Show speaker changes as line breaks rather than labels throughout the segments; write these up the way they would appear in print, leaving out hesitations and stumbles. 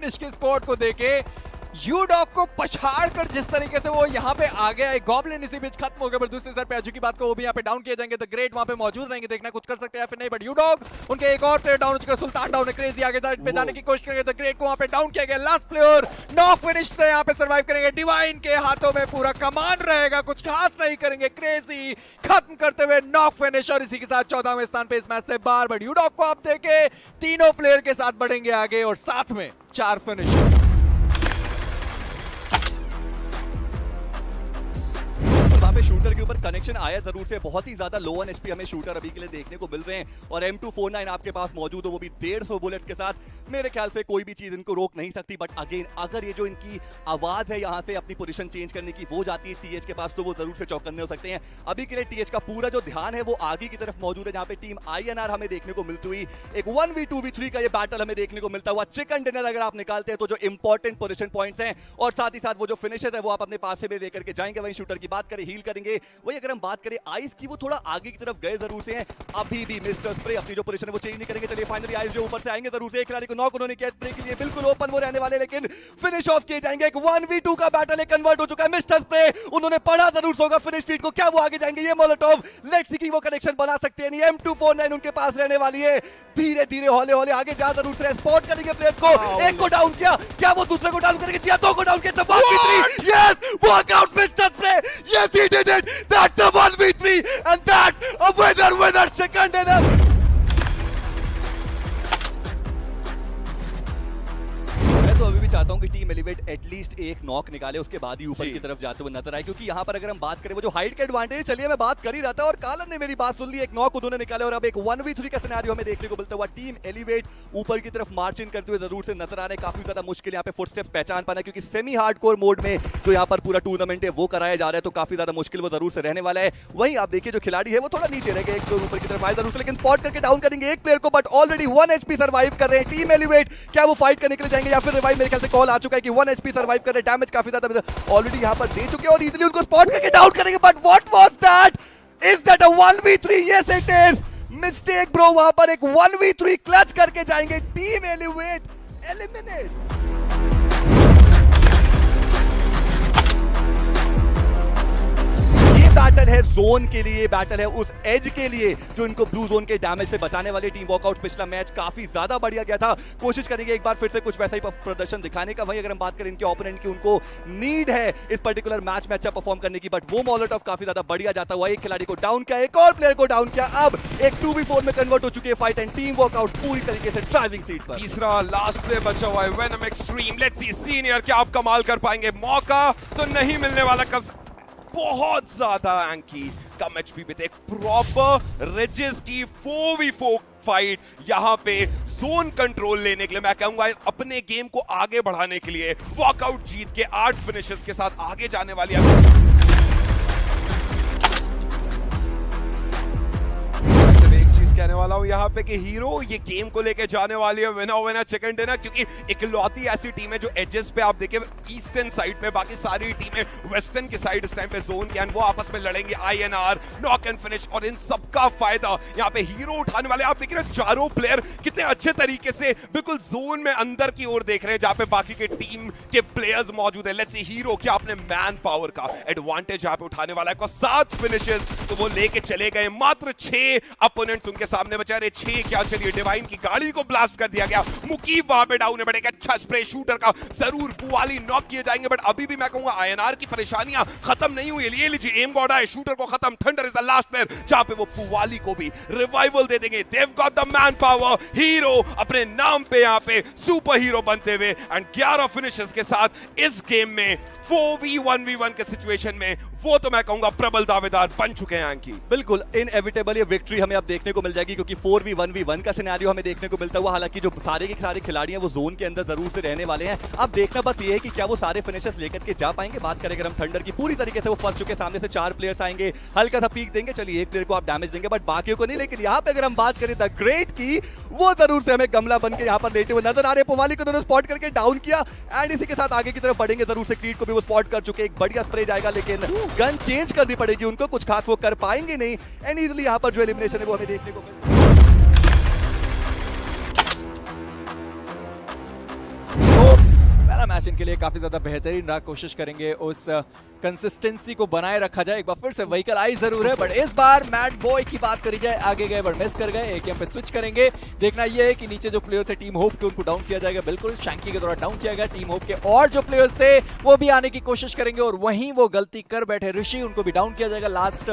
Finish के spot को देके यूडॉग को पछाड़ कर जिस तरीके से वो यहाँ पे आ गया है, गॉब्लिन इसी बीच खत्म हो गया। पर दूसरी साइड पे आजू की बात को वो भी यहाँ पे डाउन किए जाएंगे। द ग्रेट वहाँ पे मौजूद रहेंगे, देखना कुछ कर सकते हैं फिर नहीं। बट यूडॉग उनके एक और प्लेयर डाउन हो चुका है, सुल्तान डाउन है, क्रेजी आगे पे जाने की कोशिश करेंगे। द ग्रेट को वहाँ पे डाउन किया गया। लास्ट प्लेयर नॉक फिनिश से यहाँ पे सर्वाइव करेंगे। डिवाइन के हाथों में पूरा कमान रहेगा, कुछ खास नहीं करेंगे। क्रेजी खत्म करते हुए नॉक फिनिश और इसी के साथ 14वें स्थान पे इस मैच से बाहर। बट यूडॉग को आप देखे तीनों प्लेयर के साथ बढ़ेंगे आगे और साथ में 4 फिनिश।
वहाँ पे शूटर के ऊपर कनेक्शन आया जरूर से, बहुत ही ज्यादा लो ऑन एचपी हमें शूटर अभी के लिए देखने को मिल रहे हैं। और M249 आपके पास मौजूद हो, वो भी 150 बुलेट्स के साथ, मेरे ख्याल से कोई भी चीज इनको रोक नहीं सकती। बट अगेन अगर ये जो इनकी आवाज है यहाँ से अपनी पोजीशन चेंज करने की वो जाती है टीएच के पास, तो वो जरूर से चौकन्ने हो सकते हैं। अभी के लिए टीएच का पूरा जो ध्यान है वो आगे की तरफ मौजूद है, जहाँ पे टीम INR हमें देखने को मिलती हुई एक 1v2v3 का ये बैटल हमें देखने को मिलता हुआ। चिकन डिनर अगर आप निकालते हैं तो जो इंपॉर्टेंट पोजीशन पॉइंट्स हैं और साथ ही साथ वो जो फिनिशर है वो आप अपने पास से भी लेकर के जाएंगे। वहीं शूटर की बात करें, हील करेंगे। वही अगर हम बात करें आइस की, वो थोड़ा आगे की तरफ गए जरूर से हैं। अभी भी मिस्टर स्प्रे अपनी जो पोजीशन है वो चेंज नहीं करेंगे। चलिए फाइनली आइस जो ऊपर से आएंगे जरूर से, एक खिलाड़ी को नॉक उन्होंने किया स्प्रे के लिए, बिल्कुल ओपन वो रहने वाले, लेकिन फिनिश ऑफ किए जाएंगे। एक 1v2 का बैटल कन्वर्ट हो चुका है। मिस्टर स्प्रे उन्होंने पढ़ा जरूर होगा फिनिश फीड को, क्या वो आगे जाएंगे? ये मोलोटोव लेट्स सी कि वो कनेक्शन बना सकते हैं नहीं। M249 उनके पास रहने वाली है, धीरे धीरे हौले हौले आगे जा जरूर से स्पॉट करेंगे प्लेयर्स को। एक को डाउन किया, क्या वो दूसरे को डाउन करेंगे? जी दो को डाउन किया। 1v3, yes walk out mister spray, yes he did it, that's a 1v3 and that's a winner second dinner। तो अभी भी चाहता हूं कि टीम एलिवेट एटलीस्ट एक नॉक निकाले, उसके बाद ही ऊपर की तरफ जाते हुए नजर आए। क्योंकि यहां पर अगर हम बात करें वो जो हाइट का एडवांटेज, चलिए मैं बात कर ही रहा था और कालन ने मेरी बात सुन ली, एक नॉक उन्होंने निकाले और अब एक 1v3 का सिनेरियो हमें देखने को मिलता हुआ। टीम एलिवेट ऊपर की तरफ मार्च इन करते हुए जरूर से नजर आ रहे हैं। काफी ज्यादा मुश्किल यहाँ पे फुटस्टेप पहचान पाना, क्योंकि सेमी हार्डकोर मोड में जो यहाँ पर पूरा टूर्नामेंट है वो कराया जा रहा है, तो काफी ज्यादा मुश्किल वो जरूर से रहने वाला है। वहीं आप देखिए जो खिलाड़ी है वो थोड़ा नीचे रह गए, एक ऊपर की तरफ आए जरूर से, लेकिन स्पॉट करके डाउन करेंगे एक प्लेयर को। बट ऑलरेडी 1 HP सर्वाइव कर रहे हैं टीम एलिवेट। क्या वो फाइट करने के लिए जाएंगे या फिर रिवाइव? मेरे ख्याल से कॉल आ चुका है कि 1 HP सर्वाइव कर रहे हैं, डैमेज काफी ज्यादा ऑलरेडी यहां पर दे चुके हैं और इजीली उनको स्पॉट करके डाउन करेंगे। But what was that? Is that a 1v3? Yes it is. Mistake bro, वहां पर एक 1v3 क्लच करके जाएंगे टीम एलिवेट एलिमिनेट। बैटल है जोन के लिए, बैटल है उस एज के लिए जो इनको ब्लू जोन के डैमेज से बचाने वाली टीम। वॉकआउट पिछला मैच काफी ज्यादा बढ़िया गया था, कोशिश करेंगे एक बार फिर से कुछ वैसा ही प्रदर्शन दिखाने का। वहीं अगर हम बात करें इनके ओपोनेंट की, उनको नीड है इस पर्टिकुलर मैच में अच्छा परफॉर्म करने की, बट वो मोलोटोव काफी ज्यादा बढ़िया जाता हुआ। एक खिलाड़ी को डाउन किया, एक और प्लेयर को डाउन किया, अब एक 2v4 में कन्वर्ट हो चुकी है फाइट एंड टीम वॉकआउट पूरी तरीके से ड्राइविंग सीट पर।
तीसरा लास्ट प्ले बचा हुआ है venom extreme. Let's see senior क्या आप कमाल कर पाएंगे, मौका तो नहीं मिलने वाला। बहुत ज्यादा एंकी कम एचपी पे थे, एक प्रॉपर रिजिस की 4v4 फाइट यहां पे जोन कंट्रोल लेने के लिए, मैं कहूंगा अपने गेम को आगे बढ़ाने के लिए वॉकआउट जीत के 8 फिनिशेस के साथ आगे जाने वाली है। कहने वाला हूं यहाँ पे कि हीरो ये गेम को लेके जाने वाली है विनर चिकन डिनर, क्योंकि इकलौती ऐसी टीम है जो एजेस पे आप देखें ईस्टर्न साइड पे, बाकी सारी टीमें वेस्टर्न की साइड इस टाइम पे जोन के, वो आपस में लड़ेंगे INR नॉक एंड फिनिश, और इन सबका फायदा यहाँ पे हीरो उठाने वाले। आप देखिए ना चारों प्लेयर कितने अच्छे तरीके से बिल्कुल जोन में अंदर की ओर देख रहे हैं, जहां पे बाकी के टीम के प्लेयर्स मौजूद है। लेट्स सी हीरो क्या अपने मैन पावर का एडवांटेज यहाँ पे उठाने वाला है। 7 फिनिशेस तो वो लेके चले गए, मात्र 6 अपोनेंट उनके सामने बचा रहे। 6 क्या, चलिए डिवाइन की गाड़ी को ब्लास्ट कर दिया गया, मुकीब वहां पे डाउन है, बट एक अच्छा स्प्रे शूटर का जरूर पुवाली नॉक किए जाएंगे। बट अभी भी मैं कहूंगा INR की परेशानियां खत्म नहीं हुई। ये लीजिए एम गॉड है, शूटर को खत्म, thunder is the last player, जहां पे वो पुवाली को भी रिवाइवल दे देंगे। Dev got the man power, hero अपने नाम पे यहाँ पे सुपर हीरो बनते हुए एंड 11 फिनिशेस के साथ इस गेम में 4v1v1 के सिचुएशन में वो तो मैं कहूंगा प्रबल दावेदार बन चुके हैं अंकी।
बिल्कुल इनएविटेबल ये विक्ट्री हमें अब देखने को मिल जाएगी, क्योंकि 4v1v1 का सिनेरियो हमें देखने को मिलता हुआ। हालांकि जो सारे के सारे खिलाड़ी हैं वो जोन के अंदर जरूर से रहने वाले हैं। अब देखना बस ये है कि क्या वो सारे फिनिशर्स लेकर के जा पाएंगे। बात करें अगर हम थंडर की, पूरी तरीके से वो फंस चुके, सामने से 4 प्लेयर्स आएंगे, हल्का सा पीक देंगे, चलिए एक प्लेयर को आप डैमेज देंगे बट बाकियों को नहीं। लेकिन यहाँ पे अगर हम बात करें द ग्रेट की, वो जरूर से हमें गमला बन के यहाँ पर लेटे हुए नजर आ रहे हैं। पुवाली को उन्होंने स्पॉट करके डाउन किया एंड इसी के साथ आगे की तरफ बढ़ेंगे जरूर से। क्रीड को भी वो स्पॉट कर चुके, एक बढ़िया स्प्रे जाएगा, लेकिन गन चेंज करनी पड़ेगी उनको, कुछ खास वो कर पाएंगे नहीं एंड इजीली यहां पर जो एलिमिनेशन है वो हमें देखने को मिलेगा।
पहला मैच इनके लिए काफी ज्यादा बेहतरीन रहा। कोशिश करेंगे उस कंसिस्टेंसी को बनाए रखा जाए। एक बार फिर से व्हीकल आई जरूर है, बट इस बार मैड बॉय की बात करी जाए, आगे गए बट मिस कर गए। एक पे स्विच करेंगे। देखना यह है कि नीचे जो प्लेयर थे टीम होप के, उनको डाउन किया जाएगा। बिल्कुल शैंकी के द्वारा डाउन किया गया। टीम होप के और जो प्लेयर्स थे वो भी आने की कोशिश करेंगे, और वहीं वो गलती कर बैठे ऋषि, उनको भी डाउन किया जाएगा। लास्ट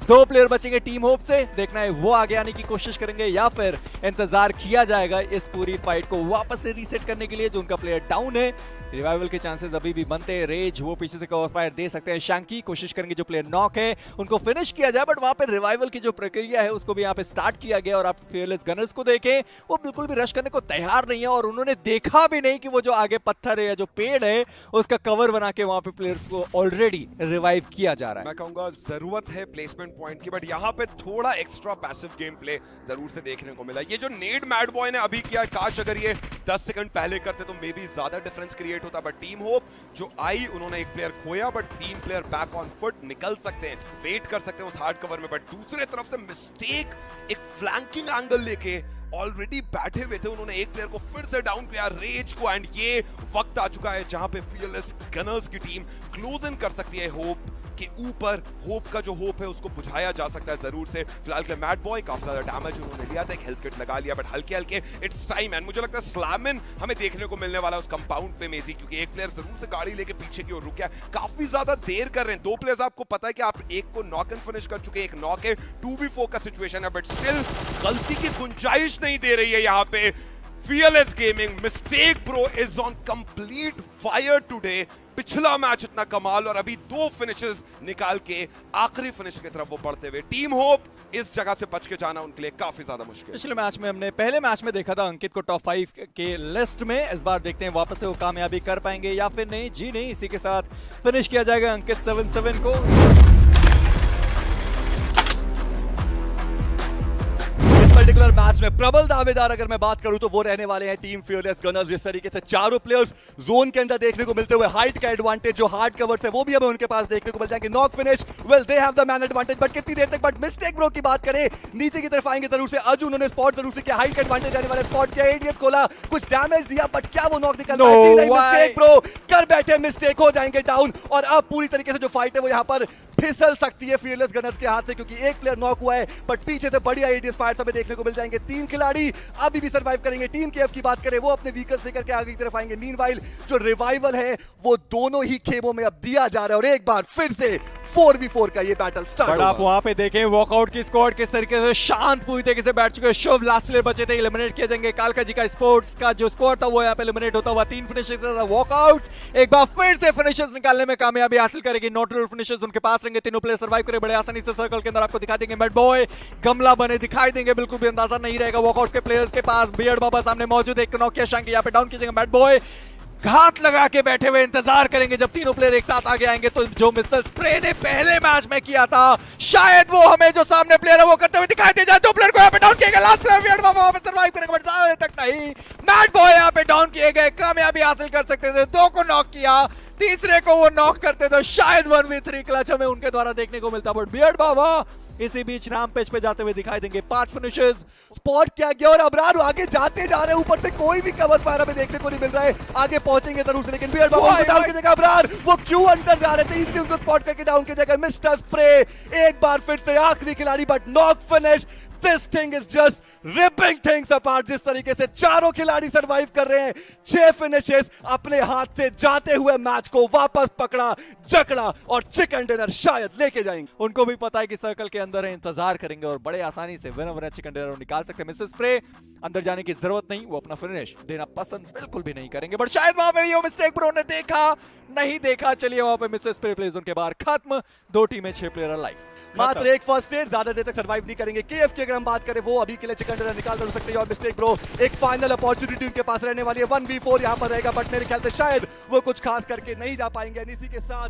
2 प्लेयर बचेंगे टीम होप से। देखना है वो आगे आने की कोशिश करेंगे या फिर इंतजार किया जाएगा इस पूरी फाइट को वापस से रीसेट करने के लिए। जो उनका प्लेयर डाउन है, रिवाइवल के चांसेस अभी भी बनते हैं। रेज वो पीछे से कवर फायर दे सकते हैं। शैंकी कोशिश करेंगे जो प्लेयर नॉक है उनको फिनिश किया जाए, बट वहां पे रिवाइवल की जो प्रक्रिया है उसको भी यहाँ पे स्टार्ट किया गया। और आप फियरलेस गनर्स को देखें, वो बिल्कुल भी रश करने को तैयार नहीं है, और उन्होंने देखा भी नहीं कि वो जो आगे पत्थर है या जो पेड़ है उसका कवर बना के वहां पे प्लेयर्स को ऑलरेडी रिवाइव किया जा रहा है।
मैं कहूंगा जरूरत है प्लेसमेंट पॉइंट की, बट यहाँ पे थोड़ा एक्स्ट्रा पैसिव गेम प्ले जरूर से देखने को मिला। ये जो नेड मैड बॉय ने अभी किया, काश अगर ये 10 सेकंड पहले करते तो मे बी ज्यादा डिफरेंस क्रिएट होता। बट टीम होप जो आई, उन्होंने एक प्लेयर खोया, but 3 player back on foot निकल सकते हैं, वेट कर सकते हैं उस हार्ड कवर में। बट दूसरे तरफ से मिस्टेक एक फ्लैंकिंग एंगल लेके ऑलरेडी बैठे हुए थे, उन्होंने एक प्लेयर को फिर से डाउन किया, रेज को। एंड ये वक्त आ चुका है जहां पे फियरलेस गनर्स की टीम क्लोज इन कर सकती है होप के ऊपर। होप का जो होप है उसको बुझाया जा सकता है जरूर से। फिलहाल के मैड बॉय काफी ज्यादा डैमेज उन्होंने लिया था, एक हेल्थ किट लगा लिया, बट हल्के हल्के इट्स टाइम। एंड मुझे लगता है स्लैमिन हमें देखने को मिलने वाला है उस कंपाउंड पे मेजी, क्योंकि एक प्लेयर जरूर से गाड़ी लेके पीछे की ओर रुक गया। काफी ज्यादा देर कर रहे हैं 2 प्लेयर्स। आपको पता है कि आप एक को नॉक एंड फिनिश कर चुके हैं, एक नॉक है, 2v4 का सिचुएशन है, बट स्टिल गलती की गुंजाइश नहीं दे रही है यहाँ पे Fearless Gaming। Mistake bro is on complete fire today. पिछला मैच इतना कमाल, और अभी 2 फिनिशेस निकाल के आखिरी फिनिश की तरफ वो बढ़ते हुए। टीम होप इस जगह से बच के जाना उनके लिए काफी ज्यादा मुश्किल।
पिछले मैच में हमने पहले मैच में देखा था अंकित को टॉप 5 के लिस्ट में। इस बार देखते हैं वापस से वो कामयाबी कर पाएंगे या फिर नहीं। जी नहीं, इसी के साथ फिनिश किया जाएगा अंकित 7-7 को।
पर्टिकुलर मैच में प्रबल दावेदार अगर मैं बात करूं तो वो रहने वाले हैं टीम फियरलेस गनर्स। जिस तरीके से चारों प्लेयर्स जोन के अंदर देखने को मिलते हुए, हाइट का एडवांटेज जो हार्ड कवर्स है वो भी हमें उनके पास देखने को मिल जाएंगे। Knock finish, well they have the man advantage, but कितनी देर तक। बट मिस्टेक ब्रो की बात करें, नीचे की तरफ आएंगे जरूर से। अज उन्होंने स्पॉट जरूर से किया, हाइट का एडवांटेज आने वाले स्पॉट किया, एडीएस खोला, कुछ डैमेज दिया, बट क्या वो नॉक निकल पाए? जी नहीं, मिस्टेक ब्रो कर बैठे, मिस्टेक हो जाएंगे डाउन। और अब पूरी तरीके से जो फाइट है वो यहाँ पर फिसल सकती है फियरलेस गनर्स के हाथ से, क्योंकि एक प्लेयर नॉक हुआ है, बट पीछे से बढ़िया एडीएस फायर्स हमें देखने को मिल जाएंगे। 3 खिलाड़ी अभी भी सर्वाइव करेंगे। टीम केएफ की बात करें, वो अपने व्हीकल्स लेकर के आगे की तरफ आएंगे। मीनवाइल जो रिवाइवल है वो दोनों ही खेमों में अब दिया जा रहा है, और एक बार फिर से 4v4 का ये बैटल स्टार्ट होगा।
आप वहां पे देखें वॉकआउट की स्क्वाड किस तरीके से शांत पूरी तरीके से बैठ चुके हैं। शुभ लास्ट प्लेयर बचे थे, एलिमिनेट किए जाएंगे। कालका जी का स्पोर्ट्स का जो स्क्वाड था वो यहाँ पे एलिमिनेट होता हुआ। 3 फिनिशेस वॉकआउट, एक बार फिर से फिनिशेस निकालने में कामयाबी हासिल करेगी। नोटरल फिनिशेस उनके पास रहेंगे। तीनों प्लेयर सर्वाइव करे बड़े आसानी से। सर्कल के अंदर आपको दिखा देंगे मैड बॉय गमला बने दिखाई देंगे, बिल्कुल भी अंदाजा नहीं रहेगा वॉकआउट के प्लेयर्स के पास। बियर्ड बाबा सामने मौजूद, एक नॉक किया शैंकी, यहाँ पे डाउन कीजिएगा। मैड बॉय घात लगा के बैठे हुए इंतजार करेंगे जब तीनों प्लेयर एक साथ आगे आएंगे। तो जो मिस्टर स्प्रे ने पहले मैच में किया था, शायद वो हमें जो सामने प्लेयर है वो करते हुए दिखाई दे जाए। 2 प्लेयर को यहाँ पे डाउन किया गया। लास्ट प्लेयर वियर्ड बाबा वहां पे सर्वाइव करेगा, बट ज्यादा तक नहीं। मैड बॉय यहाँ पे डाउन किए गए, कामयाबी हासिल कर सकते थे। 2 को नॉक किया, तीसरे को वो नॉक करते तो शायद 1v3 क्लच हमें उनके द्वारा देखने को मिलता। बट बियर्ड बाबा इसी बीच राम पेज पे जाते हुए दिखाई देंगे। 5 फिनिशेस स्पॉट किया गया, और अबरार आगे जाते जा रहे हैं। ऊपर से कोई भी कवर फायर हमें देखने को नहीं मिल रहा है। आगे पहुंचेंगे जरूर से, लेकिन बियर्ड बाबा डाउन की जगह अबरार वो क्यों अंदर जा रहे थे, इसलिए उनको स्पॉट करके डाउन की जगह मिस्टर स्प्रे एक बार फिर से आखिरी खिलाड़ी, but knock finish. This thing is just ripping things apart। जिस तरीके से चारों खिलाड़ी सरवाइव कर रहे हैं, 6 फिनिशेस अपने हाथ से जाते हुए मैच को वापस पकड़ा, जकड़ा, और चिकन डिनर शायद लेके जाएंगे। उनको भी पता है कि सर्कल के अंदर है, इंतजार करेंगे और बड़े आसानी से विनर चिकन डिनर निकाल सकते हैं। मिसेस स्प्रे अंदर जाने की जरूरत नहीं, वो अपना फिनिश देना पसंद बिल्कुल भी नहीं करेंगे, बट शायद वहां पे भी वो मिस्टेक ब्रो ने देखा नहीं देखा। चलिए वहां पे मिसेस स्प्रे प्लेज उनके बाहर खत्म। 2 टीमें 6 प्लेयर लाइव।
मात्र एक फर्स्ट एड, ज्यादा देर तक सर्वाइव नहीं करेंगे। केएफ की अगर हम बात करें, वो अभी के लिए चिकन डिनर निकाल कर सकते हैं। और मिस्टेक ब्रो एक फाइनल अपॉर्चुनिटी उनके पास रहने वाली है। 1v4 यहां पर रहेगा, बट मेरे ख्याल से शायद वो कुछ खास करके नहीं जा पाएंगे। इसी के साथ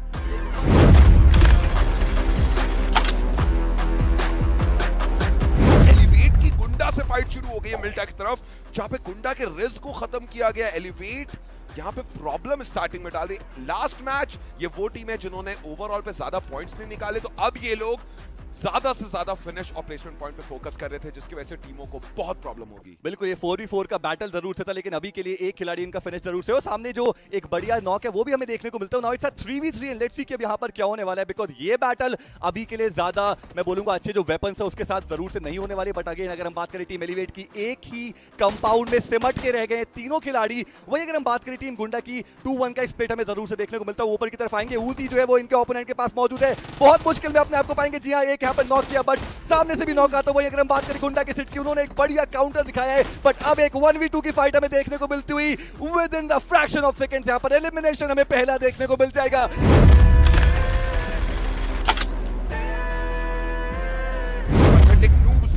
एलिवेट की गुंडा से फाइट शुरू हो गई है मिल्टा की तरफ, जहां पे गुंडा के रिस्क को खत्म किया गया। एलिवेट यहाँ पे प्रॉब्लम स्टार्टिंग में डाल रही। लास्ट मैच ये वो टीम है जिन्होंने ओवरऑल पे ज्यादा पॉइंट्स नहीं निकाले, तो अब ये लोग ज्यादा से ज्यादा फिनिश और प्लेसमेंट पॉइंट पे फोकस कर रहे थे, जिसकी वजह से टीमों को बहुत प्रॉब्लम होगी।
बिल्कुल, ये 4v4 का बैटल जरूर से था, लेकिन अभी के लिए एक खिलाड़ी इनका फिनिश जरूर से हो। सामने जो एक बढ़िया नॉक है वो भी हमें देखने को मिलता है। Now it's a 3v3 and let's सी कि अब यहाँ पर क्या होने वाला है, बिकॉज ये बैटल अभी के लिए ज्यादा मैं बोलूंगा अच्छे जो वेपन्स है उसके साथ जरूर से नहीं होने वाले। बट अगेन अगर हम बात करें टीम एलिवेट की, एक ही कंपाउंड में सिमट के रह गए तीनों खिलाड़ी। वही अगर हम बात करें टीम गुंडा की, 2-1 का स्प्लिट हमें जरूर से देखने को मिलता है। ऊपर की तरफ आएंगे, ऊती जो है वो इनके ओपोनेंट के पास मौजूद है, बहुत मुश्किल में अपने आप को पाएंगे। जी हाँ, एक यहाँ पर नॉक किया, बट सामने से भी नॉक आता। वही अगर हम बात करें गुंडा की सिट की, उन्होंने एक बढ़िया काउंटर दिखाया है, बट अब एक 1v2 की फाइट हमें देखने को मिलती हुई with in the fraction of seconds. यहाँ पर एलिमिनेशन हमें पहला देखने को मिल जाएगा।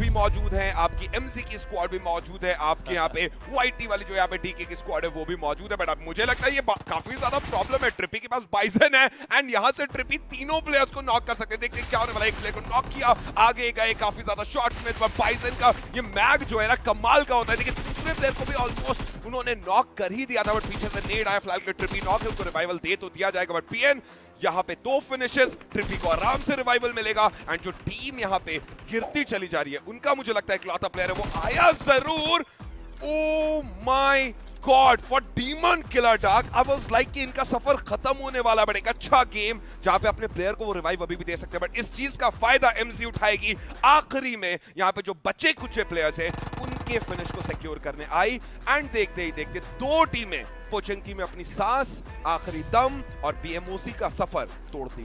भी मौजूद है, आपकी एमसी की स्क्वाड भी मौजूद है, आपके यहाँ पे वाइट टी वाली जो यहाँ पे डीके की स्क्वाड है वो भी मौजूद है। बट अब मुझे लगता है ये काफी ज्यादा प्रॉब्लम है। ट्रिपी के पास बाइसन है एंड यहाँ से ट्रिपी तीनों प्लेयर्स को नॉक कर सकते हैं। देखते हैं क्या होने वाला है। एक प्लेयर को नॉक किया, आगे गए, काफी ज्यादा शॉट्स में, पर बाइसन का ये मैग जो है ना कमाल का होता है। लेकिन दूसरे प्लेयर को भी ऑलमोस्ट उन्होंने नॉक कर ही दिया था, बट पीछे से नेड आया। फिलहाल के ट्रिपी नॉक है, उसको रिवाइवल दे तो दिया जाएगा, बट पीएन यहाँ पे 2 फिनिशेस, ट्रिपी को आराम से रिवाइवल मिलेगा। एंड जो टीम यहाँ पे गिरती चली जा रही है, उनका मुझे लगता है इकलौता प्लेयर है वो आया जरूर। Oh my God, for demon killer dark I was like कि इनका सफर खत्म होने वाला। बट एक अच्छा गेम जहां पे अपने प्लेयर को वो रिवाइव अभी भी दे सकते हैं, बट इस चीज का फायदा एमसी उठाएगी आखिरी में। यहाँ पे जो बचे कुछ प्लेयर्स हैं उनके फिनिश को सिक्योर करने आई। एंड देखते ही देखते 2 टीमें पोचंकी में अपनी सांस, आखिरी दम और बीएमओसी का सफर तोड़ती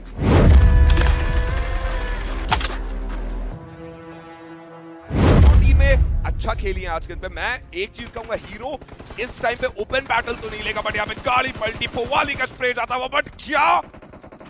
टीमें अच्छा खेली है आज के दिन पे। मैं एक चीज कहूंगा, हीरो इस टाइम पे ओपन बैटल तो नहीं लेगा, बट यहाँ पे गाड़ी पलटी, पोवाली का स्प्रे जाता हुआ, बट क्या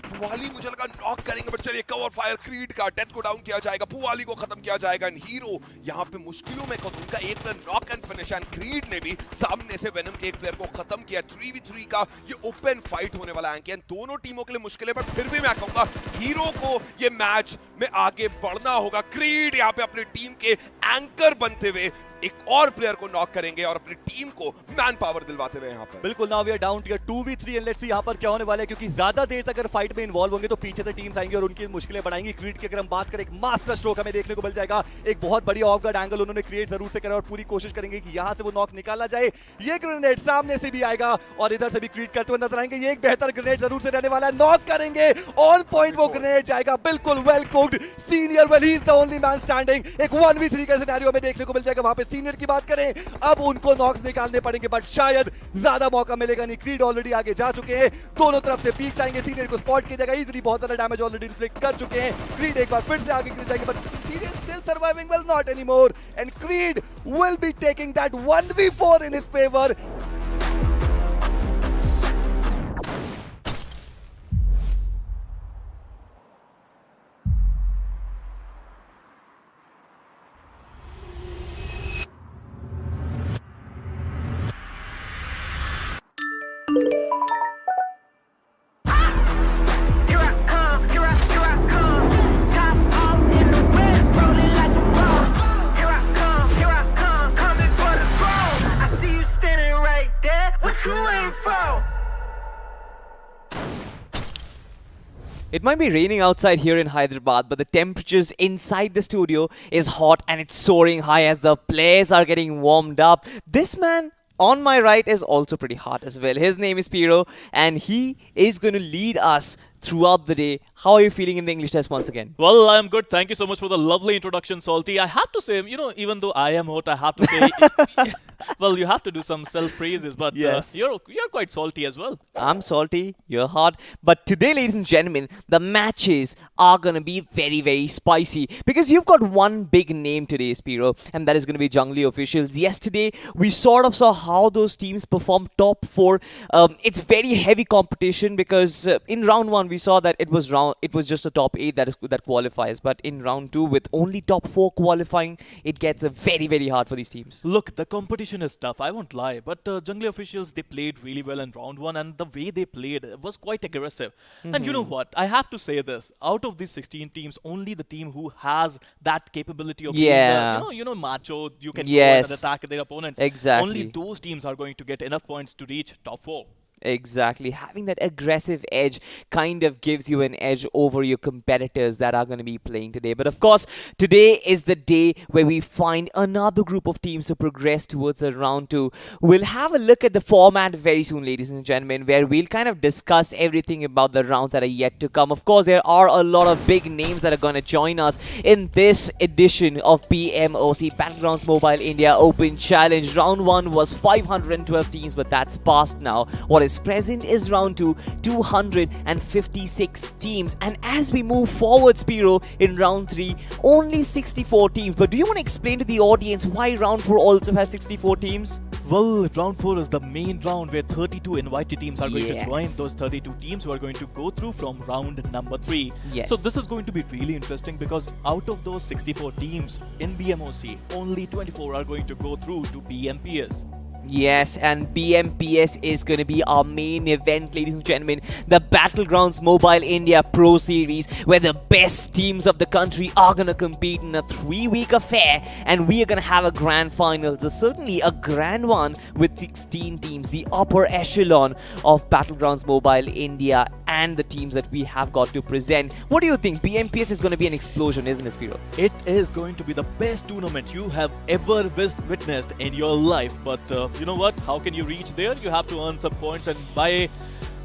पुवाली मुझे लगा नॉक करेंगे, बट चलिए कवर फायर क्रीड का डेथ को डाउन किया जाएगा, पुवाली को खत्म किया जाएगा। एंड हीरो यहाँ पे मुश्किलों में उनका एक player knock and finish, and creed ने भी सामने से वेनम के एक प्लेयर को खत्म किया। 3v3 का ये ओपन फाइट होने वाला है, दोनों टीमों के लिए मुश्किल है, बट फिर भी मैं कहूंगा हीरो को ये मैच में आगे बढ़ना होगा। क्रीड यहाँ पे अपनी टीम के एंकर बनते हुए एक और प्लेयर को नॉक करेंगे और अपनी टीम को मैन पावर दिलवाते हुए यहाँ पर।
बिल्कुल, now we are down to 2v3 and let's see यहाँ पर क्या होने वाला है, क्योंकि ज्यादा देर तक अगर फाइट में इन्वॉल्व होंगे तो पीछे से टीम्स आएंगे और उनकी मुश्किलें बढ़ाएंगी। क्रीड की अगर हम बात करें, एक मास्टर स्ट्रोक हमें देखने को मिल जाएगा। एक बहुत बड़ी ऑफ गार्ड एंगल उन्होंने क्रिएट जरूर से करा और पूरी कोशिश करेंगे कि यहाँ से वो नॉक निकाला जाए। ये ग्रेनेड सामने से भी आएगा और इधर से भी क्रीड करते हुए नजर आएंगे। ये एक बेहतर ग्रेनेड जरूर से रहने वाला है, नॉक करेंगे, ऑन पॉइंट वो ग्रेनेड जाएगा, बिल्कुल well cooked. Senior, well he is the only man standing. एक 1v3 का सिनेरियो में देखने को मिल जाएगा। वहां पे सीनियर की बात करें, अब उनको नॉक्स निकालने पड़ेंगे, बट शायद ज्यादा मौका मिलेगा नहीं। क्रीड ऑलरेडी आगे जा चुके हैं, दोनों तरफ से पीक आएंगे, सीनियर को स्पॉट किया जाएगा इजीली, बहुत सारा डैमेज ऑलरेडी इन्फ्लिक्ट कर चुके हैं। क्रीड एक बार फिर से आगे गिर जाएंगे, but senior still surviving, well not anymore, and creed will be taking that 1v4 in his favour.
It might be raining outside here in Hyderabad, but the temperatures inside the studio is hot and it's soaring high as the players are getting warmed up. This man on my right is also pretty hot as well. His name is Piro and he is going to lead us throughout the day. How are you feeling in the English test once again?
Well, I'm good. Thank you so much for the lovely introduction, Salty. I have to say, even though I am hot, I have to say, well, you have to do some self-praises, but
Yes.
You're quite salty as well.
I'm salty, you're hot. But today, ladies and gentlemen, the matches are going to be very, very spicy because you've got one big name today, Spiro, and that is going to be Jungli officials. Yesterday, we sort of saw how those teams performed top 4. It's very heavy competition because in round 1, we saw that it was just a top 8 that qualifies. But in round 2, with only top 4 qualifying, it gets very, very hard for these teams.
Look, the competition is tough, I won't lie, but Jungli officials, they played really well in round 1 and the way they played was quite aggressive. And you know what, I have to say this, out of these 16 teams, only the team who has that capability of being the, macho, you can go
Yes.
and attack their opponents.
Exactly.
Only those teams are going to get enough points to reach top 4.
Exactly. Having that aggressive edge kind of gives you an edge over your competitors that are going to be playing today. But of course, today is the day where we find another group of teams to progress towards the round two. We'll have a look at the format very soon, ladies and gentlemen, where we'll kind of discuss everything about the rounds that are yet to come. Of course, there are a lot of big names that are going to join us in this edition of BMOC Battlegrounds Mobile India Open Challenge. Round 1 was 512 teams, but that's past now. What is present is round 2, 256 teams. And as we move forward, Spiro, in round 3, only 64 teams. But do you want to explain to the audience why round 4 also has 64 teams?
Well, round 4 is the main round where 32 invited teams are going to join
Yes.
those 32 teams who are going to go through from round number 3.
Yes.
So this is going to be really interesting because out of those 64 teams in BMOC, only 24 are going to go through to BMPS.
Yes, and BMPS is going to be our main event, ladies and gentlemen. The Battlegrounds Mobile India Pro Series, where the best teams of the country are going to compete in a 3-week affair. And we are going to have a grand final. So certainly a grand one with 16 teams, the upper echelon of Battlegrounds Mobile India and the teams that we have got to present. What do you think? BMPS is going to be an explosion, isn't it, Spiro?
It is going to be the best tournament you have ever witnessed in your life. But you know what? How can you reach there? You have to earn some points, and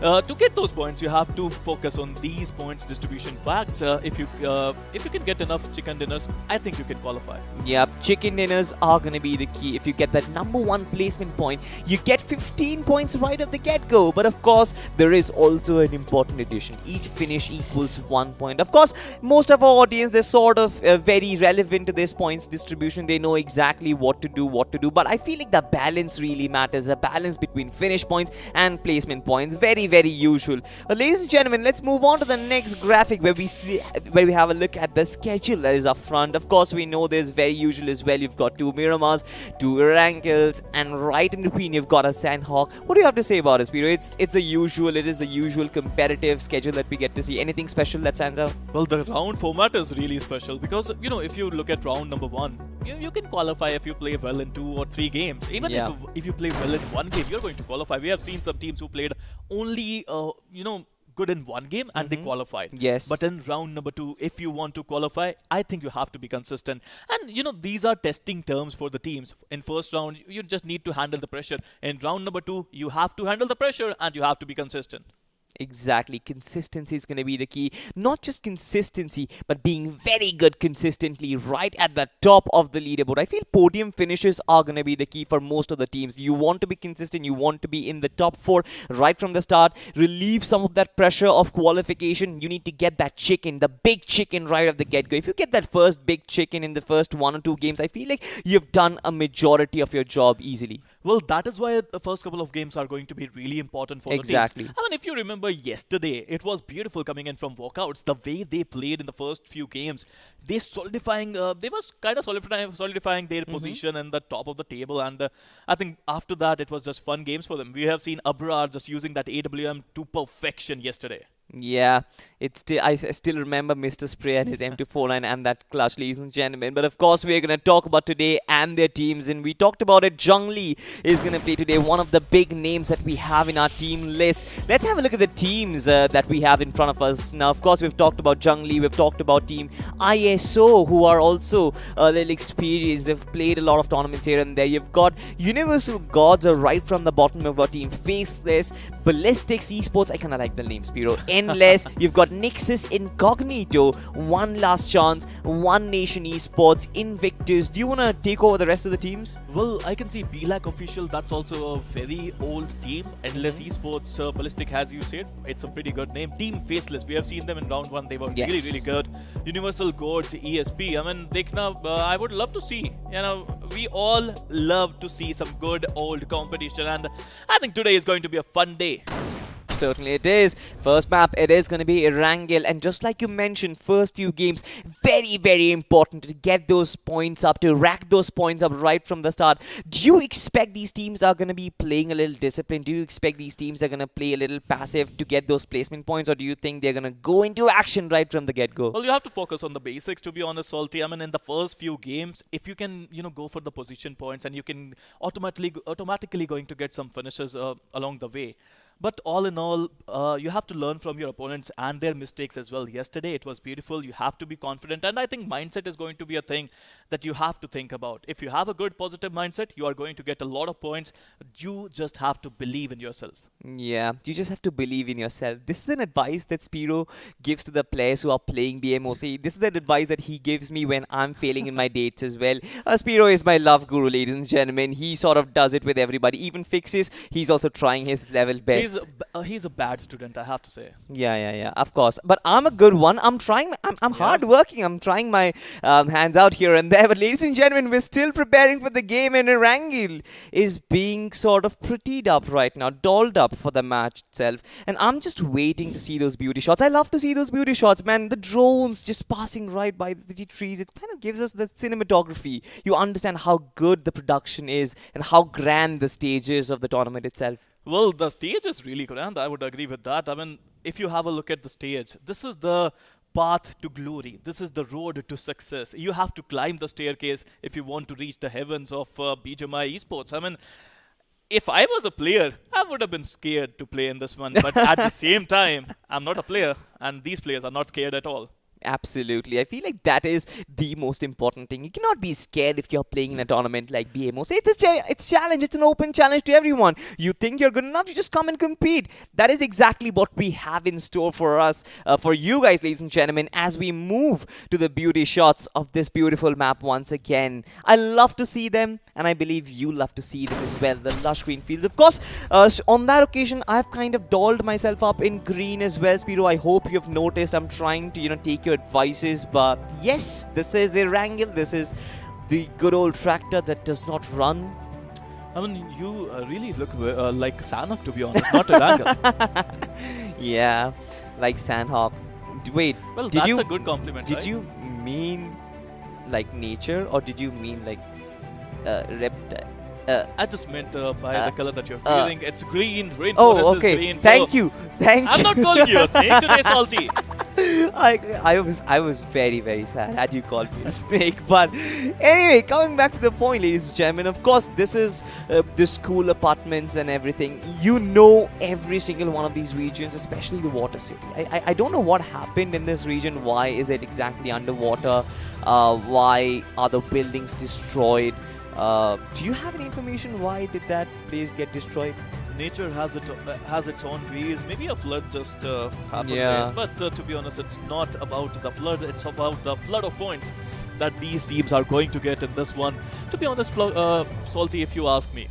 to get those points, you have to focus on these points distribution facts. If you can get enough chicken dinners, I think you can qualify.
Yep, chicken dinners are going to be the key. If you get that number 1 placement point, you get 15 points right off the get-go. But of course, there is also an important addition. Each finish equals 1 point. Of course, most of our audience, they're sort of very relevant to this points distribution. They know exactly what to do. But I feel like the balance really matters. A balance between finish points and placement points. Very, very usual. But ladies and gentlemen, let's move on to the next graphic where we have a look at the schedule that is up front. Of course, we know there's very usual as well. You've got 2 Miramars, 2 Erangels, and right in between you've got a Sanhok. What do you have to say about it, Spiro? It's the usual. It is the usual competitive schedule that we get to see. Anything special that stands out?
Well, the round format is really special because, if you look at round number 1, you can qualify if you play well in 2 or 3 games. Even if you play well in 1 game, you're going to qualify. We have seen some teams who played only, good in 1 game and they qualified.
Yes.
But in round number 2, if you want to qualify, I think you have to be consistent. And, these are testing terms for the teams. In first round, you just need to handle the pressure. In round number 2, you have to handle the pressure and you have to be consistent.
Exactly. Consistency is going to be the key. Not just consistency, but being very good consistently right at the top of the leaderboard. I feel podium finishes are going to be the key for most of the teams. You want to be consistent. You want to be in the top 4 right from the start. Relieve some of that pressure of qualification. You need to get that chicken, the big chicken right at the get-go. If you get that first big chicken in the first 1 or 2 games, I feel like you've done a majority of your job easily.
Well, that is why the first couple of games are going to be really important for the teams.
Exactly.
I mean, if you remember yesterday, it was beautiful coming in from walkouts. The way they played in the first few games, they was kind of solidifying their position in the top of the table. And I think after that, it was just fun games for them. We have seen Abrar just using that AWM to perfection yesterday.
Yeah, I still remember Mr. Spray and his M249 and that clutch, ladies and gentlemen. But of course, we're going to talk about today and their teams. And we talked about it. Zhongli is going to play today, one of the big names that we have in our team list. Let's have a look at the teams that we have in front of us. Now, of course, we've talked about Zhongli. We've talked about Team ISO, who are also a little experienced. They've played a lot of tournaments here and there. You've got Universal Gods right from the bottom of our team. Faceless, Ballistics Esports. I kind of like the name, Spiro. Endless. You've got Nixus Incognito, One Last Chance, One Nation Esports, Invictus. Do you want to take over the rest of the teams?
Well, I can see BLAC Official. That's also a very old team. Endless Esports, Ballistic, as you said, it's a pretty good name. Team Faceless. We have seen them in round 1. They were really, really good. Universal Gods, ESP. I mean, I would love to see. We all love to see some good old competition, and I think today is going to be a fun day.
Certainly it is. First map, it is going to be Erangel. And just like you mentioned, first few games, very, very important to get those points up, to rack those points up right from the start. Do you expect these teams are going to be playing a little disciplined? Do you expect these teams are going to play a little passive to get those placement points? Or do you think they're going to go into action right from the get-go?
Well, you have to focus on the basics, to be honest, Salty. I mean, in the first few games, if you can, go for the position points and you can automatically going to get some finishes along the way. But all in all, you have to learn from your opponents and their mistakes as well. Yesterday, it was beautiful. You have to be confident. And I think mindset is going to be a thing that you have to think about. If you have a good positive mindset, you are going to get a lot of points. You just have to believe in yourself.
Yeah, you just have to believe in yourself. This is an advice that Spiro gives to the players who are playing BMOC. This is an advice that he gives me when I'm failing in my dates as well. Spiro is my love guru, ladies and gentlemen. He sort of does it with everybody. Even fixes, he's also trying his level best.
He's a bad student, I have to say.
Yeah, of course. But I'm a good one. I'm trying. I'm hard working. I'm trying my hands out here and there. But ladies and gentlemen, we're still preparing for the game, and Erangel is being sort of prettied up right now, dolled up for the match itself. And I'm just waiting to see those beauty shots. I love to see those beauty shots, man. The drones just passing right by the trees. It kind of gives us the cinematography. You understand how good the production is and how grand the stage is of the tournament itself.
Well, the stage is really grand. I would agree with that. I mean, if you have a look at the stage, this is the path to glory. This is the road to success. You have to climb the staircase if you want to reach the heavens of BGMI esports. I mean, if I was a player, I would have been scared to play in this one. But at the same time, I'm not a player, and these players are not scared at all.
Absolutely. I feel like that is the most important thing. You cannot be scared if you're playing in a tournament like BMO. Say it's challenge. It's an open challenge to everyone. You think you're good enough, you just come and compete. That is exactly what we have in store for us, for you guys, ladies and gentlemen, as we move to the beauty shots of this beautiful map once again. I love to see them, and I believe you love to see them as well. The lush green fields. Of course, on that occasion, I've kind of dolled myself up in green as well, Spiro. I hope you've noticed I'm trying to, take your advices, but yes, this is Erangel. This is the good old tractor that does not run.
I mean, you really look like Sanhok, to be honest, not Erangel.
Yeah, like Sanhok. Wait,
Well, that's a good compliment,
did
right?
you mean like nature, or did you mean like reptile?
I just meant by the color that you're feeling. It's green, rainforest
Oh, okay.
is green.
Thank you.
I'm not calling you a snake today, Salty.
I was very, very sad had you called me a snake. But anyway, coming back to the point, ladies and gentlemen, of course, this is the school apartments and everything. You know every single one of these regions, especially the water city. I don't know what happened in this region. Why is it exactly underwater? Why are the buildings destroyed? Do you have any information? Why did that place get destroyed?
Nature has its own ways. Maybe a flood just happened.
Yeah.
Right? But to be honest, it's not about the flood. It's about the flood of points that these teams are going to get in this one. To be honest, Salty, if you ask me,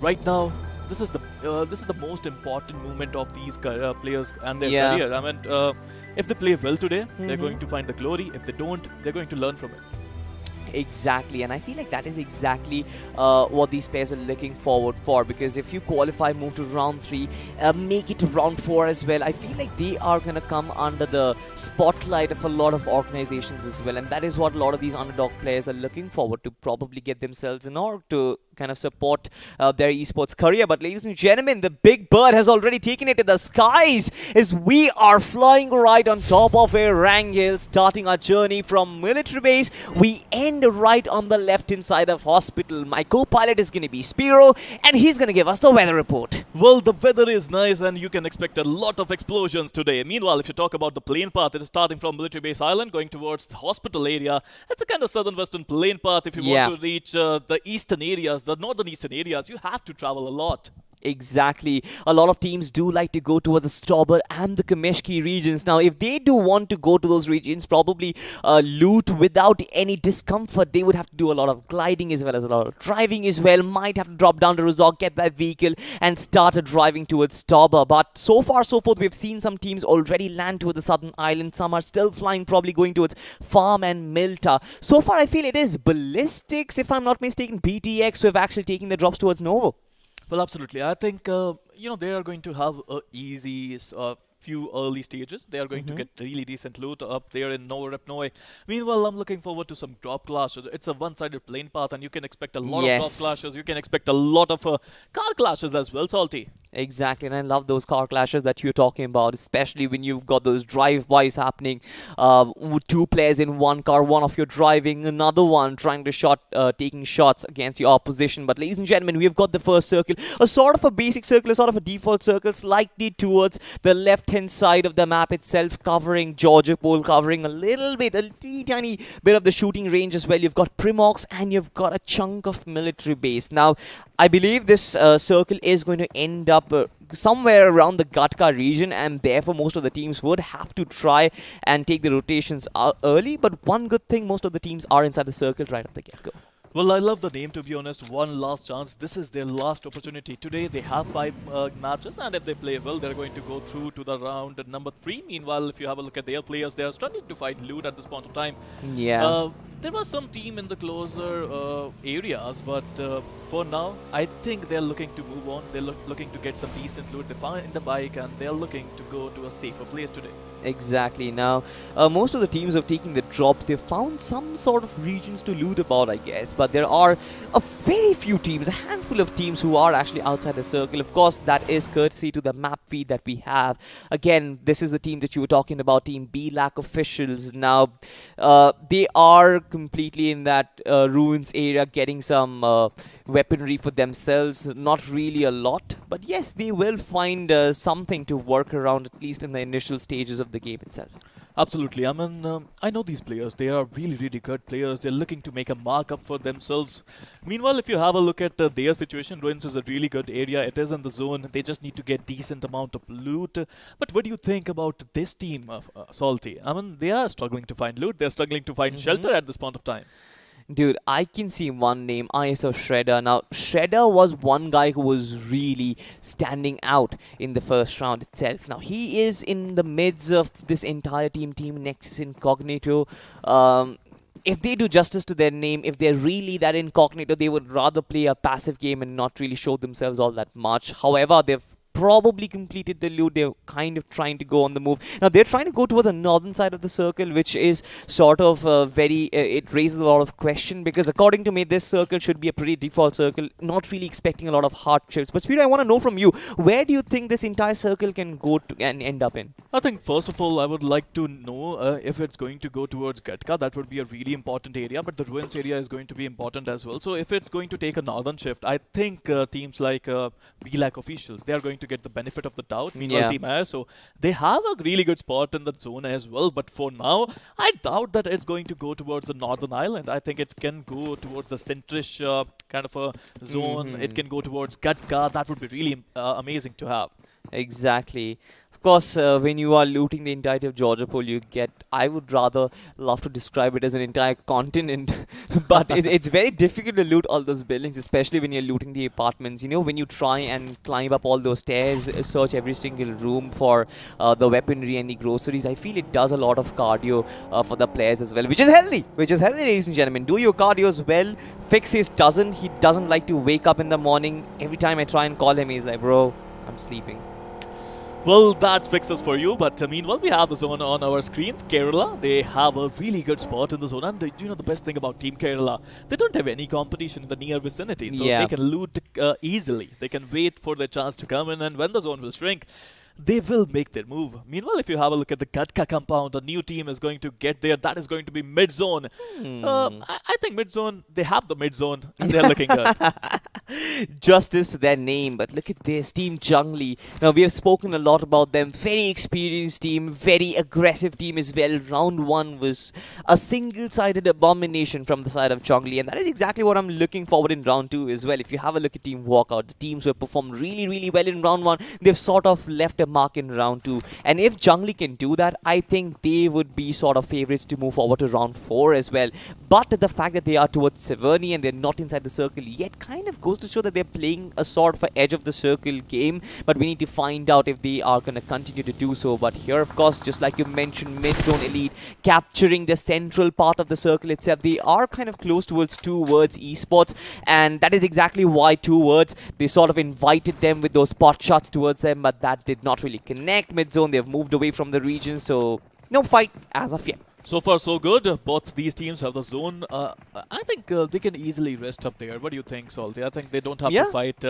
right now, this is the most important moment of these players and their career. I mean, if they play well today, they're going to find the glory. If they don't, they're going to learn from it.
Exactly, and I feel like that is exactly what these players are looking forward for, because if you qualify, move to round 3, make it to round 4 as well, I feel like they are going to come under the spotlight of a lot of organizations as well, and that is what a lot of these underdog players are looking forward to, probably get themselves in order to kind of support their esports career. But ladies and gentlemen, the big bird has already taken it to the skies as we are flying right on top of Erangel, starting our journey from military base. We end right on the left hand side of hospital. My co-pilot is going to be Spiro, and he's going to give us the weather report.
Well, the weather is nice and you can expect a lot of explosions today. Meanwhile, if you talk about the plane path, it is starting from Military Base Island going towards the hospital area. It's a kind of southern western plane path. If you want to reach the eastern areas, the northern eastern areas, you have to travel a lot.
Exactly. A lot of teams do like to go towards the Stauber and the Kameshki regions. Now, if they do want to go to those regions, probably loot without any discomfort, they would have to do a lot of gliding as well as a lot of driving as well. Might have to drop down to resort, get that vehicle, and start driving towards Stauber. But so far, so forth, we've seen some teams already land towards the southern island. Some are still flying, probably going towards Farm and Milta. So far, I feel it is Ballistics, if I'm not mistaken, BTX, who have actually taken the drops towards Novo.
Well, absolutely. I think, they are going to have a easy few early stages. They are going to get really decent loot up there in Nova Repnoi. Meanwhile, I'm looking forward to some drop clashes. It's a one-sided plane path, and you can expect a lot of drop clashes. You can expect a lot of car clashes as well, Salty.
Exactly, and I love those car clashes that you're talking about, especially when you've got those drive-bys happening. With two players in one car, one of you driving, another one trying to taking shots against the opposition. But ladies and gentlemen, we've got the first circle, a sort of a basic circle, a sort of a default circle, slightly towards the left-hand side of the map itself, covering Georgia Pole, covering a little bit, a teeny tiny bit of the shooting range as well. You've got Primox and you've got a chunk of military base. Now, I believe this circle is going to end up somewhere around the Gatka region, and therefore most of the teams would have to try and take the rotations early. But one good thing, most of the teams are inside the circle right at the get-go.
Well, I love the name, to be honest. One last chance. This is their last opportunity. Today, they have 5 matches, and if they play well, they're going to go through to the round number 3. Meanwhile, if you have a look at their players, they are struggling to find loot at this point of time.
Yeah.
There was some team in the closer areas, but for now, I think they're looking to move on. They're looking to get some decent loot. They find the bike, and they're looking to go to a safer place today.
Exactly. Now, most of the teams have taken the drops. They've found some sort of regions to loot about, I guess. But there are a very few teams, a handful of teams who are actually outside the circle. Of course, that is courtesy to the map feed that we have. Again, this is the team that you were talking about, Team BLAC officials. Now, they are completely in that ruins area, getting some weaponry for themselves. Not really a lot. But yes, they will find something to work around, at least in the initial stages of the game itself.
Absolutely. I mean, I know these players. They are really, really good players. They're looking to make a markup for themselves. Meanwhile, if you have a look at their situation, Ruins is a really good area. It is in the zone. They just need to get decent amount of loot. But what do you think about this team, Salty? I mean, they are struggling to find loot. They're struggling to find shelter at this point of time.
Dude, I can see one name, ISO Shredder. Now, Shredder was one guy who was really standing out in the first round itself. Now, he is in the midst of this entire Team Nexus Incognito. If they do justice to their name, if they're really that incognito, they would rather play a passive game and not really show themselves all that much. However, they've probably completed the loot. They're kind of trying to go on the move. Now, they're trying to go towards the northern side of the circle, which is sort of it raises a lot of question, because according to me, this circle should be a pretty default circle, not really expecting a lot of hardships. But Speedo, I want to know from you, where do you think this entire circle can go to and end up in?
I think, first of all, I would like to know if it's going to go towards Gatka. That would be a really important area, but the Ruins area is going to be important as well. So if it's going to take a northern shift, I think teams like BLAC officials, they are going to get the benefit of the doubt. Meanwhile, Team Air, so they have a really good spot in the zone as well. But for now, I doubt that it's going to go towards the northern island. I think it can go towards the centrish kind of a zone. It can go towards Gatka. That would be really amazing to have.
Exactly. Of course, when you are looting the entirety of Georgia Pole, you get, I would rather love to describe it as an entire continent, but it's very difficult to loot all those buildings, especially when you're looting the apartments. You know, when you try and climb up all those stairs, search every single room for the weaponry and the groceries, I feel it does a lot of cardio for the players as well, which is healthy, ladies and gentlemen. Do your cardio as well. Fixes doesn't. He doesn't like to wake up in the morning. Every time I try and call him, he's like, bro, I'm sleeping.
Well, that fixes for you, but meanwhile, we have the zone on our screens. Kerala, they have a really good spot in the zone, and the best thing about Team Kerala, they don't have any competition in the near vicinity, so they can loot easily. They can wait for their chance to come in, and when the zone will shrink, they will make their move. Meanwhile, if you have a look at the Gatka compound, a new team is going to get there. That is going to be mid-zone. I think mid-zone, they have the mid-zone, and they're looking good.
Justice to their name, but look at this, Team Jungli. Now, we have spoken a lot about them. Very experienced team, very aggressive team as well. Round 1 was a single-sided abomination from the side of Jungli, and that is exactly what I'm looking forward in round 2 as well. If you have a look at Team Walkout, the teams who have performed really, really well in round 1, they've sort of left a mark in round 2. And if Jungli can do that, I think they would be sort of favorites to move forward to round 4 as well. But the fact that they are towards Severny and they're not inside the circle yet kind of goes to show that they're playing a sort of edge of the circle game. But we need to find out if they are going to continue to do so. But here, of course, just like you mentioned, mid-zone elite capturing the central part of the circle itself. They are kind of close towards 2 words esports, and that is exactly why 2 words, they sort of invited them with those pot shots towards them, but that did not not really connect. Mid zone, they've moved away from the region, so no fight as of yet.
So far, so good. Both these teams have the zone. I think they can easily rest up there. What do you think, Salty? I think they don't have to fight,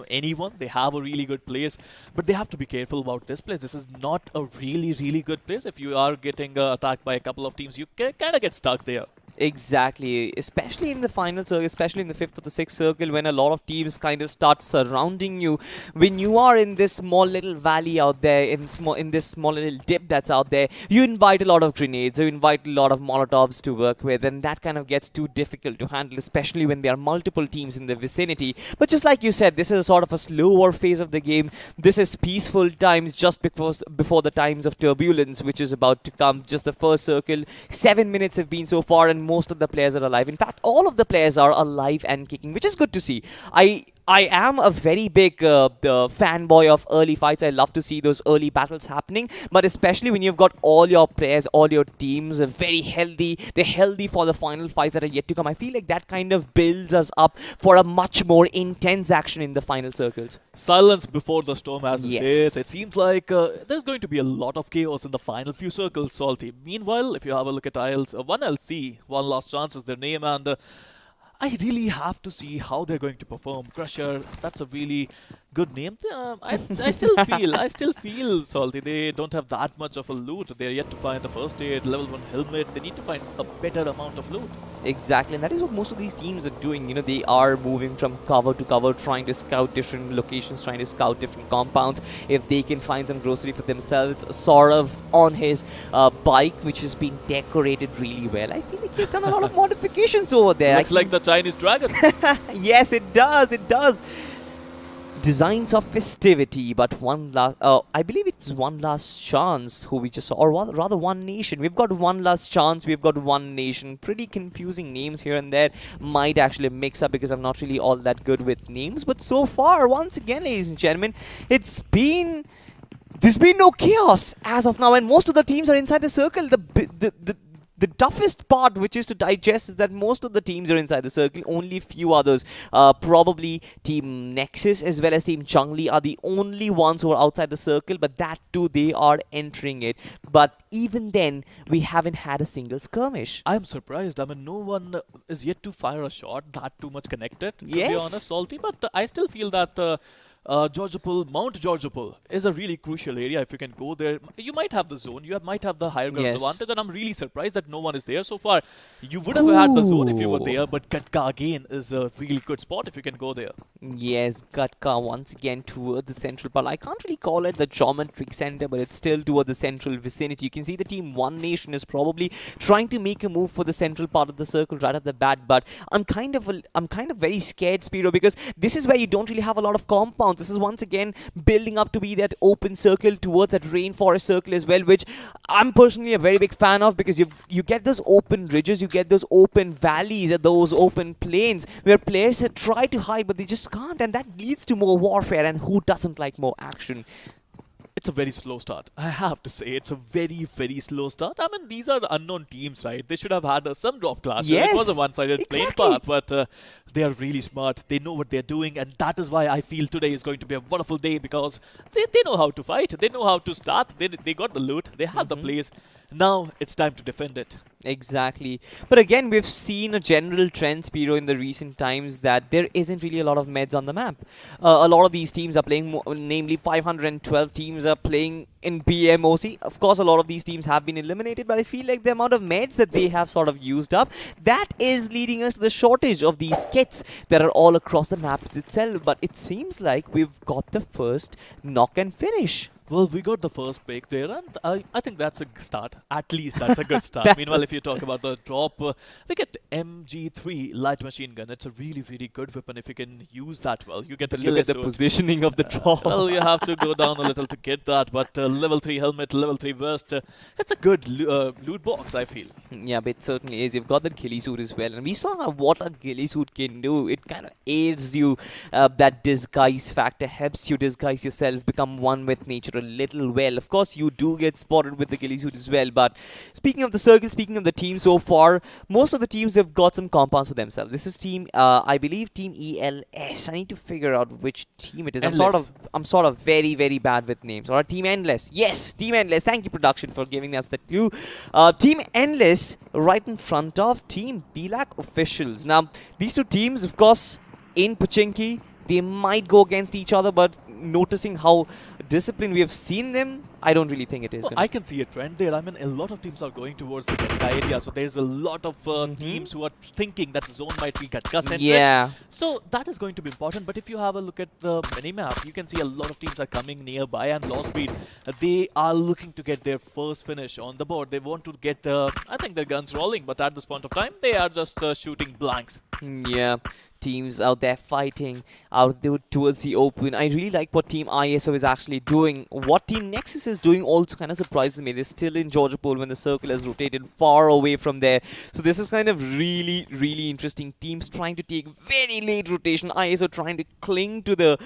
anyone. They have a really good place, but they have to be careful about this place. This is not a really, really good place. If you are getting attacked by a couple of teams, you kind of get stuck there.
Exactly, especially in the final circle, especially in the 5th or the 6th circle, when a lot of teams kind of start surrounding you. When you are in this small little valley out there, in this small little dip that's out there, you invite a lot of grenades, you invite a lot of Molotovs to work with, and that kind of gets too difficult to handle, especially when there are multiple teams in the vicinity. But just like you said, this is a sort of a slower phase of the game. This is peaceful times just before the times of turbulence, which is about to come. Just the first circle, 7 minutes have been so far, and most of the players are alive. In fact, all of the players are alive and kicking, which is good to see. I am a very big fanboy of early fights. I love to see those early battles happening, but especially when you've got all your players, all your teams are very healthy. They're healthy for the final fights that are yet to come. I feel like that kind of builds us up for a much more intense action in the final circles.
Silence before the storm, as they
Yes.
say. It seems like there's going to be a lot of chaos in the final few circles, Salty. Meanwhile, if you have a look at IELTS, 1LC, One Last Chance is their name, and I really have to see how they're going to perform. Crusher, that's a really good name. I still feel Salty. They don't have that much of a loot. They're yet to find the first aid, level 1 helmet. They need to find a better amount of loot.
Exactly, and that is what most of these teams are doing. You know, they are moving from cover to cover, trying to scout different locations, trying to scout different compounds. If they can find some grocery for themselves, sort of on his bike, which has been decorated really well. I feel like he's done a lot of modifications over there.
Looks like the Chinese dragon.
Yes, it does. It does. Designs of festivity, but one last, I believe it's One Last Chance who we just saw, or rather One Nation. We've got One Last Chance, we've got One Nation. Pretty confusing names here and there. Might actually mix up because I'm not really all that good with names. But so far, once again, ladies and gentlemen, there's been no chaos as of now, and most of the teams are inside the circle. The toughest part, which is to digest, is that most of the teams are inside the circle. Only few others, probably Team Nexus as well as Team Changli, are the only ones who are outside the circle. But that too, they are entering it. But even then, we haven't had a single skirmish.
I'm surprised. I mean, no one is yet to fire a shot that too much connected, to be
Yes.
honest, Salty. But I still feel that Mount Georgopol is a really crucial area. If you can go there, you might have the zone, you might have the higher ground
Yes.
advantage, and I'm really surprised that no one is there so far. You would have had the zone if you were there, but Katka again is a really good spot if you can go there.
Yes, Gatka once again towards the central part. I can't really call it the geometric center, but it's still towards the central vicinity. You can see the team One Nation is probably trying to make a move for the central part of the circle right at the bat. But I'm kind of very scared, Spiro, because this is where you don't really have a lot of compounds. This is once again building up to be that open circle towards that rainforest circle as well, which I'm personally a very big fan of, because you get those open ridges, you get those open valleys, those open plains where players try to hide, but they just can't, and that leads to more warfare. And who doesn't like more action?
It's a very slow start. I have to say, it's a very, very slow start. I mean, these are unknown teams, right? They should have had some drop clashes.
Yes,
It was a one-sided playing
exactly.
path, but they are really smart. They know what they're doing, and that is why I feel today is going to be a wonderful day, because they know how to fight. They know how to start. They got the loot. They have the place. Now it's time to defend it.
Exactly. But again, we've seen a general trend, Spiro, in the recent times that there isn't really a lot of meds on the map. A lot of these teams are playing, namely 512 teams are playing in BMOC. Of course, a lot of these teams have been eliminated, but I feel like the amount of meds that they have sort of used up, that is leading us to the shortage of these kits that are all across the maps itself. But it seems like we've got the first knock and finish.
Well, we got the first pick there, and I think that's a start. At least that's a good start.
That's
Meanwhile,
a
if you talk about the drop, we get MG3 light machine gun. It's a really, really good weapon if you can use that well. You get a
Look
little
at the positioning of the drop.
Well, you have to go down a little to get that, but level 3 helmet, level 3 vest, it's a good loot box, I feel.
Yeah, but it certainly is. You've got that ghillie suit as well. And we saw what a ghillie suit can do. It kind of aids you, that disguise factor, helps you disguise yourself, become one with nature a little well. Of course, you do get spotted with the ghillie suit as well. But speaking of the circle, speaking of the team so far, most of the teams have got some compounds for themselves. This is team, I believe, team ELS. I need to figure out which team it is. I'm sort of very, very bad with names. Or Team Endless. Yes, Team Endless. Thank you, production, for giving us the clue. Team Endless right in front of Team BLAC Officials. Now, these two teams, of course, in Pochinki, they might go against each other, but noticing how disciplined we have seen them, I don't really think it is.
I can see a trend there. I mean, a lot of teams are going towards the Gatka area, so there's a lot of teams who are thinking that the zone might be Gatka centric.
Yeah.
So that is going to be important. But if you have a look at the minimap, you can see a lot of teams are coming nearby, and Lost Speed, they are looking to get their first finish on the board. They want to get, I think, their guns rolling, but at this point of time, they are just shooting blanks.
Yeah. Teams out there fighting out there towards the open. I really like what Team ISO is actually doing. What Team Nexus is doing also kind of surprises me. They're still in Georgia Pole when the circle has rotated far away from there. So this is kind of really, really interesting. Teams trying to take very late rotation. ISO trying to cling to the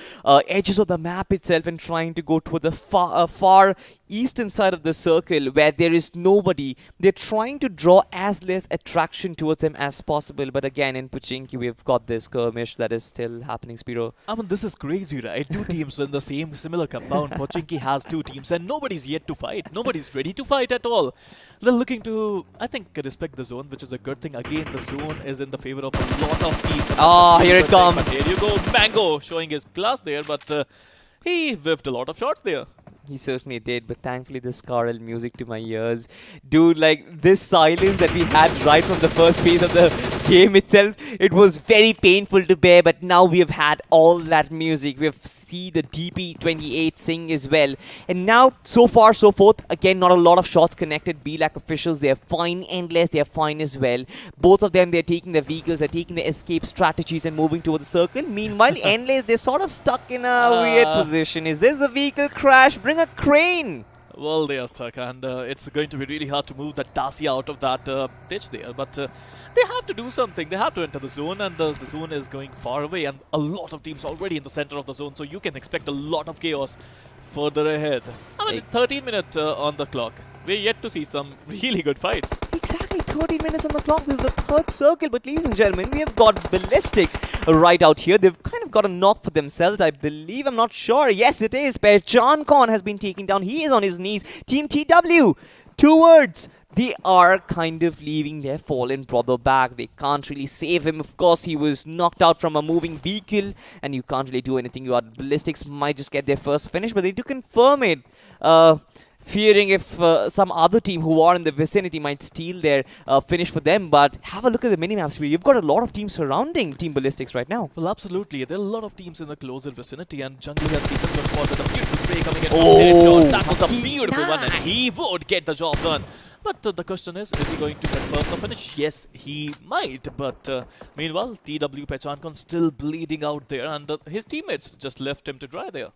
edges of the map itself and trying to go toward the far eastern side of the circle where there is nobody. They're trying to draw as less attraction towards them as possible. But again, in Pochinki, we've got this skirmish that is still happening, Spiro.
I mean, this is crazy, right? Two teams in the similar compound. Pochinki has two teams and nobody's yet to fight. Nobody's ready to fight at all. They're looking to, I think, respect the zone, which is a good thing. Again, the zone is in the favor of a lot of teams.
Oh, here it comes.
But here you go, Mango showing his class there, but he whiffed a lot of shots there.
He certainly did, but thankfully this choral music to my ears. Dude, like this silence that we had right from the first phase of the game itself, it was very painful to bear, but now we have had all that music. We have seen the DP28 sing as well. And now, so far, so forth, again, not a lot of shots connected. BLAC Officials, they're fine. Endless, they're fine as well. Both of them, they're taking their vehicles, they're taking their escape strategies and moving towards the circle. Meanwhile, Endless, they're sort of stuck in a weird position. Is this a vehicle crash? Bring a crane!
Well, they are stuck, and it's going to be really hard to move that Dacia out of that ditch there. But they have to do something. They have to enter the zone, and the zone is going far away, and a lot of teams already in the center of the zone, so you can expect a lot of chaos further ahead. I mean, 13 minutes on the clock. We're yet to see some really good fights.
Exactly, 13 minutes on the clock. This is the third circle, but ladies and gentlemen, we have got Ballistics right out here. They've kind of got a knock for themselves, I believe. I'm not sure. Yes, it is. Pehchan Khan has been taken down. He is on his knees. Team TW, 2 words. They are kind of leaving their fallen brother back. They can't really save him. Of course, he was knocked out from a moving vehicle, and you can't really do anything about it. Ballistics might just get their first finish, but they need to confirm it. Fearing if some other team who are in the vicinity might steal their finish for them. But have a look at the minimaps. You've got a lot of teams surrounding Team Ballistics right now.
Well, absolutely. There are a lot of teams in the closer vicinity, and Jungle has taken the spot with a beautiful spray coming in from Erangel. That was a beautiful one, and he would get the job done. But the question is he going to confirm the finish? Yes, he might. But meanwhile, TW Pehchan Khan still bleeding out there, and his teammates just left him to dry there.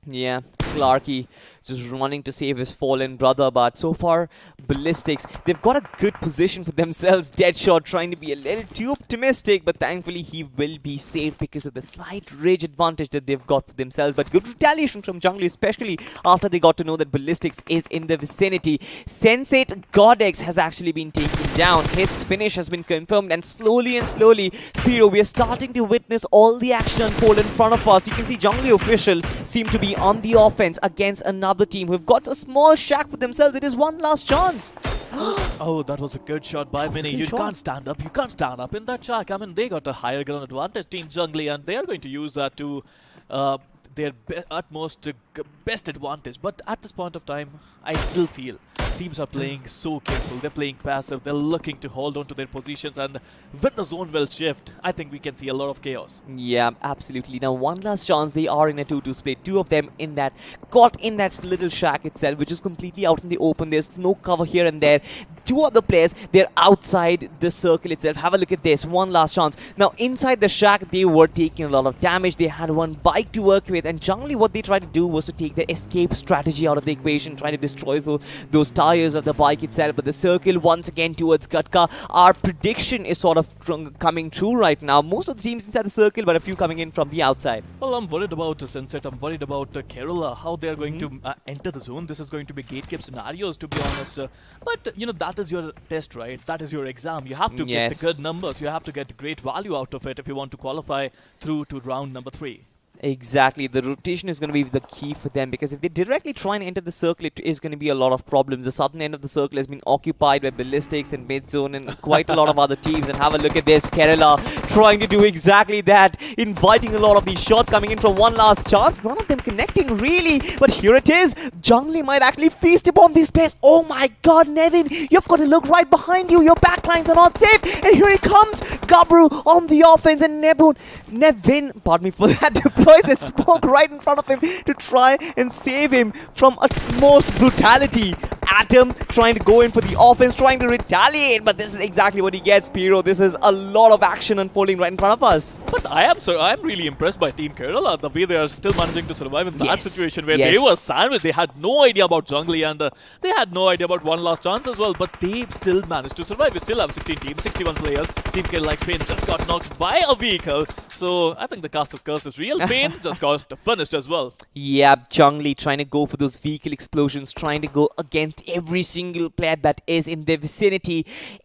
Yeah, Clarky just running to save his fallen brother, but so far, Ballistics, they've got a good position for themselves. Deadshot trying to be a little too optimistic, but thankfully he will be safe because of the slight ridge advantage that they've got for themselves. But good retaliation from Jungle, especially after they got to know that Ballistics is in the vicinity. Sensate Godex has actually been taken down. His finish has been confirmed, and slowly, Spiro, we are starting to witness all the action unfold in front of us. You can see Jungle Official seem to be on the offense against another team who've got a small shack for themselves. It is one last chance.
Oh, that was a good shot by Mini. You can't stand up. You can't stand up in that shack. I mean, they got a higher ground advantage, Team Jungle, and they are going to use that to their utmost best advantage. But at this point of time, I still feel teams are playing so careful. They're playing passive. They're looking to hold on to their positions, and with the zone will shift, I think we can see a lot of chaos.
Yeah, absolutely. Now, one last chance. They are in a 2-2 split. 2 of them in that, caught in that little shack itself, which is completely out in the open. There's no cover here and there. two other players, they're outside the circle itself. Have a look at this. One last chance. Now, inside the shack, they were taking a lot of damage. They had one bike to work with, and generally what they tried to do was to take the escape strategy out of the equation, trying to destroy those tires of the bike itself. But the circle, once again, towards Katka. Our prediction is sort of coming true right now. Most of the teams inside the circle, but a few coming in from the outside.
Well, I'm worried about Sunset. I'm worried about Kerala, how they're going to enter the zone. This is going to be gatekeep scenarios, to be honest. But, you know, that is your test, right? That is your exam. You have to get the good numbers. You have to get great value out of it if you want to qualify through to round number 3.
Exactly. The rotation is going to be the key for them, because if they directly try and enter the circle, it is going to be a lot of problems. The southern end of the circle has been occupied by Ballistics and Mid-Zone and quite a lot of other teams. And have a look at this. Kerala trying to do exactly that, inviting a lot of these shots coming in from one last chance. None of them connecting, really. But here it is. Jungli might actually feast upon these players. Oh my god, Nevin, you've got to look right behind you. Your backlines are not safe. And here he comes. Gabru on the offense, and Nevin, pardon me for that, deploys a smoke right in front of him to try and save him from utmost brutality. Atom trying to go in for the offense, trying to retaliate, but this is exactly what he gets, Piro. This is a lot of action unfolding right in front of us.
But I'm really impressed by Team Kerala, the way they are still managing to survive in that situation where they were sandwiched. They had no idea about Jungli, and they had no idea about one last chance as well, but they still managed to survive. We still have 16 teams, 61 players. Team Kerala, like Spain, just got knocked by a vehicle. So I think the caster's curse is real. Pain just got finished as well.
Yeah, Jungli trying to go for those vehicle explosions, trying to go against every single player that is in their vicinity.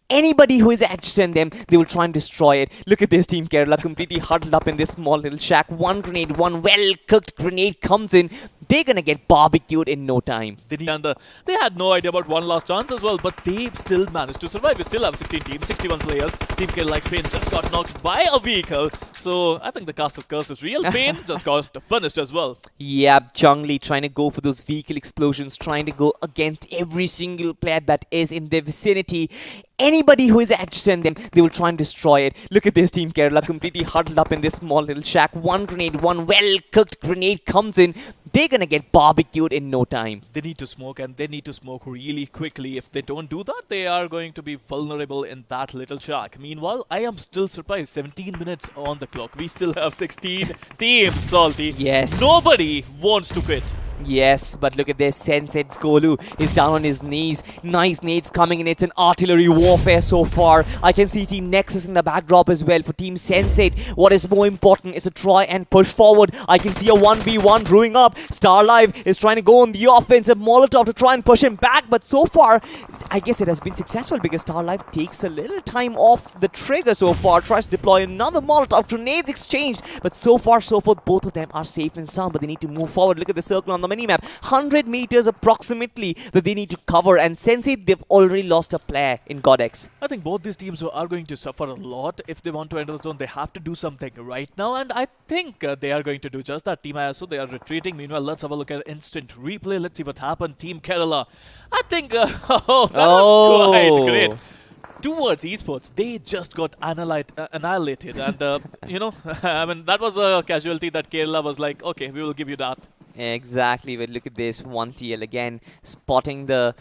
Anybody who is edged in them, they will try and destroy it. Look at this Team Kerala completely huddled up in this small little shack. One grenade, one well-cooked grenade comes in. They're gonna get barbecued in no time.
They had no idea about one last chance as well, but they still managed to survive. We still have 16 teams, 61 players. Team Kerala, like Spain, just got knocked by a vehicle. So I think the caster's curse is real. Pain just got finished as well.
Yeah, Jungli trying to go for those vehicle explosions, trying to go against every single player that is in their vicinity. Anybody who is edged in them, they will try and destroy it. Look at this Team Kerala completely huddled up in this small little shack. One grenade, one well-cooked grenade comes in. They're gonna get barbecued in no time.
They need to smoke, and they need to smoke really quickly. If they don't do that, they are going to be vulnerable in that little shack. Meanwhile, I am still surprised. 17 minutes on the clock. We still have 16 teams, Salty.
Yes.
Nobody wants to quit.
Yes, but look at this. Sensei Skolu is down on his knees. Nice nades coming in. It's an artillery warfare so far. I can see Team Nexus in the backdrop as well. For Team Sensei, what is more important is to try and push forward. I can see a 1v1 brewing up. StarLive is trying to go on the offensive Molotov to try and push him back. But so far, I guess it has been successful because StarLive takes a little time off the trigger so far. Tries to deploy another Molotov. Grenades exchanged. But so far, so forth, both of them are safe and sound. But they need to move forward. Look at the circle on the minimap, 100 meters approximately that they need to cover, and Sensei, they've already lost a player in Godex.
I think both these teams are going to suffer a lot if they want to enter the zone. They have to do something right now, and I think they are going to do just that. Team ISO, they are retreating. Meanwhile, let's have a look at instant replay. Let's see what happened. Team Kerala, I think, that was quite great. Towards esports, they just got annihilated, and you know, I mean, that was a casualty that Kerala was like, okay, we will give you that.
Exactly, but look at this 1TL again, spotting the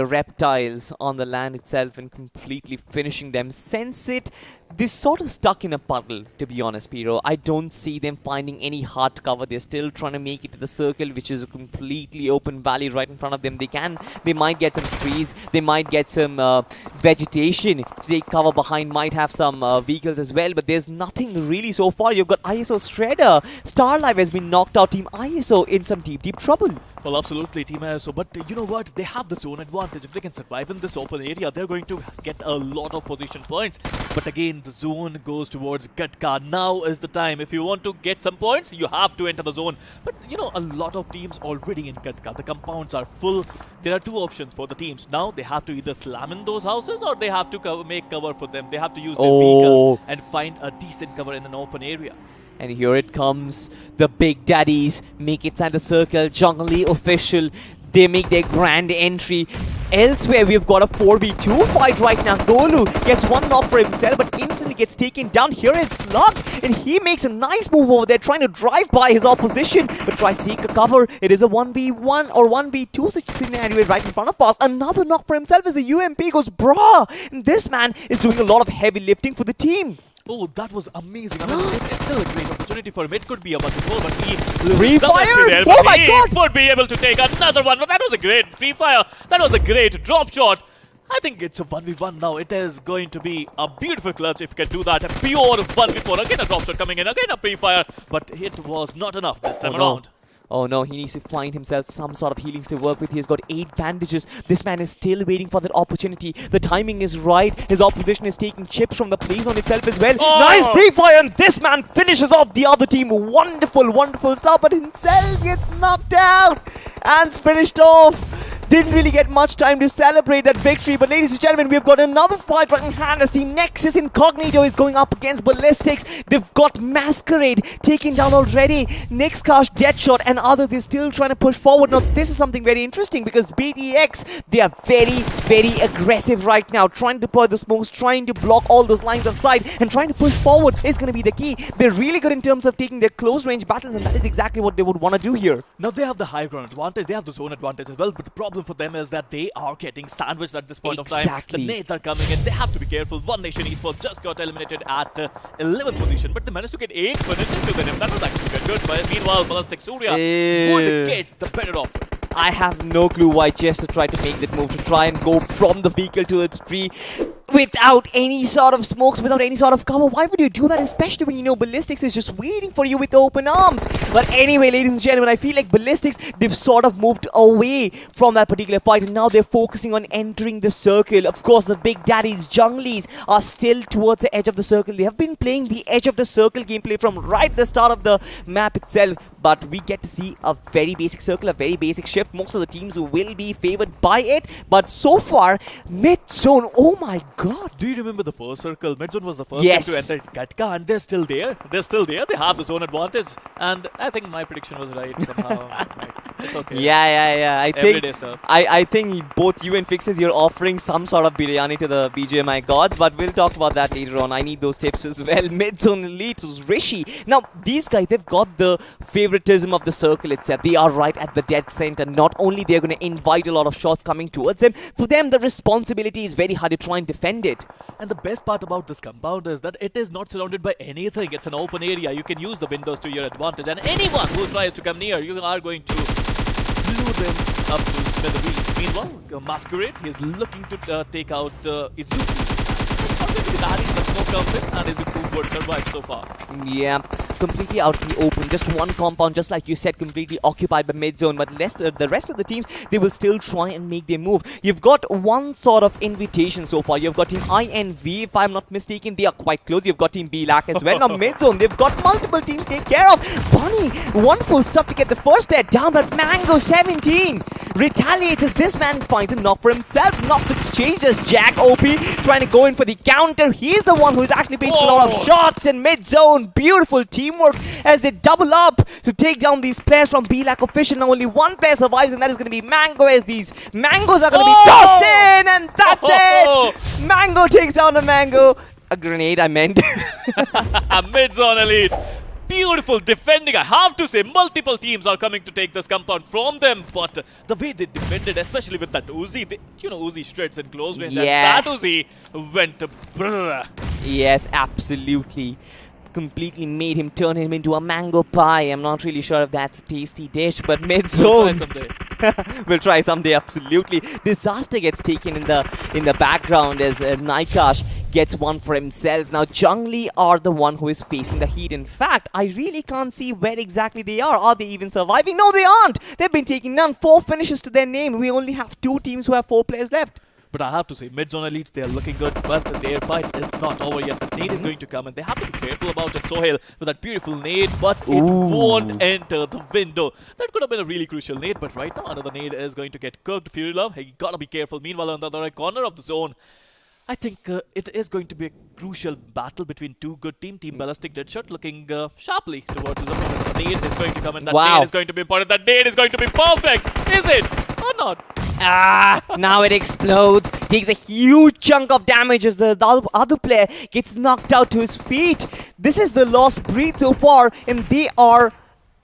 reptiles on the land itself and completely finishing them. Sense it. They're sort of stuck in a puddle, to be honest, Piro. I don't see them finding any hard cover. They're still trying to make it to the circle, which is a completely open valley right in front of them. They might get some trees. They might get some vegetation to take cover behind. Might have some vehicles as well, but there's nothing really so far. You've got ISO Shredder. StarLive has been knocked out. Team ISO in some deep trouble.
Well, absolutely, Team ISO. But you know what? They have the zone advantage. If they can survive in this open area, they're going to get a lot of position points. But again, the zone goes towards Gatka. Now is the time. If you want to get some points, you have to enter the zone. But you know, a lot of teams already in Gatka. The compounds are full. There are two options for the teams. Now they have to either slam in those houses or they have to make cover for them. They have to use their vehicles and find a decent cover in an open area.
And here it comes. The big daddies make it inside the circle. Jungli official. They make their grand entry. elsewhere, we've got a 4v2 fight right now. Golu gets one knock for himself, but instantly gets taken down. Here is Slug, and he makes a nice move over there, trying to drive by his opposition, but tries to take a cover. It is a 1v1 or 1v2 scenario right in front of us. Another knock for himself as the UMP goes, brah! And this man is doing a lot of heavy lifting for the team.
Oh, that was amazing. I mean, it's still a great opportunity for him. It could be a 1v4, but he...
Free fire!
There,
Oh my
he
god!
would be able to take another one, but that was a great free fire. That was a great drop shot. I think it's a 1v1 now. It is going to be a beautiful clutch if you can do that. A pure 1v4. Again, a drop shot coming in. Again, a free fire. But it was not enough this time around.
Oh no, he needs to find himself some sort of healings to work with. He has got 8 bandages. This man is still waiting for that opportunity. The timing is right. His opposition is taking chips from the place on itself as well.
Oh!
Nice pre-fire, and this man finishes off the other team. Wonderful, wonderful stuff, but himself gets knocked out and finished off. Didn't really get much time to celebrate that victory, but ladies and gentlemen, we've got another fight right in hand as Team Nexus Incognito is going up against Ballistics. They've got Masquerade taken down already. Nixcash, Deadshot, and others, they're still trying to push forward. Now, this is something very interesting because BDX, they are very, very aggressive right now, trying to deploy the smokes, trying to block all those lines of sight, and trying to push forward is going to be the key. They're really good in terms of taking their close range battles, and that is exactly what they would want to do here.
Now they have the high ground advantage, they have the zone advantage as well, but the problem for them is that they are getting sandwiched at this point of time. The nades are coming in, they have to be careful. One Nation Esports just got eliminated at 11th position, but they managed to get 8 finishes to them. That was actually good. But meanwhile, Ballistic Surya would get the better of it.
I have no clue why Chester tried to make that move to try and go from the vehicle to the tree without any sort of smokes, without any sort of cover. Why would you do that, especially when you know Ballistics is just waiting for you with open arms? But anyway, ladies and gentlemen, I feel like Ballistics, they've sort of moved away from that particular fight, and now they're focusing on entering the circle. Of course, the big daddies, Junglies, are still towards the edge of the circle. They have been playing the edge of the circle gameplay from right at the start of the map itself, but we get to see a very basic circle, a very basic shift. Most of the teams will be favored by it, but so far, mid zone, oh my god.
Do you remember the first circle? Midzone was the first
Yes.
team to enter Gatka, and they're still there. They're still there. They have the zone advantage, and I think my prediction was right somehow. It's okay.
Yeah.
Everyday stuff.
I think both you and Fixes, you're offering some sort of biryani to the BGMI gods, but we'll talk about that later on. I need those tips as well. Mid-zone elite, Rishi. Now, these guys, they've got the favoritism of the circle itself. They are right at the dead center. Not only they're going to invite a lot of shots coming towards them, for them, the responsibility is very hard to try and defend it.
And the best part about this compound is that it is not surrounded by anything. It's an open area. You can use the windows to your advantage, and anyone who tries to come near, you are going to blew them up to smithereens. Meanwhile, Masquerade, he is looking to take out Izuku. The smoke comes in, and Izuku would survive so far.
Yeah, completely out in the open. Just one compound, just like you said, completely occupied by mid-zone. But the rest of the teams, they will still try and make their move. You've got one sort of invitation so far. You've got Team INV, if I'm not mistaken. They are quite close. You've got Team BLAC as well. Now, mid-zone, they've got multiple teams to take care of. Bunny, wonderful stuff to get the first player down, but Mango 17 retaliates as this man finds a knock for himself. Knocks exchanges. Jack OP trying to go in for the counter. He's the one who's actually facing a lot of shots in mid-zone. Beautiful teamwork as they double up to take down these players from BLAC official. Now only one player survives, and that is going to be Mango, as these Mangoes are going to be tossed in, and that's it! Mango takes down a Mango. A grenade, I meant.
A mid-zone elite. Beautiful defending. I have to say, multiple teams are coming to take this compound from them, but the way they defended, especially with that Uzi, Uzi straights in close range, and that Uzi went brrr.
Yes, absolutely. Completely made him turn him into a mango pie. I'm not really sure if that's a tasty dish, but mid-zone.
We'll try someday.
We'll try someday, absolutely. Disaster gets taken in the background as Nightcash gets one for himself. Now, Jungli are the one who is facing the heat. In fact, I really can't see where exactly they are. Are they even surviving? No, they aren't. They've been taking none. 4 finishes to their name. We only have 2 teams who have 4 players left.
But I have to say, mid-zone elites, they are looking good, but their fight is not over yet. The nade is going to come, and they have to be careful about it. Sohail with that beautiful nade, but it won't enter the window. That could have been a really crucial nade, but right now another nade is going to get cooked. Fury Love, he gotta be careful. Meanwhile, on the other right corner of the zone, I think it is going to be a crucial battle between 2 good teams. Team Ballistic Deadshot looking sharply towards his opponent. The nade is going to come, and that nade is going to be important. That nade is going to be perfect. Is it or not?
Now it explodes. Takes a huge chunk of damage as the other player gets knocked out to his feet. This is the lost breed so far, and they are...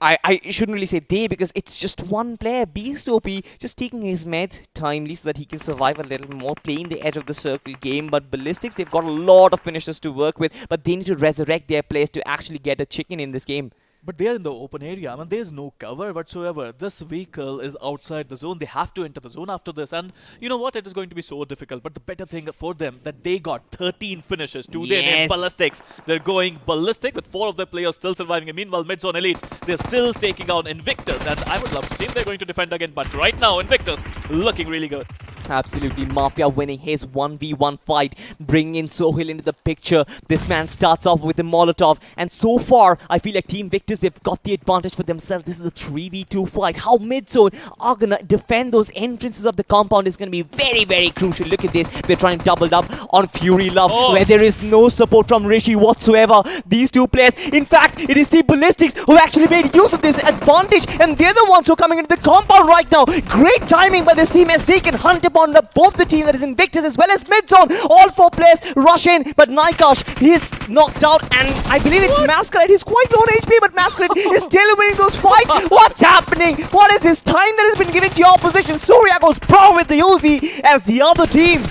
I shouldn't really say they, because it's just one player, Beast OP, just taking his meds timely so that he can survive a little more, playing the edge of the circle game. But Ballistics, they've got a lot of finishers to work with, but they need to resurrect their players to actually get a chicken in this game.
But they're in the open area. I mean, there's no cover whatsoever. This vehicle is outside the zone. They have to enter the zone after this. And you know what? It is going to be so difficult. But the better thing for them, that they got 13 finishes to their name, Ballistics. They're going ballistic with 4 of their players still surviving. And meanwhile, Mid-Zone Elites, they're still taking out Invictus. And I would love to see if they're going to defend again. But right now, Invictus looking really good.
Absolutely. Mafia winning his 1v1 fight, bringing in Sohail into the picture. This man starts off with a Molotov, and so far, I feel like Team Victors, they've got the advantage for themselves. This is a 3v2 fight. How Mid-Zone are gonna defend those entrances of the compound is gonna be very, very crucial. Look at this. They're trying to double up on Fury Love, where there is no support from Rishi whatsoever. These two players, in fact, it is Team Ballistics who actually made use of this advantage, and they're the ones who are coming into the compound right now. Great timing by this team as they can hunt upon both the team, that is Invictus as well as Mid-Zone. All 4 players rush in, but Nikash, he's knocked out, and I believe it's Masquerade. He's quite low on HP, but Masquerade is still winning those fights. What's happening? What is this time that has been given to your opposition? Surya goes pro with the Uzi as the other team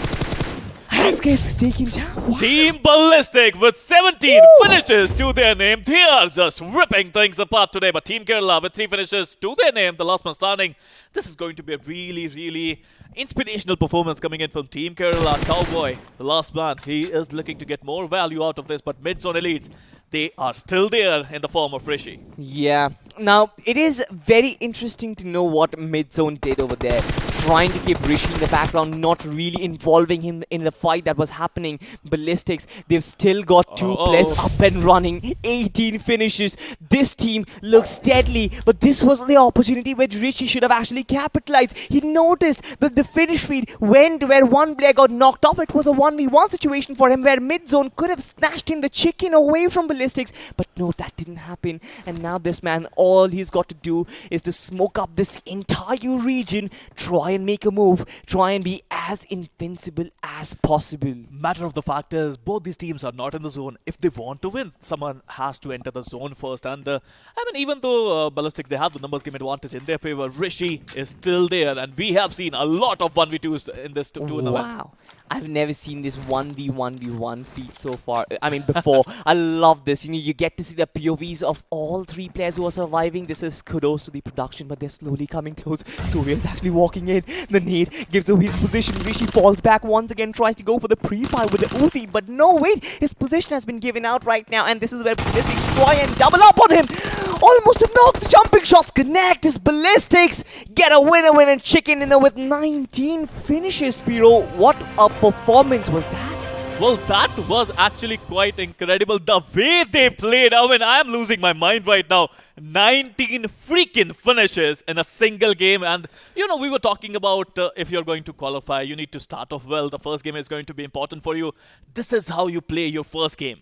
is taking down.
Team Ballistic with 17 finishes to their name. They are just ripping things apart today. But Team Kerala with 3 finishes to their name, the last man standing. This is going to be a really, really inspirational performance coming in from Team Kerala. Cowboy, the last man, he is looking to get more value out of this. But Mid-Zone Elites, they are still there in the form of Rishi.
Yeah. Now, it is very interesting to know what Mid-Zone did over there. Trying to keep Rishi in the background, not really involving him in the fight that was happening. Ballistics, they've still got 2 players up and running. 18 finishes. This team looks deadly, but this was the opportunity where Rishi should have actually capitalized. He noticed that the finish feed went where one player got knocked off. It was a 1v1 situation for him where Mid-Zone could have snatched in the chicken away from Ballistics, but no, that didn't happen. And now this man, all he's got to do is to smoke up this entire region, try and make a move, try and be as invincible as possible.
Matter of the fact is, both these teams are not in the zone. If they want to win, someone has to enter the zone first. And I mean, even though Ballistics, they have the numbers game advantage in their favor, Rishi is still there. And we have seen a lot of 1v2s in this tournament.
Wow. I've never seen this 1v1v1 feat so far. I mean, before. I love this. You know, you get to see the POVs of all 3 players who are surviving. This is kudos to the production, but they're slowly coming close. Surya's actually walking in. The nade gives away his position. Rishi falls back once again, tries to go for the pre-fire with the Uzi, but no, wait. His position has been given out right now, and this is where Ballistics try and double up on him. Almost a knock. The jumping shots connect. His Ballistics get a winner chicken dinner with 19 finishes, Spiro. What a performance was that?
Well, that was actually quite incredible. The way they played. I mean, I am losing my mind right now. 19 freaking finishes in a single game. And, you know, we were talking about if you're going to qualify, you need to start off well. The first game is going to be important for you. This is how you play your first game.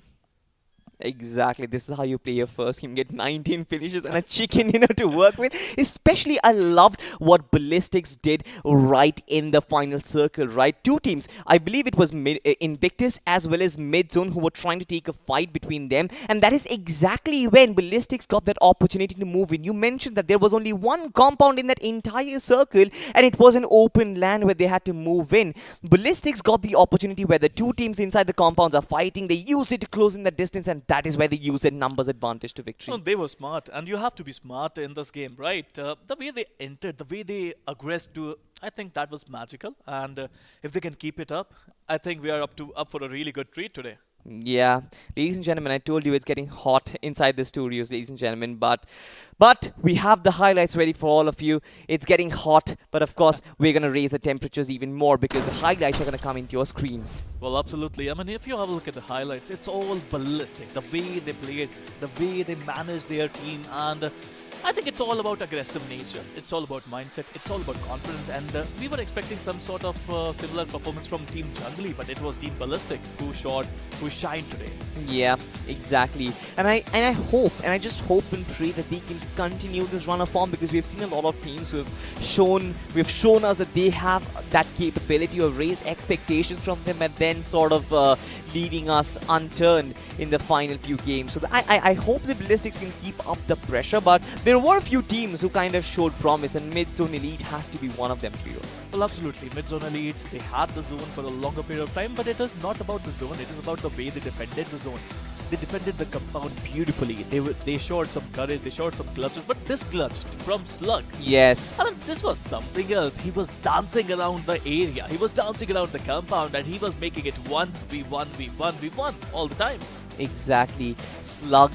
Exactly, this is how you play your first game. Get 19 finishes and a chicken dinner to work with. Especially, I loved what Ballistics did right in the final circle, right? 2 teams, I believe it was Invictus as well as Mid-Zone, who were trying to take a fight between them. And that is exactly when Ballistics got that opportunity to move in. You mentioned that there was only 1 compound in that entire circle, and it was an open land where they had to move in. Ballistics got the opportunity where the 2 teams inside the compounds are fighting. They used it to close in the distance, and that is where they use their numbers advantage to victory.
No, they were smart, and you have to be smart in this game, right? The way they entered, the way they aggressed to, I think that was magical. And if they can keep it up, I think we are up for a really good treat today.
Yeah, ladies and gentlemen, I told you it's getting hot inside the studios, ladies and gentlemen, but we have the highlights ready for all of you. It's getting hot, but of course, we're going to raise the temperatures even more because the highlights are going to come into your screen.
Well, absolutely. I mean, if you have a look at the highlights, it's all Ballistic. The way they played, the way they managed their team, and I think it's all about aggressive nature. It's all about mindset. It's all about confidence. And we were expecting some sort of similar performance from Team Jungly, but it was Team Ballistic who shined today.
Yeah, exactly. And I hope, and I just hope and pray that they can continue this run of form, because we have seen a lot of teams who have shown us that they have that capability of raised expectations from them and then sort of leaving us unturned in the final few games. So I hope the Ballistics can keep up the pressure, but there were a few teams who kind of showed promise, and Mid-Zone Elite has to be one of them, Spiro.
Well, absolutely. Mid-zone elites, they had the zone for a longer period of time, but it is not about the zone. It is about the way they defended the zone. They defended the compound beautifully. They showed some courage, they showed some clutches, but this clutched from Slug.
Yes.
I mean, this was something else. He was dancing around the area. He was dancing around the compound, and he was making it 1v1v1v1 all the time.
Exactly. Slug,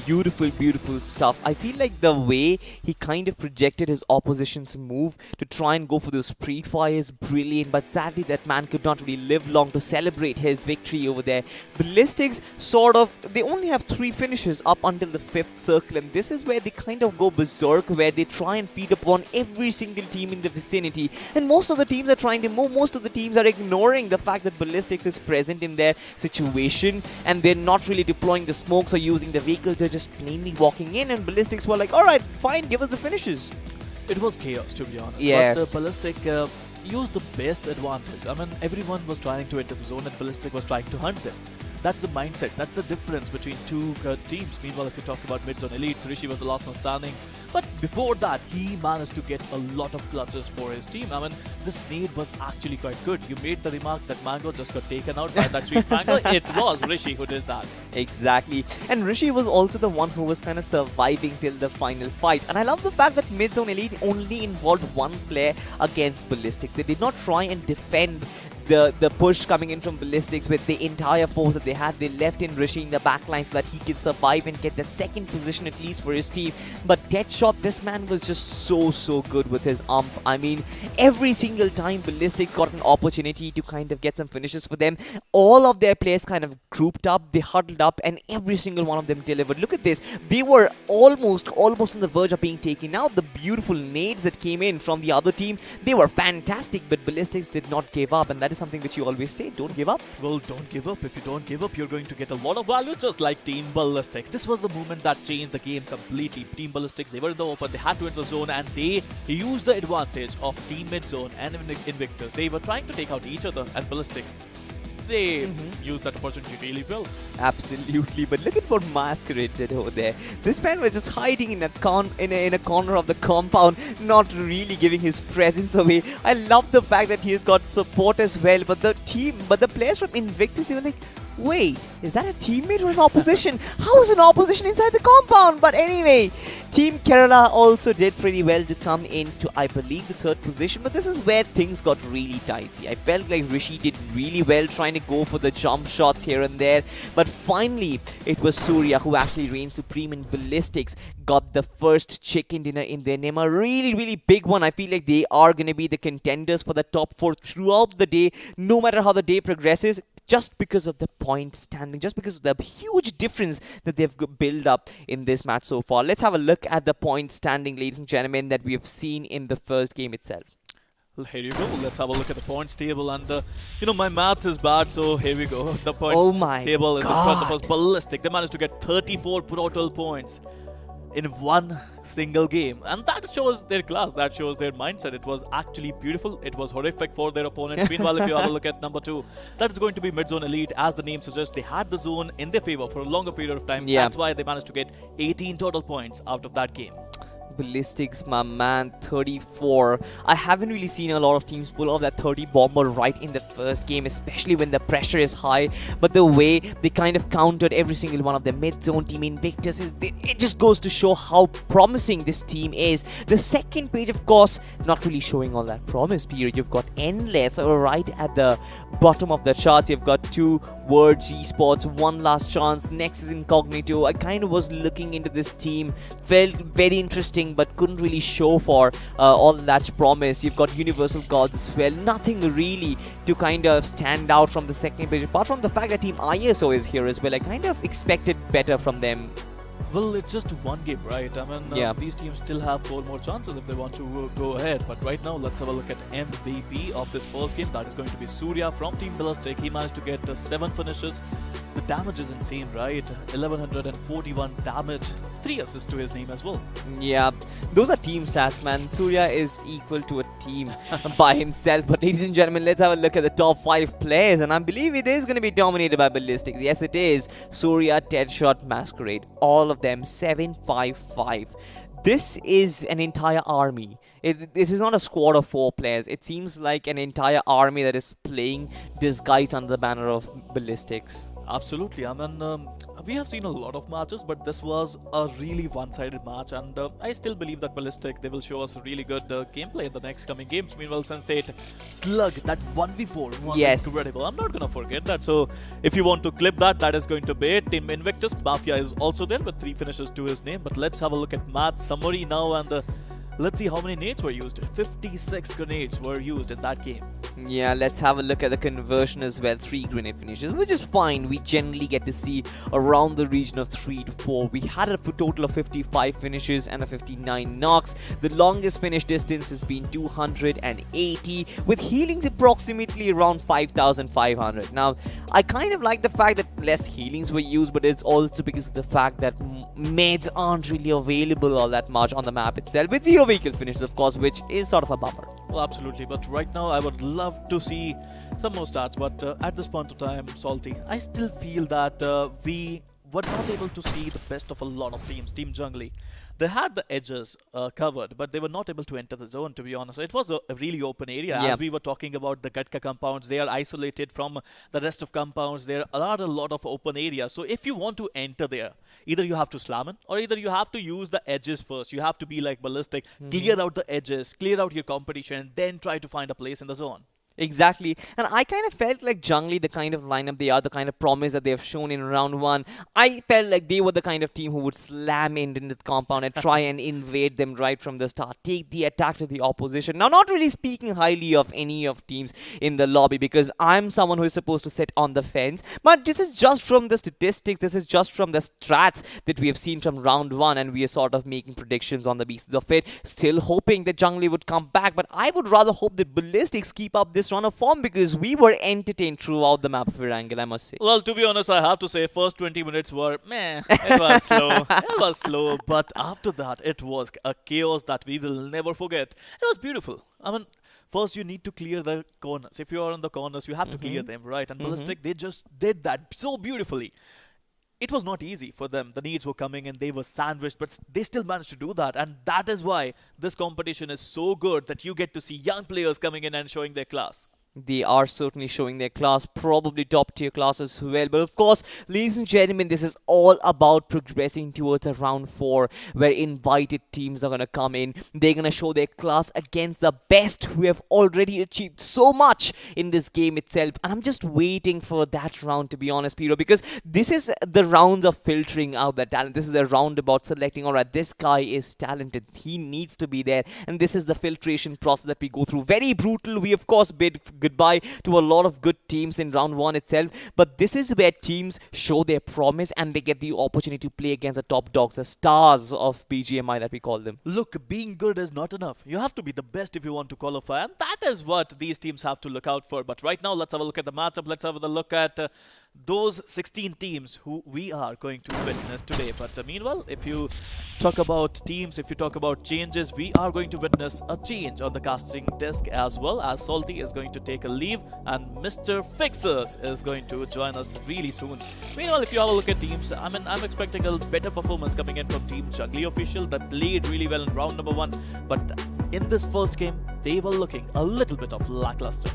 beautiful, beautiful stuff. I feel like the way he kind of projected his opposition's move to try and go for those pre-fire is brilliant, but sadly that man could not really live long to celebrate his victory over there. Ballistics they only have 3 finishes up until the 5th circle, and this is where they kind of go berserk, where they try and feed upon every single team in the vicinity, and most of the teams are trying to move. Most of the teams are ignoring the fact that Ballistics is present in their situation, and they're not really deploying the smokes or using the vehicle. They're just plainly walking in, and Ballistics were like, alright, fine, give us the finishes.
It was chaos, to be honest.
Yes.
But Ballistic used the best advantage. I mean, everyone was trying to enter the zone, and Ballistic was trying to hunt them. That's the mindset. That's the difference between two teams. Meanwhile, if you talk about mid-zone elites, Rishi was the last man standing. But before that, he managed to get a lot of clutches for his team. I mean, this nade was actually quite good. You made the remark that Mango just got taken out by that sweet Mango. It was Rishi who did that.
Exactly. And Rishi was also the one who was kind of surviving till the final fight. And I love the fact that mid-zone elite only involved one player against Ballistics. They did not try and defend the push coming in from Ballistics with the entire force that they had. They left in Rishi in the backline so that he could survive and get that second position at least for his team. But Deadshot, this man was just so good with his ump. I mean, every single time Ballistics got an opportunity to kind of get some finishes for them, all of their players kind of grouped up, they huddled up, and every single one of them delivered. Look at this. They were almost on the verge of being taken out. The beautiful nades that came in from the other team, they were fantastic, but Ballistics did not give up, and that is something which you always say, don't give up.
Well, don't give up. If you don't give up, you're going to get a lot of value, just like Team Ballistic. This was the moment that changed the game completely. Team Ballistics, they were in the open, they had to enter the zone, and they used the advantage of Team Mid-Zone and Invictus. They were trying to take out each other, and Ballistic, they used that opportunity really well.
Absolutely, but look at what Masquerade did over there. This man was just hiding in a corner of the compound, not really giving his presence away. I love the fact that he's got support as well, but the players from Invictus, they were like, wait, is that a teammate or an opposition? How is an opposition inside the compound? But anyway, Team Kerala also did pretty well to come into, I believe, the 3rd position. But this is where things got really dicey. I felt like Rishi did really well trying to go for the jump shots here and there. But finally, it was Surya who actually reigned supreme, and Ballistics got the first chicken dinner in their name. A really big one. I feel like they are going to be the contenders for the top 4 throughout the day, no matter how the day progresses, just because of the point standing, just because of the huge difference that they've built up in this match so far. Let's have a look at the point standing, ladies and gentlemen, that we have seen in the first game itself.
Well, here you go. Let's have a look at the points table. And, my maths is bad, so here we go. The points table is in front of us. Ballistic, they managed to get 34 total points in one single game, and that shows their class, that shows their mindset. It was actually beautiful. It was horrific for their opponents. Meanwhile, if you have a look at number 2, that is going to be mid-zone elite. As the name suggests, they had the zone in their favor for a longer period of time. That's why they managed to get 18 total points out of that game.
Ballistics, my man, 34. I haven't really seen a lot of teams pull off that 30 bomber right in the first game, especially when the pressure is high. But the way they kind of countered every single one of the mid-zone team Invictus, it just goes to show how promising this team is. The second page, of course, not really showing all that promise, period. You've got Endless right at the bottom of the chart. You've got 2 Words Esports, One Last Chance, next is Incognito. I kind of was looking into this team, felt very interesting, but couldn't really show for all that promise. You've got Universal Gods as well. Nothing really to kind of stand out from the second page, apart from the fact that Team ISO is here as well. I kind of expected better from them.
Well, it's just one game, right? I mean,
Yeah.
these teams still have 4 more chances if they want to go ahead. But right now, let's have a look at MVP of this first game. That is going to be Surya from Team Ballistic. He managed to get 7 finishes. The damage is insane, right? 1141 damage, 3 assists to his name as well.
Yeah, those are team stats, man. Surya is equal to a team by himself. But ladies and gentlemen, let's have a look at the top 5 players. And I believe it is going to be dominated by Ballistics. Yes, it is. Surya, Deadshot, Masquerade. All of them 755. This is an entire army. This is not a squad of 4 players. It seems like an entire army that is playing disguised under the banner of Ballistics.
Absolutely. I mean, we have seen a lot of matches, but this was a really one-sided match, and I still believe that Ballistic, they will show us really good gameplay in the next coming games. Meanwhile, Sensate, Slug, that 1v4 was incredible. I'm not gonna forget that. So if you want to clip that, that is going to be it. Team Invictus, Mafia is also there with 3 finishes to his name. But let's have a look at Matt summary now, and let's see how many nades were used. 56 grenades were used in that game.
Yeah, let's have a look at the conversion as well. 3 grenade finishes, which is fine. We generally get to see around the region of 3 to 4. We had a total of 55 finishes and a 59 knocks. The longest finish distance has been 280, with healings approximately around 5,500. Now, I kind of like the fact that less healings were used, but it's also because of the fact that meds aren't really available all that much on the map itself, with 0 vehicle finishes, of course, which is sort of a bummer.
Well, absolutely. But right now, I would love to see some more stats. But at this point of time, Salty, I still feel that we were not able to see the best of a lot of teams. Team Jungly, they had the edges covered, but they were not able to enter the zone, to be honest. It was a really open area.
Yeah.
As we were talking about the Gatka compounds, they are isolated from the rest of compounds. There are a lot of open areas. So if you want to enter there, either you have to slam in, or either you have to use the edges first. You have to be like Ballistic, clear out the edges, clear out your competition, and then try to find a place in the zone.
Exactly. And I kind of felt like Jungly, the kind of lineup they are, the kind of promise that they have shown in round 1, I felt like they were the kind of team who would slam into the compound and try and invade them right from the start, take the attack to the opposition. Now, not really speaking highly of any of teams in the lobby, because I'm someone who is supposed to sit on the fence, but this is just from the statistics, this is just from the strats that we have seen from round 1, and we are sort of making predictions on the basis of it, still hoping that Jungly would come back. But I would rather hope that Ballistics keep up this run of form, because we were entertained throughout the map of Erangel, I must say.
Well, to be honest, I have to say, first 20 minutes were meh. It was slow. It was slow. But after that, it was a chaos that we will never forget. It was beautiful. I mean, first you need to clear the corners. If you are on the corners, you have to clear them, right? And Ballistic, they just did that so beautifully. It was not easy for them. The needs were coming and they were sandwiched, but they still managed to do that. And that is why this competition is so good, that you get to see young players coming in and showing their class.
They are certainly showing their class, probably top tier class as well. But of course, ladies and gentlemen, this is all about progressing towards a round 4, where invited teams are going to come in. They're going to show their class against the best who have already achieved so much in this game itself. And I'm just waiting for that round, to be honest, Piro, because this is the rounds of filtering out that talent. This is the round about selecting, all right, this guy is talented, he needs to be there. And this is the filtration process that we go through. Very brutal. We, of course, bid goodbye to a lot of good teams in round 1 itself, but this is where teams show their promise and they get the opportunity to play against the top dogs, the stars of BGMI that we call them.
Look, being good is not enough. You have to be the best if you want to qualify, and that is what these teams have to look out for. But right now, let's have a look at the matchup. Let's have a look at those 16 teams who we are going to witness today. But meanwhile, if you talk about teams, if you talk about changes, we are going to witness a change on the casting desk as well, as Salty is going to take a leave and Mr. Fixers is going to join us really soon. Meanwhile, if you have a look at teams, I mean, I'm expecting a better performance coming in from Team Jungly Official, that played really well in round number 1, but in this first game, they were looking a little bit of lackluster.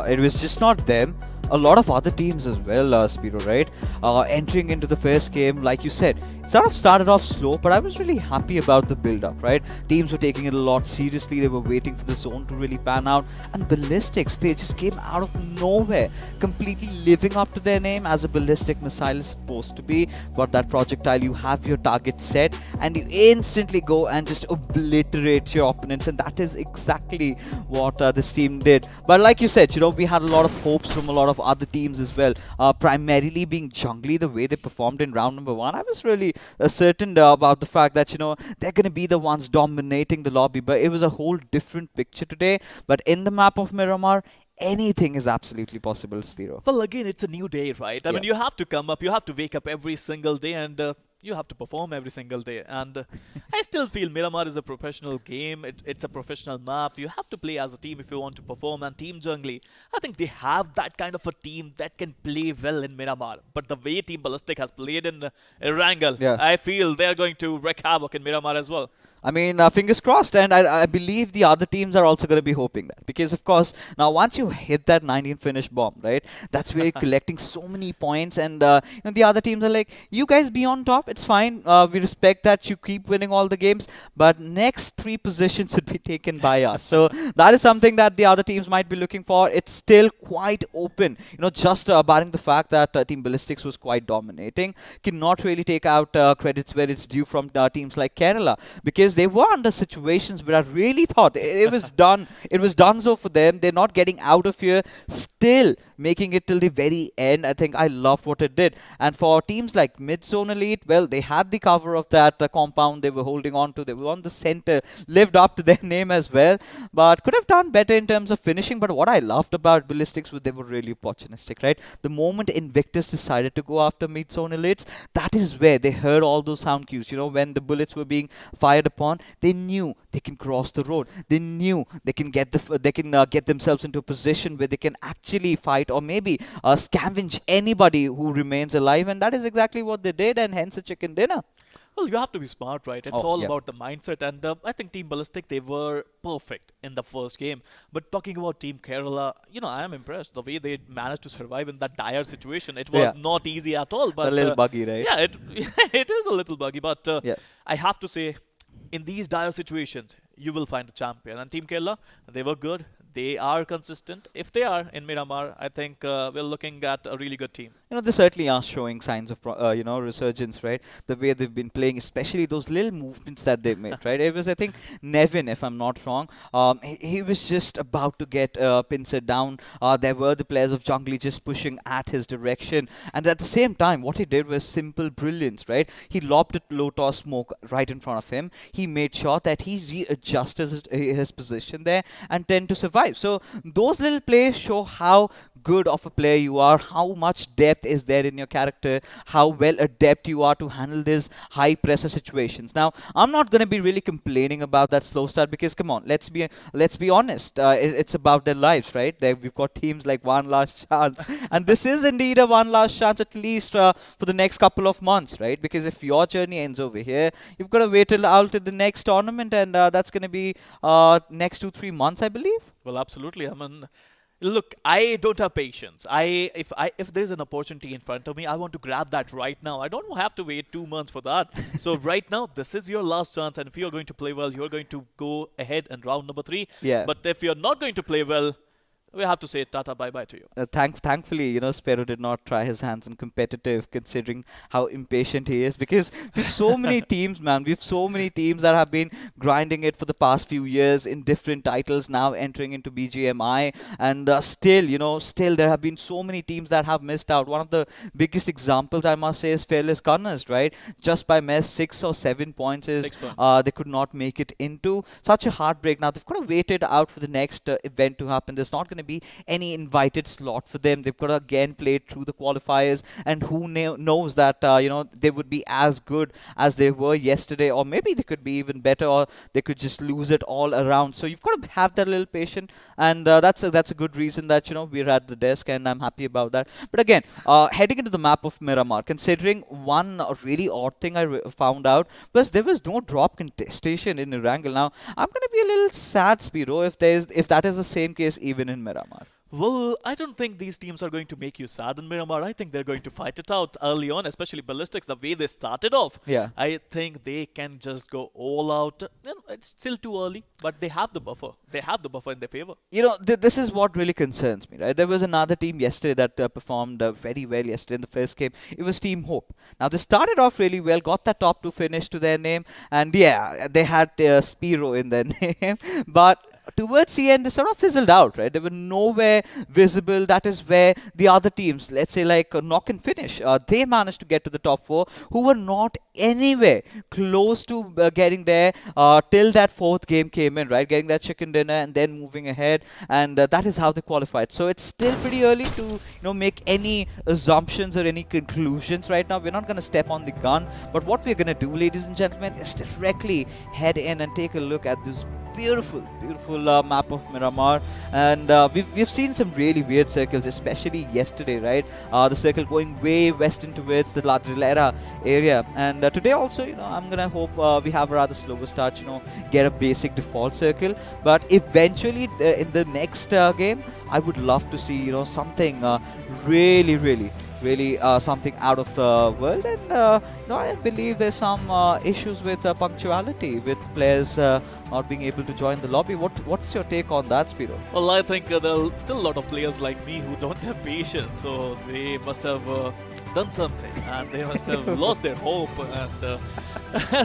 It was just not them. A lot of other teams as well, Spiro, right? Entering into the first game, like you said, sort of started off slow, but I was really happy about the build-up, right? Teams were taking it a lot seriously. They were waiting for the zone to really pan out. And Ballistics, they just came out of nowhere, completely living up to their name as a ballistic missile is supposed to be. Got that projectile, you have your target set, and you instantly go and just obliterate your opponents. And that is exactly what this team did. But like you said, we had a lot of hopes from a lot of other teams as well. Primarily being Jungly, the way they performed in round number 1, I was really certain about the fact that they're going to be the ones dominating the lobby. But it was a whole different picture today. But in the map of Miramar, anything is absolutely possible, Spiro.
Well, again, it's a new day, right? I mean, you have to come up, you have to wake up every single day, and you have to perform every single day. And I still feel Miramar is a professional game. It's a professional map. You have to play as a team if you want to perform. And Team Jungly, I think they have that kind of a team that can play well in Miramar. But the way Team Ballistic has played in Erangel, I feel they're going to wreak havoc in Miramar as well.
I mean, fingers crossed, and I believe the other teams are also going to be hoping that. Because, of course, now once you hit that 19 finish bomb, right, that's where you're collecting so many points, and the other teams are like, you guys be on top, it's fine, we respect that you keep winning all the games, but next 3 positions should be taken by us. So that is something that the other teams might be looking for. It's still quite open, just barring the fact that Team Ballistics was quite dominating. Cannot really take out credits where it's due from teams like Kerala, because they were under situations where I really thought it was done. It was done so for them. They're not getting out of here. Still making it till the very end. I think I loved what it did. And for teams like Mid-Zone Elite, well, they had the cover of that compound they were holding on to. They were on the center, lived up to their name as well, but could have done better in terms of finishing. But what I loved about Ballistics was they were really opportunistic, right? The moment Invictus decided to go after Mid-Zone Elites, that is where they heard all those sound cues. When the bullets were being fired upon, they knew they can cross the road. They knew they can get get themselves into a position where they can actually fight or maybe scavenge anybody who remains alive, and that is exactly what they did, and hence a chicken dinner.
Well, you have to be smart, right? It's all about the mindset, and I think Team Ballistic, they were perfect in the first game. But talking about Team Kerala, I am impressed the way they managed to survive in that dire situation. It was not easy at all. But
a little buggy, right?
Yeah, it is a little buggy, but I have to say, in these dire situations, you will find a champion. And Team Kerala, they were good. They are consistent. If they are in Miramar, I think we're looking at a really good team.
They certainly are showing signs of, resurgence, right? The way they've been playing, especially those little movements that they made, right? It was, I think, Nevin, if I'm not wrong. He was just about to get Pinsir down. There were the players of Jungly just pushing at his direction. And at the same time, what he did was simple brilliance, right? He lobbed a low toss smoke right in front of him. He made sure that he readjusted his position there and tend to survive. So those little plays show how good of a player you are, how much depth is there in your character, how well adept you are to handle these high pressure situations. Now, I'm not going to be really complaining about that slow start, because come on, let's be honest, it's about their lives, right? We've got teams like One Last Chance, and this is indeed a one last chance, at least for the next couple of months, right? Because if your journey ends over here, you've got to wait till out to the next tournament, and that's going to be next 2-3 months, I believe.
Well, absolutely. I mean, look, I don't have patience. If there's an opportunity in front of me, I want to grab that right now. I don't have to wait 2 months for that. So right now, this is your last chance, and if you're going to play well, you're going to go ahead in round number 3.
Yeah.
But if you're not going to play well, we have to say tata bye-bye to you.
Thankfully, Sparrow did not try his hands in competitive, considering how impatient he is, because we have so many teams, man. We have so many teams that have been grinding it for the past few years in different titles, now entering into BGMI, and still there have been so many teams that have missed out. One of the biggest examples, I must say, is Fearless Gunners, right? Just by mere 6 or 7 points they could not make it into. Such a heartbreak. Now, they've got to wait it out for the next event to happen. There's not going to be any invited slot for them. They've got to again play through the qualifiers, and who knows that they would be as good as they were yesterday, or maybe they could be even better, or they could just lose it all around. So you've got to have that little patience, and that's a good reason that we're at the desk, and I'm happy about that. But again, heading into the map of Miramar, considering one really odd thing I found out was there was no drop contestation in Erangel. Now I'm going to be a little sad, Spiro, if that is the same case even in Miramar.
Well, I don't think these teams are going to make you sad in Miramar. I think they're going to fight it out early on, especially Ballistics, the way they started off.
Yeah.
I think they can just go all out. It's still too early, but they have the buffer. They have the buffer in their favor.
You know, this is what really concerns me, right? There was another team yesterday that performed very well yesterday in the first game. It was Team Hope. Now, they started off really well, got that top 2 finish to their name, and yeah, they had Spiro in their name, but towards the end, they sort of fizzled out, right? They were nowhere visible. That is where the other teams, let's say like Knock and Finish, they managed to get to the top 4, who were not anywhere close to getting there till that 4th game came in, right? Getting that chicken dinner and then moving ahead, and that is how they qualified. So it's still pretty early to make any assumptions or any conclusions right now. We're not going to step on the gun, but what we're going to do, ladies and gentlemen, is directly head in and take a look at this beautiful map of Miramar, and we've seen some really weird circles, especially yesterday, right? The circle going way west towards the Ladrilera area, and today also, I'm gonna hope we have a rather slower start, get a basic default circle, but eventually in the next game, I would love to see something really something out of the world, and I believe there's some issues with punctuality, with players not being able to join the lobby. What's your take on that, Spiro?
Well, I think there are still a lot of players like me who don't have patience, so they must have done something, and they must have lost their hope, and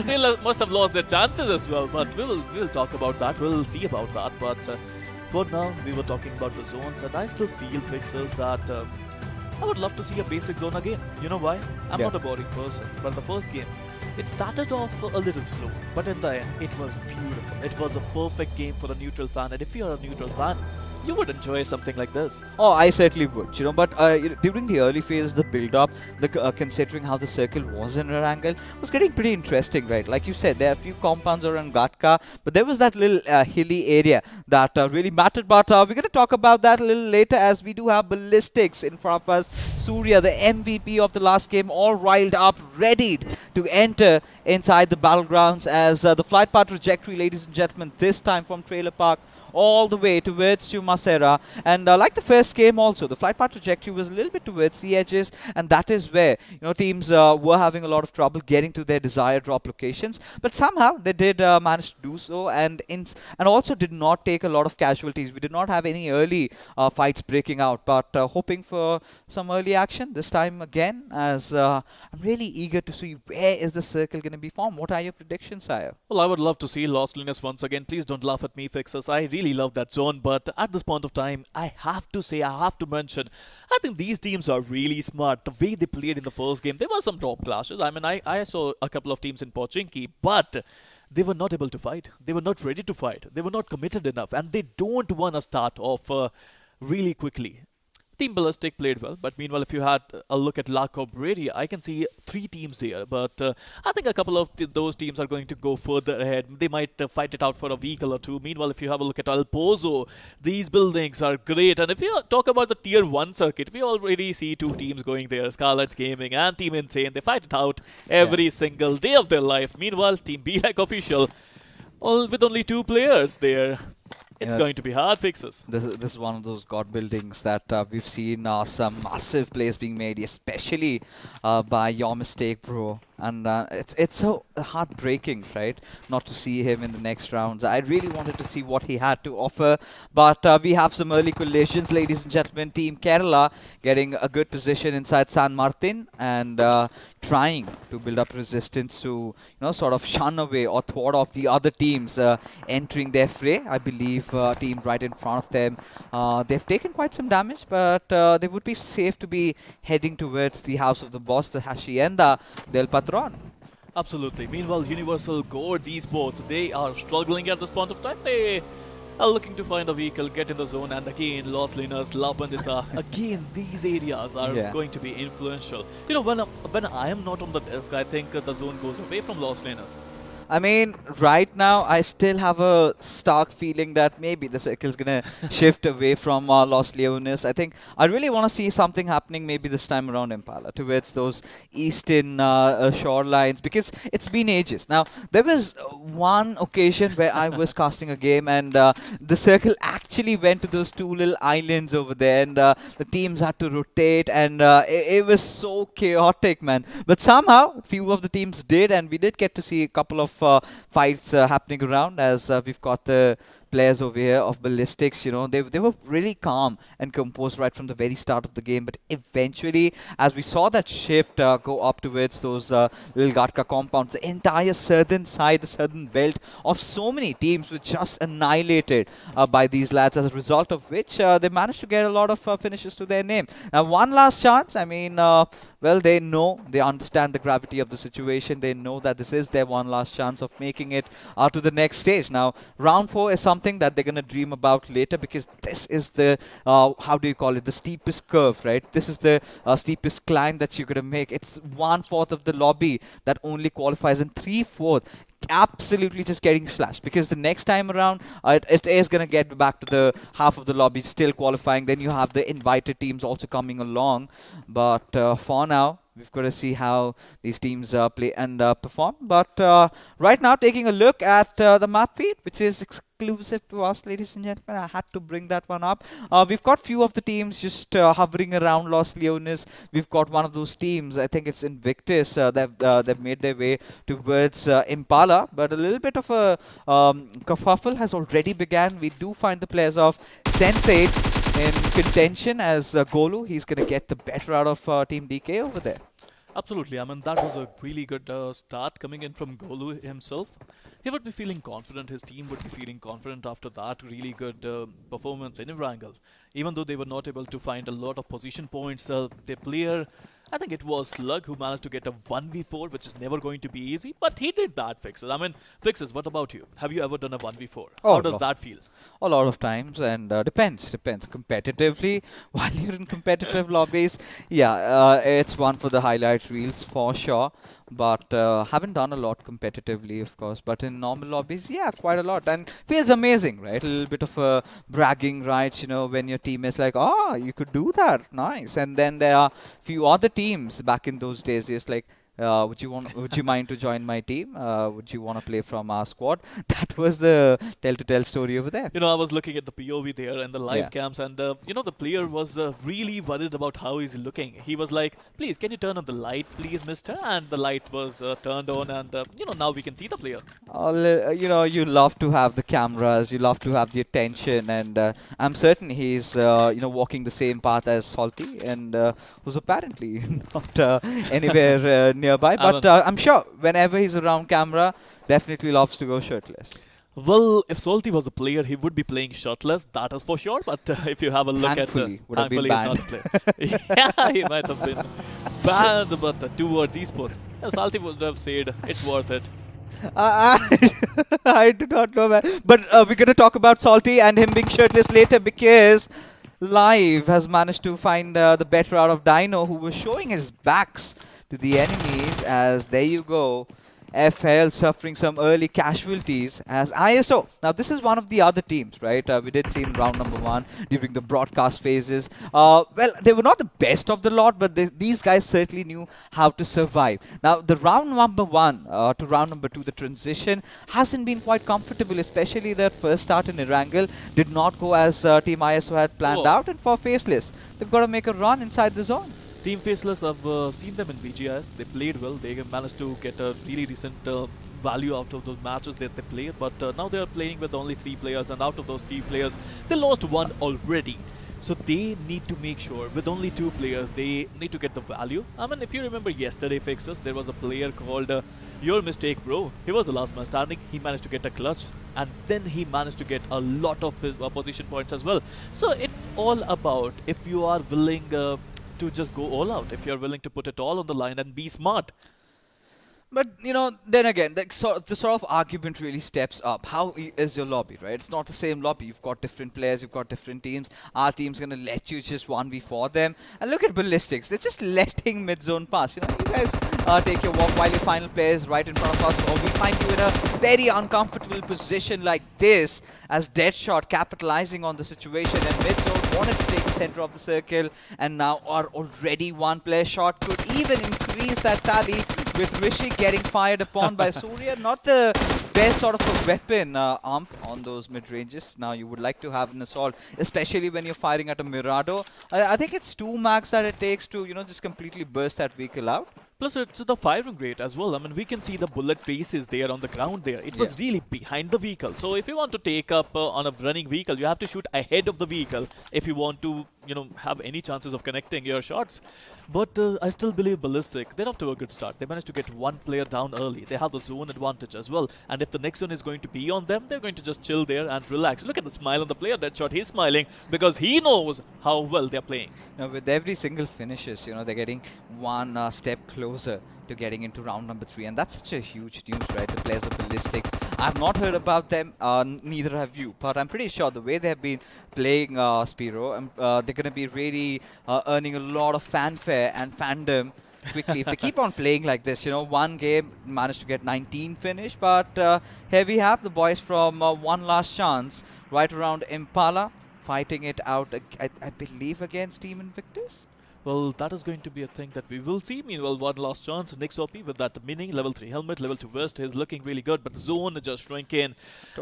they must have lost their chances as well. But we'll talk about that. We'll see about that. But for now, we were talking about the zones, and I still feel, Fixers, that I would love to see a basic zone again. You know why? I'm not a boring person, but the first game, it started off a little slow, but in the end, it was beautiful. It was a perfect game for a neutral fan, and if you're a neutral fan, you would enjoy something like this.
Oh, I certainly would, but during the early phase, the build-up, considering how the circle was in Erangel, was getting pretty interesting, right? Like you said, there are a few compounds around Gatka, but there was that little hilly area that really mattered, but we're going to talk about that a little later, as we do have Ballistics in front of us. Surya, the MVP of the last game, all riled up, readied to enter inside the battlegrounds, as the flight path trajectory, ladies and gentlemen, this time from Trailer Park all the way towards Chumasera, and like the first game also, the flight path trajectory was a little bit towards the edges, and that is where teams were having a lot of trouble getting to their desired drop locations, but somehow they did manage to do so, and also did not take a lot of casualties. We did not have any early fights breaking out, but hoping for some early action this time again, as I'm really eager to see where is the circle going to be formed. What are your predictions, Sire?
Well, I would love to see Lost Linus once again. Please don't laugh at me, Fixers. I really love that zone, but at this point of time, I have to mention, I think these teams are really smart. The way they played in the first game, there were some drop clashes. I mean, I saw a couple of teams in Pochinki, but they were not able to fight. They were not ready to fight. They were not committed enough, and they don't want to start off really quickly. Team Ballistic played well, but meanwhile, if you had a look at La Cabrera, I can see 3 teams there. But I think a couple of those teams are going to go further ahead. They might fight it out for a vehicle or two. Meanwhile, if you have a look at El Pozo, these buildings are great. And if you talk about the Tier 1 circuit, we already see 2 teams going there, Scarlet's Gaming and Team Insane. They fight it out every single day of their life. Meanwhile, Team BLAC Official, with only 2 players there. It's going to be hard, Fixes.
This is one of those god buildings that we've seen some massive plays being made, especially by Your Mistake, bro. And it's so heartbreaking, right, not to see him in the next rounds. I really wanted to see what he had to offer, but we have some early collisions, ladies and gentlemen. Team Kerala getting a good position inside San Martin, and trying to build up resistance to sort of shun away or thwart off the other teams entering their fray. I believe team right in front of them, they've taken quite some damage, but they would be safe to be heading towards the house of the boss, the Hacienda del Patron.
Absolutely. Meanwhile, Universal Gods Esports, they are struggling at this point of time. They are looking to find a vehicle, get in the zone, and again, Lost Linus, La Bandita, again, these areas are going to be influential. When I am not on the desk, I think the zone goes away from Lost Linus.
I mean, right now, I still have a stark feeling that maybe the circle's gonna shift away from Los Leones. I think I really want to see something happening maybe this time around Impala towards those eastern shorelines, because it's been ages. Now, there was one occasion where I was casting a game and the circle actually went to those two little islands over there, and the teams had to rotate, and it was so chaotic, man. But somehow, few of the teams did, and we did get to see a couple of fights happening around, as we've got the players over here of Ballistics. You know, they were really calm and composed right from the very start of the game, but eventually, as we saw that shift go up towards those little Gatka compounds, the entire southern side, the southern belt of so many teams was just annihilated by these lads, as a result of which they managed to get a lot of finishes to their name. Now, one last chance. I mean, well, they know, they understand the gravity of the situation. They know that this is their one last chance of making it to the next stage. Now, round 4 is something that they're going to dream about later, because this is the, how do you call it, the steepest curve, right? This is the steepest climb that you're going to make. It's 1/4 of the lobby that only qualifies, and 3/4 absolutely just getting slashed, because the next time around it is going to get back to the half of the lobby still qualifying. Then you have the invited teams also coming along, but for now we've got to see how these teams play and perform. But right now, taking a look at the map feed, which is exclusive to us, ladies and gentlemen, I had to bring that one up. We've got few of the teams just hovering around Los Leones. We've got one of those teams, I think it's Invictus, they've made their way towards Impala, but a little bit of a kerfuffle has already began. We do find the players of Sensei in contention, as Golu, he's going to get the better out of Team DK over there.
Absolutely. I mean, that was a really good start coming in from Golu himself. He would be feeling confident. His team would be feeling confident after that really good performance in Erangel. Even though they were not able to find a lot of position points, their player, I think it was Slug, who managed to get a 1v4, which is never going to be easy, but he did that, Fixes. I mean, Fixes, what about you? Have you ever done a 1v4? How does that feel?
A lot of times, and depends. Competitively, while you're in competitive lobbies, yeah, it's one for the highlight reels for sure. But haven't done a lot competitively, of course. But in normal lobbies, yeah, quite a lot, and feels amazing, right? A little bit of bragging rights, you know, when your team is like, "Oh, you could do that, nice." And then there are few other teams back in those days, just like, would you mind to join my team? Would you want to play from our squad? That was the tell story over there.
You know, I was looking at the POV there and the live cams, and you know, the player was really worried about how he's looking. He was like, "Please, can you turn on the light, please, mister?" And the light was turned on, and you know, now we can see the player.
You know, you love to have the cameras, you love to have the attention, and I'm certain he's you know, walking the same path as Salty, and who's apparently not anywhere nearby. But I'm sure whenever he's around camera, definitely loves to go shirtless.
Well, if Salty was a player, he would be playing shirtless, that is for sure. But if you have a look
Thankfully,
at...
would have been banned.
He's not a player. Yeah, he might have been banned, but towards esports. Yeah, Salty would have said, it's worth it.
I do not know, man. But we're going to talk about Salty and him being shirtless later, because Live has managed to find the better out of Dino, who was showing his backs to the enemies, as there you go. FL suffering some early casualties as ISO. Now, this is one of the other teams, right? We did see in round number 1 during the broadcast phases. Well, they were not the best of the lot, but these guys certainly knew how to survive. Now, the round number 1 to round number 2, the transition hasn't been quite comfortable, especially their first start in Erangel did not go as Team ISO had planned out, and for Faceless, they've got to make a run inside the zone.
Team Faceless, I've seen them in BGS. They played well. They managed to get a really decent value out of those matches that they played. But now they are playing with only 3 players, and out of those 3 players, they lost 1 already. So they need to make sure, with only 2 players, they need to get the value. I mean, if you remember yesterday, Fixes, there was a player called Your Mistake Bro. He was the last man standing. He managed to get a clutch, and then he managed to get a lot of position points as well. So it's all about if you are willing to just go all out, if you're willing to put it all on the line and be smart.
But, you know, then again, the sort of argument really steps up. How is your lobby, right? It's not the same lobby. You've got different players, you've got different teams. Our team's going to let you just 1v4 them. And look at Ballistics. They're just letting mid-zone pass. You know, you guys take your walk while your final player is right in front of us, or we find you in a very uncomfortable position like this, as Deadshot capitalizing on the situation, and Midzone wanted to take the center of the circle, and now our already one player shot could even increase that tally, with Rishi getting fired upon by Surya. Not the best sort of a weapon, Amp, on those mid-ranges. Now you would like to have an assault, especially when you're firing at a Mirado. I think it's 2 max that it takes to, just completely burst that vehicle out.
Plus, it's the firing rate as well. I mean, we can see the bullet traces there on the ground there. It was really behind the vehicle. So if you want to take up on a running vehicle, you have to shoot ahead of the vehicle if you want to, have any chances of connecting your shots. But I still believe Ballistic, they're off to a good start. They managed to get one player down early. They have the zone advantage as well. And if the next one is going to be on them, they're going to just chill there and relax. Look at the smile on the player, Deadshot. He's smiling because he knows how well they're playing.
Now, with every single finishes, they're getting one step closer to getting into round number 3, and that's such a huge news, right? The players of Ballistics. I've not heard about them, neither have you, but I'm pretty sure the way they have been playing Spiro, they're going to be really earning a lot of fanfare and fandom quickly. If they keep on playing like this, one game managed to get 19 finish, but here we have the boys from One Last Chance right around Impala, fighting it out, I believe, against Team Invictus.
Well, that is going to be a thing that we will see. Meanwhile, One Last Chance, Nix OP with that mini, level 3 helmet, level 2 vest is looking really good, but the zone just shrink in.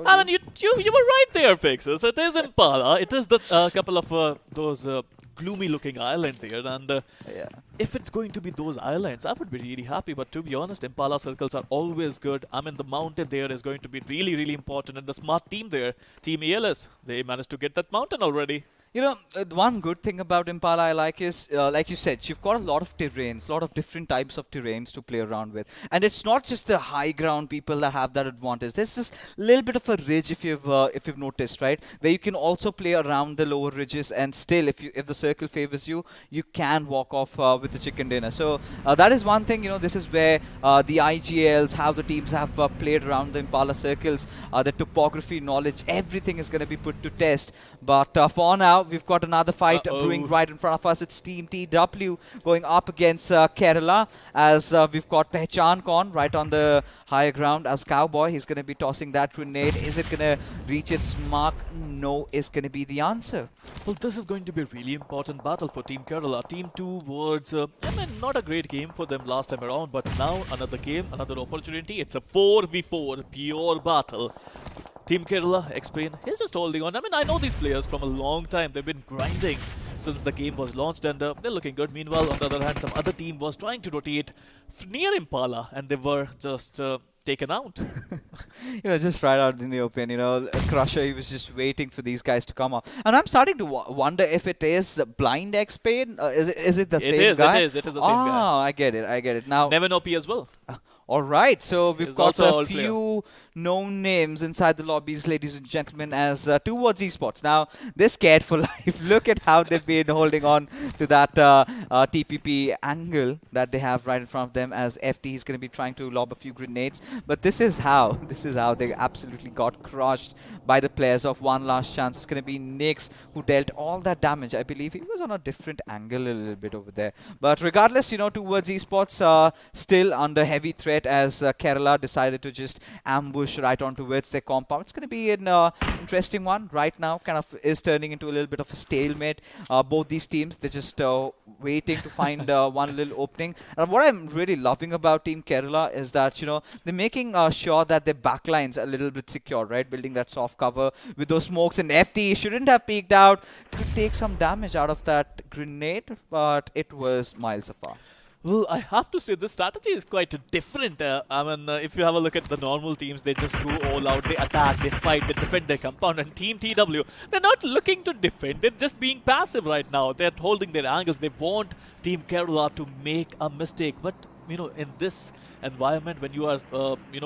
I mean, you were right there, Fixes. It is Impala. It is the couple of those gloomy looking island there, and if it's going to be those islands, I would be really happy. But to be honest, Impala circles are always good. I mean, the mountain there is going to be really, really important, and the smart team there, Team ELS, they managed to get that mountain already.
One good thing about Impala I like is, like you said, you've got a lot of terrains, a lot of different types of terrains to play around with. And it's not just the high ground people that have that advantage. There's this little bit of a ridge, if you've noticed, right? Where you can also play around the lower ridges, and still, if the circle favors you, you can walk off with the chicken dinner. So that is one thing, this is where the IGLs, how the teams have played around the Impala circles, the topography knowledge, everything is going to be put to test. But for now, we've got another fight brewing right in front of us. It's Team TW going up against Kerala, as we've got Pehchan Khan right on the higher ground as Cowboy. He's going to be tossing that grenade. Is it going to reach its mark? No is going to be the answer.
Well, this is going to be a really important battle for Team Kerala. Team 2 was, not a great game for them last time around, but now another game, another opportunity. It's a 4v4 pure battle. Team Kerala, explain. He's just holding on. I mean, I know these players from a long time. They've been grinding since the game was launched, and they're looking good. Meanwhile, on the other hand, some other team was trying to rotate near Impala, and they were just taken out.
Just right out in the open. Crusher, he was just waiting for these guys to come up. And I'm starting to wonder if it is Blind X-Pain. Is it the same guy?
It is the same guy.
Oh, I get it. Now,
Neven OP as well.
Alright, so we've
He's
got
also
a few known names inside the lobbies, ladies and gentlemen, as towards esports. Now, they're scared for life. Look at how they've been holding on to that TPP angle that they have right in front of them, as FT is going to be trying to lob a few grenades. But this is how they absolutely got crushed by the players of One Last Chance. It's going to be Nix who dealt all that damage. I believe he was on a different angle a little bit over there. But regardless, towards esports, still under heavy threat, as Kerala decided to just ambush right onto their compound. It's going to be an interesting one right now. Kind of is turning into a little bit of a stalemate. Both these teams, they're just waiting to find one little opening. And what I'm really loving about Team Kerala is that, they're making sure that their backlines are a little bit secure, right? Building that soft cover with those smokes, and FT shouldn't have peeked out. Could take some damage out of that grenade, but it was miles apart.
Well, I have to say this strategy is quite different. If you have a look at the normal teams, they just go all out, they attack, they fight, they defend their compound. And Team TW, they're not looking to defend, they're just being passive right now. They're holding their angles. They want Team Kerala to make a mistake. But, in this environment, when you are,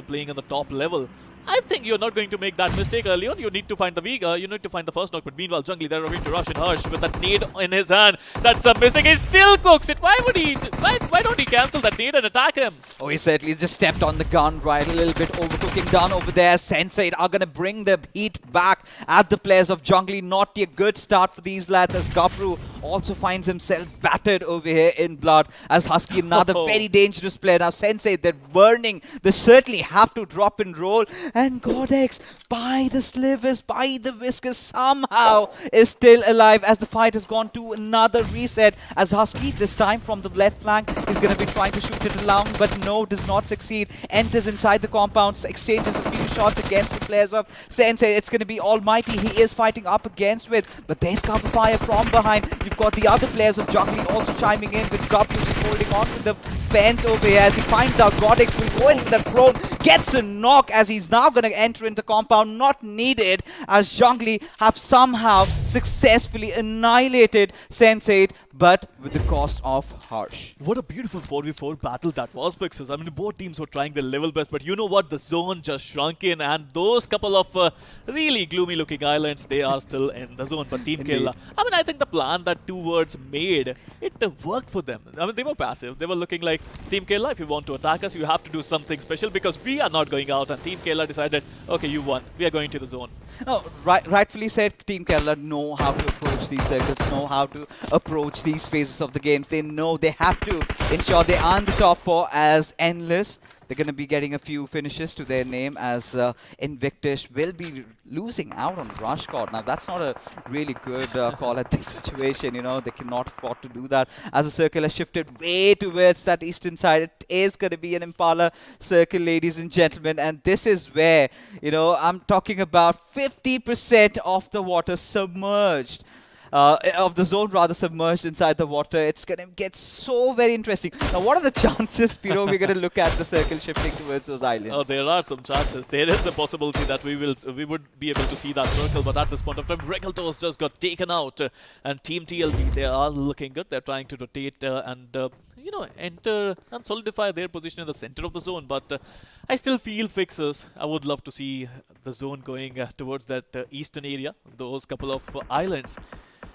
playing on the top level, I think you're not going to make that mistake early on. You need to find the you need to find the first knock. But meanwhile, Jungly, they're going to rush in Harsh with that nade in his hand. That's a missing. He still cooks it. Why would he? Why don't he cancel that nade and attack him?
Oh, he certainly just stepped on the gun, right? A little bit overcooking done over there. Sensei are going to bring the heat back at the players of Jungly. Not a good start for these lads, as Gapru also finds himself battered over here in blood as Husky, another very dangerous player. Now Sensei, they're burning. They certainly have to drop and roll. And Godex, by the slivers, by the whiskers, somehow is still alive as the fight has gone to another reset. As Husky, this time from the left flank, is going to be trying to shoot it along, but no, does not succeed. Enters inside the compound, exchanges a few shots against the players of Sensei. It's going to be Almighty he is fighting up against with, but there's cover fire from behind. You've got the other players of Juggling also chiming in, with Gublu just holding on to the fence over here as he finds out Godex will go in for the prone, gets a knock as he's now going to enter into compound, not needed, as Zhongli have somehow successfully annihilated Sensei, but with the cost of Harsh.
What a beautiful 4v4 battle that was, Fixes. I mean, both teams were trying their level best, but you know what? The zone just shrunk in, and those couple of really gloomy-looking islands, they are still in the zone. But Team Kerala, I mean, I think the plan that two words made, it worked for them. I mean, they were passive. They were looking like, Team Kerala, if you want to attack us, you have to do something special because we are not going out. And Team Kerala decided, okay, you won. We are going to the zone.
No, rightfully said, Team Kerala know how to approach these circles, know how to approach these phases of the games. They know they have to ensure they are in the top 4 as Endless. They're going to be getting a few finishes to their name as Invictus will be losing out on Rush Card. Now, that's not a really good call at this situation. You know, they cannot afford to do that as the circle has shifted way towards that eastern side. It is going to be an Impala circle, ladies and gentlemen. And this is where, you know, I'm talking about 50% of the water submerged. Of the zone rather submerged inside the water. It's going to get so very interesting. Now, what are the chances, Piro, we're going to look at the circle shifting towards those islands?
Oh, there are some chances. There is a possibility that we would be able to see that circle, but at this point of time, Regaltos just got taken out. And Team TLB, they are looking good. They're trying to rotate and you know, enter and solidify their position in the center of the zone. But I still feel, Fixes, I would love to see the zone going towards that eastern area, those couple of islands.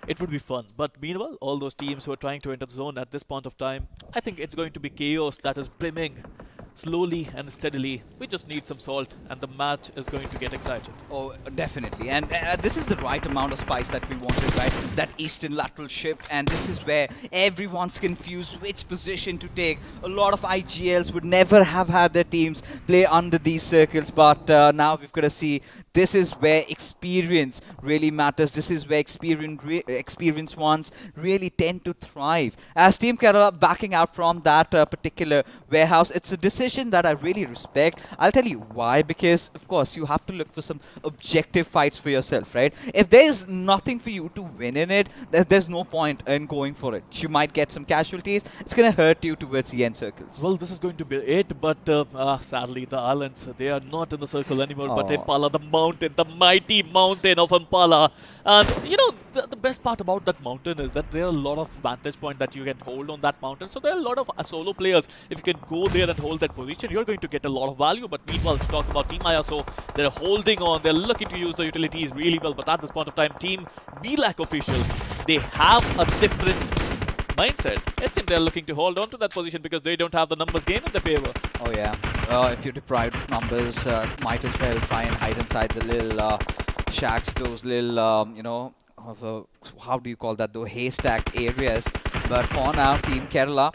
It would be fun. But meanwhile, all those teams who are trying to enter the zone at this point of time, I think it's going to be chaos that is brimming slowly and steadily. We just need some salt and the match is going to get excited.
Oh, definitely. And this is the right amount of spice that we wanted, right? That eastern lateral shift. And this is where everyone's confused which position to take. A lot of IGLs would never have had their teams play under these circles. But now we've got to see this is where experience really matters. This is where experienced ones really tend to thrive. As Team Kerala backing out from that particular warehouse, it's a decision that I really respect. I'll tell you why, because of course you have to look for some objective fights for yourself, right? If there's nothing for you to win in it, there's no point in going for it. You might get some casualties. It's going to hurt you towards the end circles.
Well, this is going to be it, but sadly the islands, they are not in the circle anymore, but Impala, the mountain, the mighty mountain of Impala. And you know, the best part about that mountain is that there are a lot of vantage point that you can hold on that mountain. So there are a lot of solo players. If you can go there and hold that position, you're going to get a lot of value. But meanwhile, let's talk about Team ISO. They're holding on. They're looking to use the utilities really well. But at this point of time, Team BLAC officials, they have a different mindset. It seems they're looking to hold on to that position because they don't have the numbers game in their favor.
Oh yeah. If you're deprived of numbers, might as well try and hide inside the little shacks, those little, you know, how do you call that, though, haystack areas. But for now, Team Kerala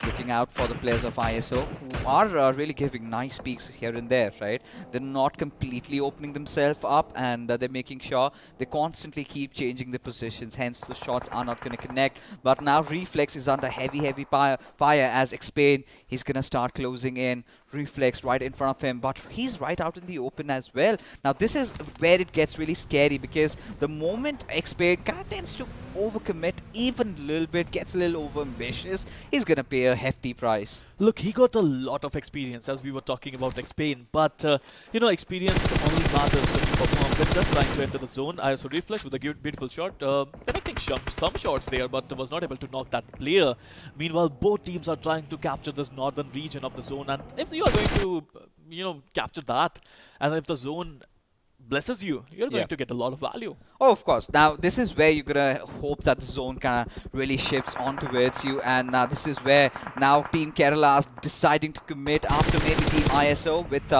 looking out for the players of ISO who are really giving nice peeks here and there, right? They're not completely opening themselves up, and they're making sure they constantly keep changing the positions, hence the shots are not going to connect. But now Reflex is under heavy fire as Explain. He's going to start closing in. Reflex right in front of him, but he's right out in the open as well. Now this is where it gets really scary, because the moment Explain kind of tends to overcommit even a little bit, gets a little over ambitious, he's gonna pay a hefty price.
Look, he got a lot of experience, as we were talking about Explain, but you know, experience only matters when you perform better. Trying to enter the zone, ISO Reflex with a beautiful shot, connecting some shots there, but was not able to knock that player. Meanwhile, both teams are trying to capture this northern region of the zone, and if you are going to, you know, capture that, and if the zone blesses you, you're going to get a lot of value.
Oh, of course. Now, this is where you're going to hope that the zone kind of really shifts on towards you. And this is where now Team Kerala is deciding to commit after maybe Team ISO with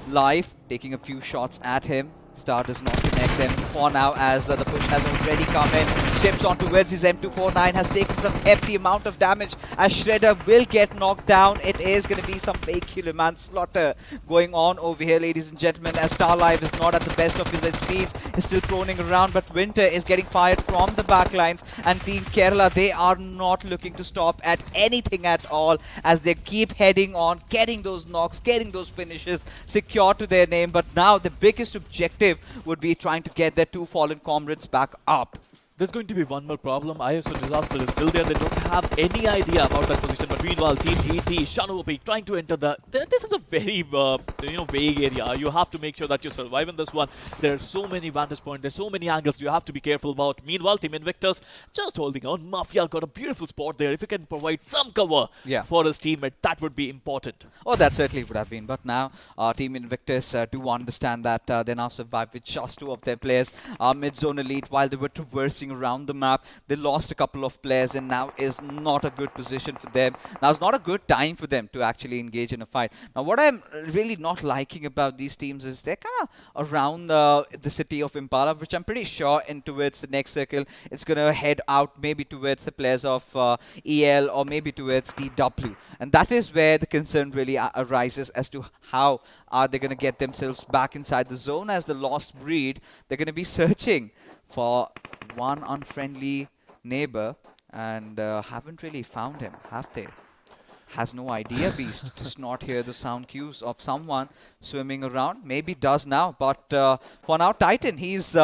Live taking a few shots at him. Star does not connect them for now, as the push has already come in. chips on towards his M249, has taken some hefty amount of damage as Shredder will get knocked down. It is going to be some vehicular manslaughter going on over here, ladies and gentlemen, as Starlive is not at the best of his HPs, is still proning around, but Winter is getting fired from the backlines, and Team Kerala, they are not looking to stop at anything at all as they keep heading on, getting those knocks, getting those finishes secure to their name. But now the biggest objective would be trying to get their two fallen comrades back up.
There's going to be one more problem. ISO Disaster is still there. They don't have any idea about that position. But meanwhile, Team ET, Shanopi trying to enter the... This is a very, vague area. You have to make sure that you survive in this one. There are so many vantage points. There's so many angles you have to be careful about. Meanwhile, Team Invictus just holding on. Mafia got a beautiful spot there. If you can provide some cover for his teammate, that would be important.
Oh, that certainly would have been. But now, Team Invictus do understand that they now survive with just two of their players. Mid-zone elite, while they were traversing around the map, they lost a couple of players, and now is not a good position for them. Now it's not a good time for them to actually engage in a fight. Now what I'm really not liking about these teams is they're kind of around the city of Impala, which I'm pretty sure in towards the next circle it's going to head out maybe towards the players of EL or maybe towards DW, and that is where the concern really arises as to how are they going to get themselves back inside the zone. As the lost breed, they're going to be searching for one unfriendly neighbor, and haven't really found him, have they? Has no idea, Beast. Does not hear the sound cues of someone swimming around. Maybe does now, but for now, Titan, he's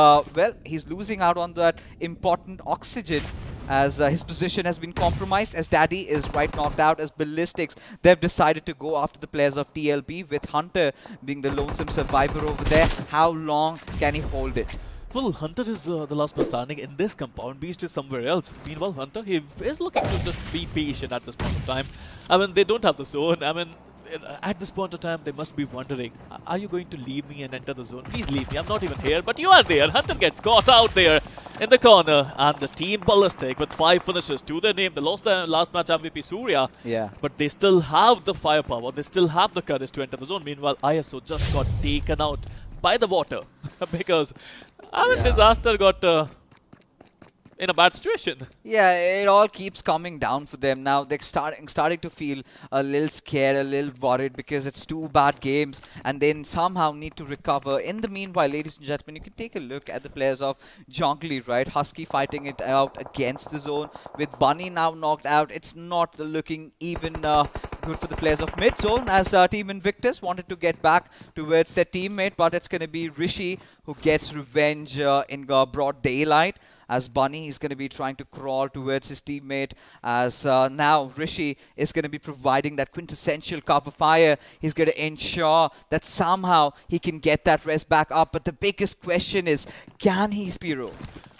he's losing out on that important oxygen as his position has been compromised, as Daddy is right knocked out, as Ballistics, they've decided to go after the players of TLB, with Hunter being the lonesome survivor over there. How long can he hold it?
Well, Hunter is the last man standing in this compound. Beast is somewhere else. Meanwhile, Hunter, he is looking to just be patient at this point of time. I mean, they don't have the zone. I mean, at this point of time, they must be wondering, are you going to leave me and enter the zone? Please leave me. I'm not even here, but you are there. Hunter gets caught out there in the corner, and the team Ballistic with 5 finishes to their name. They lost the last match MVP Surya, but they still have the firepower. They still have the courage to enter the zone. Meanwhile, ISO just got taken out by the water because I mean, Disaster got in a bad situation.
Yeah, it all keeps coming down for them now. They're starting to feel a little scared, a little worried, because it's 2 bad games and then somehow need to recover. In the meanwhile, ladies and gentlemen, you can take a look at the players of Jongli, right? Husky fighting it out against the zone with Bunny now knocked out. It's not looking even good for the players of mid zone, as Team Invictus wanted to get back towards their teammate, but it's going to be Rishi who gets revenge in broad daylight, as Bunny is going to be trying to crawl towards his teammate, as now Rishi is going to be providing that quintessential cover fire. He's going to ensure that somehow he can get that rest back up, but the biggest question is, can he, Spiro?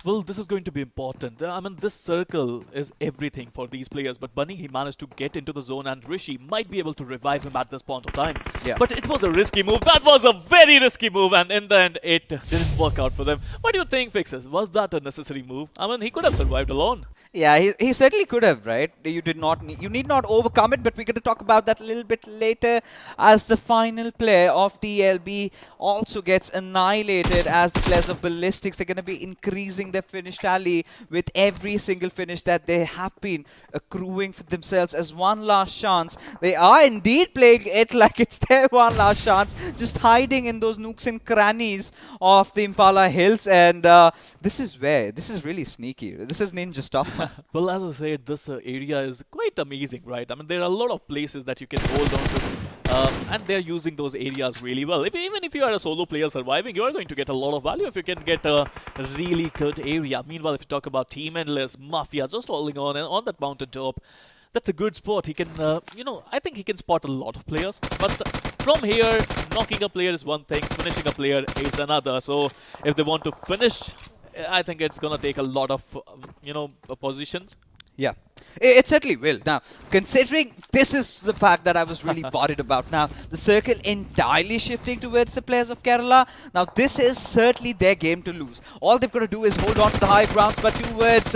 Well, this is going to be important. I mean, this circle is everything for these players. But Bunny, he managed to get into the zone, and Rishi might be able to revive him at this point of time. But it was a risky move. That was a very risky move, and in the end, it didn't work out for them. What do you think, Fixes? Was that a necessary move? I mean, he could have survived alone.
Yeah, he certainly could have, right? You need not overcome it, but we're going to talk about that a little bit later, as the final player of TLB also gets annihilated, as the players of Ballistics, they're going to be increasing their finish tally with every single finish that they have been accruing for themselves as one last chance. They are indeed playing it like it's their one last chance, just hiding in those nooks and crannies of the Impala Hills, and this is really sneaky. This is ninja stuff.
Well, as I said, this area is quite amazing, right? I mean, there are a lot of places that you can hold on to, and they're using those areas really well. Even if you are a solo player surviving, you are going to get a lot of value if you can get a really good area. Meanwhile, if you talk about Team Endless, Mafia just holding on that mountain top, that's a good spot. He can, I think he can spot a lot of players. But from here, knocking a player is one thing, finishing a player is another. So if they want to finish, I think it's going to take a lot of, positions.
Yeah, it certainly will. Now, considering this is the fact that I was really worried about, now the circle entirely shifting towards the players of Kerala. Now, this is certainly their game to lose. All they've got to do is hold on to the high grounds, but towards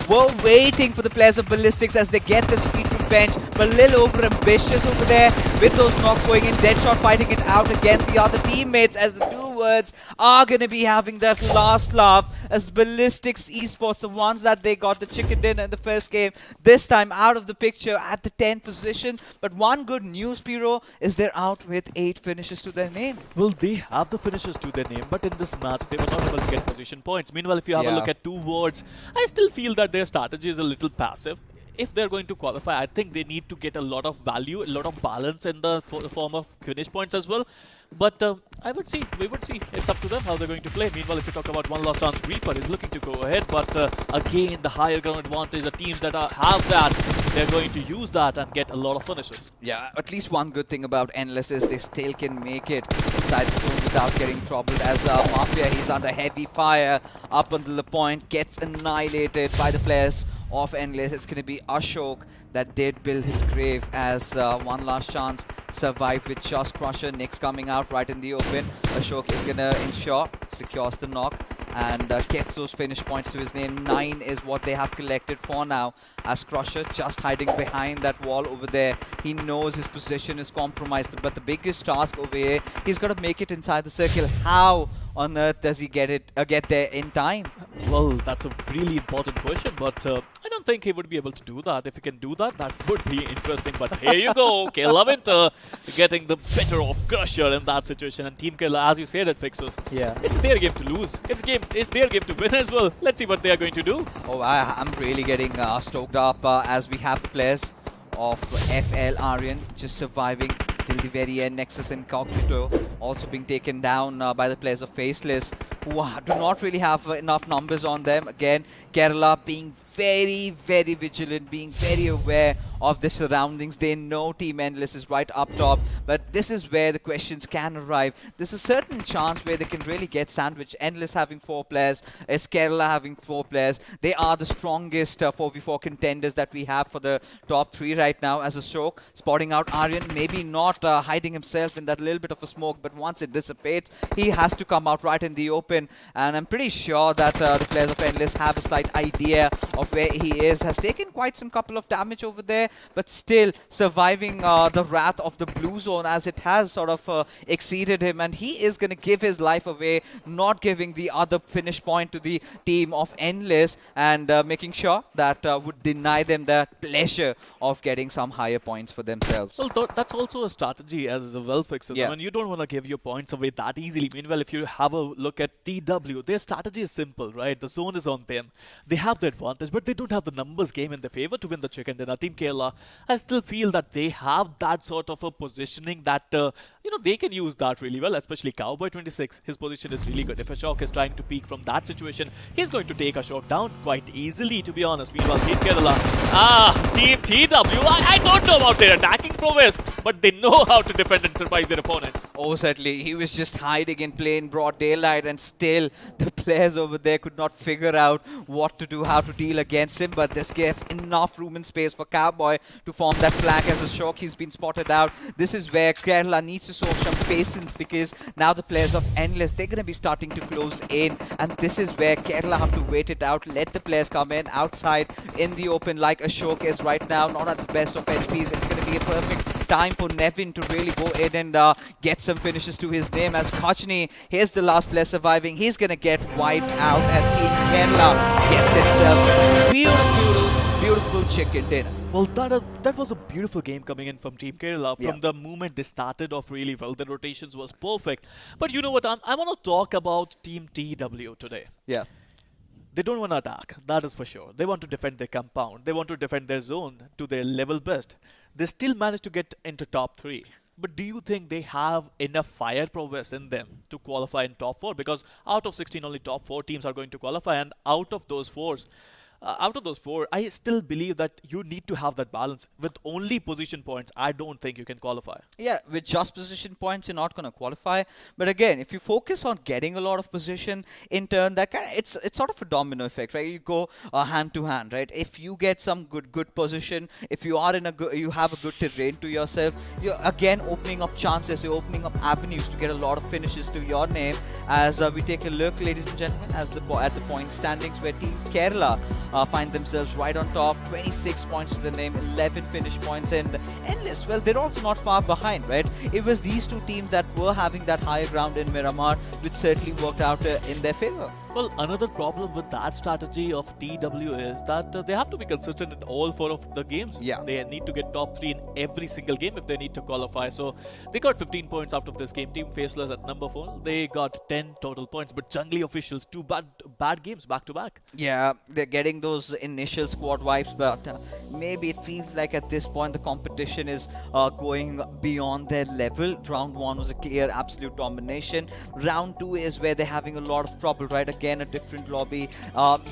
we're waiting for the players of Ballistics as they get this sweet revenge, but a little over ambitious over there with those knocks going in. Deadshot fighting it out against the other teammates as the two Cowards are going to be having that last laugh as Ballistics Esports, the ones that they got the chicken dinner in the first game, this time out of the picture at the 10th position. But one good news, Piro, is they're out with 8 finishes to their name.
Well, they have the finishes to their name, but in this match, they were not able to get position points. Meanwhile, if you have a look at 2 wards, I still feel that their strategy is a little passive. If they're going to qualify, I think they need to get a lot of value, a lot of balance in the form of finish points as well. But we would see. It's up to them how they're going to play. Meanwhile, if you talk about one last chance, Reaper is looking to go ahead. But again, the higher ground advantage, the teams that have that, they're going to use that and get a lot of finishes.
Yeah, at least one good thing about Endless is they still can make it inside the zone without getting troubled. As Mafia, he's under heavy fire up until the point, gets annihilated by the players of Endless. It's going to be Ashok that did build his grave as one last chance survived with Just Crusher. Nick's coming out right in the open. Ashok is going to ensure secures the knock and gets those finish points to his name. 9 is what they have collected for now, as Crusher just hiding behind that wall over there. He knows his position is compromised, but the biggest task over here, he's got to make it inside the circle. How on earth does he get there in time?
Well, that's a really important question, but I don't think he would be able to do that. If he can do that, that would be interesting. But here you go, K11 getting the better of Crusher in that situation. And Team Kerala, as you said, it fixes.
Yeah.
It's their game to lose. It's their game to win as well. Let's see what they are going to do.
Oh, I'm really getting stoked up as we have the players of FL Aryan just surviving till the very end. Nexus Incognito also being taken down by the players of Faceless, who do not really have enough numbers on them. Again, Kerala being very, very vigilant, being very aware of the surroundings. They know Team Endless is right up top, but this is where the questions can arrive. There's a certain chance where they can really get sandwiched. Endless having 4 players, it's Kerala having 4 players. They are the strongest 4v4 contenders that we have for the top 3 right now. As a Ashok spotting out Aryan, maybe not hiding himself in that little bit of a smoke, but once it dissipates, he has to come out right in the open. And I'm pretty sure that the players of Endless have a slight idea of where he is. Has taken quite some couple of damage over there, but still surviving the wrath of the blue zone, as it has sort of exceeded him, and he is going to give his life away, not giving the other finish point to the team of Endless, and making sure that would deny them the pleasure of getting some higher points for themselves.
Well, that's also a strategy as well fixes.
Yeah.
I mean, you don't want to give your points away that easily. Meanwhile, if you have a look at TW, their strategy is simple, right? The zone is on them. They have the advantage, but they don't have the numbers game in their favor to win the chicken dinner. Team Kerala, I still feel that they have that sort of a positioning that, they can use that really well, especially Cowboy 26. His position is really good. If Ashok is trying to peek from that situation, he's going to take Ashok down quite easily, to be honest. Meanwhile, Team Kerala, Team TW, I don't know about their attacking prowess, but they know how to defend and surprise their opponents.
Oh, certainly. He was just hiding in plain broad daylight, and still the players over there could not figure out what to do, how to deal against him. But this gave enough room and space for Cowboy to form that flank. As Ashok, he's been spotted out. This is where Kerala needs to show some patience, because now the players of Endless, they're going to be starting to close in. And this is where Kerala have to wait it out, let the players come in outside in the open, like Ashok is right now, not at the best of HPs. It's going to be a perfect time for Nevin to really go in and get some finishes to his name. As Kochni, here's the last player surviving. He's going to get wiped out as Team Kerala get themselves beautiful chicken dinner.
Well, that was a beautiful game coming in from Team Kerala. From
Yeah.
the moment they started off really well, the rotations was perfect. But you know what, I want to talk about Team TW today.
Yeah.
They don't want to attack, that is for sure. They want to defend their compound. They want to defend their zone to their level best. They still managed to get into top 3. But do you think they have enough fire prowess in them to qualify in top 4? Because out of 16, only top 4 teams are going to qualify. And out of those 4, I still believe that you need to have that balance. With only position points, I don't think you can qualify.
Yeah, with just position points, you're not going to qualify. But again, if you focus on getting a lot of position, in turn, that it's sort of a domino effect, right? You go hand to hand, right? If you get some good position, if you are in you have a good terrain to yourself, you're again opening up chances, you're opening up avenues to get a lot of finishes to your name. As we take a look, ladies and gentlemen, at the point standings, where Team Kerala find themselves right on top, 26 points to the name, 11 finish points, and Endless, well, they're also not far behind, right? It was these two teams that were having that higher ground in Miramar, which certainly worked out in their favor.
Well, another problem with that strategy of TW is that they have to be consistent in all 4 of the games.
Yeah.
They need to get top 3 in every single game if they need to qualify. So they got 15 points out of this game. Team Faceless at number 4, they got 10 total points. But Jungly Officials, 2 bad games back to back.
Yeah, they're getting those initial squad wipes, but maybe it feels like at this point the competition is going beyond their level. Round 1 was a clear, absolute domination. Round 2 is where they're having a lot of trouble, right? Again, a different lobby.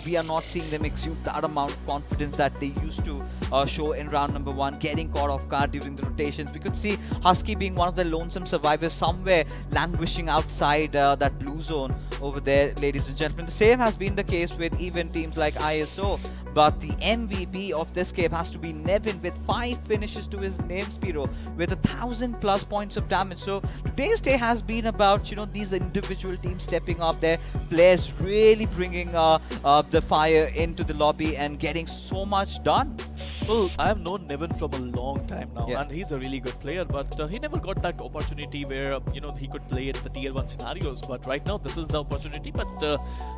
We are not seeing them exude that amount of confidence that they used to show in round number 1, getting caught off guard during the rotations. We could see Husky being one of the lonesome survivors somewhere languishing outside that blue zone over there, ladies and gentlemen. The same has been the case with even teams like ISO. But the MVP of this game has to be Nevin with 5 finishes to his name, Spiro, with 1,000+ points of damage. So today's day has been about, you know, these individual teams stepping up, their players really bringing the fire into the lobby and getting so much done.
Well, I have known Nevin from a long time now,
Yeah.
and he's a really good player, but he never got that opportunity where, he could play in the tier 1 scenarios. But right now, this is the opportunity. But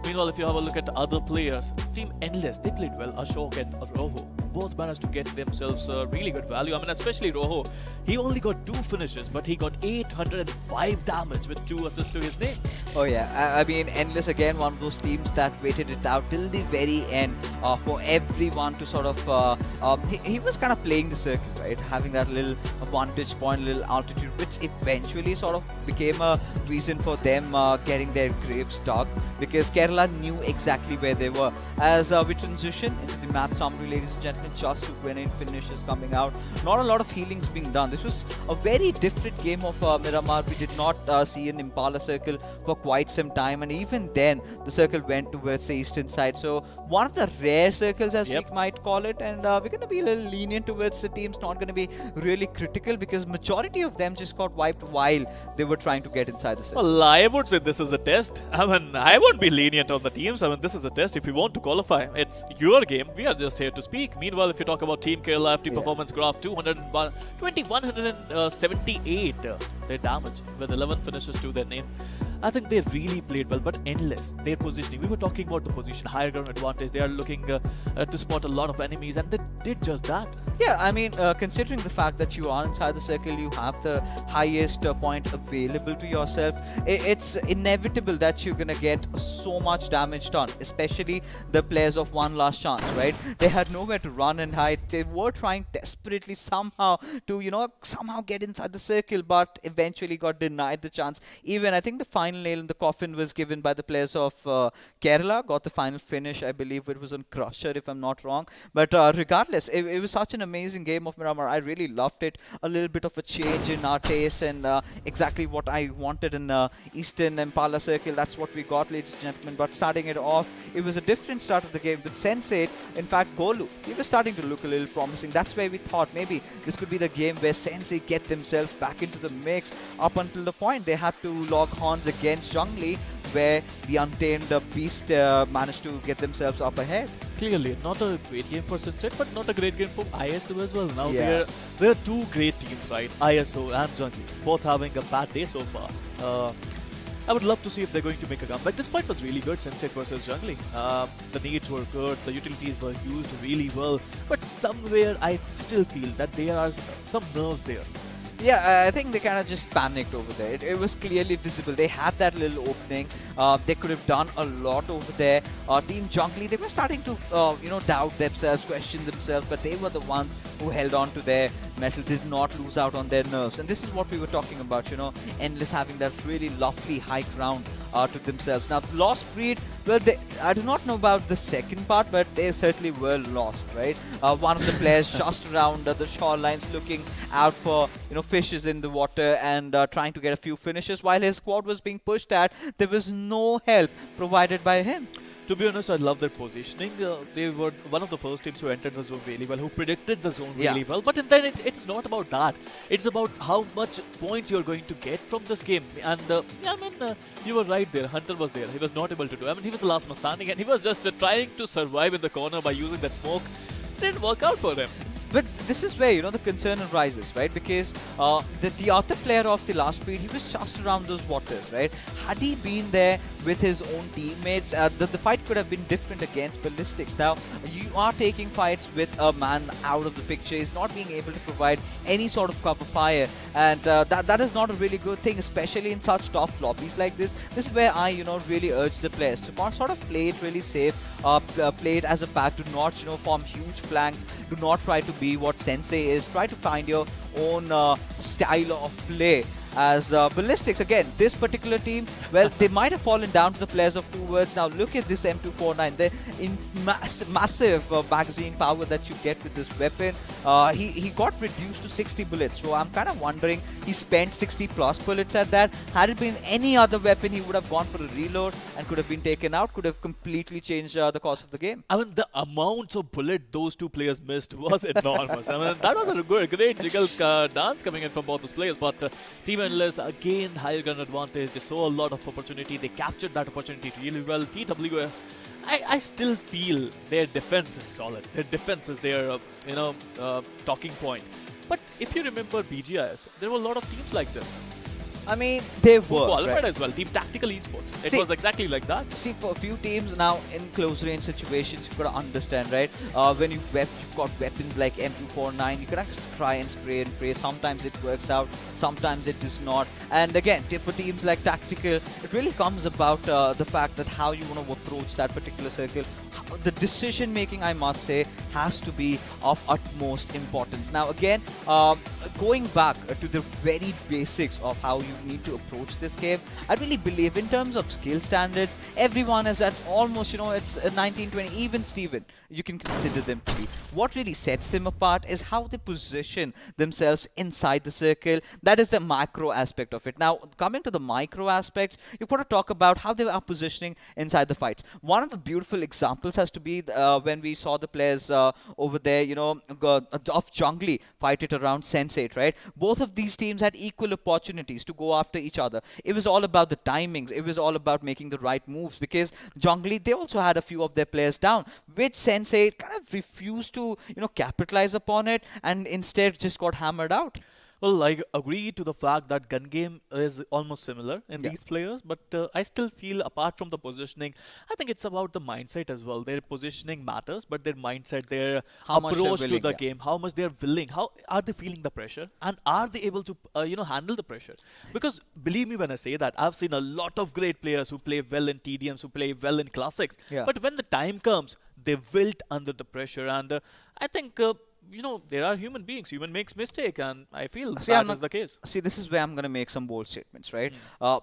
meanwhile, if you have a look at other players, Team Endless, they played well. Ashok and Roho both managed to get themselves really good value. I mean, especially Roho, he only got 2 finishes, but he got 805 damage with 2 assists to his name.
Oh yeah, I mean, Endless again, one of those teams that waited it out till the very end for everyone to sort of he was kind of playing the circle, right? Having that little vantage point, little altitude, which eventually sort of became a reason for them getting their graves dug, because Kerala knew exactly where they were. As we transition into the map summary, ladies and gentlemen, just 2 grenade finishes coming out. Not a lot of healings being done. This was a very different game of Miramar. We did not see an Impala circle for quite some time, and even then the circle went towards the eastern side. So one of the rare circles, as we might call it, and we're going to be a little lenient towards the teams, not going to be really critical, because majority of them just got wiped while they were trying to get inside the circle.
Well, I would say this is a test. I mean, I won't be lenient on the teams. I mean, this is a test. If you want to qualify, it's your game. We are just here to speak. Meanwhile, if you talk about Team Kerala, FT Performance Graph, 178 their damage with 11 finishes to their name. I think they really played well, but Endless, their positioning. We were talking about the position, higher ground advantage. They are looking to spot a lot of enemies, and they did just that.
Yeah, I mean, considering the fact that you are inside the circle, you have the highest point available to yourself, it's inevitable that you're gonna get so much damage done, especially the players of One Last Chance, right? They had nowhere to run and hide. They were trying desperately somehow to, somehow get inside the circle, but eventually got denied the chance. Even, I think the final nail in the coffin was given by the players of Kerala, got the final finish. I believe it was on Crusher, if I'm not wrong. But regardless, it was such an amazing game of Miramar. I really loved it. A little bit of a change in our taste, and exactly what I wanted in Eastern Impala Circle. That's what we got, ladies and gentlemen. But starting it off, it was a different start of the game with Sensei. In fact, Golu, he was starting to look a little promising. That's where we thought maybe this could be the game where Sensei get themselves back into the mix, up until the point they had to log horns against Zhongli, where the Untamed Beast managed to get themselves up ahead.
Clearly, not a great game for Sunset, but not a great game for ISO as well. Now,
Yeah.
there are 2 great teams, right? ISO and Jungli, both having a bad day so far. I would love to see if they're going to make a comeback. This fight was really good, Sunset versus Jungli. The needs were good, the utilities were used really well, but somewhere I still feel that there are some nerves there.
Yeah, I think they kind of just panicked over there. It was clearly visible. They had that little opening. They could have done a lot over there. Team Jungli, they were starting to, doubt themselves, question themselves, but they were the ones who held on to their metal, did not lose out on their nerves. And this is what we were talking about, Endless having that really lovely high ground to themselves. Now, Lost Breed, well, I do not know about the second part, but they certainly were lost, right? One of the players just around the shorelines looking out for, fishes in the water and trying to get a few finishes while his squad was being pushed at. There was no help provided by him.
To be honest, I love their positioning. They were one of the first teams who entered the zone really well, who predicted the zone really well. But then it's not about that. It's about how much points you're going to get from this game. And you were right there. Hunter was there. He was not able to do. He was the last man standing, and he was just trying to survive in the corner by using that smoke. Didn't work out for him.
But this is where, the concern arises, right? Because the other player of the last speed, he was just around those waters, right? Had he been there with his own teammates, the fight could have been different against Ballistics. Now, you are taking fights with a man out of the picture. He's not being able to provide any sort of cover fire, and that is not a really good thing, especially in such tough lobbies like this. This is where I, really urge the players to sort of play it really safe, play it as a pack. Do not, form huge flanks. Do not try to be what Sensei is. Try to find your own style of play. As Ballistics, again, this particular team, well, they might have fallen down to the players of two words. Now look at this M249, the massive magazine power that you get with this weapon. He got reduced to 60 bullets, so I'm kind of wondering, he spent 60 plus bullets at that. Had it been any other weapon, he would have gone for a reload and could have been taken out, could have completely changed the course of the game.
I mean, the amounts of bullet those two players missed was enormous. I mean, that was a great jiggle dance coming in from both those players, but Team Endless again higher gun advantage. They saw a lot of opportunity. They captured that opportunity really well. TW, I still feel their defense is solid. Their defense is their talking point. But if you remember BGIS, there were a lot of teams like this.
I mean, they
Who
were
qualified
right?
as well. Team Tactical Esports. It
See-
was exactly like that.
See, for a few teams now in close range situations, you've got to understand, right? When you've got weapons like M249, you can actually try and spray and pray. Sometimes it works out, sometimes it does not. And again, for teams like Tactical, it really comes about the fact that how you want to approach that particular circle. The decision making, I must say, has to be of utmost importance. Now, again, going back to the very basics of how you need to approach this game, I really believe in terms of skill standards, everyone is at almost, it's a 19-20, even Steven, you can consider them to be. What really sets them apart is how they position themselves inside the circle. That is the macro aspect of it. Now, coming to the micro aspects, you've got to talk about how they are positioning inside the fights. One of the beautiful examples has to be when we saw the players over there, of Jungli fight it around Sense8, right? Both of these teams had equal opportunities to go after each other. It was all about the timings. It was all about making the right moves, because Jungli, they also had a few of their players down, which Sense8 kind of refused to, capitalize upon it, and instead just got hammered out.
Well, I agree to the fact that gun game is almost similar in
Yeah.
these players, but I still feel apart from the positioning, I think it's about the mindset as well. Their positioning matters, but their mindset, their
How much they're
approach to
willing,
the
yeah.
game, how much they're willing, how are they feeling the pressure, and are they able to, handle the pressure? Because believe me when I say that, I've seen a lot of great players who play well in TDMs, who play well in classics,
Yeah.
but when the time comes, they wilt under the pressure, and I think. There are human beings. Human makes mistake, and I feel
See, I'm
that is the case.
See, this is where I'm going to make some bold statements, right?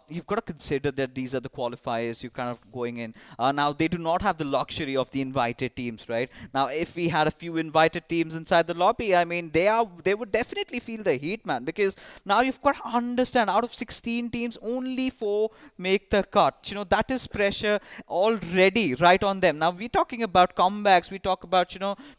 You've got to consider that these are the qualifiers you're kind of going in. Now, they do not have the luxury of the invited teams, right? Now, if we had a few invited teams inside the lobby, I mean, they would definitely feel the heat, man, because now you've got to understand, out of 16 teams, only 4 make the cut. That is pressure already right on them. Now, we're talking about comebacks. We talk about,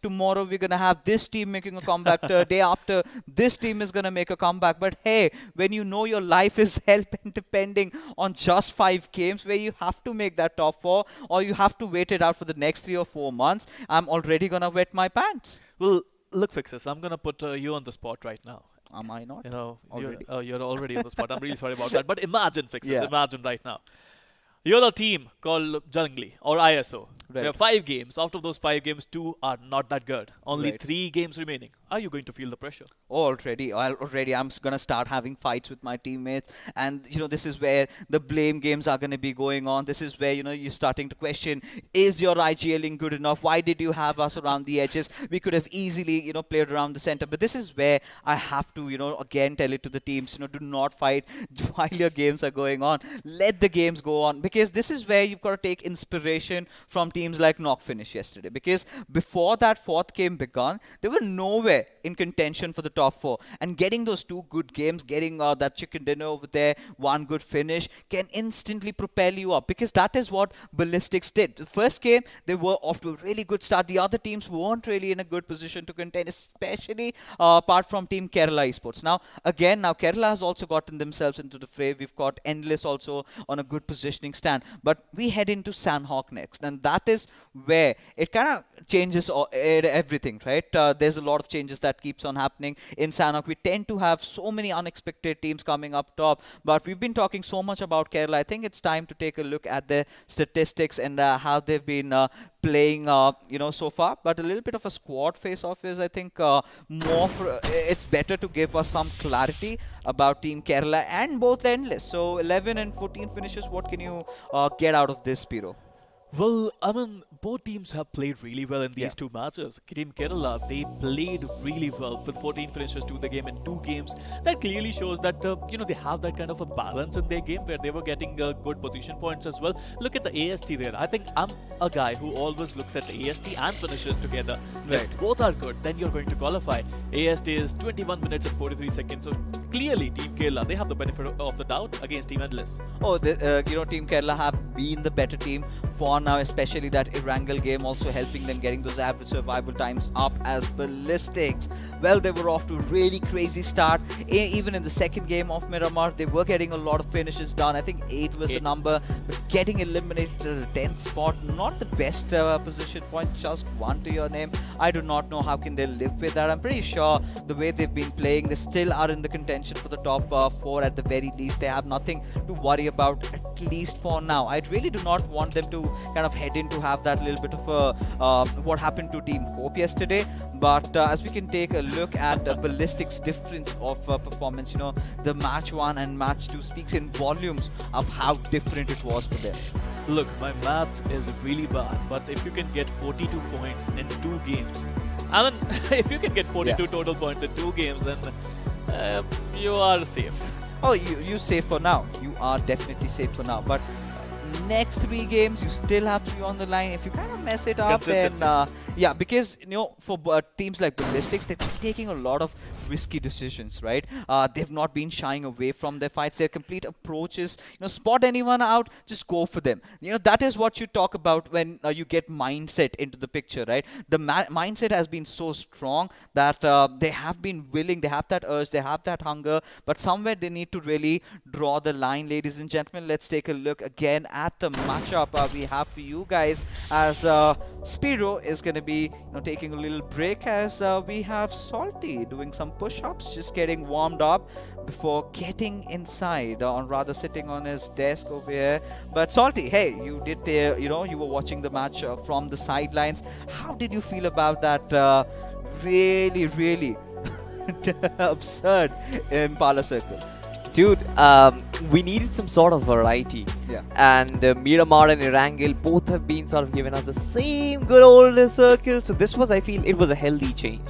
tomorrow we're going to have this team making a comeback, the day after this team is going to make a comeback. But hey, when you know your life is hell depending on just 5 games where you have to make that top 4, or you have to wait it out for the next 3 or 4 months, I'm already going to wet my pants.
Well, look, Fixes, I'm going to put you on the spot right now.
Am I not?
Already.
Already?
You're already on the spot. I'm really sorry about that. But imagine, Fixes,
Yeah.
imagine right now. You're a team called Jungli or ISO. There are
Right.
5 games. Out of those 5 games, 2 are not that good. Only
Right.
3 games remaining. Are you going to feel the pressure?
Already I'm going to start having fights with my teammates, and this is where the blame games are going to be going on. This is where you're starting to question, is your IGLing good enough? Why did you have us around the edges? We could have easily played around the center. But this is where I have to again tell it to the teams, do not fight while your games are going on. Let the games go on, because this is where you've got to take inspiration from teams like Knock Finish yesterday, because before that 4th game begun, they were nowhere in contention for the top 4, and getting those 2 good games, getting that chicken dinner over there, 1 good finish, can instantly propel you up, because that is what Ballistics did. The first game, they were off to a really good start. The other teams weren't really in a good position to contend, especially apart from Team Kerala Esports. Now Kerala has also gotten themselves into the fray. We've got Endless also on a good positioning understand. But we head into Sanhok next, and that is where it kind of changes everything, right? There's a lot of changes that keeps on happening in Sanhok. We tend to have so many unexpected teams coming up top, but we've been talking so much about Kerala. I think it's time to take a look at their statistics and how they've been playing, so far. But a little bit of a squad face-off is, I think, it's better to give us some clarity about Team Kerala and both endless. So 11 and 14 finishes. What can you get out of this, Piro?
Well, I mean, both teams have played really well in these two matches. Team Kerala, they played really well with 14 finishes to the game in 2 games. That clearly shows that, they have that kind of a balance in their game where they were getting good position points as well. Look at the AST there. I think I'm a guy who always looks at the AST and finishes together.
Right.
If both are good, then you're going to qualify. AST is 21 minutes and 43 seconds. So clearly, Team Kerala, they have the benefit of the doubt against Team Endless.
Oh, Team Kerala have been the better team for now, especially that Erangel game also helping them getting those average survival times up as ballistics. Well, they were off to a really crazy start. Even in the second game of Miramar, they were getting a lot of finishes done. I think 8 was the number, but getting eliminated at the 10th spot, not the best position point, just 1 to your name. I do not know how can they live with that. I'm pretty sure the way they've been playing, they still are in the contention for the top 4 at the very least. They have nothing to worry about, at least for now. I really do not want them to kind of head in to have that little bit of a what happened to Team Hope yesterday. But as we can take a look at Ballistics' difference of performance, the match 1 and match 2 speaks in volumes of how different it was for them.
Look, my maths is really bad, but if you can get 42 points in 2 games, I mean, if you can get 42 total points in 2 games, then you are safe.
Oh, you're safe for now. You are definitely safe for now. But next 3 games, you still have to be on the line. If you kind of mess it up, then because for teams like Ballistics, they've been taking a lot of risky decisions, right? They've not been shying away from their fights. Their complete approach is, spot anyone out, just go for them. That is what you talk about when you get mindset into the picture, right? The mindset has been so strong that they have been willing, they have that urge, they have that hunger, but somewhere they need to really draw the line, ladies and gentlemen. Let's take a look again at the matchup we have for you guys, as Spiro is going to be taking a little break, as we have Salty doing some push-ups, just getting warmed up before getting inside, or rather sitting on his desk over here. But Salty, hey, you did you were watching the match from the sidelines. How did you feel about that really absurd Impala circle?
Dude, we needed some sort of variety.
Yeah.
And Miramar and Erangel both have been sort of giving us the same good old circle. So this was, I feel, it was a healthy change.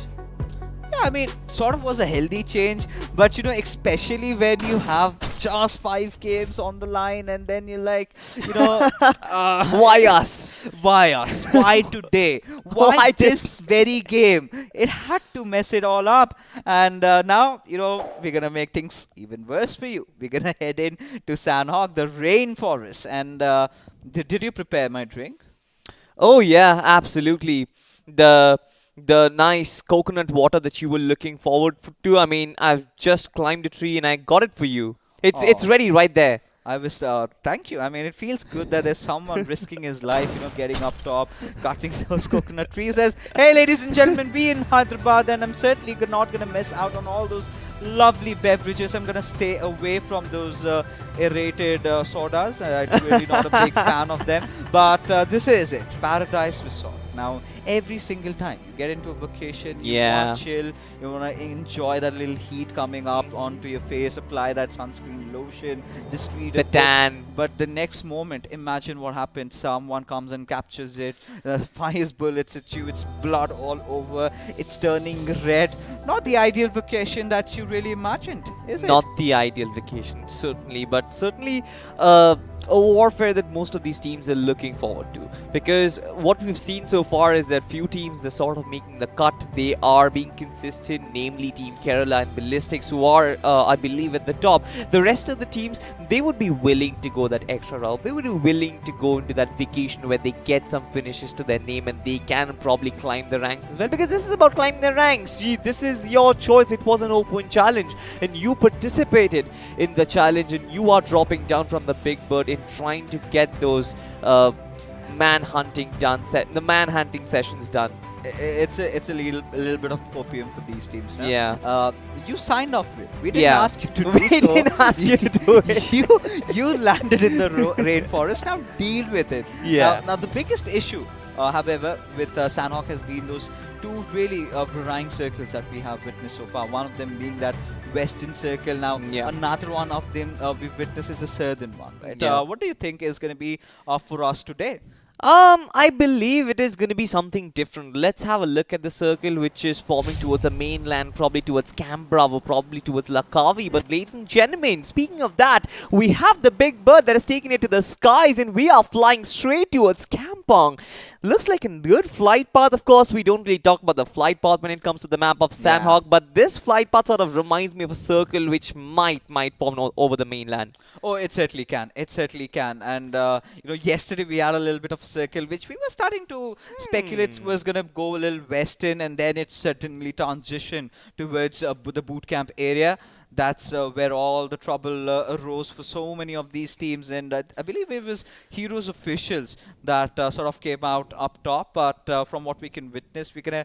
Yeah, I mean, sort of was a healthy change, but especially when you have just 5 games on the line, and then you're like,
why us?
Why us? Why today? Why this very game? It had to mess it all up. And now, we're going to make things even worse for you. We're going to head in to Sanhok, the rainforest. And did you prepare my drink?
Oh, yeah, absolutely. The nice coconut water that you were looking forward to. I mean, I've just climbed a tree and I got it for you. It's ready right there.
I was, thank you. I mean, it feels good that there's someone risking his life, getting up top, cutting those coconut trees. Says, hey, ladies and gentlemen, we in Hyderabad, and I'm certainly not going to miss out on all those lovely beverages. I'm going to stay away from those aerated sodas. I'm really not a big fan of them. But this is it, Paradise Resort. Now, every single time you get into a vacation, you want to chill, you want to enjoy that little heat coming up onto your face, apply that sunscreen lotion, just read
the tan.
But the next moment, imagine what happened. Someone comes and captures it, fires bullets at you, it's blood all over, it's turning red. Not the ideal vacation that you really imagined, is it?
Not the ideal vacation, certainly, but certainly a warfare that most of these teams are looking forward to, because what we've seen so far is there are few teams that are sort of making the cut. They are being consistent, namely Team Kerala and Ballistics, who are, I believe, at the top. The rest of the teams, they would be willing to go that extra route. They would be willing to go into that vacation where they get some finishes to their name and they can probably climb the ranks as well. Because this is about climbing the ranks. This is your choice. It was an open challenge and you participated in the challenge and you are dropping down from the big bird in trying to get those manhunting sessions done.
It's a little bit of opium for these teams. No?
Yeah.
You signed off with. We didn't
Yeah.
ask you to do
We
so.
didn't ask you to do it.
You landed in the rainforest. Now deal with it.
Yeah.
Now the biggest issue, however, with Sanhok has been those two really varying circles that we have witnessed so far. One of them being that western circle. Now another one of them we've witnessed is the southern one. Right?
Yeah.
What do you think is going to be for us today?
I believe it is going to be something different. Let's have a look at the circle which is forming towards the mainland, probably towards Camp Bravo, probably towards Lakavi. But ladies and gentlemen, speaking of that, we have the big bird that has taken it to the skies and we are flying straight towards Kampong. Looks like a good flight path. Of course, we don't really talk about the flight path when it comes to the map of Sanhok, but this flight path sort of reminds me of a circle which might form over the mainland.
Oh, it certainly can. It certainly can. And, yesterday we had a little bit of a circle which we were starting to speculate was going to go a little western, and then it certainly transitioned towards the boot camp area. That's where all the trouble arose for so many of these teams. And I believe it was Heroes officials that sort of came out up top. But from what we can witness, we can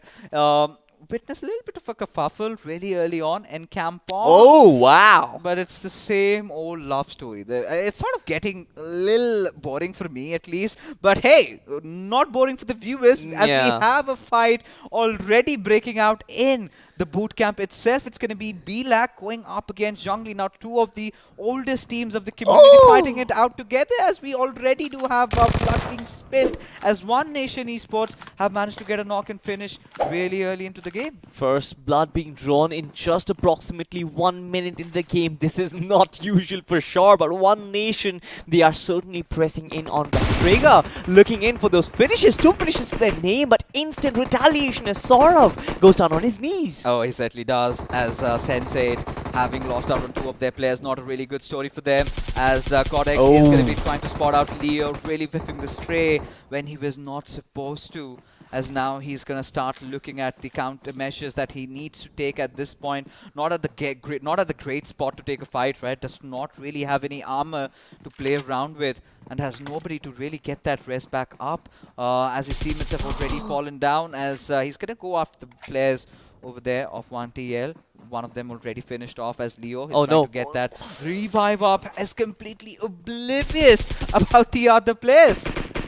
witness a little bit of a kerfuffle really early on in Kampong.
Oh, wow.
But it's the same old love story. It's sort of getting a little boring for me at least. But hey, not boring for the viewers as we have a fight already breaking out in the boot camp itself. It's going to be BLAC going up against Zhongli. Now, two of the oldest teams of the community fighting it out together, as we already do have blood being spilled, as One Nation Esports have managed to get a knock and finish really early into the game.
First blood being drawn in just approximately 1 minute in the game. This is not usual for sure, but One Nation, they are certainly pressing in on the trigger, looking in for those finishes. 2 finishes to their name, but instant retaliation as Saurav goes down on his knees.
Oh, he certainly does. As Sensei, having lost out on 2 of their players, not a really good story for them. As Codex is going to be trying to spot out Leo, really whiffing the stray when he was not supposed to. As now he's going to start looking at the countermeasures that he needs to take at this point. Not at the great spot to take a fight, right? Does not really have any armor to play around with, and has nobody to really get that rest back up. As his teammates have already fallen down, as he's going to go after the players over there of 1TL. One of them already finished off, as Leo is trying to get that revive up, as completely oblivious about the other players.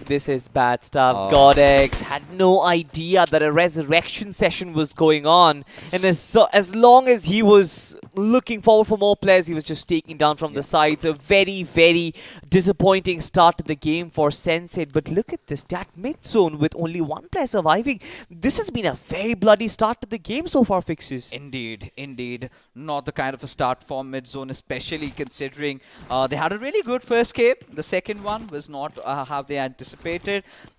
This is bad stuff. Godex had no idea that a resurrection session was going on. And as long as he was looking forward for more players, he was just taking down from the sides. A very, very disappointing start to the game for Sensei. But look at this, that mid zone with only 1 player surviving. This has been a very bloody start to the game so far, Fixes.
Indeed, indeed. Not the kind of a start for mid zone, especially considering they had a really good first game. The second one was not how they anticipated.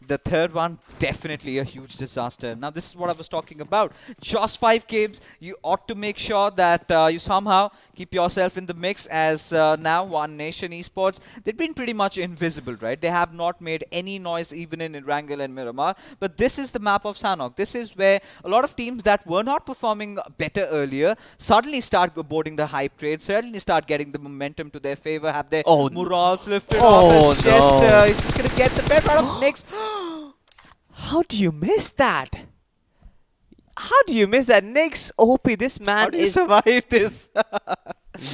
The third one, definitely a huge disaster. Now, this is what I was talking about. Just 5 games, you ought to make sure that you somehow keep yourself in the mix, as now One Nation Esports, they've been pretty much invisible, right? They have not made any noise even in Erangel and Miramar. But this is the map of Sanhok. This is where a lot of teams that were not performing better earlier suddenly start boarding the hype trade, suddenly start getting the momentum to their favor, have their morals lifted off his chest. He's just going to get the best out of Nyx.
How do you miss that? How do you miss that? Nyx, OP, this man
How do you survive this?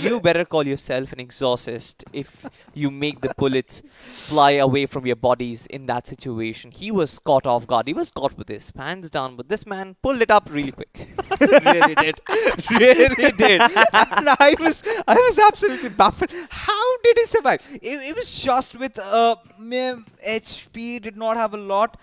You better call yourself an exorcist if you make the bullets fly away from your bodies in that situation. He was caught off guard. He was caught with his hands down, but this man pulled it up really quick.
Really did. Really did. And I was absolutely baffled. How did he survive? It was just with HP, did not have a lot.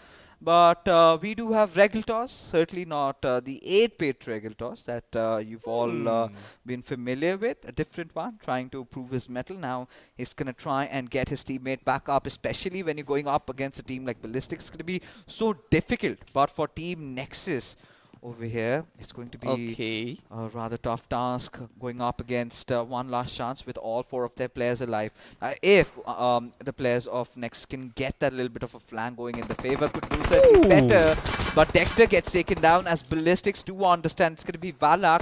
But we do have Regeltos, certainly not the 8-bit Regeltos that you've all been familiar with. A different one, trying to prove his mettle. Now he's going to try and get his teammate back up, especially when you're going up against a team like Ballistics. It's going to be so difficult. But for Team Nexus over here, it's going to be a rather tough task going up against one last chance with all 4 of their players alive. If the players of Nexus can get that little bit of a flank going in the favor, could do certainly better. But Dexter gets taken down as Ballistics do understand it's going to be Valak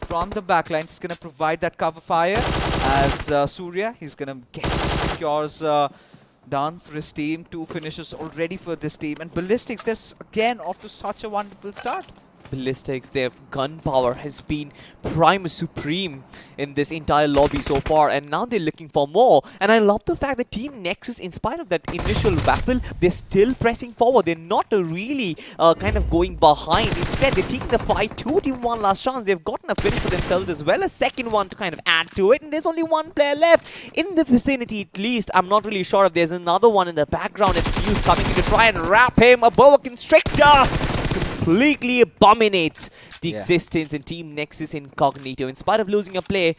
from the backlines. He's going to provide that cover fire as Surya. He's going to get secures done for his team. 2 finishes already for this team. And Ballistics, they're again off to such a wonderful start.
Ballistics, their gun power has been prime supreme in this entire lobby so far, and now they're looking for more. And I love the fact that Team Nexus, in spite of that initial battle, they're still pressing forward. They're not really kind of going behind. Instead, they're taking the fight to Team One Last Chance. They've gotten a finish for themselves as well, a second one to kind of add to it, and there's only 1 player left in the vicinity at least. I'm not really sure if there's another one in the background. It's Fuse coming in to try and wrap him. A boa constrictor completely abominates the existence in Team Nexus Incognito. In spite of losing a play,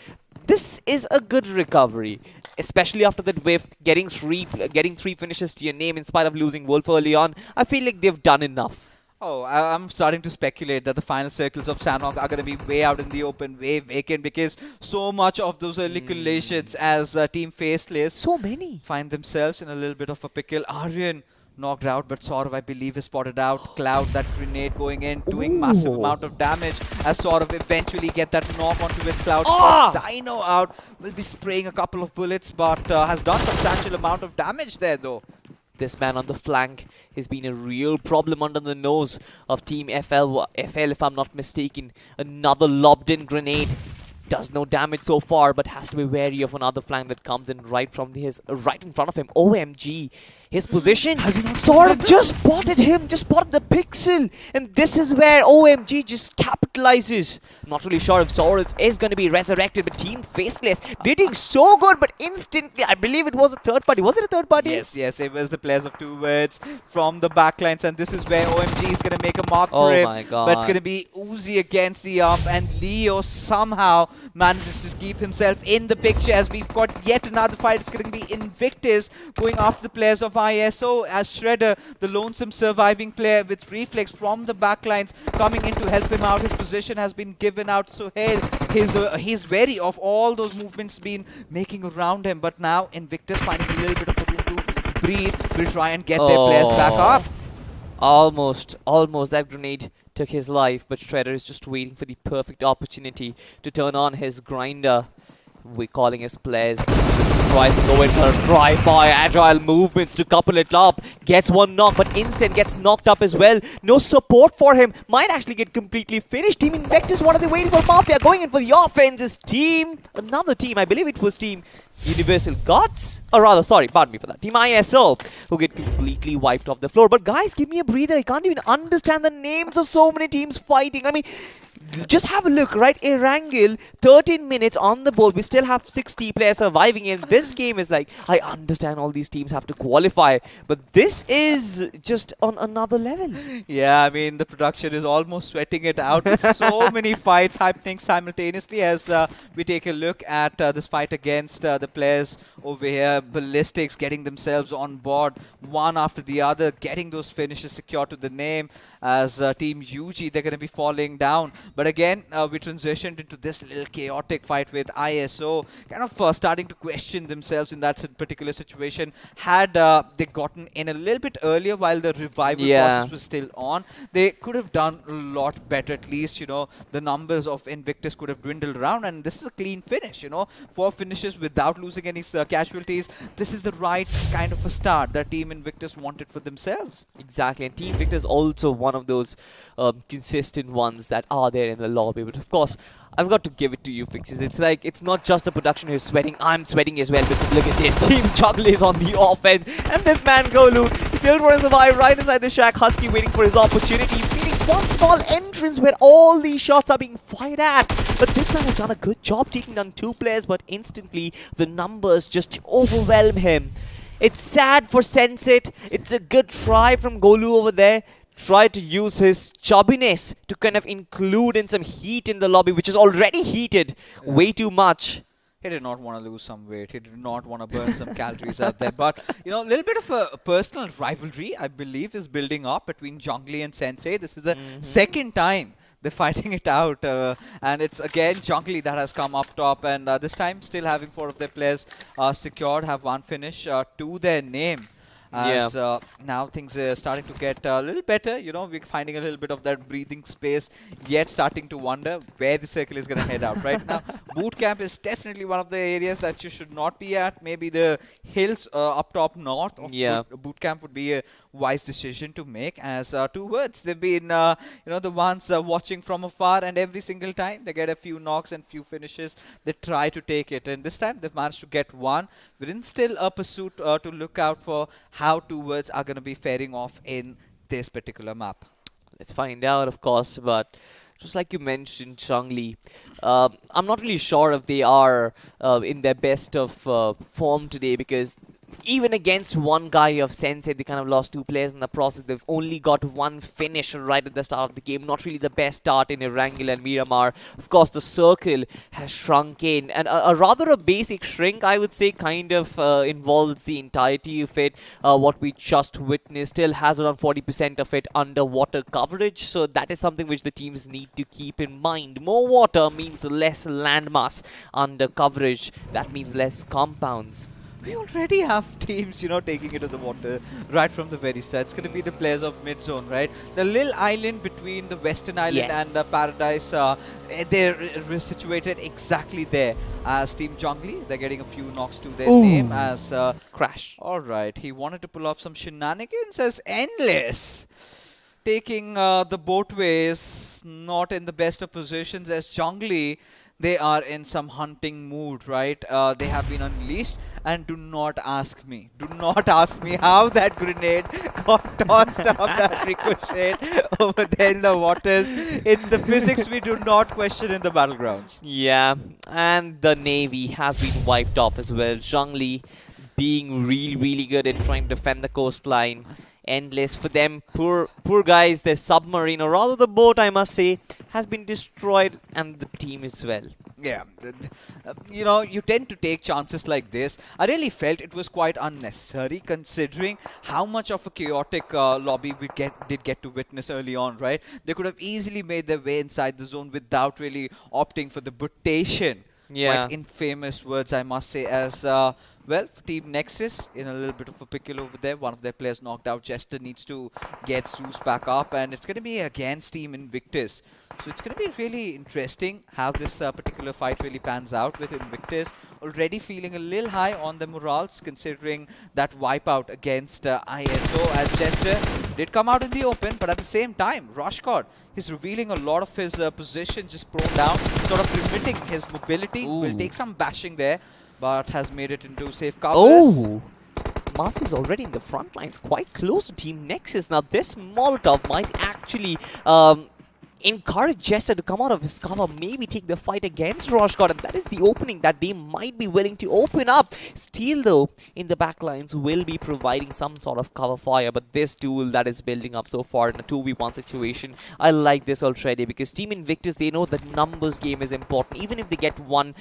this is a good recovery, especially after that whiff, getting three finishes to your name in spite of losing Wolf early on. I feel like they've done enough.
Oh, I'm starting to speculate that the final circles of Sanhok are going to be way out in the open, way vacant, because so much of those early collisions as Team Faceless find themselves in a little bit of a pickle. Aryan knocked out, but Saurav, I believe, is spotted out. Cloud, that grenade going in, doing massive amount of damage as Saurav eventually get that knock onto his Cloud. Dino out, will be spraying a couple of bullets, but has done substantial amount of damage there, though.
This man on the flank has been a real problem under the nose of Team FL, if I'm not mistaken. Another lobbed in grenade. Does no damage so far, but has to be wary of another flank that comes in right in front of him. OMG. His position, Saurav just spotted him, just spotted the pixel. And this is where OMG just capitalizes. I'm not really sure if Saurav is going to be resurrected, but Team Faceless, they're doing so good, but instantly, I believe it was a third party. Was it a third party?
Yes, it was the players of 2 words from the backlines, and this is where OMG is going to make a mark for him.
My God.
But it's going to be Uzi against the ARP, and Leo somehow manages to keep himself in the picture as we've got yet another fight. It's going to be Invictus going after the players of ISO as Shredder, the lonesome surviving player with reflex from the backlines, coming in to help him out. His position has been given out, so he's wary of all those movements been making around him. But now Invictus finding a little bit of a room to breathe, will try and get their players back up.
Almost that grenade took his life, but Shredder is just waiting for the perfect opportunity to turn on his grinder. We're calling his players. Tries to go in for a drive-by, agile movements to couple it up. Gets one knock, but instant gets knocked up as well. No support for him. Might actually get completely finished. Team Invictus, what are they waiting for? Mafia going in for the offense. Is another team, I believe it was Team Universal Gods? Or rather, sorry, pardon me for that. Team ISO, who get completely wiped off the floor. But guys, give me a breather. I can't even understand the names of so many teams fighting. I mean, just have a look, right? Erangel, 13 minutes on the board. We still have 60 players surviving in this game. Is like, I understand all these teams have to qualify, but this is just on another level.
Yeah, I mean, the production is almost sweating it out with so many fights happening simultaneously as we take a look at this fight against the players over here. Ballistics getting themselves on board one after the other, getting those finishes secured to the name as Team UG, they're going to be falling down. But again, we transitioned into this little chaotic fight with ISO, kind of starting to question themselves in that particular situation. Had they gotten in a little bit earlier while the revival process was still on, they could have done a lot better. At least, you know, the numbers of Invictus could have dwindled around, and this is a clean finish, you know, 4 finishes without losing any casualties. This is the right kind of a start that Team Invictus wanted for themselves.
Exactly, and Team Invictus also one of those consistent ones that are there in the lobby. But of course, I've got to give it to you, Fixes. It's like, it's not just the production who's sweating, I'm sweating as well, because look at this. Team Juggle is on the offense, and this man Golu still trying to survive right inside the shack. Husky waiting for his opportunity. Phoenix, one small entrance where all these shots are being fired at. But this man has done a good job taking down 2 players, but instantly the numbers just overwhelm him. It's sad for Sensit. It's a good try from Golu over there. Try to use his chubbiness to kind of include in some heat in the lobby, which is already heated way too much.
He did not want to lose some weight. He did not want to burn some calories out there. But, you know, a little bit of a personal rivalry, I believe, is building up between Jungli and Sensei. This is the second time they're fighting it out. And it's, again, Jungli that has come up top. And this time, still having 4 of their players secured, have one finish to their name. As now things are starting to get a little better, you know, we're finding a little bit of that breathing space, yet starting to wonder where the circle is going to head out. Right now, boot camp is definitely one of the areas that you should not be at. Maybe the hills up top north of boot camp would be a wise decision to make, as towards they've been, you know, the ones watching from afar, and every single time they get a few knocks and few finishes, they try to take it. And this time they've managed to get one. Within still a pursuit to look out for how two words are going to be faring off in this particular map.
Let's find out, of course, but just like you mentioned, Changli, I'm not really sure if they are in their best of form today, because even against one guy of Sensei, they kind of lost 2 players in the process. They've only got 1 finish right at the start of the game. Not really the best start in Erangel and Miramar. Of course, the circle has shrunk in. And a rather a basic shrink, I would say, kind of involves the entirety of it. What we just witnessed still has around 40% of it underwater coverage. So that is something which the teams need to keep in mind. More water means less landmass under coverage. That means less compounds.
We already have teams, you know, taking it to the water right from the very start. It's going to be the players of mid-zone, right? The little island between the Western Island and the Paradise, they're situated exactly there. As Team Jungli, they're getting a few knocks to their name as
Crash.
Alright, he wanted to pull off some shenanigans as Endless. Taking the boatways, not in the best of positions as Jungli. They are in some hunting mood, right? They have been unleashed, and do not ask me how that grenade got tossed off that ricochet over there in the waters. It's the physics we do not question in the battlegrounds.
Yeah, and the Navy has been wiped off as well. Zhongli being really good at trying to defend the coastline. Endless for them. Poor guys, their submarine, or rather the boat, I must say, has been destroyed, and the team as well.
Yeah, you know, you tend to take chances like this. I really felt it was quite unnecessary, considering how much of a chaotic lobby we did get to witness early on, right? They could have easily made their way inside the zone without really opting for the butation.
Yeah.
Quite infamous words, I must say, as well, for Team Nexus, in a little bit of a pickle over there. One of their players knocked out. Jester needs to get Zeus back up, and it's going to be against Team Invictus. So it's going to be really interesting how this particular fight really pans out with Invictus. Already feeling a little high on the morals, considering that wipeout against ISO, as Jester did come out in the open, but at the same time, Rushcott is revealing a lot of his position, just prone down, sort of limiting his mobility. Will take some bashing there, but has made it into safe covers.
Oh! Marth is already in the front lines, quite close to Team Nexus. Now this Molotov might actually encourage Jester to come out of his cover, maybe take the fight against Roshgod, and that is the opening that they might be willing to open up. Steel, though, in the backlines will be providing some sort of cover fire, but this duel that is building up so far in a 2v1 situation, I like this already, because Team Invictus, they know that numbers game is important, even if they get one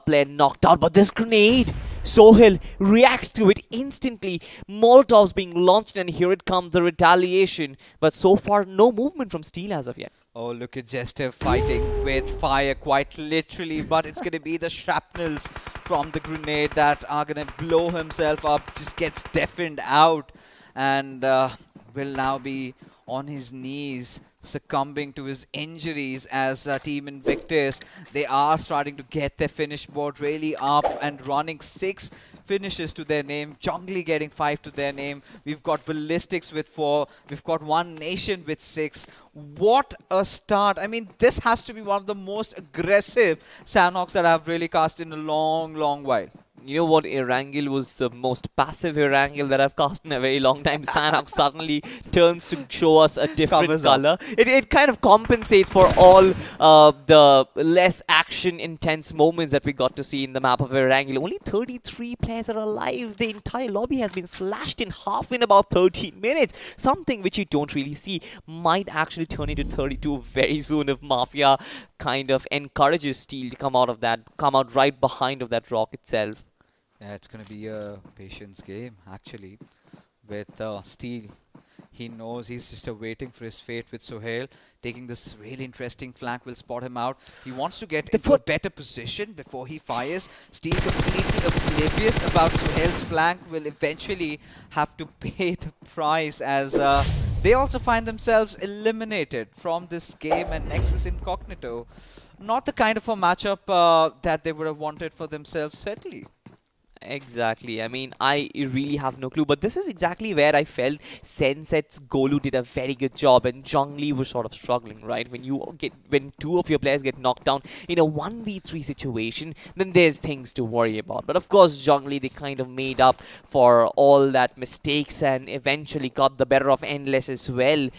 player knocked out. But this grenade, Sohail reacts to it instantly. Molotovs being launched, and here it comes, the retaliation. But so far, no movement from Steel as of yet.
Oh, look at Jester fighting with fire, quite literally, but it's going to be the shrapnels from the grenade that are going to blow himself up, just gets deafened out, and will now be on his knees, succumbing to his injuries as Team Invictus. They are starting to get their finish board really up and running. 6 finishes to their name, Jungli getting 5 to their name. We've got Ballistics with 4, we've got One Nation with 6. What a start. I mean, this has to be one of the most aggressive Sanhoks that I've really cast in a long while.
You know what? Erangel was the most passive Erangel that I've cast in a very long time. Sanhok suddenly turns to show us a different
Covers up.
color. It kind of compensates for all the less action-intense moments that we got to see in the map of Erangel. Only 33 players are alive. The entire lobby has been slashed in half in about 13 minutes. Something which you don't really see might actually turn into 32 very soon if Mafia kind of encourages Steel to come out right behind of that rock itself.
Yeah, it's going to be a patience game, actually, with Steel. He knows he's just waiting for his fate with Sohail. Taking this really interesting flank will spot him out. He wants to get into a better position before he fires. Steel completely oblivious about Sohail's flank will eventually have to pay the price as they also find themselves eliminated from this game, and Nexus Incognito. Not the kind of a matchup that they would have wanted for themselves, certainly.
Exactly. I mean, I really have no clue. But this is exactly where I felt Senset's Golu did a very good job, and Zhongli was sort of struggling, right? When two of your players get knocked down in a 1v3 situation, then there's things to worry about. But of course, Zhongli, they kind of made up for all that mistakes and eventually got the better of Endless as well.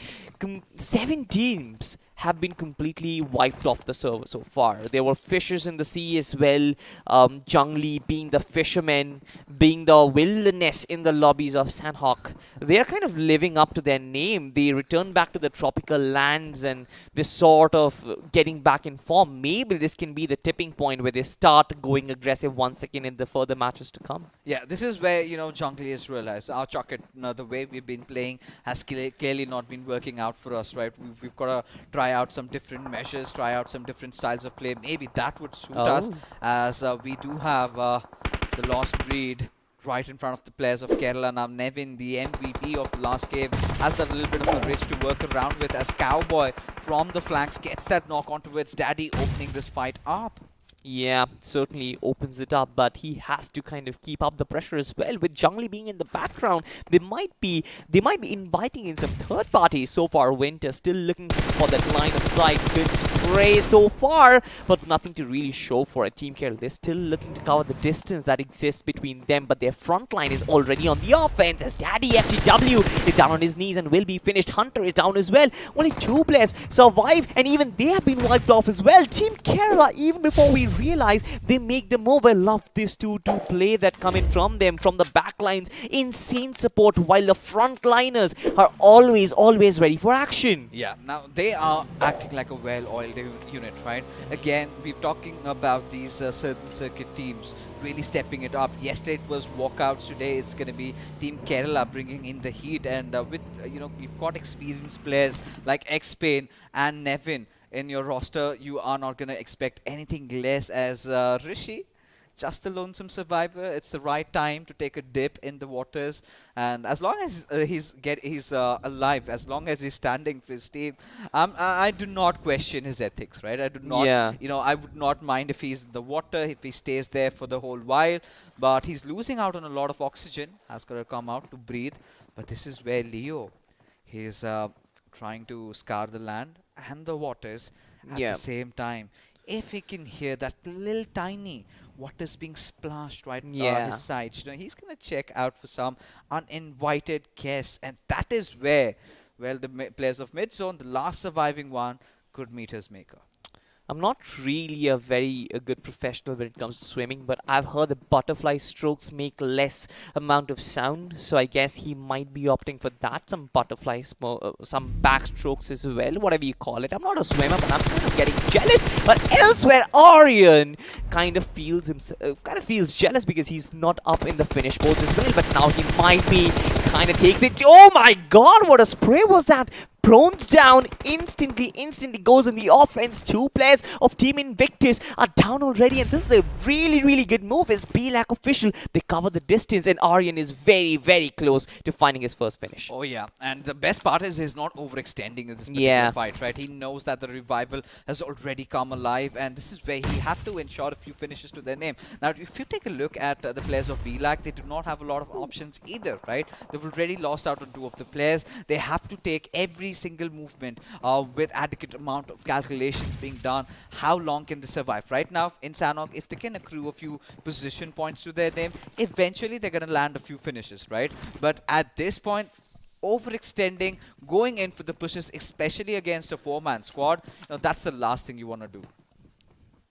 7 teams have been completely wiped off the server so far. There were fishers in the sea as well. Zhongli being the fishermen, being the wilderness in the lobbies of Sanhok. They are kind of living up to their name. They return back to the tropical lands and they're sort of getting back in form. Maybe this can be the tipping point where they start going aggressive once again in the further matches to come.
Yeah, this is where, Zhongli has realized our Chocket, the way we've been playing has clearly not been working out for us, right? We've got to try out some different measures, try out some different styles of play. Maybe that would suit us, as we do have the Lost Breed right in front of the players of Kerala. Now Nevin, the MVP of the last game, has that little bit of a ridge to work around with, as Cowboy from the flanks gets that knock onto its Daddy, opening this fight up.
Yeah, certainly opens it up, but he has to kind of keep up the pressure as well. With Zhongli being in the background, they might be inviting in some third parties. So far, Winter still looking for that line of sight. Good spray so far, but nothing to really show for it. Team Kerala, they're still looking to cover the distance that exists between them, but their front line is already on the offense as Daddy FTW is down on his knees and will be finished. Hunter is down as well. Only 2 players survive, and even they have been wiped off as well. Team Kerala, even before we realize, they make the move. I love this 2-2 play that come in from them, from the backlines. Insane support, while the frontliners are always ready for action.
Yeah, now they are acting like a well-oiled unit, right? Again, we're talking about these certain circuit teams really stepping it up. Yesterday it was walkouts, today it's going to be Team Kerala bringing in the heat, and with you've got experienced players like X-Pain and Nevin in your roster. You are not going to expect anything less, as Rishi, just a lonesome survivor. It's the right time to take a dip in the waters, and as long as he's alive, as long as he's standing for his team, I do not question his ethics, right? I do not,
Yeah.
I would not mind if he's in the water, if he stays there for the whole while, but he's losing out on a lot of oxygen, has got to come out to breathe. But this is where Leo, he's trying to scour the land and the waters at
Yeah.
the same time. If he can hear that little tiny water's being splashed right his sides, he's gonna check out for some uninvited guests, and that is where, well, the players of mid zone, the last surviving one, could meet his maker.
I'm not really a good professional when it comes to swimming, but I've heard that butterfly strokes make less amount of sound, so I guess he might be opting for that. Some butterfly, some backstrokes as well, whatever you call it. I'm not a swimmer, but I'm kind of getting jealous. But elsewhere, Aryan kind of feels jealous because he's not up in the finish boards as well. But now he might be. Kind of takes it. Oh my God! What a spray was that! Prones down, instantly goes in the offense. 2 players of Team Invictus are down already, and this is a really good move as BLAC official. They cover the distance, and Aryan is very close to finding his first finish.
Oh yeah, and the best part is he's not overextending in this particular fight, right? He knows that the revival has already come alive, and this is where he had to ensure a few finishes to their name. Now, if you take a look at the players of BLAC, they do not have a lot of options either, right? They've already lost out on 2 of the players. They have to take every single movement with adequate amount of calculations being done. How long can they survive? Right now, in Sanhok, if they can accrue a few position points to their name, eventually they're going to land a few finishes, right? But at this point, overextending, going in for the pushes, especially against a 4-man squad, that's the last thing you want to do.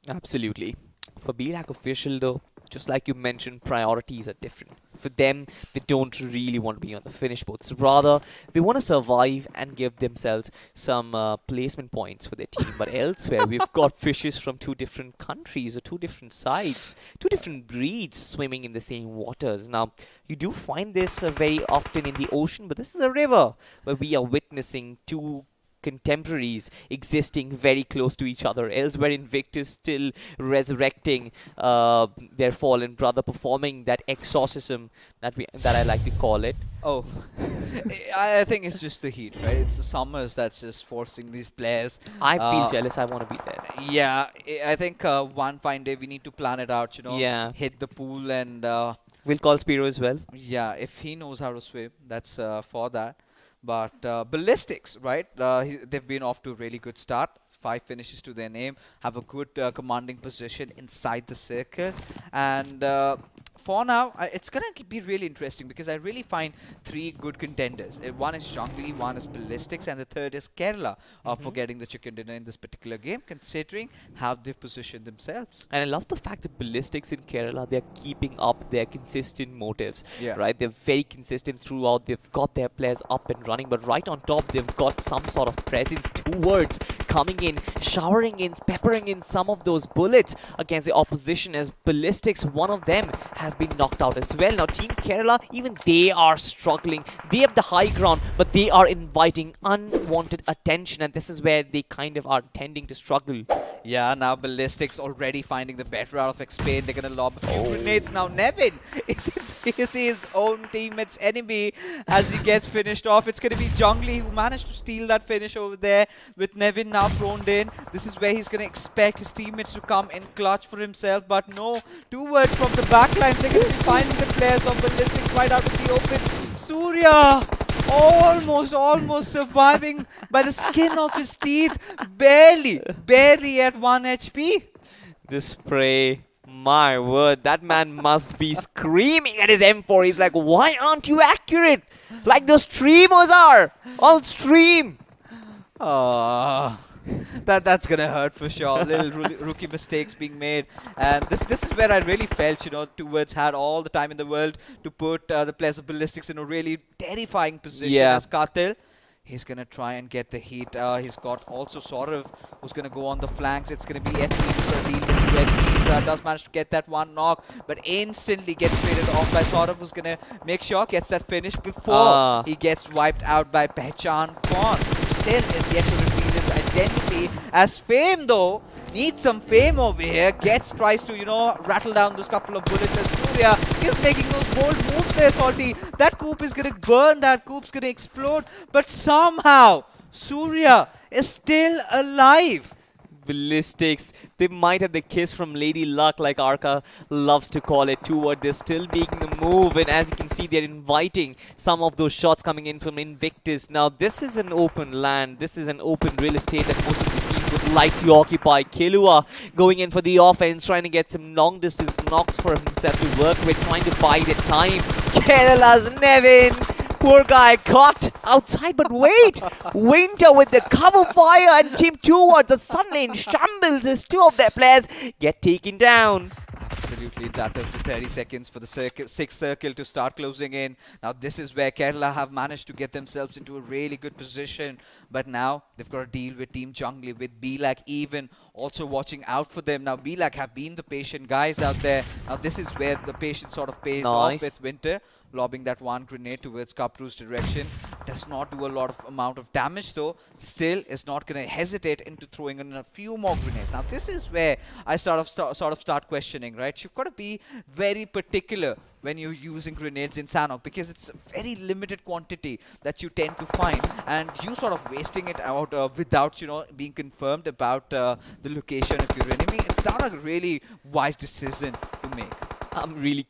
Absolutely. For BLAC official though, just like you mentioned, priorities are different. For them, they don't really want to be on the finish boards. Rather, they want to survive and give themselves some placement points for their team. But elsewhere, we've got fishes from 2 different countries or 2 different sides, 2 different breeds swimming in the same waters. Now, you do find this very often in the ocean, but this is a river where we are witnessing 2 contemporaries existing very close to each other. Elsewhere, Invictus still resurrecting their fallen brother, performing that exorcism that I like to call it.
Oh, I think it's just the heat, right? It's the summers that's just forcing these players.
I feel jealous. I want to be there.
Yeah, I think one fine day we need to plan it out,
Yeah.
hit the pool and
We'll call Spiro as well.
yeah, if he knows how to swim, that's for that. But Ballistics, right? They've been off to a really good start. 5 finishes to their name, have a good commanding position inside the circle. And for now, it's going to be really interesting because I really find 3 good contenders. One is Zhongli, one is Ballistics, and the third is Kerala for getting the chicken dinner in this particular game, considering how they've positioned themselves.
And I love the fact that Ballistics in Kerala, they're keeping up their consistent motives,
Yeah.
right? They're very consistent throughout. They've got their players up and running, but right on top, they've got some sort of presence towards coming in, showering in, peppering in some of those bullets against the opposition, as Ballistics, one of them, has been knocked out as well. Now, Team Kerala, even they are struggling. They have the high ground, but they are inviting unwanted attention, and this is where they kind of are tending to struggle.
Yeah, now Ballistics already finding the better out of XP. They're going to lob a few grenades. Now Nevin is his own teammate's enemy as he gets finished off. It's going to be Zhongli who managed to steal that finish over there with Nevin now thrown in. This is where he's going to expect his teammates to come in clutch for himself. But no, 2 words from the backline. They're going to be finding the players of Ballistics right out in the open. Surya almost surviving by the skin of his teeth. Barely at 1 HP.
This spray, my word, that man must be screaming at his M4. He's like, why aren't you accurate? Like the streamers are on stream.
That's gonna hurt for sure. Little rookie mistakes being made, and this is where I really felt, 2 words had all the time in the world to put the players of Ballistics in a really terrifying position.
Yeah.
As Katil, he's gonna try and get the heat. He's got also Saurav who's gonna go on the flanks. It's gonna be FP who's gonna deal with 2 FPs. Does manage to get that 1 knock, but instantly gets traded off by Saurav, who's gonna make sure gets that finish before he gets wiped out by Pehchan Kwan, who still is yet to reveal his identity as Fame, though. Needs some fame over here. Tries to, rattle down those couple of bullets as Surya is making those bold moves there, Salty. That coop is going to burn. That coop's going to explode. But somehow, Surya is still alive.
Ballistics, they might have the kiss from Lady Luck, like Arca loves to call it, toward. They're still making the move, and as you can see, they're inviting some of those shots coming in from Invictus. Now, this is an open land. This is an open real estate that most of the teams would like to occupy. Killua going in for the offense, trying to get some long-distance knocks for himself to work with, trying to buy the time. Kerala's Nevin, poor guy, caught outside, but wait! Winter with the cover fire, and Team towards the Sun Lane shambles as 2 of their players get taken down.
Absolutely, that is the 30 seconds for the 6th circle to start closing in. Now this is where Kerala have managed to get themselves into a really good position, but now they've got to deal with Team Jungli, with BLAC even also watching out for them. Now BLAC have been the patient guys out there. Now this is where the patience sort of pays off with Winter, lobbing that 1 grenade towards Kapru's direction. Does not do a lot of amount of damage though. Still is not going to hesitate into throwing in a few more grenades. Now this is where I sort of start questioning, right? You've got to be very particular when you're using grenades in Sanhok, because it's a very limited quantity that you tend to find, and you sort of wasting it out without being confirmed about the location of your enemy. It's not a really wise decision to make.
I'm really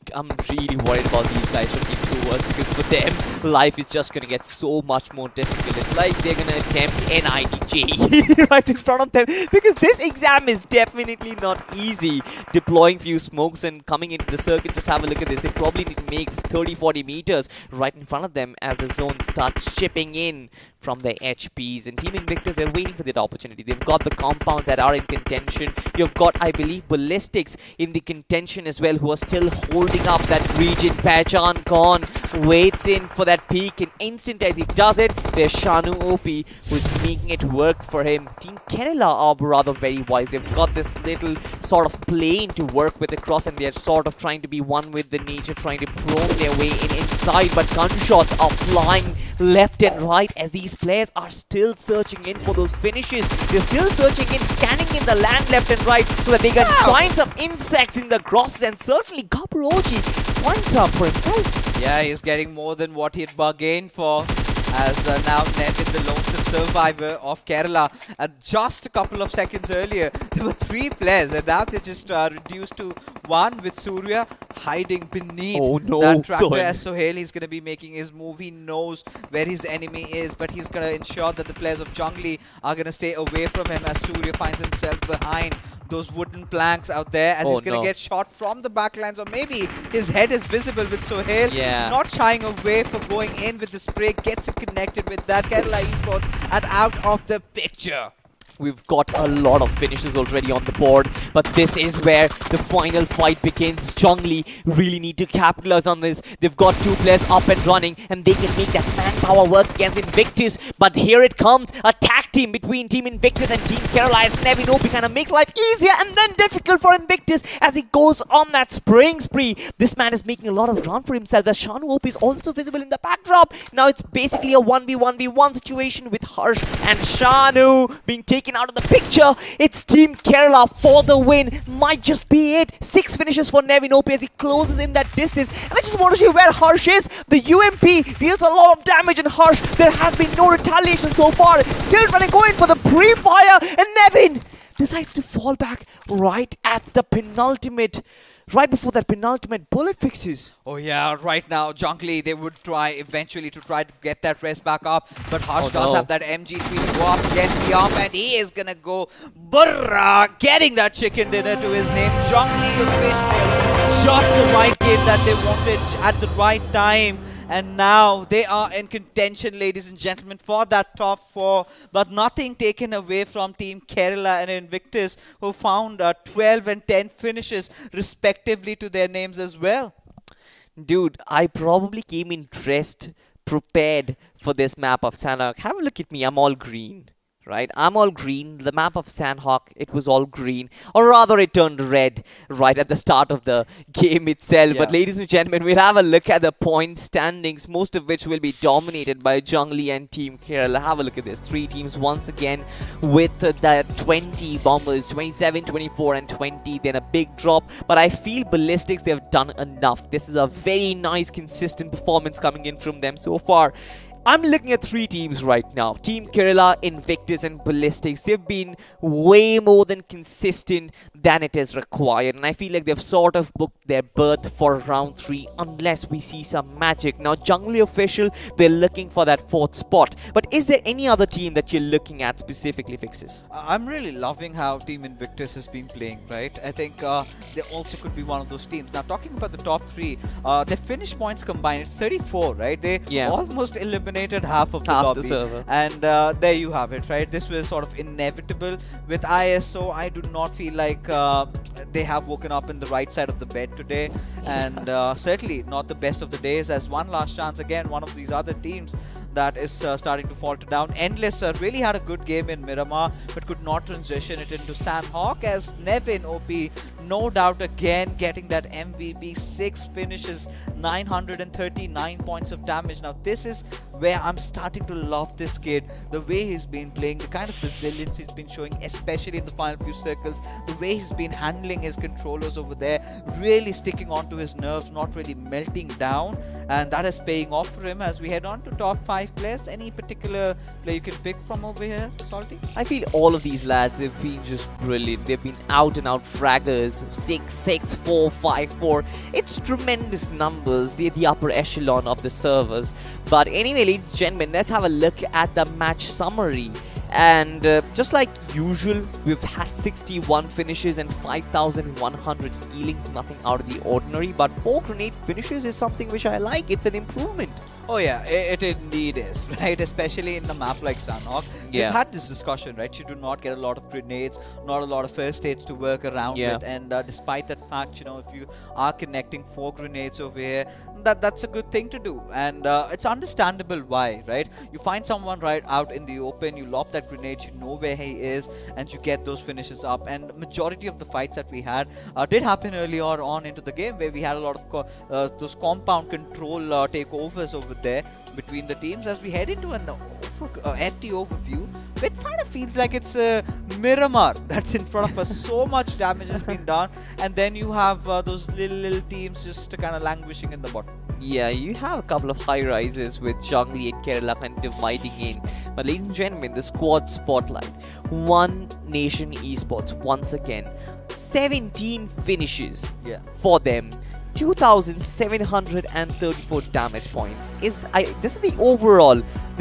worried about these guys from Team worse, because for them, life is just gonna get so much more difficult. It's like they're gonna attempt NIDJ right in front of them, because this exam is definitely not easy. Deploying few smokes and coming into the circuit, just have a look at this. They probably need to make 30-40 meters right in front of them as the zone starts chipping in from their HPs. And Team Invictus, they're waiting for that opportunity. They've got the compounds that are in contention. You've got, I believe, Ballistics in the contention as well, who are still holding up that region. Pechan Khan waits in for that peak, and instant as he does it, there's Shanu OP who's making it work for him. Team Kerala are rather very wise. They've got this little sort of plane to work with across, and they're sort of trying to be one with the nature, trying to probe their way in inside, but gunshots are flying left and right as these players are still searching in for those finishes. They're still searching in, scanning in the land left and right so that they can find some insects in the grosses, and certainly Gabaroji finds up for himself.
Yeah, he's getting more than what he had bargained for, as now Nevin, the lonesome survivor of Kerala. And just a couple of seconds earlier, there were 3 players, and now they're just reduced to 1, with Surya hiding beneath that tractor as Sohail. He's going to be making his move. He knows where his enemy is, but he's going to ensure that the players of Jungli are going to stay away from him, as Surya finds himself behind those wooden planks out there, as he's going to get shot from the backlines, or maybe his head is visible with Sohail. Not shying away for going in with the spray, gets it connected with that. Kerala Esports and out of the picture.
We've got a lot of finishes already on the board, but this is where the final fight begins. Jungli really need to capitalize on this. They've got 2 players up and running, and they can make that manpower work against Invictus. But here it comes, a tag team between Team Invictus and Team Kerala, as Nevin OP kind of makes life easier and then difficult for Invictus as he goes on that spraying spree. This man is making a lot of ground for himself, as Shanu OP is also visible in the backdrop. Now it's basically a 1v1v1 situation with Harsh and Shanu being taken out of the picture. It's Team Kerala for the win. Might just be it. 6 finishes for Nevin OP as he closes in that distance. And I just want to see where Harsh is. The UMP deals a lot of damage, and Harsh, there has been no retaliation so far. Still trying to go in for the pre-fire, and Nevin decides to fall back right at the penultimate. Right before that penultimate bullet fixes.
Oh yeah, right now, Jungli, they would try eventually to try to get that rest back up. But Harsh does have that MG3 to go up against the arm, and he is gonna go burra, getting that chicken dinner to his name. Jungli official, just the right game that they wanted at the right time. And now they are in contention, ladies and gentlemen, for that top 4. But nothing taken away from Team Kerala and Invictus, who found 12 and 10 finishes respectively to their names as well.
Dude, I probably came in dressed, prepared for this map of Sanhok. Have a look at me, I'm all green. Right, I'm all green. The map of Sanhok, it was all green, or rather it turned red right at the start of the game itself. But ladies and gentlemen, we'll have a look at the point standings, most of which will be dominated by Jungli and Team Kerala. Have a look at this. 3 teams once again with the 20 bombers, 27, 24 and 20, then a big drop. But I feel Ballistics, they've done enough. This is a very nice, consistent performance coming in from them so far. I'm looking at 3 teams right now. Team Kerala, Invictus and Ballistics. They've been way more than consistent than it is required. And I feel like they've sort of booked their berth for round 3 unless we see some magic. Now, Jungli official, they're looking for that 4th spot. But is there any other team that you're looking at specifically, Fixes?
I'm really loving how Team Invictus has been playing, right? I think they also could be one of those teams. Now, talking about the top 3, their finish points combined, it's 34, right? They almost eliminated half of the lobby.
The server.
And there you have it, right? This was sort of inevitable. With ISO, I do not feel like they have woken up in the right side of the bed today. And certainly not the best of the days, as one last chance again, one of these other teams that is starting to falter down. Endless really had a good game in Miramar, but could not transition it into Sanhok, as Nevin OP, no doubt again getting that MVP, 6 finishes, 939 points of damage. Now this is where I'm starting to love this kid, the way he's been playing, the kind of resilience he's been showing, especially in the final few circles, the way he's been handling his controllers over there, really sticking onto his nerves, not really melting down, and that is paying off for him as we head on to top 5 players. Any particular player you can pick from over here, Salty?
I feel all of these lads have been just brilliant. They've been out and out fraggers, numbers. 6-6, 4-5-4. It's tremendous numbers, the upper echelon of the servers. But anyway, ladies and gentlemen, let's have a look at the match summary. And just like usual, we've had 61 finishes and 5,100 healings, nothing out of the ordinary. But 4 grenade finishes is something which I like. It's an improvement.
Oh yeah, it indeed is, right? Especially in a map like Sanhok.
Yeah.
We've had this discussion, right? You do not get a lot of grenades, not a lot of first aids to work around
Yeah.
with, and despite that fact, if you are connecting 4 grenades over here, that's a good thing to do, and it's understandable why, right? You find someone right out in the open, you lob that grenade, you know where he is, and you get those finishes up. And majority of the fights that we had did happen earlier on into the game, where we had a lot of those compound control takeovers over there between the teams. As we head into an empty overview, it kind of feels like it's Miramar that's in front of us. So much damage has been done, and then you have those little teams just kind of languishing in the bottom.
Yeah, you have a couple of high rises with Jungli and Kerala kind of dividing in. But ladies and gentlemen, the squad spotlight. One Nation Esports, once again. 17 finishes for them. 2,734 damage points. This is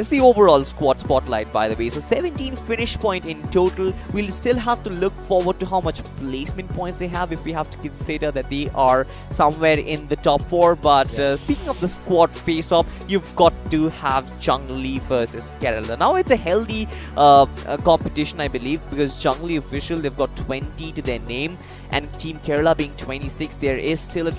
the overall squad spotlight, by the way. So 17 finish point in total. We'll still have to look forward to how much placement points they have, if we have to consider that they are somewhere in the top 4. But speaking of the squad face-off, you've got to have Jungli versus Kerala. Now it's a healthy competition, I believe, because Jungli official, they've got 20 to their name, and Team Kerala being 26, there is still a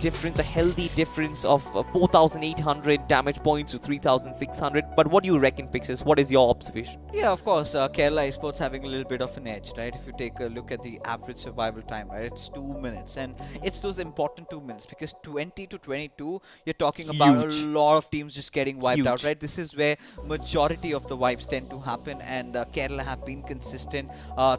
healthy difference of 4,800 damage points to 3,600. But what do you reckon, Fixes? What is your observation?
Yeah, of course, Kerala Esports having a little bit of an edge, right? If you take a look at the average survival time, right, it's 2 minutes, and it's those important 2 minutes, because 20 to 22, you're talking about a lot of teams just getting wiped out, right? This is where majority of the wipes tend to happen, and Kerala have been consistent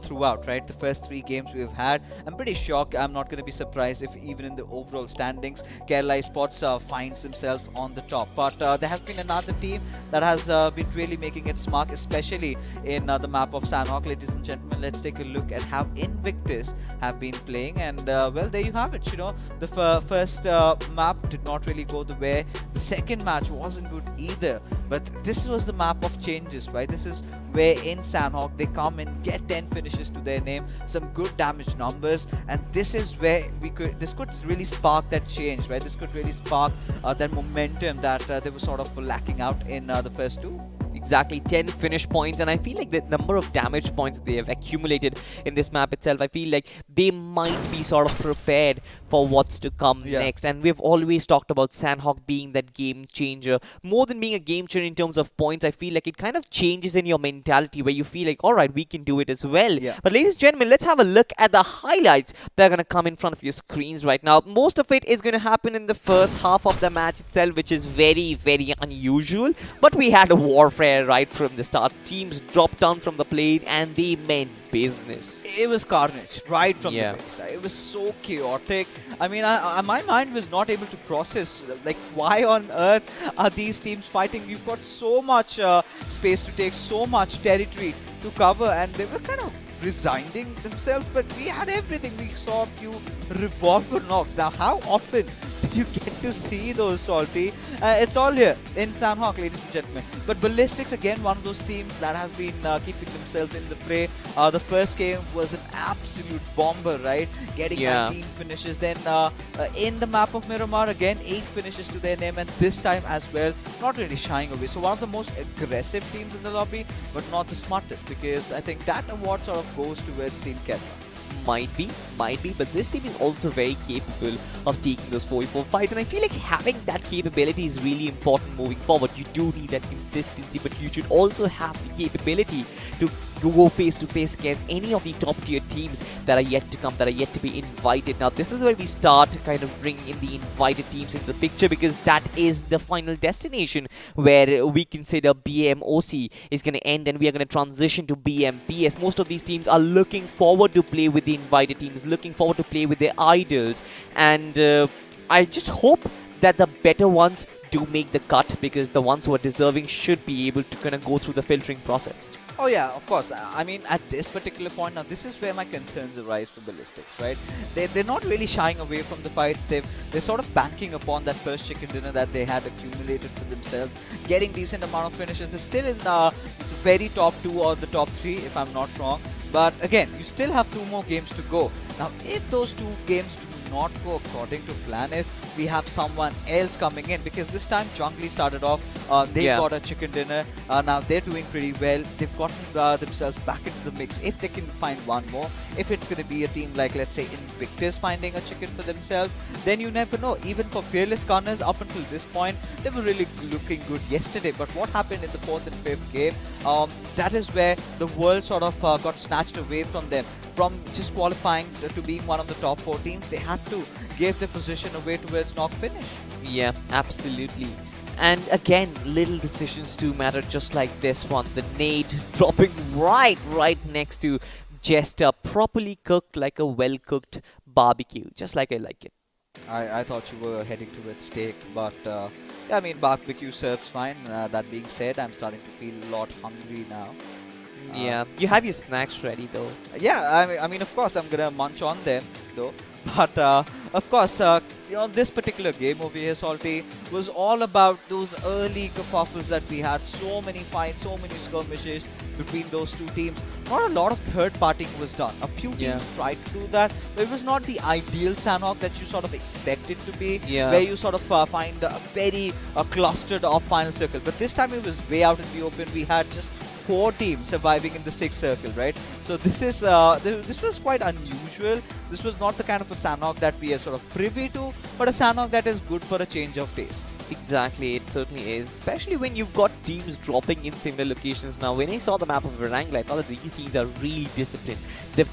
throughout, right? The first 3 games we've had, I'm pretty shocked. I'm not going to be surprised if even in the overall standings, Kerala Esports finds themselves on the top. But there has been another team that has been really making its mark, especially in the map of Sanhok. Ladies and gentlemen, let's take a look at how Invictus have been playing. And well, there you have it. The first map did not really go the way. The second match wasn't good either. But this was the map of changes, right? This is where in Sanhok they come and get 10 finishes to their name, some good damage numbers, and this is where this could really spark that change, right? This could really spark that momentum that they were sort of lacking out in the first 2.
Exactly, 10 finish points, and I feel like the number of damage points they have accumulated in this map itself, I feel like they might be sort of prepared for what's to come next. And we've always talked about Sanhok being that game changer. More than being a game changer in terms of points, I feel like it kind of changes in your mentality, where you feel like, alright, we can do it as well. But ladies and gentlemen, let's have a look at the highlights that are going to come in front of your screens right now. Most of it is going to happen in the first half of the match itself, which is very, very unusual. But we had a warfare right from the start. Teams dropped down from the plane and they meant business.
It was carnage right from the base. It was so chaotic. I mean, my mind was not able to process, like, why on earth are these teams fighting? You've got so much space to take, so much territory to cover, and they were kind of resigning themselves, but we had everything. We saw a few revolver knocks. Now, how often did you get to see those, Salty? It's all here in Sanhok, ladies and gentlemen. But Ballistics, again, one of those teams that has been keeping themselves in the fray. The first game was an absolute bomber, right? Getting 19 finishes. Then in the map of Miramar, again, 8 finishes to their name, and this time as well, not really shying away. So one of the most aggressive teams in the lobby, but not the smartest, because I think that award sort of goes towards Team Kerala.
Might be, but this team is also very capable of taking those 4v4 fights, and I feel like having that capability is really important moving forward. You do need that consistency, but you should also have the capability to go face to face against any of the top tier teams that are yet to come, that are yet to be invited. Now this is where we start to kind of bring in the invited teams into the picture, because that is the final destination where we consider BMOC is going to end and we are going to transition to BMPS. Most of these teams are looking forward to play with the invited teams, looking forward to play with their idols, and I just hope that the better ones do make the cut, because the ones who are deserving should be able to kind of go through the filtering process.
Oh yeah, of course. I mean, at this particular point now, this is where my concerns arise for Ballistics, right? They're not really shying away from the fights. They're sort of banking upon that first chicken dinner that they had accumulated for themselves, getting decent amount of finishes. They're still in the very top 2 or the top 3, if I'm not wrong. But again, you still have 2 more games to go. Now, if those 2 games do not go according to plan, if we have someone else coming in, because this time Jungli started off, they got a chicken dinner. Now they're doing pretty well. They've gotten themselves back into the mix. If they can find one more, if it's going to be a team like, let's say, Invictus finding a chicken for themselves, then you never know. Even for Fearless Gunners, up until this point, they were really looking good yesterday. But what happened in the 4th and 5th game, that is where the world sort of got snatched away from them. From just qualifying to being one of the top 4 teams, they had to give their position away towards knock finish.
Yeah, absolutely. And again, little decisions do matter, just like this one. The nade dropping right next to Jester, properly cooked like a well-cooked barbecue, just like I like it.
I thought you were heading towards steak, but yeah, I mean, barbecue serves fine. That being said, I'm starting to feel a lot hungry now.
Yeah, you have your snacks ready though.
Yeah, I mean, of course, I'm gonna munch on them though. But of course, this particular game over here, Salty, was all about those early kerfuffles that we had. So many fights, so many skirmishes between those 2 teams. Not a lot of third partying was done. A few teams tried to do that, but it was not the ideal Sanhok that you sort of expect it to be, where you sort of find a very clustered off final circle. But this time it was way out in the open. We had just 4 teams surviving in the 6th circle, right? So this is this was quite unusual. This was not the kind of a Sanhok that we are sort of privy to, but a Sanhok that is good for a change of pace.
Exactly, it certainly is. Especially when you've got teams dropping in similar locations now. When I saw the map of Erangel, I thought that these teams are really disciplined. They've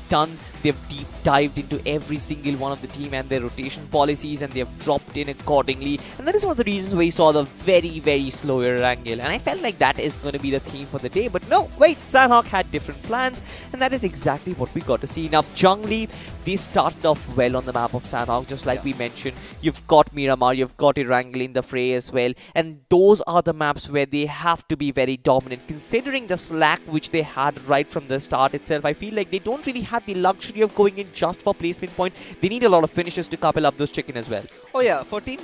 deep dived into every single one of the team and their rotation policies, and they've dropped in accordingly. And that is one of the reasons why you saw the very slow Erangel. And I felt like that is going to be the theme for the day. But no, wait, Sanhok had different plans, and that is exactly what we got to see. Now, Jungli, they started off well on the map of Sanhok, just like we mentioned. You've got Miramar, you've got Erangel in the fray as well, and those are the maps where they have to be very dominant. Considering the slack which they had right from the start itself, I feel like they don't really have the luxury of going in just for placement point. They need a lot of finishes to couple up those chicken as well.
Oh yeah, for teams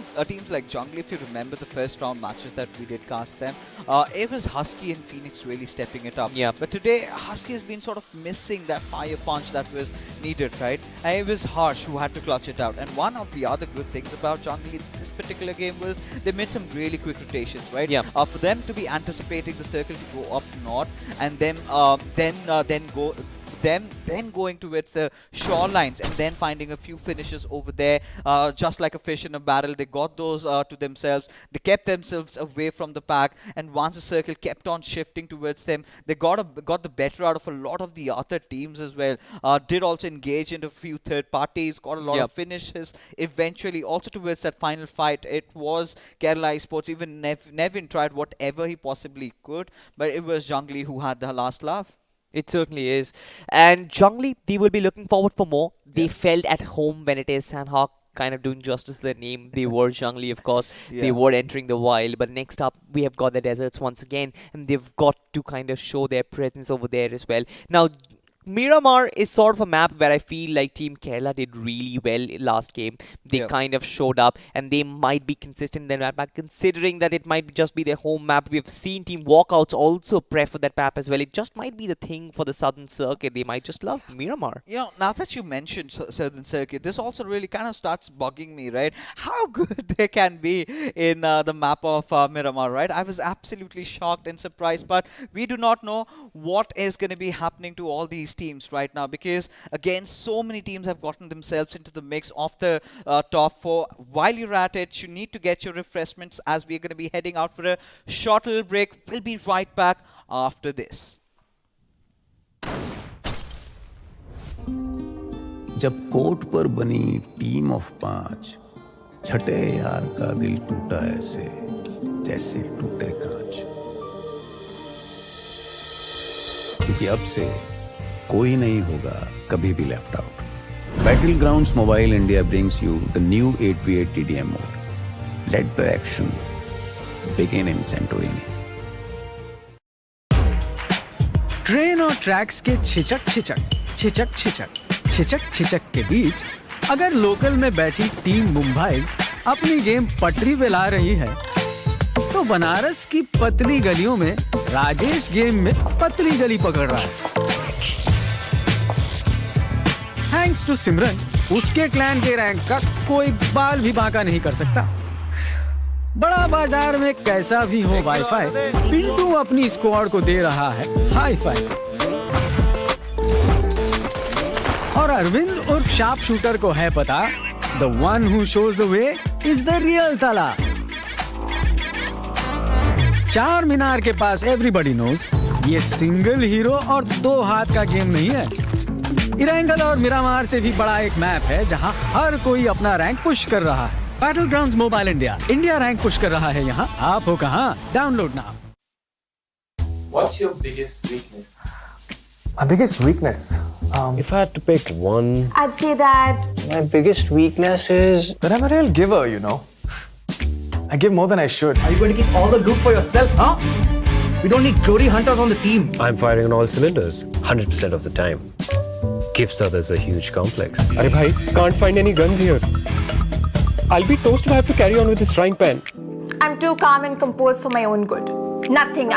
like Jungli, if you remember the first round matches that we did cast them, it was Husky and Phoenix really stepping it up.
Yeah.
But today, Husky has been sort of missing that fire punch that was needed, right? And it was Harsh who had to clutch it out. And one of the other good things about Jungli this particular game was they made some really quick rotations, right?
Yeah.
For them to be anticipating the circle to go up north, and then going towards the shorelines and then finding a few finishes over there, just like a fish in a barrel. They got those to themselves. They kept themselves away from the pack, and once the circle kept on shifting towards them, they got the better out of a lot of the other teams as well. Did also engage into a few third parties, got a lot of finishes. Eventually, also towards that final fight, it was Kerala Esports. Even Nevin tried whatever he possibly could, but it was Jungli who had the last laugh.
It certainly is. And Jungli, they will be looking forward for more. They felt at home when it is Sanhok, kind of doing justice to their name. They were Jungli, of course. They were entering the wild. But next up, we have got the deserts once again. And they've got to kind of show their presence over there as well. Now, Miramar is sort of a map where I feel like Team Kerala did really well in last game. They kind of showed up, and they might be consistent in their map, considering that it might just be their home map. We've seen Team Walkouts also prefer that map as well. It just might be the thing for the Southern Circuit. They might just love Miramar.
You know, now that you mentioned Southern Circuit, this also really kind of starts bugging me, right? How good they can be in the map of Miramar, right? I was absolutely shocked and surprised, but we do not know what is going to be happening to all these teams right now, because again, so many teams have gotten themselves into the mix of the top 4. While you're at it, you need to get your refreshments, as we're going to be heading out for a short little break. We'll be right back after this.
जब court पर बनी team of 5, छठे यार का दिल टूटा ऐसे जैसे टूटे कांच, क्योंकि अब से कोई नहीं होगा कभी भी left out. Battlegrounds Mobile India brings you the new 8v8 TDM mode. Let the action begin in Santorini.
Train और ट्रैक्स के छिचक छिचक के बीच अगर लोकल में बैठी टीम मुंबईज अपनी गेम पटरी पे ला रही है, तो बनारस की पतली गलियों में राजेश गेम में पतली गली पकड़ रहा है। थैंक्स टू सिमरन, उसके क्लैन के रैंक का कोई बाल भी बांका नहीं कर सकता। बड़ा बाजार में कैसा भी हो वाईफाई, पिंटू अपनी स्क्वाड को दे रहा है हाई फाई। और अरविंद उर्फ शार्प शूटर को है पता, the one who shows the way is the real ताला। चार मीनार के पास एवरीबॉडी नोज ये सिंगल हीरो और दो हाथ का गेम नहीं है। इरेंगल और मिरामार से भी बड़ा एक मैप है जहां हर कोई अपना रैंक पुश कर रहा है। Battlegrounds mobile India, India rank push कर रहा है यहाँ। आप हो कहाँ? Download now.
What's your biggest weakness?
My biggest weakness?
If I had to pick one,
I'd say that
My biggest weakness is that I'm a real giver, you know. I give more than I should.
Are you going to keep all the loot for yourself, huh? We don't need glory hunters on the team.
I'm firing on all cylinders 100% of the time. Gives others a huge complex. Arey bhai, can't find any guns here. I'll be toast if I have to carry on with this frying pan.
I'm too calm and composed for my own good. Nothing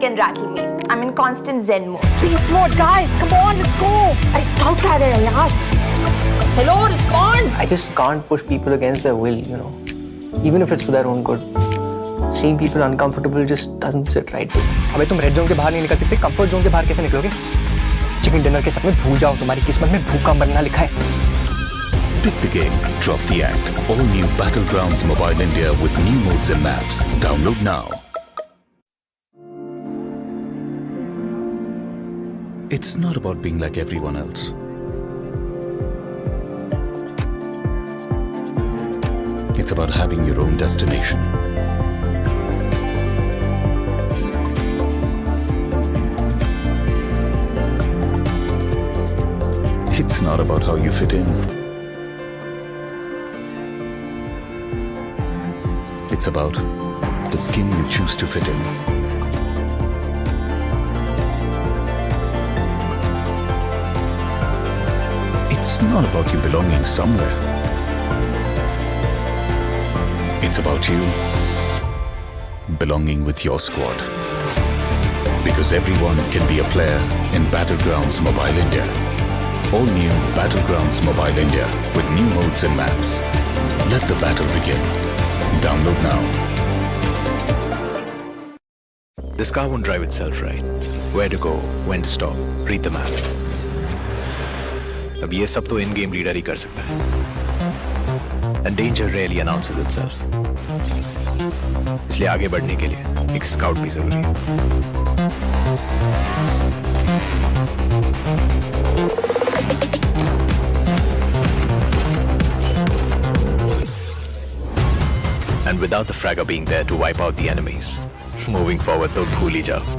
can rattle me. I'm in constant zen mode. Beast mode, guys! Come on, let's go! अरे scout कर रहे हैं यार. Hello, respond!
I just can't push people against their will, you know. Even if it's for their own good. Seeing people uncomfortable just doesn't sit right with me. अबे तुम red zone के बाहर नहीं निकल सकते, कंफर्ट जोन के बाहर कैसे निकलोगे? चिकन डिनर के सपने भूल जाओ, तुम्हारी किस्मत में भूखा मरना लिखा है।
Pick the game, drop the act. All new Battlegrounds Mobile India with new modes and maps. Download now. It's not about being like everyone else. It's about having your own destination. It's not about how you fit in. It's about the skin you choose to fit in. It's not about you belonging somewhere. It's about you belonging with your squad. Because everyone can be a player in Battlegrounds Mobile India. All new Battlegrounds Mobile India with new modes and maps. Let the battle begin. Download now.
This car won't drive itself, right? Where to go, when to stop, read the map. अब ये सब तो इन game reader ही कर सकता है. And danger rarely announces itself. इसलिए आगे बढ़ने के लिए एक स्काउट भी जरूरी है. And without the fragger being there to wipe out the enemies, moving forward तो भूल ही जाओ.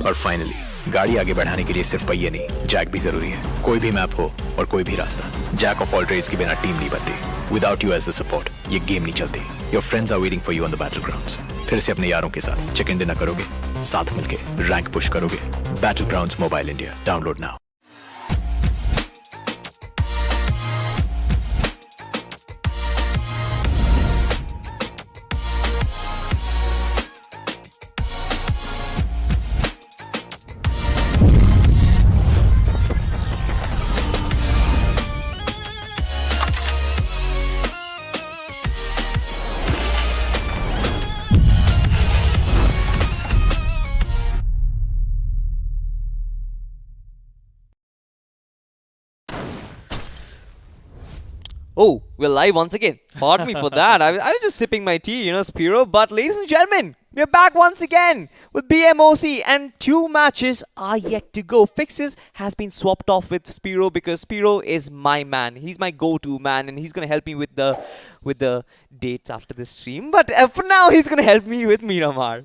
और फाइनली गाड़ी आगे बढ़ाने के लिए सिर्फ पहिए नहीं, जैक भी जरूरी है. कोई भी मैप हो और कोई भी रास्ता, जैक ऑफ ऑल ट्रेड्स के बिना टीम नहीं बनती. Without you as the support ये गेम नहीं चलती. Your friends are waiting for you on the Battlegrounds. फिर से अपने यारों के साथ चिकन डिनर करोगे, साथ मिलके रैंक पुश करोगे. Battlegrounds mobile India, download now.
Oh, we're live once again. Pardon me for that. I was just sipping my tea, you know, Spiro. But ladies and gentlemen, we're back once again with BMOC, and 2 matches are yet to go. Fixes has been swapped off with Spiro because Spiro is my man. He's my go-to man, and he's gonna help me with the dates after this stream. But for now, he's gonna help me with Miramar.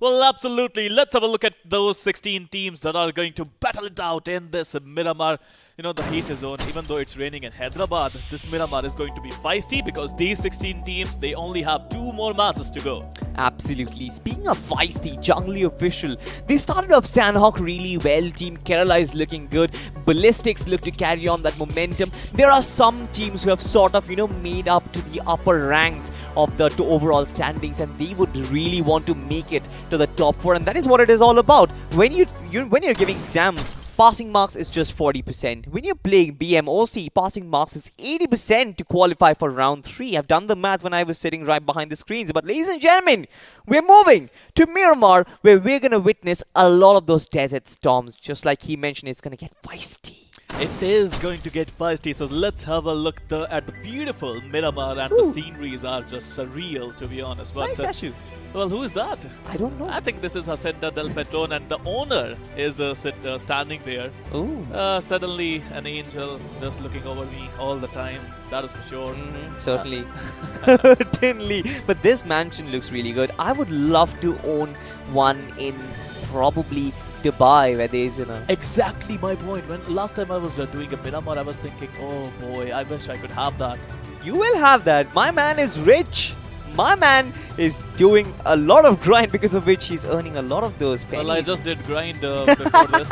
Well, absolutely. Let's have a look at those 16 teams that are going to battle it out in this Miramar. You know, the heat zone, even though it's raining in Hyderabad, this Miramar is going to be feisty because these 16 teams, they only have 2 more matches to go.
Absolutely. Speaking of feisty, Jungly official, they started off Sanhok really well. Team Kerala is looking good. Ballistics look to carry on that momentum. There are some teams who have sort of, made up to the upper ranks of the overall standings, and they would really want to make it to the top 4, and that is what it is all about. When you're giving exams, passing marks is just 40%. When you're playing BMOC, passing marks is 80% to qualify for round 3. I've done the math when I was sitting right behind the screens. But ladies and gentlemen, we're moving to Miramar, where we're going to witness a lot of those desert storms. Just like he mentioned, it's going to get feisty.
It is going to get feisty, so let's have a look at the beautiful Miramar, and the sceneries are just surreal, to be honest. But,
Nice statue.
Well, who is that?
I don't know.
I think this is Hacienda del Petron, and the owner is standing there.
Ooh.
Suddenly, an angel just looking over me all the time. That is for sure.
Certainly. Certainly. But this mansion looks really good. I would love to own one in probably Dubai, where there is
Exactly my point. When last time I was doing a Miramar, I was thinking, oh boy, I wish I could have that.
You will have that. My man is rich. My man is doing a lot of grind, because of which he's earning a lot of those pennies.
Well, I just did grind before this.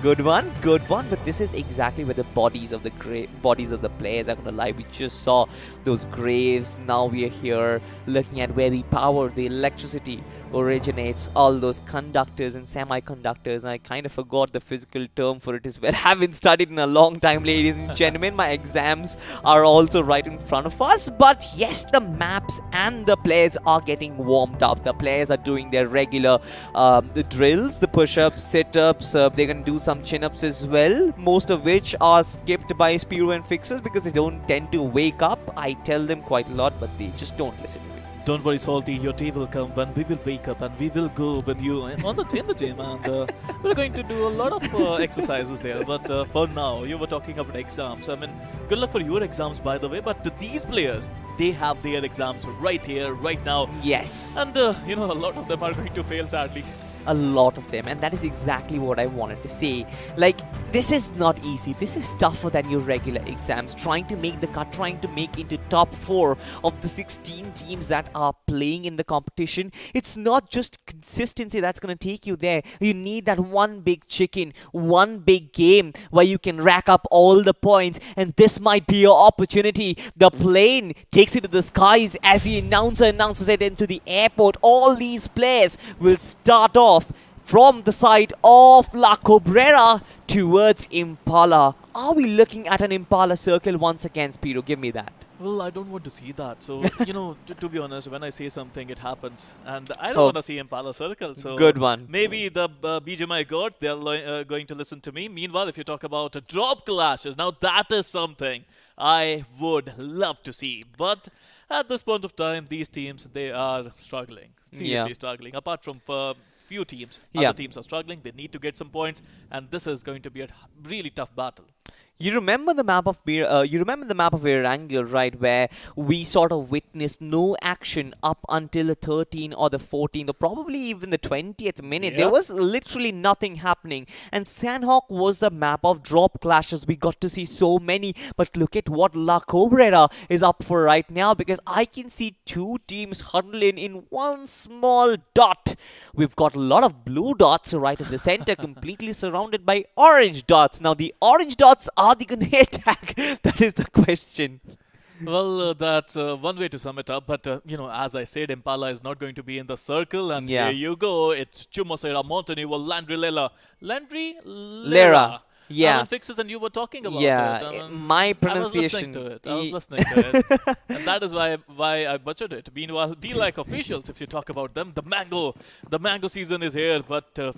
Good one. But this is exactly where the bodies of the players are going to lie. We just saw those graves. Now we are here looking at where the power, the electricity originates. All those conductors and semiconductors. I kind of forgot the physical term for it as well. Haven't studied in a long time, ladies and gentlemen. My exams are also right in front of us. But yes, the maps and the players are getting warmed up. The players are doing their regular the drills, the push-ups, sit-ups. They're going to do some chin-ups as well, most of which are skipped by Spiro and Fixers because they don't tend to wake up. I tell them quite a lot, but they just don't listen to me.
Don't worry, Salty. Your day will come when we will wake up and we will go with you in the gym, and we're going to do a lot of exercises there. But for now, you were talking about exams. I mean, good luck for your exams, by the way. But these players, they have their exams right here, right now.
Yes.
And a lot of them are going to fail, sadly.
A lot of them, and that is exactly what I wanted to say. Like, this is not easy. This is tougher than your regular exams. Trying to make the cut, trying to make into top 4 of the 16 teams that are playing in the competition. It's not just consistency that's going to take you there. You need that one big chicken, one big game where you can rack up all the points, and this might be your opportunity. The plane takes it to the skies as the announcer announces it into the airport. All these players will start off from the side of La Cabrera towards Impala. Are we looking at an Impala circle once again, Spiro? Give me that.
Well, I don't want to see that. So, to be honest, when I say something, it happens. And I don't want to see Impala circle. So
good one.
Maybe the BGMI gods, they're going to listen to me. Meanwhile, if you talk about drop clashes, now that is something I would love to see. But at this point of time, these teams, they are struggling. Seriously struggling. Apart from few teams, other teams are struggling. They need to get some points, and this is going to be a really tough battle.
You remember the map of Erangel, right, where we sort of witnessed no action up until the 13th or the 14th or probably even the 20th minute. There was literally nothing happening, and Sanhok was the map of drop clashes. We got to see so many, but look at what La Cabrera is up for right now, because I can see 2 teams huddling in one small dot. We've got a lot of blue dots right in the center, completely surrounded by orange dots. Now the orange dots are they going to attack? That is the question.
Well, that's one way to sum it up. But, as I said, Impala is not going to be in the circle. And here you go. It's Chumosera Montenegro, Landry Lera.
Yeah.
Fixes, and you were talking about it.
My pronunciation.
I was listening to it. And that is why I butchered it. Meanwhile, be like officials if you talk about them. The mango season is here. But,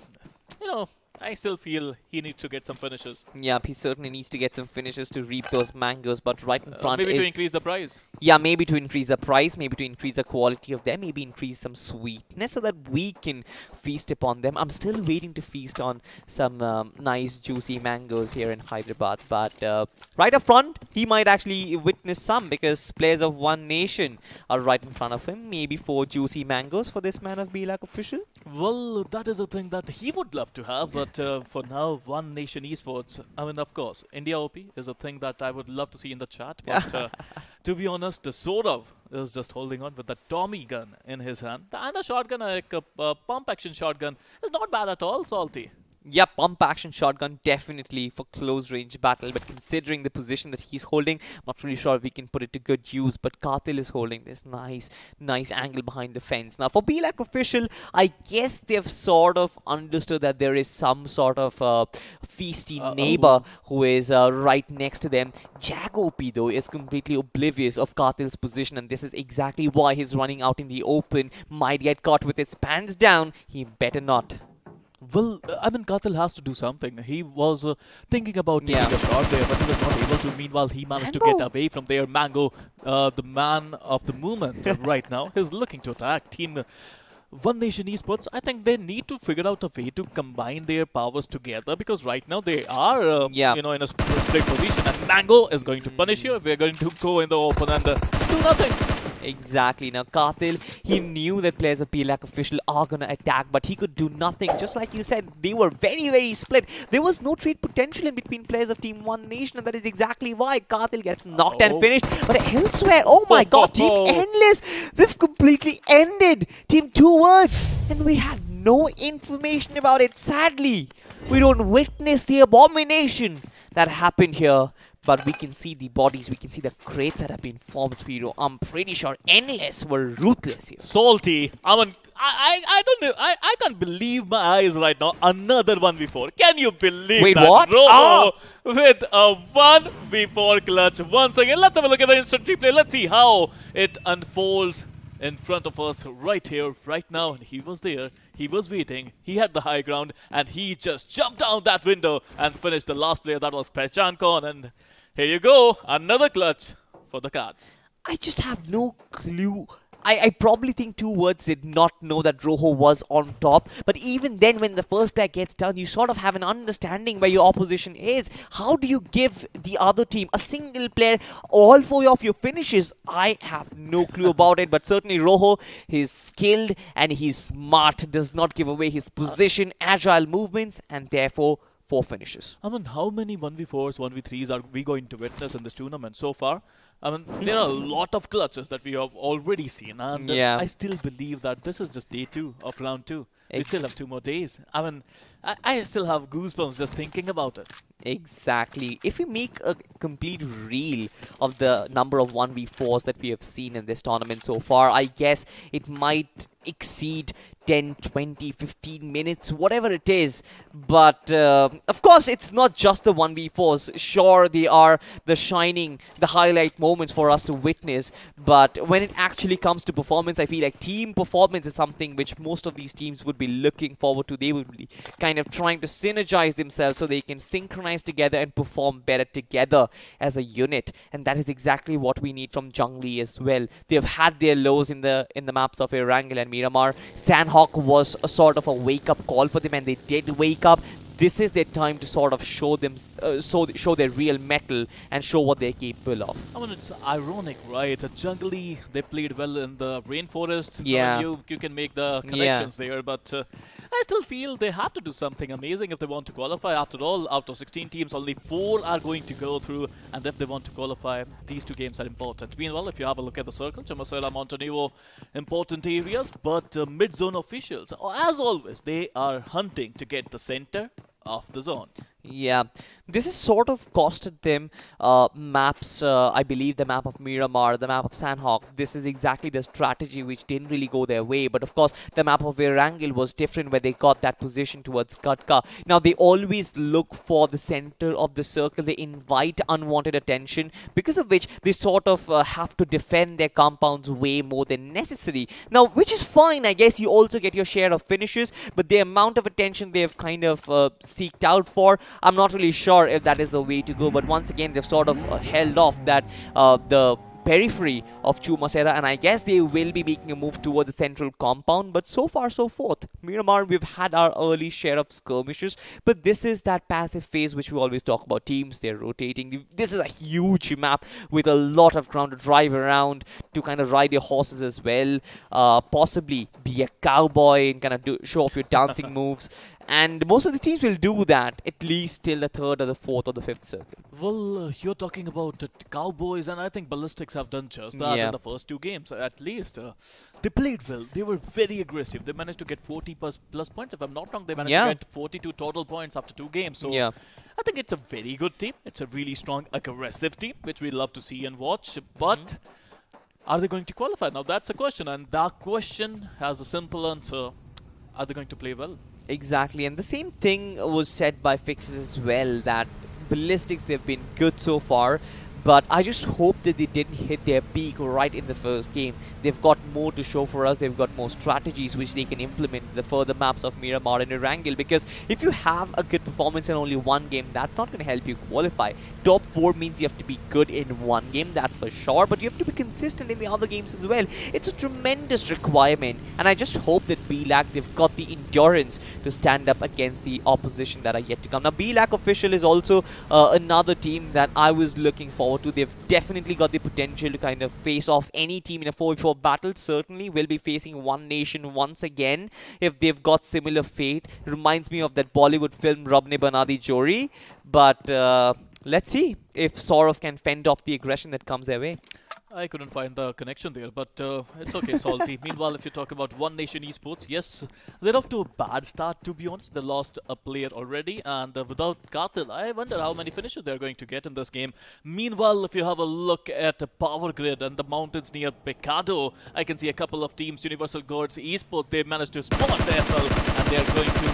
I still feel he needs to get some finishes.
Yep, he certainly needs to get some finishes to reap those mangoes, but right in front
Maybe
is...
to increase the price.
Yeah, maybe to increase the price, maybe to increase the quality of them, maybe increase some sweetness so that we can feast upon them. I'm still waiting to feast on some nice juicy mangoes here in Hyderabad, but right up front, he might actually witness some because players of One Nation are right in front of him. Maybe 4 juicy mangoes for this man of BLAC official.
Well, that is a thing that he would love to have, but for now, One Nation Esports, I mean, of course, India OP is a thing that I would love to see in the chat, but to be honest, Zorav is just holding on with the Tommy gun in his hand, and a shotgun, like a pump action shotgun, is not bad at all, Salty.
Yeah, pump action shotgun definitely for close range battle, but considering the position that he's holding, I'm not really sure if we can put it to good use, but Karthil is holding this nice angle behind the fence. Now for BLAC official, I guess they've sort of understood that there is some sort of feisty neighbor who is right next to them. Jag OP though is completely oblivious of Karthil's position, and this is exactly why he's running out in the open, might get caught with his pants down. He better not.
Well, I mean, Karthil has to do something. He was thinking about taking a shot there, but he was not able to. Meanwhile, he managed to get away from there. Mango, the man of the moment right now, is looking to attack Team One Nation Esports. I think they need to figure out a way to combine their powers together, because right now they are, you know, in a split position, and Mango is going to punish you if we're going to go in the open and do nothing.
Exactly. Now, Karthil, he knew that players of BLAC official are going to attack, but he could do nothing. Just like you said, they were very, very split. There was no trade potential in between players of Team One Nation, and that is exactly why Karthil gets knocked and finished. But elsewhere, oh my god, Team Endless, we've completely ended Team 2 Words, and we had no information about it. Sadly, we don't witness the abomination that happened here. But we can see the bodies, we can see the crates that have been formed, Spiro. I'm pretty sure Endless were ruthless here.
Salty. I mean, I don't know. I can't believe my eyes right now. Another 1v4. Can you believe
Wait,
that?
what?
Robo with a 1v4 clutch once again. Let's have a look at the instant replay. Let's see how it unfolds in front of us right here, right now. And he was there. He was waiting. He had the high ground, and he just jumped down that window and finished the last player. That was Pechankon. And here you go, another clutch for the Cards.
I just have no clue. I probably think 2 Words did not know that Rojo was on top. But even then, when the first player gets down, you sort of have an understanding where your opposition is. How do you give the other team a single player all 4 of your finishes? I have no clue about it. But certainly Rojo, he's skilled and he's smart. Does not give away his position, agile movements, and therefore 4 finishes.
I mean, how many 1v4s, 1v3s are we going to witness in this tournament so far? I mean, there are a lot of clutches that we have already seen, and I still believe that this is just day 2 of round 2. We still have 2 more days. I mean, I still have goosebumps just thinking about it.
Exactly. If we make a complete reel of the number of 1v4s that we have seen in this tournament so far, I guess it might exceed 10, 20, 15 minutes, whatever it is. But of course, it's not just the 1v4s. Sure, they are the shining, the highlight moments for us to witness. But when it actually comes to performance, I feel like team performance is something which most of these teams would be looking forward to. They would be kind of trying to synergize themselves so they can synchronize together and perform better together as a unit. And that is exactly what we need from Junglee as well. They've had their lows in the maps of Erangel and Miramar. Sanhok was a sort of a wake-up call for them, and they did wake up. This is their time to sort of show them, show their real mettle and show what they're capable of.
I mean, it's ironic, right? Junglee, they played well in the rainforest.
Yeah.
You can make the connections there, but I still feel they have to do something amazing if they want to qualify. After all, out of 16 teams, only 4 are going to go through, and if they want to qualify, these 2 games are important. Meanwhile, if you have a look at the circle, Chamasera, Montenegro, important areas, but mid-zone officials, as always, they are hunting to get the center of the zone.
Yeah, This has sort of costed them maps. I believe the map of Miramar, the map of Sanhok. This is exactly the strategy which didn't really go their way. But of course, the map of Erangel was different where they got that position towards Katka. Now, they always look for the center of the circle. They invite unwanted attention, because of which they sort of have to defend their compounds way more than necessary. Now, which is fine. I guess you also get your share of finishes, but the amount of attention they've kind of seeked out for, I'm not really sure if that is the way to go. But once again, they've sort of held off that the periphery of Chumasera, and I guess they will be making a move towards the central compound. But so far so forth, Miramar, we've had our early share of skirmishes, but this is that passive phase which we always talk about. Teams, they're rotating. This is a huge map with a lot of ground to drive around, to kind of ride your horses as well, possibly be a cowboy and kind of show off your dancing moves. And most of the teams will do that at least till the 3rd or the 4th or the 5th circle.
Well, you're talking about Cowboys, and I think Ballistics have done just that in the first 2 games. At least they played well. They were very aggressive. They managed to get 40 plus points. If I'm not wrong, they managed to get 42 total points after 2 games. So I think it's a very good team. It's a really strong, aggressive team, which we love to see and watch. But are they going to qualify? Now, that's a question. And that question has a simple answer. Are they going to play well?
Exactly, and the same thing was said by Fixes as well, that Ballistics, they've been good so far, but I just hope that they didn't hit their peak right in the first game. They've got more to show for us. They've got more strategies which they can implement in the further maps of Miramar and Erangel, because if you have a good performance in only 1 game, that's not going to help you qualify. Top 4 means you have to be good in 1 game, that's for sure, but you have to be consistent in the other games as well. It's a tremendous requirement, and I just hope that BLAC, they've got the endurance to stand up against the opposition that are yet to come. Now, BLAC official is also another team that I was looking forward to. They've definitely got the potential to kind of face off any team in a 4v4 battle. Certainly will be facing One Nation once again if they've got similar fate. It reminds me of that Bollywood film Rab Ne Bana Di Jodi. But let's see if Saurav can fend off the aggression that comes their way.
I couldn't find the connection there, but it's okay, Salty. Meanwhile, if you talk about One Nation Esports, yes, they're off to a bad start, to be honest. They lost a player already, and without Katil, I wonder how many finishes they're going to get in this game. Meanwhile, if you have a look at the power grid and the mountains near Pecado, I can see a couple of teams, Universal Gods Esports, they managed to spot FL, and they're going to,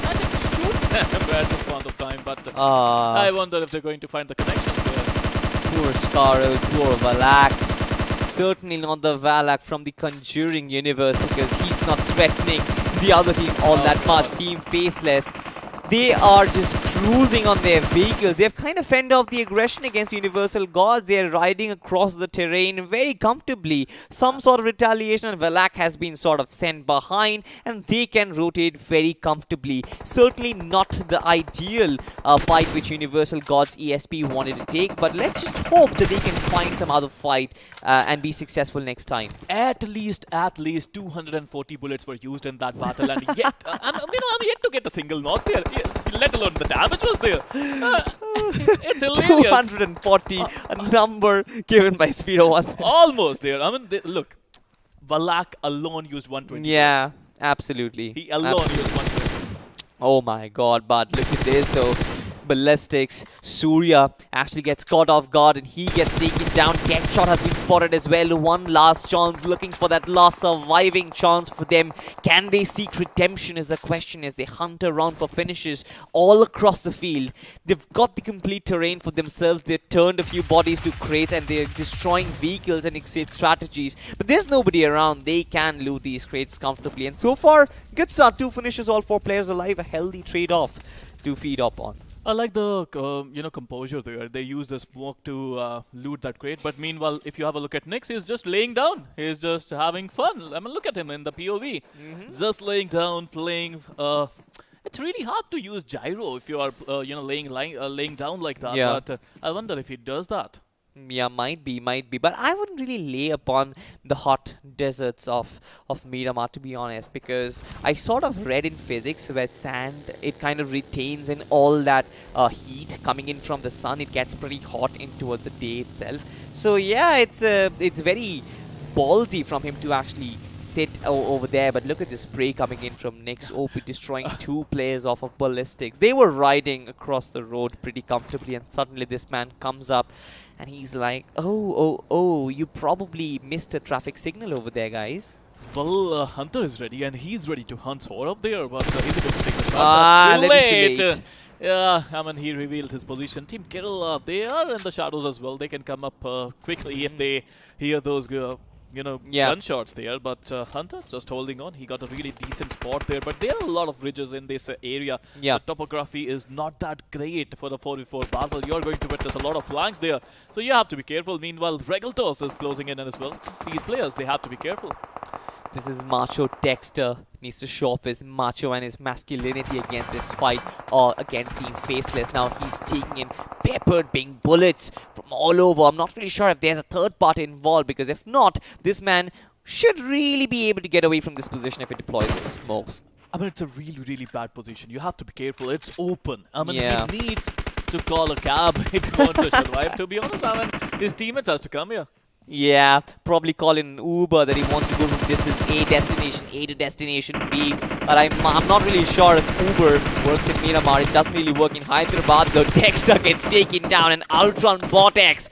I think, shoot them at this point of time, but I wonder if they're going to find the connection there.
Poor Scarlet, poor Valak. Certainly not the Valak from the Conjuring universe, because he's not threatening the other team all that much. Team Faceless, they are just cruising on their vehicles. They've kind of fended off the aggression against Universal Gods. They're riding across the terrain very comfortably. Some sort of retaliation, and Valak has been sort of sent behind, and they can rotate very comfortably. Certainly not the ideal fight which Universal Gods ESP wanted to take, but let's just hope that they can find some other fight and be successful next time.
At least 240 bullets were used in that battle, and yet, I'm yet to get a single knock there. Let alone the damage was there. It's hilarious.
240, a number given by Speedo once.
Almost there. I mean, look, Valak alone used 120.
Yeah, absolutely.
He alone used 120.
Oh my god, but look at this though. Ballistics, Surya actually gets caught off guard and he gets taken down. Deadshot has been spotted as well. One last chance, looking for that last surviving chance for them. Can they seek redemption is the question as they hunt around for finishes all across the field. They've got the complete terrain for themselves. They've turned a few bodies to crates and they're destroying vehicles and exit strategies. But there's nobody around. They can loot these crates comfortably. And so far, good start. 2 finishes, all 4 players alive. A healthy trade-off to feed up on.
I like the composure there. They use the smoke to loot that crate. But meanwhile, if you have a look at Nyx, he's just laying down. He's just having fun. I mean, look at him in the POV. Just laying down, playing. It's really hard to use gyro if you are laying down like that.
Yeah.
But I wonder if he does that.
Yeah, might be. But I wouldn't really lay upon the hot deserts of Miramar, to be honest, because I sort of read in physics where sand, it kind of retains in all that heat coming in from the sun. It gets pretty hot in towards the day itself. So yeah, it's very ballsy from him to actually sit over there, but look at the spray coming in from Nyx. OP destroying 2 players off of ballistics. They were riding across the road pretty comfortably, and suddenly this man comes up and he's like, oh, you probably missed a traffic signal over there, guys.
Well, Hunter is ready, and he's ready to hunt Sora up there, but he's able to take the shot. Too late. Yeah, I mean, he revealed his position. Team Kerala, they are in the shadows as well. They can come up quickly if they hear those, gunshots there. But Hunter just holding on. He got a really decent spot there. But there are a lot of ridges in this area.
Yeah.
The topography is not that great for the 4v4 battle. You're going to witness a lot of flanks there. So you have to be careful. Meanwhile, Regaltos is closing in as well. These players, they have to be careful.
This is Macho Dexter. Needs to show off his macho and his masculinity against this fight or against Team Faceless. Now he's taking in peppered being bullets from all over. I'm not really sure if there's a third party involved, because if not, this man should really be able to get away from this position if he deploys those smokes.
I mean, it's a really, really bad position. You have to be careful. It's open. I mean,
Yeah.
he needs to call a cab if he wants to survive. To be honest, I mean, his teammates has to come here.
Yeah, probably call in an Uber that he wants to go from distance A destination A to destination B. But I'm not really sure if Uber works in Miramar. It doesn't really work in Hyderabad, though. Dexter gets taken down, and Ultron Vortex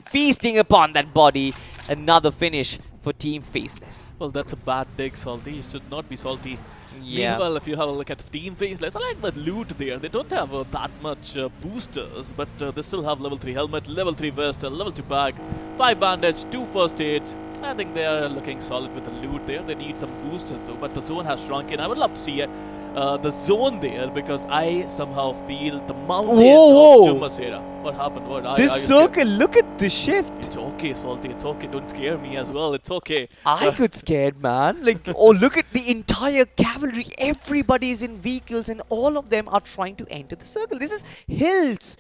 feasting upon that body. Another finish for Team Faceless.
Well, that's a bad dig, Salty. You should not be salty.
Yeah.
Meanwhile, if you have a look at Team Faceless, I like the loot there. They don't have that much boosters, but they still have level 3 helmet, level 3 vest, level 2 bag, 5 bandage, 2 first aids. I think they are looking solid with the loot there. They need some boosters though, but the zone has shrunk in. I would love to see the zone there, because I somehow feel the mountains
Whoa.
of Jumasera. What happened? What? Are
This
you
circle, look at the shift.
It's okay, Salty. It's okay. Don't scare me as well. It's okay.
I got scared, man. Like, oh, look at the entire cavalry. Everybody is in vehicles, and all of them are trying to enter the circle. This is hills.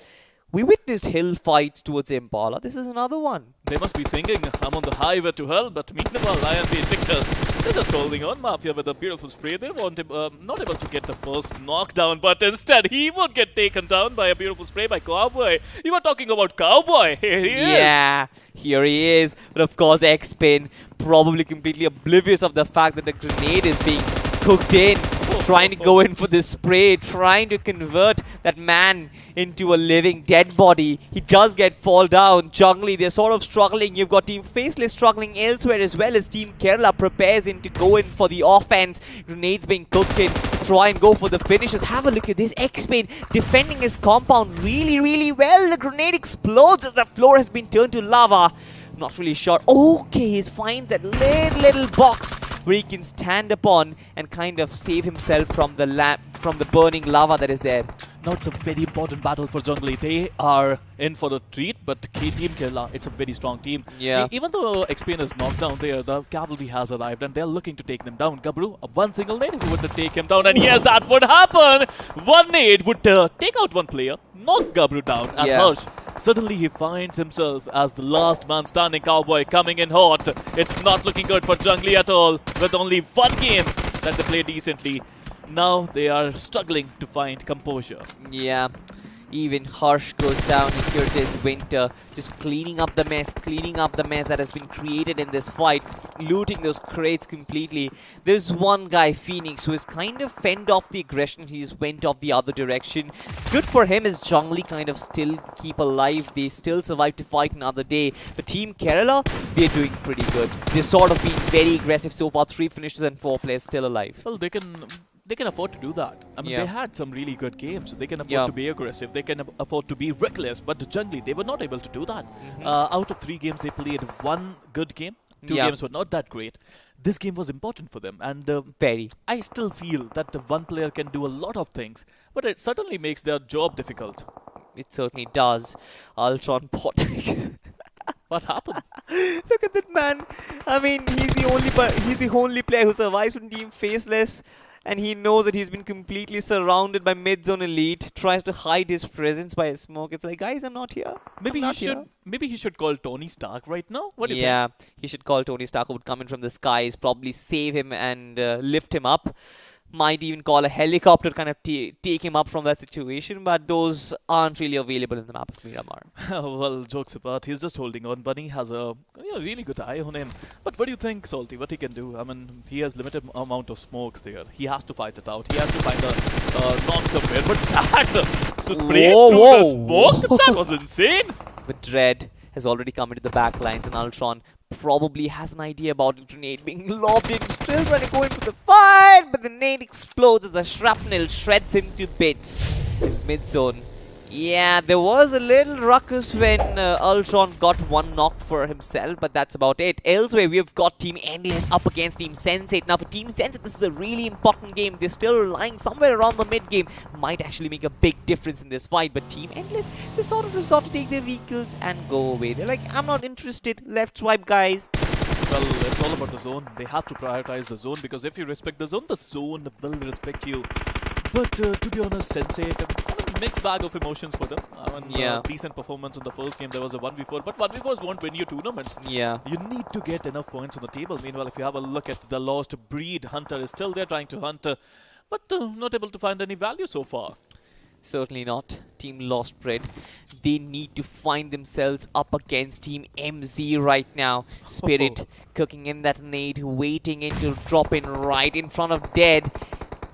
We witnessed hill fights towards Impala. This is another one.
They must be singing, I'm on the highway to hell, but meanwhile, IMP Invictus, they're just holding on. Mafia with a beautiful spray. They want him, not able to get the first knockdown, but instead he would get taken down by a beautiful spray by Cowboy. You were talking about Cowboy. Here he is.
Yeah, here he is. But of course, X-Pin probably completely oblivious of the fact that the grenade is being cooked in. Trying to go in for this spray, trying to convert that man into a living dead body. He does get fall down. Jungly, they're sort of struggling. You've got Team Faceless struggling elsewhere, as well as Team Kerala prepares in to go in for the offense. Grenades being cooked in, try and go for the finishes. Have a look at this. X-Pain defending his compound really, really well. The grenade explodes as the floor has been turned to lava. Not really sure. Okay, he finds that little box where he can stand upon and kind of save himself from the burning lava that is there.
Now it's a very important battle for Jungly. They are in for the treat, but Team Kerala, it's a very strong team.
Yeah.
Even though XPN is knocked down there, the cavalry has arrived and they're looking to take them down. Gabru, one single nade would take him down, and yes, that would happen. One nade would take out one player, knock Gabru down, and Harsh. Suddenly he finds himself as the last man standing. Cowboy coming in hot. It's not looking good for Jungly at all, with only one game that they play decently. Now they are struggling to find composure.
Yeah. Even Harsh goes down. Here it is, Winter, just cleaning up the mess that has been created in this fight, looting those crates completely. There's one guy, Phoenix, who has kind of fended off the aggression. He's went off the other direction. Good for him as Jungly kind of still keep alive. They still survive to fight another day. But Team Kerala, they're doing pretty good. They've sort of been very aggressive so far. 3 finishes and 4 players still alive.
Well, they can afford to do that. I mean, they had some really good games. They can afford to be aggressive. They can afford to be reckless. But Jungly, they were not able to do that. Out of 3 games, they played 1 good game. 2 games were not that great. This game was important for them. And I still feel that the one player can do a lot of things. But it certainly makes their job difficult.
It certainly does. Ultron Pot.
What happened?
Look at that man. I mean, he's the only player who survives from Team Faceless. And he knows that he's been completely surrounded by mid-zone elite. Tries to hide his presence by a smoke. It's like, guys, I'm not here.
Maybe he should call Tony Stark right now. What do you think?
Yeah, he should call Tony Stark, who would come in from the skies, probably save him and lift him up. might even call a helicopter, kind of take him up from that situation, but those aren't really available in the map of Miramar.
Well, jokes apart, he's just holding on. Bunny has a really good eye on him. But what do you think, Salty? What he can do? I mean, he has limited amount of smokes there. He has to fight it out. He has to find a knock somewhere. But that spray through the smoke, that was insane.
But Dread has already come into the back lines, and Ultron probably has an idea about the grenade being lobbed in. Still trying to go in for the fight, but the nade explodes as a shrapnel shreds him to bits. His mid zone. Yeah, there was a little ruckus when Ultron got one knock for himself, but that's about it. Elsewhere, we have got Team Endless up against Team Sensate. Now, for Team Sensate, this is a really important game. They're still lying somewhere around the mid game. Might actually make a big difference in this fight, but Team Endless, they sort of resort to take their vehicles and go away. They're like, I'm not interested. Left swipe, guys.
Well, it's all about the zone. They have to prioritize the zone, because if you respect the zone will respect you. But to be honest, Sensate, mixed bag of emotions for them. I mean, decent performance in the first game. There was a 1v4, but 1v4s won't win you tournaments.
Yeah.
You need to get enough points on the table. Meanwhile, if you have a look at the Lost Breed, Hunter is still there trying to hunt, but not able to find any value so far.
Certainly not. Team Lost Bread. They need to find themselves up against Team MZ right now. Spirit cooking in that nade, waiting in to drop in right in front of Dead.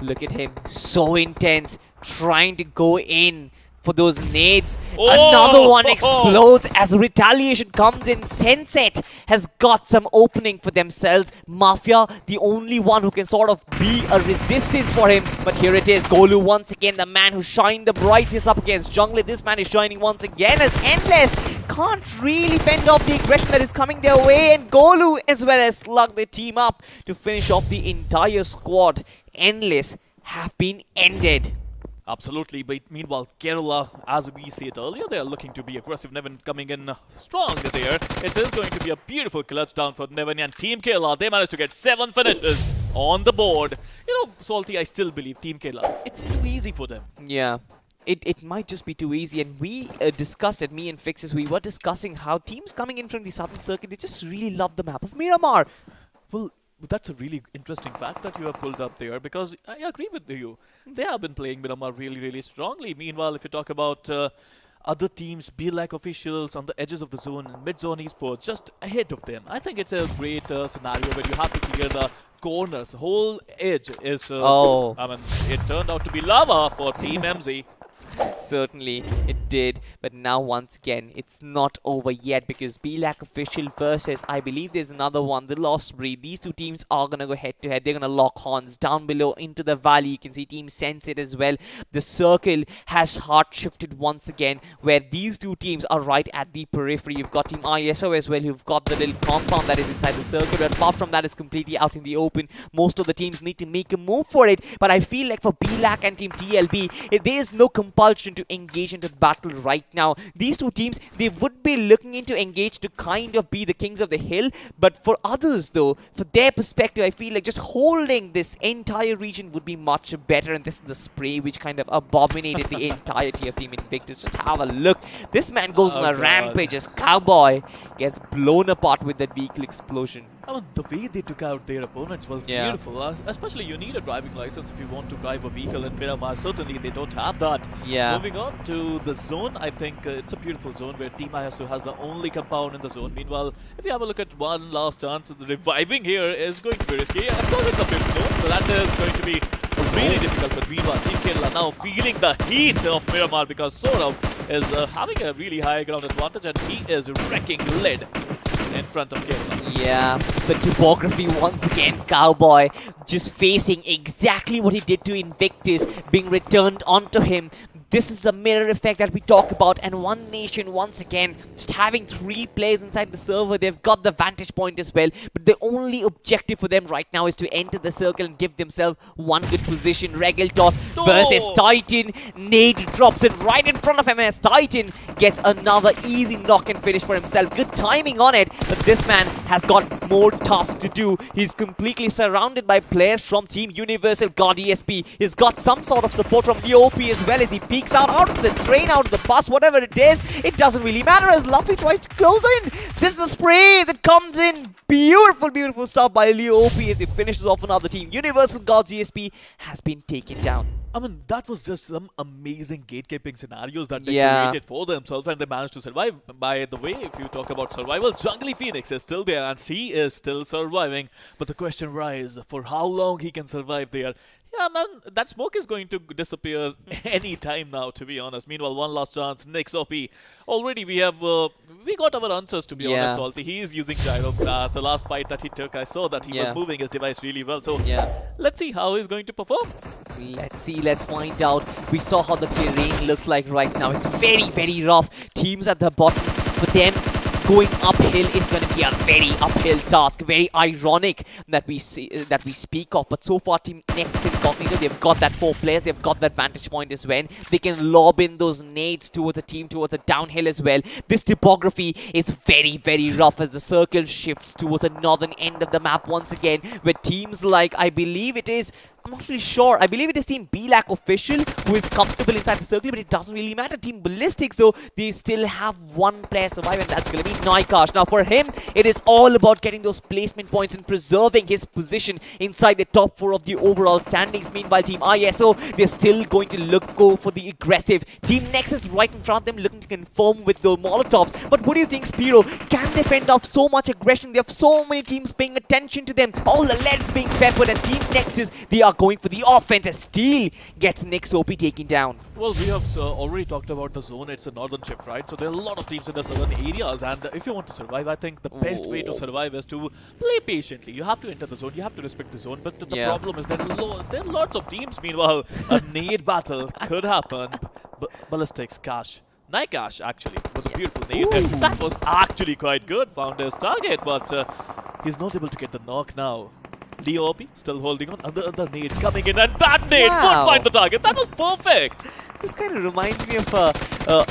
Look at him, so intense, trying to go in for those nades. Another one explodes as retaliation comes in. Sensate has got some opening for themselves. Mafia, the only one who can sort of be a resistance for him. But here it is, Golu once again, the man who shined the brightest up against Jungle. This man is shining once again as Endless can't really fend off the aggression that is coming their way. And Golu as well as slug their team up to finish off the entire squad. Endless have been ended.
Absolutely, but meanwhile, Kerala, as we said earlier, they are looking to be aggressive. Neven coming in strong there. It is going to be a beautiful clutch down for Neven and Team Kerala. They managed to get 7 finishes on the board. You know, Salty, I still believe Team Kerala, it's too easy for them.
Yeah. It might just be too easy, and we discussed it, me and Fixes, we were discussing how teams coming in from the Southern Circuit, they just really love the map of Miramar.
Well, that's a really interesting fact that you have pulled up there, because I agree with you. They have been playing Miramar really, really strongly. Meanwhile, if you talk about other teams, BLAC officials on the edges of the zone, mid-zone esports, just ahead of them, I think it's a great scenario where you have to clear the corners. The whole edge is... I mean, it turned out to be lava for Team MZ.
Certainly it did, but now once again it's not over yet, because BLAC official versus, I believe there's another one, the Lost Breed. These two teams are gonna go head to head. They're gonna lock horns. Down below into the valley you can see Team Sensate as well. The circle has hard shifted once again, where these two teams are right at the periphery. You've got Team ISO as well, who've got the little compound that is inside the circle, but apart from that, it's completely out in the open. Most of the teams need to make a move for it, but I feel like for BLAC and Team TLB, there is no compulsion to engage into battle right now. These two teams, they would be looking into engage to kind of be the kings of the hill, but for others though, for their perspective, I feel like just holding this entire region would be much better, and this is the spray which kind of abominated the entirety of Team Invictus. Just have a look. This man goes on a rampage as Cowboy gets blown apart with that vehicle explosion.
Oh, the way they took out their opponents was beautiful. Especially, you need a driving license if you want to drive a vehicle in Miramar. Certainly, they don't have that.
Yeah.
Moving on to the zone, I think it's a beautiful zone where Team ISO has the only compound in the zone. Meanwhile, if you have a look at one last chance, the reviving here is going to be risky. Of course, it's a fifth zone, so that is going to be really difficult. But meanwhile, Team Kerala now feeling the heat of Miramar, because Saurabh is having a really high ground advantage, and he is wrecking lead in front of Kerala.
Yeah, the topography once again. Cowboy just facing exactly what he did to Invictus, being returned onto him. This is the mirror effect that we talk about, and One Nation once again just having 3 players inside the server. They've got the vantage point as well, but the only objective for them right now is to enter the circle and give themselves one good position. Erangel toss versus Titan. Nade drops it right in front of him as Titan gets another easy knock and finish for himself. Good timing on it, but this man has got more tasks to do. He's completely surrounded by players from Team Universal. God ESP. He's got some sort of support from the OP as well as he peeks out of the train, out of the bus, whatever it is. It doesn't really matter as Luffy tries to close in. This is a spray that comes in. Beautiful, beautiful stuff by Leo OP as he finishes off another team. Universal Gods ESP has been taken down.
I mean, that was just some amazing gatekeeping scenarios that they
Yeah.
created for themselves, and they managed to survive. By the way, if you talk about survival, Jungly Phoenix is still there, and he is still surviving. But the question rises, for how long he can survive there? Yeah, man, that smoke is going to disappear any time now, to be honest. Meanwhile, one last chance, Nyx OP. Already we have, we got our answers, to be honest, Salty. He is using gyro. The last fight that he took, I saw that he was moving his device really well. So, let's see how he's going to perform.
Let's see, let's find out. We saw how the terrain looks like right now. It's very, very rough. Teams at the bottom, for them, going uphill is going to be a very uphill task. Very ironic that we speak of. But so far, Team Nexus Incognito, they've got that 4 players. They've got that vantage point as well. They can lob in those nades towards a team, towards a downhill as well. This topography is very, very rough as the circle shifts towards the northern end of the map once again. Where teams like, I believe it is, I'm not really sure. I believe it is Team BLAC Official who is comfortable inside the circle, but it doesn't really matter. Team Ballistics, though, they still have 1 player survive, and that's going to be Naikash. Now, for him, it is all about getting those placement points and preserving his position inside the top 4 of the overall standings. Meanwhile, Team ISO, they're still going to go for the aggressive. Team Nexus right in front of them looking to confirm with the Molotovs. But what do you think, Spiro? Can they fend off so much aggression? They have so many teams paying attention to them. All the leads being peppered, and Team Nexus, they are going for the offense as Steel gets Nyx OP taken down.
Well, we have already talked about the zone. It's a northern shift, right? So there are a lot of teams in the southern areas, and if you want to survive, I think the best way to survive is to play patiently. You have to enter the zone, you have to respect the zone, but the problem is that there are lots of teams. Meanwhile, a nade battle could happen. Ballistics, Cash. Naikash actually was a beautiful nade. That was actually quite good. Found his target, but he's not able to get the knock now. Leo OP still holding on. Another nade coming in, and that nade could find the target. That was perfect.
This kind of reminds me of a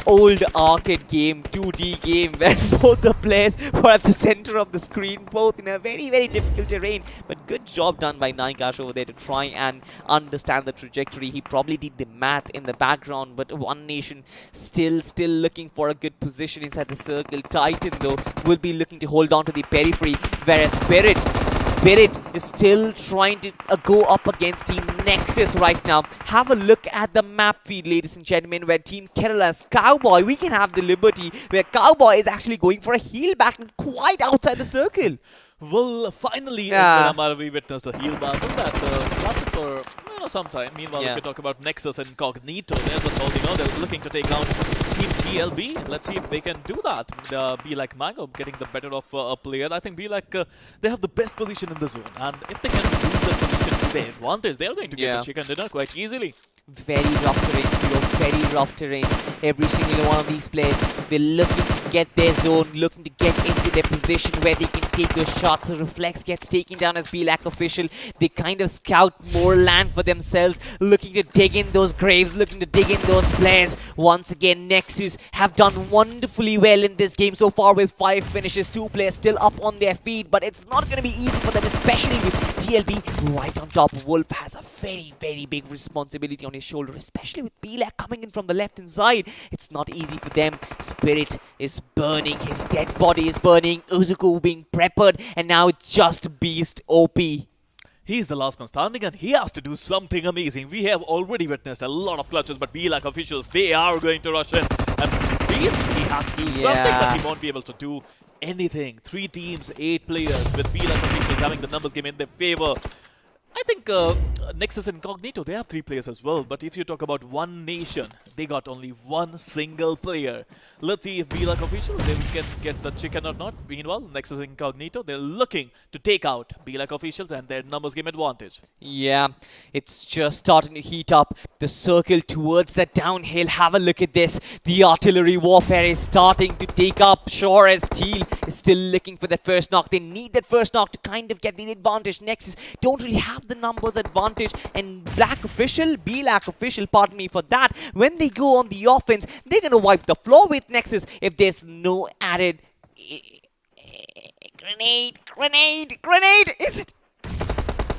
old arcade game, 2D game, where both the players were at the center of the screen, both in a very, very difficult terrain. But good job done by Naikash over there to try and understand the trajectory. He probably did the math in the background, but One Nation still looking for a good position inside the circle. Titan, though, will be looking to hold on to the periphery, whereas Spirit is still trying to go up against Team Nexus right now. Have a look at the map feed, ladies and gentlemen, where Team Kerala's Cowboy, we can have the liberty where Cowboy is actually going for a heal battle quite outside the circle.
Well, finally, in Miramar, we witnessed a heal battle that lasted for some time. Meanwhile, if you talk about Nexus and Incognito, they're just holding on. They're looking to take down Team TLB. Let's see if they can do that. BLAC Mango getting the better of a player. I think BLAC, they have the best position in the zone. And if they can use that position to their advantage, they're going to get the chicken dinner quite easily.
Very rough terrain, Spiro. Very rough terrain. Every single one of these players, they're looking to get their zone, looking to get into their position where they can take those shots. The Reflex gets taken down as BLAC Official. They kind of scout more land for themselves, looking to dig in those graves, looking to dig in those players. Once again, Nexus have done wonderfully well in this game so far with 5 finishes, 2 players still up on their feet, but it's not going to be easy for them, especially with TLB right on top. Wolf has a very, very big responsibility on his shoulder, especially with BLAC coming in from the left-hand side. It's not easy for them. Spirit is burning. His dead body is burning. Uzuku being prepared, and now it's just Beast OP.
He's the last man standing, and he has to do something amazing. We have already witnessed a lot of clutches, but BLAC Officials, they are going to rush in. And Beast, he has to do something, but he won't be able to do anything. 3 teams, 8 players, with BLAC Officials having the numbers game in their favor. I think Nexus Incognito, they have 3 players as well. But if you talk about One Nation, they got only 1 single player. Let's see if BLAC Officials, they can get the chicken or not. Meanwhile, Nexus Incognito, they're looking to take out BLAC Officials and their numbers game advantage.
Yeah, it's just starting to heat up. The circle towards the downhill. Have a look at this. The artillery warfare is starting to take up. Sure as Steel is still looking for that first knock. They need that first knock to kind of get the advantage. Nexus don't really have the numbers advantage, and BLAC Official, pardon me for that, when they go on the offense, they're gonna wipe the floor with Nexus if there's no added grenade. Is it?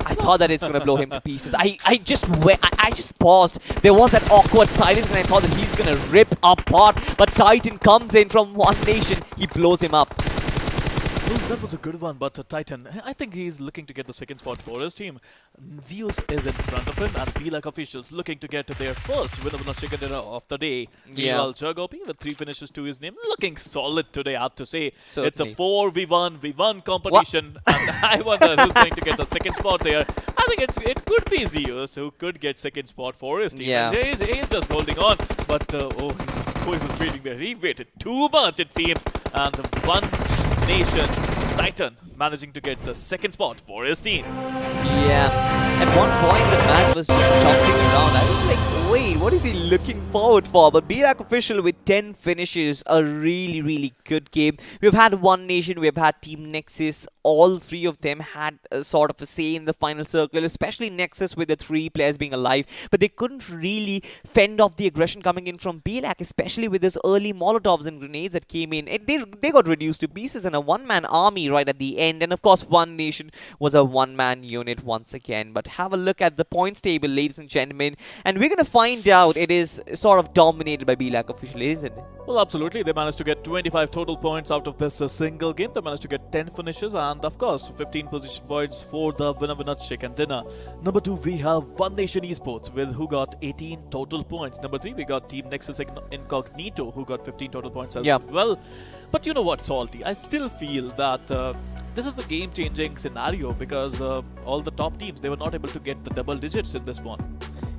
I thought that it's gonna blow him to pieces. I just paused. There was that awkward silence, and I thought that he's gonna rip apart. But Titan comes in from One Nation. He blows him up.
Well, that was a good one, but Titan, I think he's looking to get the second spot for his team. Zeus is in front of him, and BLAC officials looking to get their first winner chicken dinner of the day. Meanwhile, Juggopi with 3 finishes to his name, looking solid today, I have to say.
Certainly.
It's a 4v1 competition, and I wonder who's going to get the second spot there. I think it could be Zeus who could get second spot for his team.
Yeah.
He's just holding on, but he's just waiting there. He waited too much, it seems, and One Nation Titan managing to get the second spot for his team.
Yeah. At one point, the man was just jumping around. I was like, wait, what is he looking forward for? But BLAC official with 10 finishes, a really, really good game. We've had One Nation, we've had Team Nexus. All 3 of them had a sort of a say in the final circle, especially Nexus with the 3 players being alive. But they couldn't really fend off the aggression coming in from BLAC, especially with those early Molotovs and grenades that came in. They got reduced to pieces and a one-man army right at the end. And of course, One Nation was a one-man unit once again. But have a look at the points table, ladies and gentlemen. And we're going to find out it is sort of dominated by BLAC official, isn't it?
Well, absolutely. They managed to get 25 total points out of this single game. They managed to get 10 finishes and, of course, 15 position points for the winner chicken dinner. Number 2, we have One Nation Esports with who got 18 total points. Number 3, we got Team Nexus Incognito who got 15 total points as well. But you know what, Salty? I still feel that this is a game-changing scenario because all the top teams, they were not able to get the double digits in this one.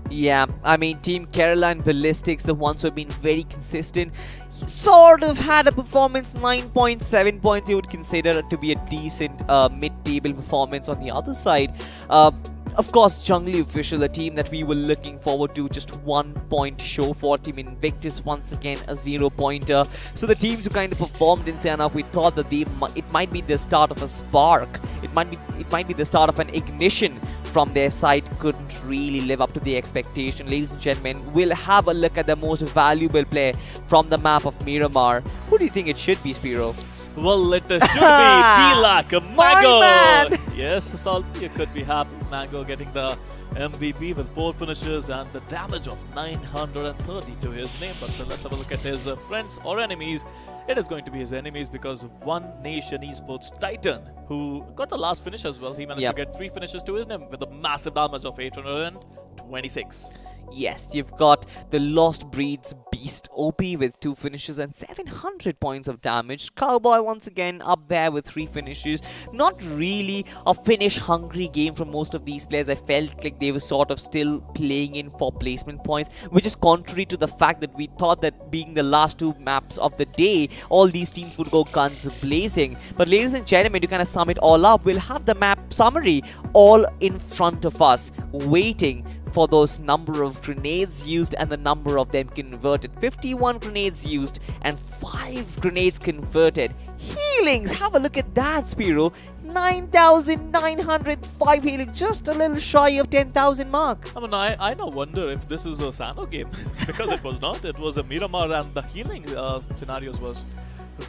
Yeah, I mean, Team Kerala and Ballistics, the ones who have been very consistent, sort of had a performance 9.7 points. You would consider it to be a decent mid-table performance. On the other side, of course, Jungly Official, a team that we were looking forward to, just 1 point show for. Team Invictus, once again, a 0-pointer. So the teams who kind of performed in Sanhok, we thought that it might be the start of a spark. It might be the start of an ignition from their side. Couldn't really live up to the expectation. Ladies and gentlemen, we'll have a look at the most valuable player from the map of Miramar. Who do you think it should be, Spiro?
Well, it should be BLAC Mango.
Man.
Yes, Salty, you could be happy. Mango getting the MVP with 4 finishes and the damage of 930 to his name. But let's have a look at his friends or enemies. It is going to be his enemies because One Nation Esports Titan, who got the last finish as well, he managed to get 3 finishes to his name with a massive damage of 826.
Yes, you've got the Lost Breeds Beast OP with 2 finishes and 700 points of damage. Cowboy once again up there with 3 finishes. Not really a finish-hungry game from most of these players. I felt like they were sort of still playing in for placement points, which is contrary to the fact that we thought that being the last 2 maps of the day, all these teams would go guns blazing. But ladies and gentlemen, to kind of sum it all up, we'll have the map summary all in front of us, waiting for those number of grenades used and the number of them converted. 51 grenades used and 5 grenades converted. Healings, have a look at that, Spiro. 9,905 healing, just a little shy of 10,000 mark.
I mean, I now wonder if this is a Sanhok game because it was not. It was a Miramar, and the healing scenarios was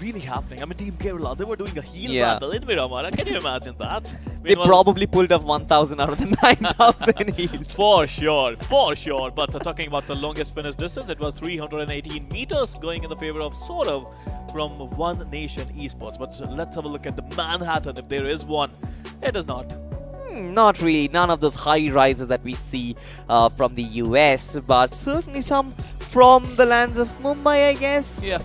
really happening. I mean, Team Kerala, they were doing a heal battle in Miramar. Can you imagine that?
They probably pulled off 1,000 out of the 9,000 heals.
For sure, for sure. But talking about the longest finish distance, it was 318 meters going in the favor of Saurav from One Nation Esports. But let's have a look at the Manhattan, if there is one. It is not.
Not really. None of those high rises that we see from the US, but certainly some from the lands of Mumbai, I guess.
Yeah.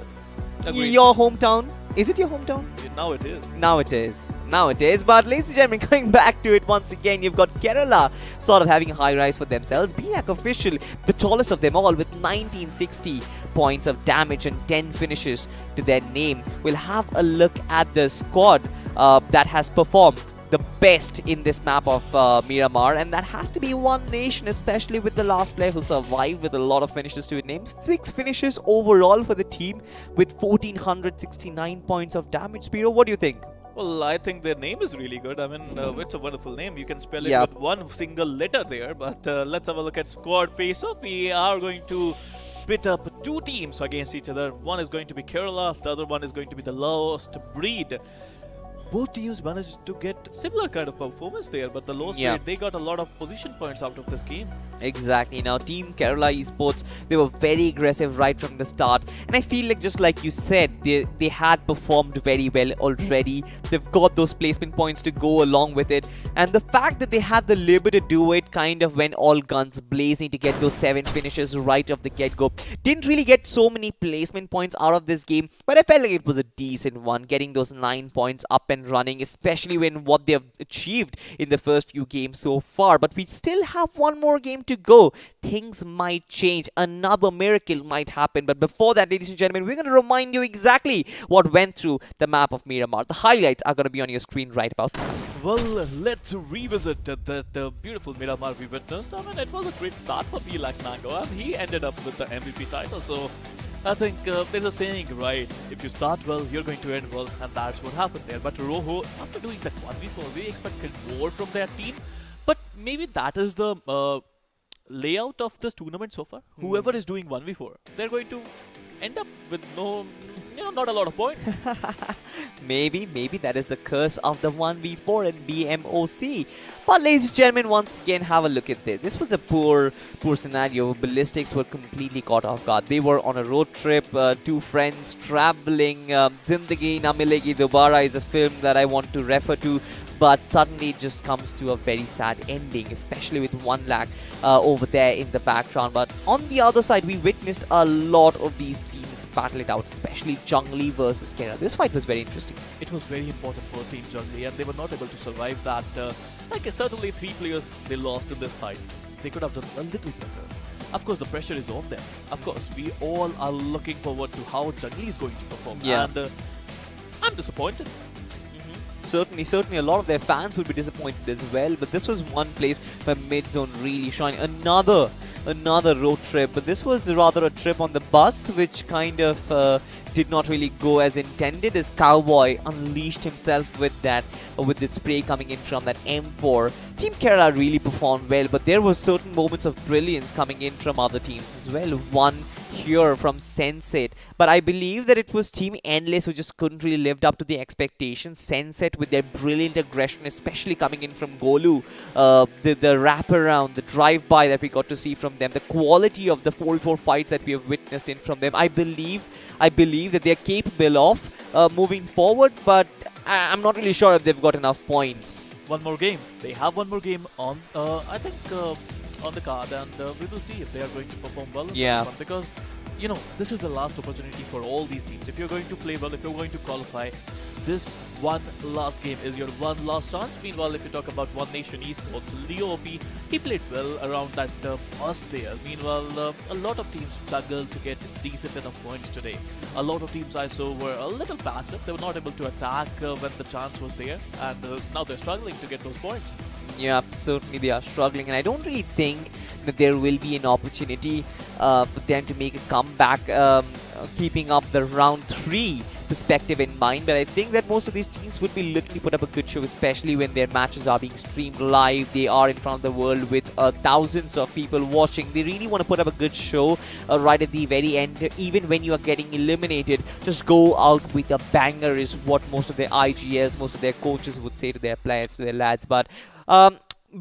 Agreed.
Your hometown. Is it your hometown?
Now it is.
Now it is. Now it is. But ladies and gentlemen, going back to it once again, you've got Kerala sort of having a high rise for themselves. BLAC official, the tallest of them all, with 1960 points of damage and 10 finishes to their name. We'll have a look at the squad that has performed the best in this map of Miramar, and that has to be One Nation, especially with the last player who survived with a lot of finishes to his name. 6 finishes overall for the team with 1,469 points of damage. Spiro, what do you think?
Well, I think their name is really good. I mean, it's a wonderful name. You can spell it with one single letter there. But let's have a look at squad face-off. We are going to pit up 2 teams against each other. One is going to be Kerala. The other one is going to be the Lost Breed. both teams managed to get similar kind of performance there, but the Low Spirit, they got a lot of position points out of this game.
Exactly. Now, Team Kerala Esports, they were very aggressive right from the start. And I feel like, just like you said, they had performed very well already. They've got those placement points to go along with it. And the fact that they had the liberty to do it kind of went all guns blazing to get those 7 finishes right off the get-go. Didn't really get so many placement points out of this game, but I felt like it was a decent one, getting those 9 points up and running, especially when what they have achieved in the first few games so far. But we still have one more game to go. Things might change. Another miracle might happen. But before that, ladies and gentlemen, we're going to remind you exactly what went through the map of Miramar. The highlights are going to be on your screen right about now.
Well, let's revisit the beautiful Miramar we witnessed. I mean, it was a great start for B like Mango, and he ended up with the MVP title. So I think there's a saying, right? If you start well, you're going to end well, and that's what happened there. But Roho, after doing that 1v4, we expected more from their team. But maybe that is the layout of this tournament so far. Whoever is doing 1v4, they're going to end up with not a lot of points.
Maybe that is the curse of the 1v4 in BMOC. But ladies and gentlemen, once again, have a look at this. This was a poor scenario. Ballistics were completely caught off guard. They were on a road trip, 2 friends traveling. Zindagi Na Milegi Dobara is a film that I want to refer to. But suddenly it just comes to a very sad ending, especially with 1 lakh over there in the background. But on the other side, we witnessed a lot of these teams battle it out, especially Jungli versus Kerala. This fight was very interesting.
It was very important for Team Jungli, and they were not able to survive that. Certainly 3 players they lost in this fight. They could have done a little better. Of course, the pressure is on them. Of course, we all are looking forward to how Jungli is going to perform.
Yeah.
And I'm disappointed.
Certainly a lot of their fans will be disappointed as well, but this was one place where mid-zone really shined. Another road trip, but this was rather a trip on the bus, which kind of did not really go as intended, as Cowboy unleashed himself with the spray coming in from that M4. Team Kerala really performed well, but there were certain moments of brilliance coming in from other teams as well. One here from Senset, but I believe that it was Team Endless who just couldn't really live up to the expectations. Senset with their brilliant aggression, especially coming in from Golu, the wraparound, the drive-by that we got to see from them, the quality of the 4v4 fights that we have witnessed in from them. I believe that they are capable of moving forward, but I'm not really sure if they've got enough points.
One more game. They have one more game on, I think, on the card, and we will see if they are going to perform well in that one, because this is the last opportunity for all these teams. If you're going to play well, if you're going to qualify, this one last game is your one last chance. Meanwhile, if you talk about One Nation Esports, Leo OP, he played well around that bust there. Meanwhile, a lot of teams struggled to get decent enough points today. A lot of teams I saw were a little passive. They were not able to attack when the chance was there, and now they're struggling to get those points.
Yeah, certainly they are struggling, and I don't really think that there will be an opportunity for them to make a comeback, keeping up the round 3 perspective in mind. But I think that most of these teams would be looking to put up a good show, especially when their matches are being streamed live. They are in front of the world with thousands of people watching. They really want to put up a good show right at the very end. Even when you are getting eliminated, just go out with a banger is what most of their IGLs, most of their coaches would say to their players, to their lads. But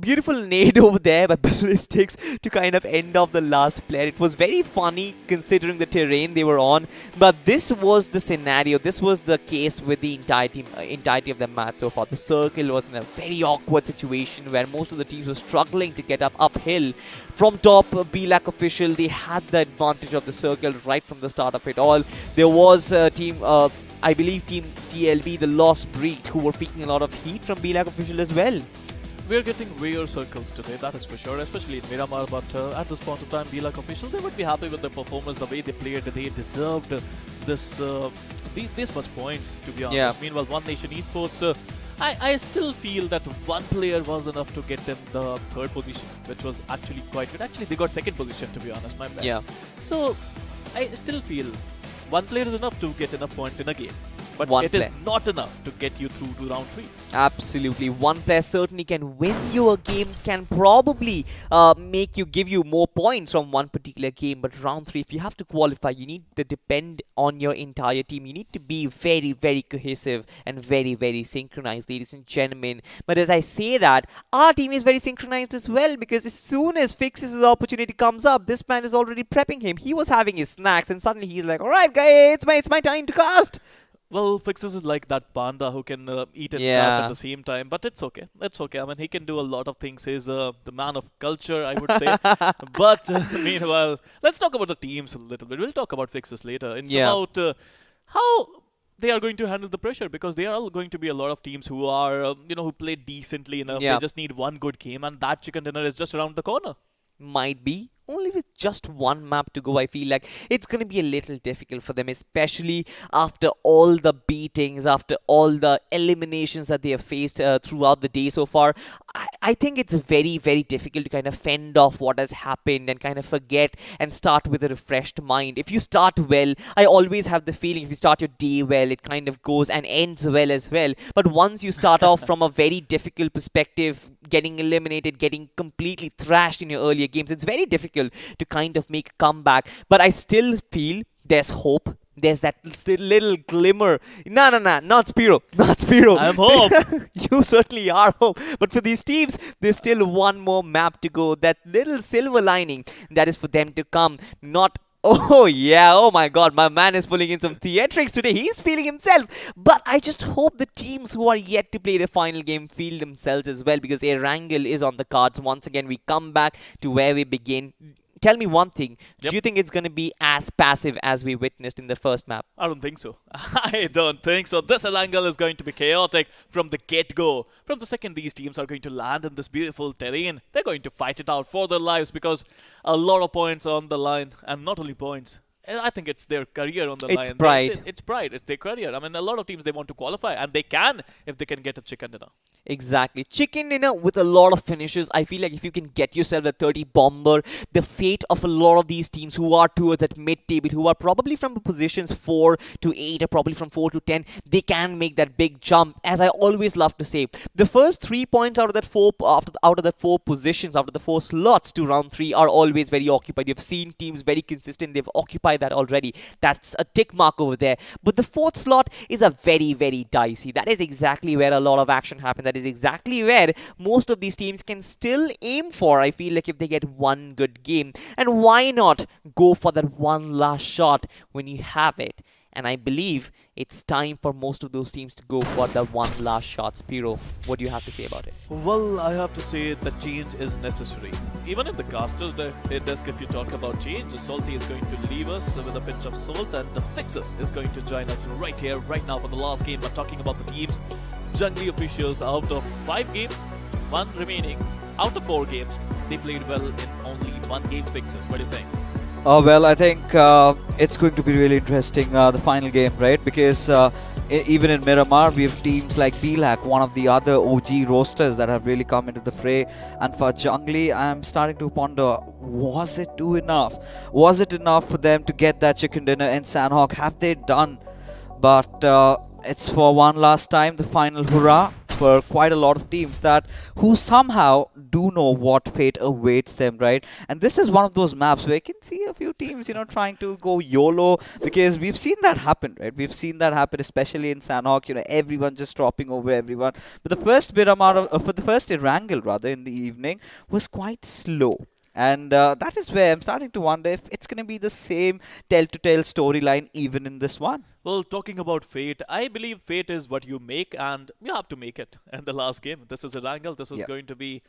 beautiful nade over there by Ballistics to kind of end off the last player. It was very funny considering the terrain they were on, but this was the scenario. This was the case with the entirety of the match so far. The circle was in a very awkward situation where most of the teams were struggling to get uphill. From top, BLAC official, they had the advantage of the circle right from the start of it all. There was a team, I believe Team TLB, the Lost Breed, who were facing a lot of heat from BLAC official as well.
We're getting rare circles today, that is for sure, especially in Miramar, but at this point of time, BLAC official, they would be happy with their performance, the way they played. They deserved this much points, to be honest.
Yeah.
Meanwhile, One Nation Esports, I still feel that one player was enough to get them the 3rd position, which was actually quite good. Actually, they got 2nd position, to be honest, my bad.
Yeah.
So, I still feel one player is enough to get enough points in a game. but
One
it is
player.
not enough to get you through to round 3.
Absolutely. One player certainly can win you a game, can probably give you more points from one particular game. But round 3, if you have to qualify, you need to depend on your entire team. You need to be very, very cohesive and very, very synchronized, ladies and gentlemen. But as I say that, our team is very synchronized as well, because as soon as Fix's opportunity comes up, this man is already prepping him. He was having his snacks and suddenly he's like, alright guys, it's my time to cast.
Well, Fixes is like that panda who can eat and
Yeah.
cast at the same time, but it's okay. It's okay. I mean, he can do a lot of things. He's the man of culture, I would say. But meanwhile, let's talk about the teams a little bit. We'll talk about Fixes later. It's about how they are going to handle the pressure, because there are going to be a lot of teams who are, who play decently enough.
Yeah.
They just need one good game, and that chicken dinner is just around the corner.
Might be. Only with just one map to go, I feel like it's going to be a little difficult for them, especially after all the beatings, after all the eliminations that they have faced throughout the day so far. I think it's very, very difficult to kind of fend off what has happened and kind of forget and start with a refreshed mind. If you start well, I always have the feeling if you start your day well, it kind of goes and ends well as well. But once you start off from a very difficult perspective, getting eliminated, getting completely thrashed in your earlier games, it's very difficult to kind of make a comeback. But I still feel there's hope. There's that little glimmer. No, not Spiro. Not Spiro.
I'm hope.
You certainly are hope. But for these teams, there's still one more map to go. That little silver lining that is for them to come. Not oh yeah, oh my god, my man is pulling in some theatrics today. He's feeling himself. But I just hope the teams who are yet to play the final game feel themselves as well, because Erangel is on the cards. Once again, we come back to where we begin. Tell me one thing.
Yep.
Do you think it's going to be as passive as we witnessed in the first map?
I don't think so. I don't think so. This Erangel is going to be chaotic from the get-go. From the second these teams are going to land in this beautiful terrain, they're going to fight it out for their lives, because a lot of points on the line, and not only points. I think it's their career on the line.
It's pride.
It's pride. It's their career. I mean, a lot of teams, they want to qualify, and they can if they can get a chicken dinner.
Exactly. Chicken dinner with a lot of finishes. I feel like if you can get yourself a 30 bomber, the fate of a lot of these teams who are towards that mid-table, who are probably from positions 4 to 8 or probably from 4 to 10, they can make that big jump. As I always love to say, the first 3 points out of that 4 positions, out of the 4 slots to round 3 are always very occupied. You've seen teams very consistent. They've occupied that already. That's a tick mark over there. But the 4th slot is a very, very dicey. That is exactly where a lot of action happens. That is exactly where most of these teams can still aim for, I feel like, if they get one good game. And why not go for that one last shot when you have it? And I believe it's time for most of those teams to go for that one last shot. Spiro, what do you have to say about it?
Well, I have to say that change is necessary. Even in the caster's desk, if you talk about change, Salty is going to leave us with a pinch of salt, and the Fixes is going to join us right here, right now for the last game. But talking about the teams, Jungly Officials, out of 5 games, 1 remaining. Out of 4 games, they played well in only 1 game. Fixes. What do you think?
Well, I think it's going to be really interesting, the final game, right? Because even in Miramar, we have teams like BLAC, one of the other OG roasters that have really come into the fray. And for Jungly, I'm starting to ponder, was it enough? Was it enough for them to get that chicken dinner in Sanhok? Have they done? But it's for one last time, the final hurrah for quite a lot of teams who somehow do know what fate awaits them, right? And this is one of those maps where you can see a few teams, trying to go YOLO, because we've seen that happen, right? We've seen that happen, especially in Sanhok, everyone just dropping over everyone. But the first Erangel, rather, in the evening was quite slow. And that is where I'm starting to wonder if it's going to be the same tell-to-tell storyline even in this one.
Well, talking about fate, I believe fate is what you make, and you have to make it in the last game. This is Erangel. This is going to be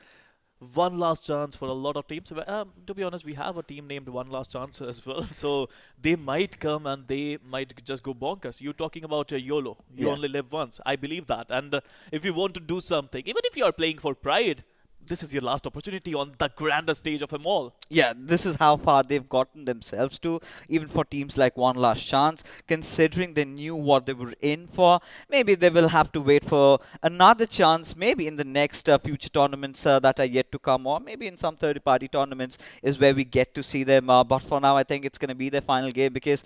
one last chance for a lot of teams. To be honest, we have a team named One Last Chance as well. So they might come and they might just go bonkers. You're talking about YOLO. You only live once. I believe that. And if you want to do something, even if you are playing for pride, this is your last opportunity on the grandest stage of them all.
Yeah, this is how far they've gotten themselves to, even for teams like One Last Chance, considering they knew what they were in for. Maybe they will have to wait for another chance, maybe in the next future tournaments that are yet to come, or maybe in some third-party tournaments is where we get to see them. But for now, I think it's going to be their final game, because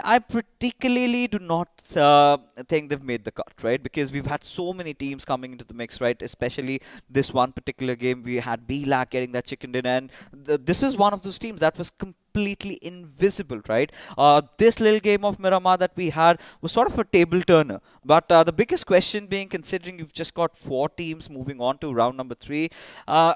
I particularly do not think they've made the cut, right? Because we've had so many teams coming into the mix, right? Especially this one particular game, we had BLAC getting that chicken dinner, and this is one of those teams that was completely invisible, right? This little game of Miramar that we had was sort of a table turner. But the biggest question being, considering you've just got 4 teams moving on to round number 3,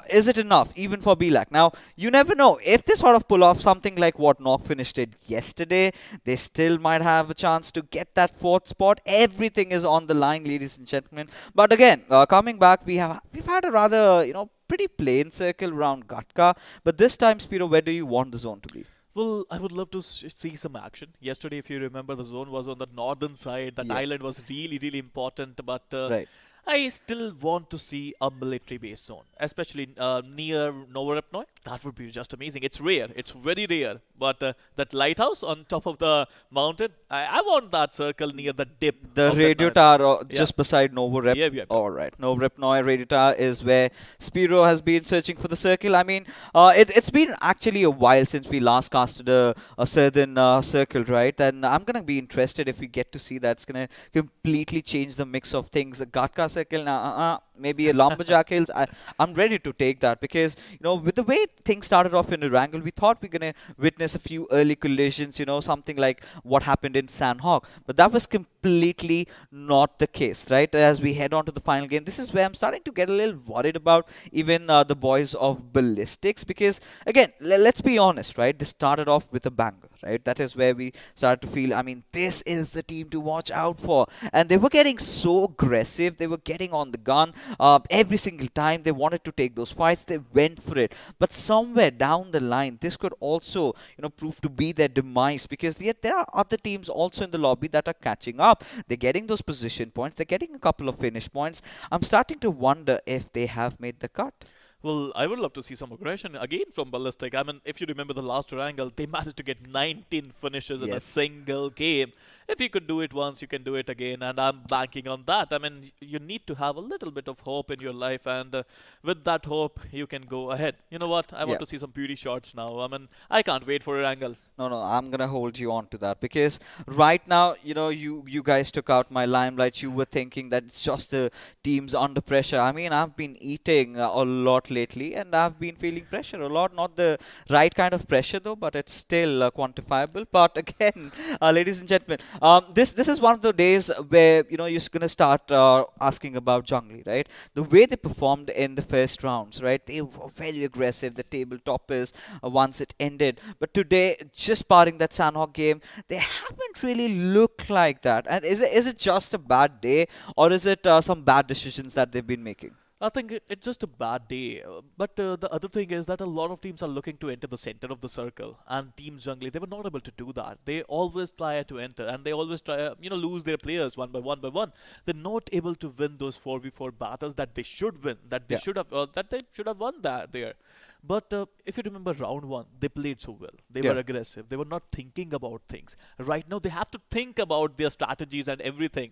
is it enough even for BLAC? Now, you never know. If they sort of pull off something like what Knock finished it yesterday, they still might have a chance to get that 4th spot. Everything is on the line, ladies and gentlemen. But again, coming back, we've had a rather, pretty plain circle around Gatka. But this time, Spiro, where do you want the zone to be?
Well, I would love to see some action. Yesterday, if you remember, the zone was on the northern side. That island was really, really important. But
Right.
I still want to see a military-based zone, especially near Novorepnoy. That would be just amazing. It's rare. It's very rare. But that lighthouse on top of the mountain, I want that circle near the dip.
The
of that
radio
mountain.
tower just beside Novorep.
Yeah.
All right. Novorepnoy radio tower is where Spiro has been searching for the circle. I mean, it's been actually a while since we last casted a southern circle, right? And I'm going to be interested if we get to see that. It's going to completely change the mix of things. Gatka circle, maybe a Lumberjack Hills. I'm ready to take that, because, with the way things started off in Erangel, we thought we are going to witness a few early collisions, something like what happened in Sanhok. But that was completely not the case, right? As we head on to the final game, this is where I'm starting to get a little worried about even the boys of Ballistics, because, again, let's be honest, right? This started off with a banger, right? That is where we started to feel, I mean, this is the team to watch out for. And they were getting so aggressive. They were getting on the gun every single time they wanted to take those fights. They went for it. But somewhere down the line, this could also, prove to be their demise, because there are other teams also in the lobby that are catching up. They're getting those position points. They're getting a couple of finish points. I'm starting to wonder if they have made the cut.
Well, I would love to see some aggression again from Ballistic. I mean, if you remember the last Erangel, they managed to get 19 finishes in a single game. If you could do it once, you can do it again, and I'm banking on that. I mean, you need to have a little bit of hope in your life, and with that hope, you can go ahead. You know what? I want to see some beauty shots now. I mean, I can't wait for Erangel.
No, I'm going to hold you on to that, because right now, you guys took out my limelight. You were thinking that it's just the teams under pressure. I mean, I've been eating a lot lately, and I've been feeling pressure a lot. Not the right kind of pressure, though, but it's still quantifiable. But again, ladies and gentlemen, this is one of the days where, you're going to start asking about Jungli, right? The way they performed in the first rounds, right? They were very aggressive, the table toppers, once it ended. But today, just barring that Sanhok game, they haven't really looked like that. And is it just a bad day, or is it some bad decisions that they've been making?
I think it's just a bad day. But the other thing is that a lot of teams are looking to enter the center of the circle. And Team Jungli, they were not able to do that. They always try to enter, and they always try, lose their players one by one. They're not able to win those 4v4 battles that they should win, that they should have won that there. But if you remember round 1, they played so well. They were aggressive. They were not thinking about things. Right now, they have to think about their strategies and everything.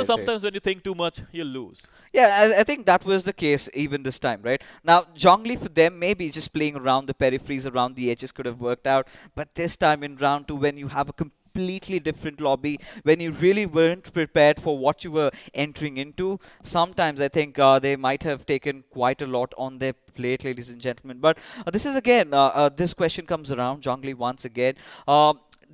Sometimes when you think too much, you lose.
Yeah, I think that was the case even this time, right? Now, Jungli, for them, maybe just playing around the peripheries, around the edges could have worked out. But this time in round 2, when you have a completely different lobby, when you really weren't prepared for what you were entering into, sometimes I think they might have taken quite a lot on their plate, ladies and gentlemen. But this is again, this question comes around Jungli once again.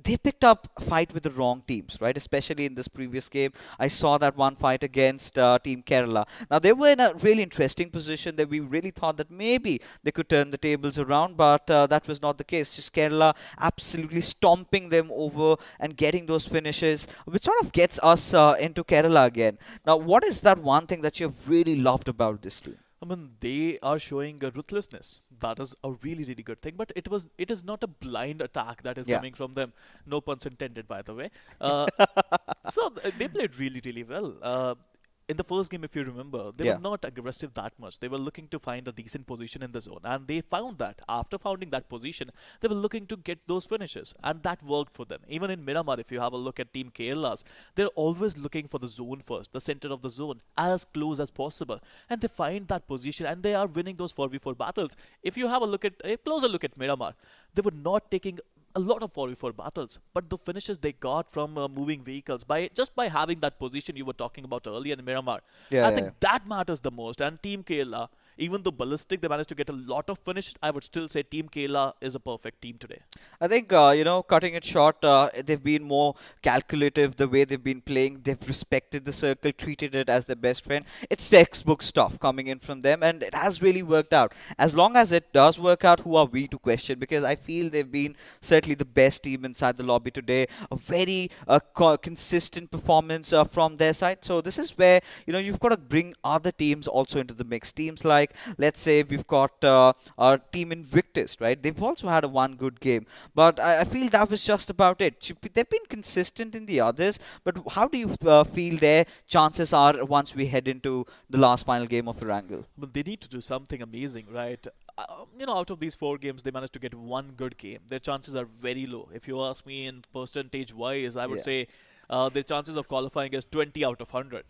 They picked up a fight with the wrong teams, right? Especially in this previous game, I saw that one fight against Team Kerala. Now, they were in a really interesting position that we really thought that maybe they could turn the tables around, but that was not the case. Just Kerala absolutely stomping them over and getting those finishes, which sort of gets us into Kerala again. Now, what is that one thing that you've really loved about this team?
I mean, they are showing a ruthlessness. That is a really, really good thing. But it is not a blind attack that is coming from them. No puns intended, by the way. So they played really, really well. in the first game, if you remember, they were not aggressive that much. They were looking to find a decent position in the zone, and they found that. After finding that position, they were looking to get those finishes, and that worked for them. Even in Miramar, if you have a look at Team Kerala's, they're always looking for the zone first, the center of the zone, as close as possible, and they find that position, and they are winning those 4v4 battles. If you have a closer look at Miramar, they were not taking a lot of 4v4 battles, but the finishes they got from moving vehicles by having that position you were talking about earlier in Miramar. I think that matters the most. And Team Kerala, even though Ballistic they managed to get a lot of finishes, I would still say Team Kerala is a perfect team today.
I think, cutting it short, they've been more calculative the way they've been playing. They've respected the circle, treated it as their best friend. It's textbook stuff coming in from them, and it has really worked out. As long as it does work out, who are we to question? Because I feel they've been certainly the best team inside the lobby today. A very consistent performance from their side. So this is where, you've got to bring other teams also into the mix. Teams like, let's say, we've got our team Invictus, right? They've also had one good game. But I feel that was just about it. They've been consistent in the others, but how do you feel their chances are once we head into the last final game of Erangel?
But they need to do something amazing, right? Out of these 4 games, they managed to get one good game. Their chances are very low. If you ask me in percentage-wise, I would say their chances of qualifying is 20 out of 100.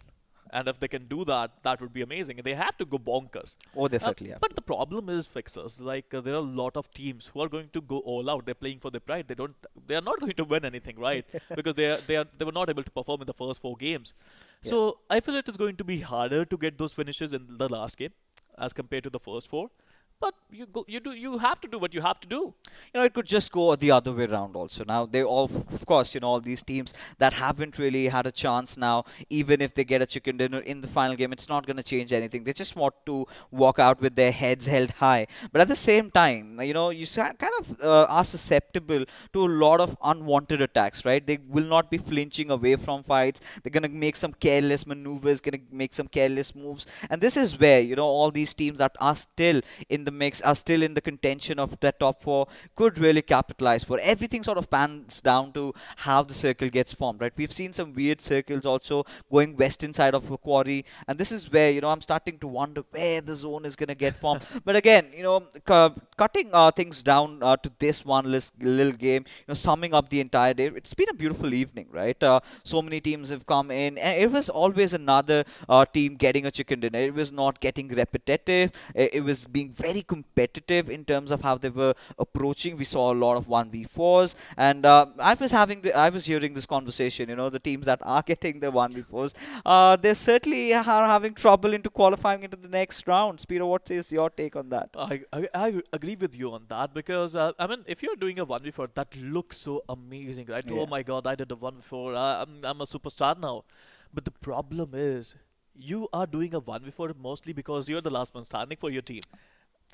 And if they can do that, that would be amazing. They have to go bonkers.
Oh, they certainly have.
But the problem is fixers. Like there are a lot of teams who are going to go all out. They're playing for their pride. They are not going to win anything, right? Because they were not able to perform in the first 4 games. So I feel it is going to be harder to get those finishes in the last game as compared to the first 4. But you have to do what you have to do.
It could just go the other way around also. Now, they all, of course, all these teams that haven't really had a chance now, even if they get a chicken dinner in the final game, it's not going to change anything. They just want to walk out with their heads held high. But at the same time, you kind of are susceptible to a lot of unwanted attacks, right? They will not be flinching away from fights. They're going to make some careless maneuvers, going to make some careless moves. And this is where, all these teams that are still in the mix, are still in the contention of the top 4, could really capitalize for. Everything sort of pans down to how the circle gets formed, right? We've seen some weird circles also going western side of a quarry, and this is where, I'm starting to wonder where the zone is going to get formed. But again, cutting things down to this one little game, summing up the entire day, it's been a beautiful evening, right? So many teams have come in, and it was always another team getting a chicken dinner. It was not getting repetitive. It was being very competitive in terms of how they were approaching. We saw a lot of 1v4s, and I was hearing this conversation. The teams that are getting the 1v4s, they certainly are having trouble into qualifying into the next round. Spiro, what is your take on that?
I agree with you on that, because if you're doing a 1v4, that looks so amazing, right? Oh my God, I did a 1v4. I'm a superstar now. But the problem is, you are doing a 1v4 mostly because you're the last one standing for your team.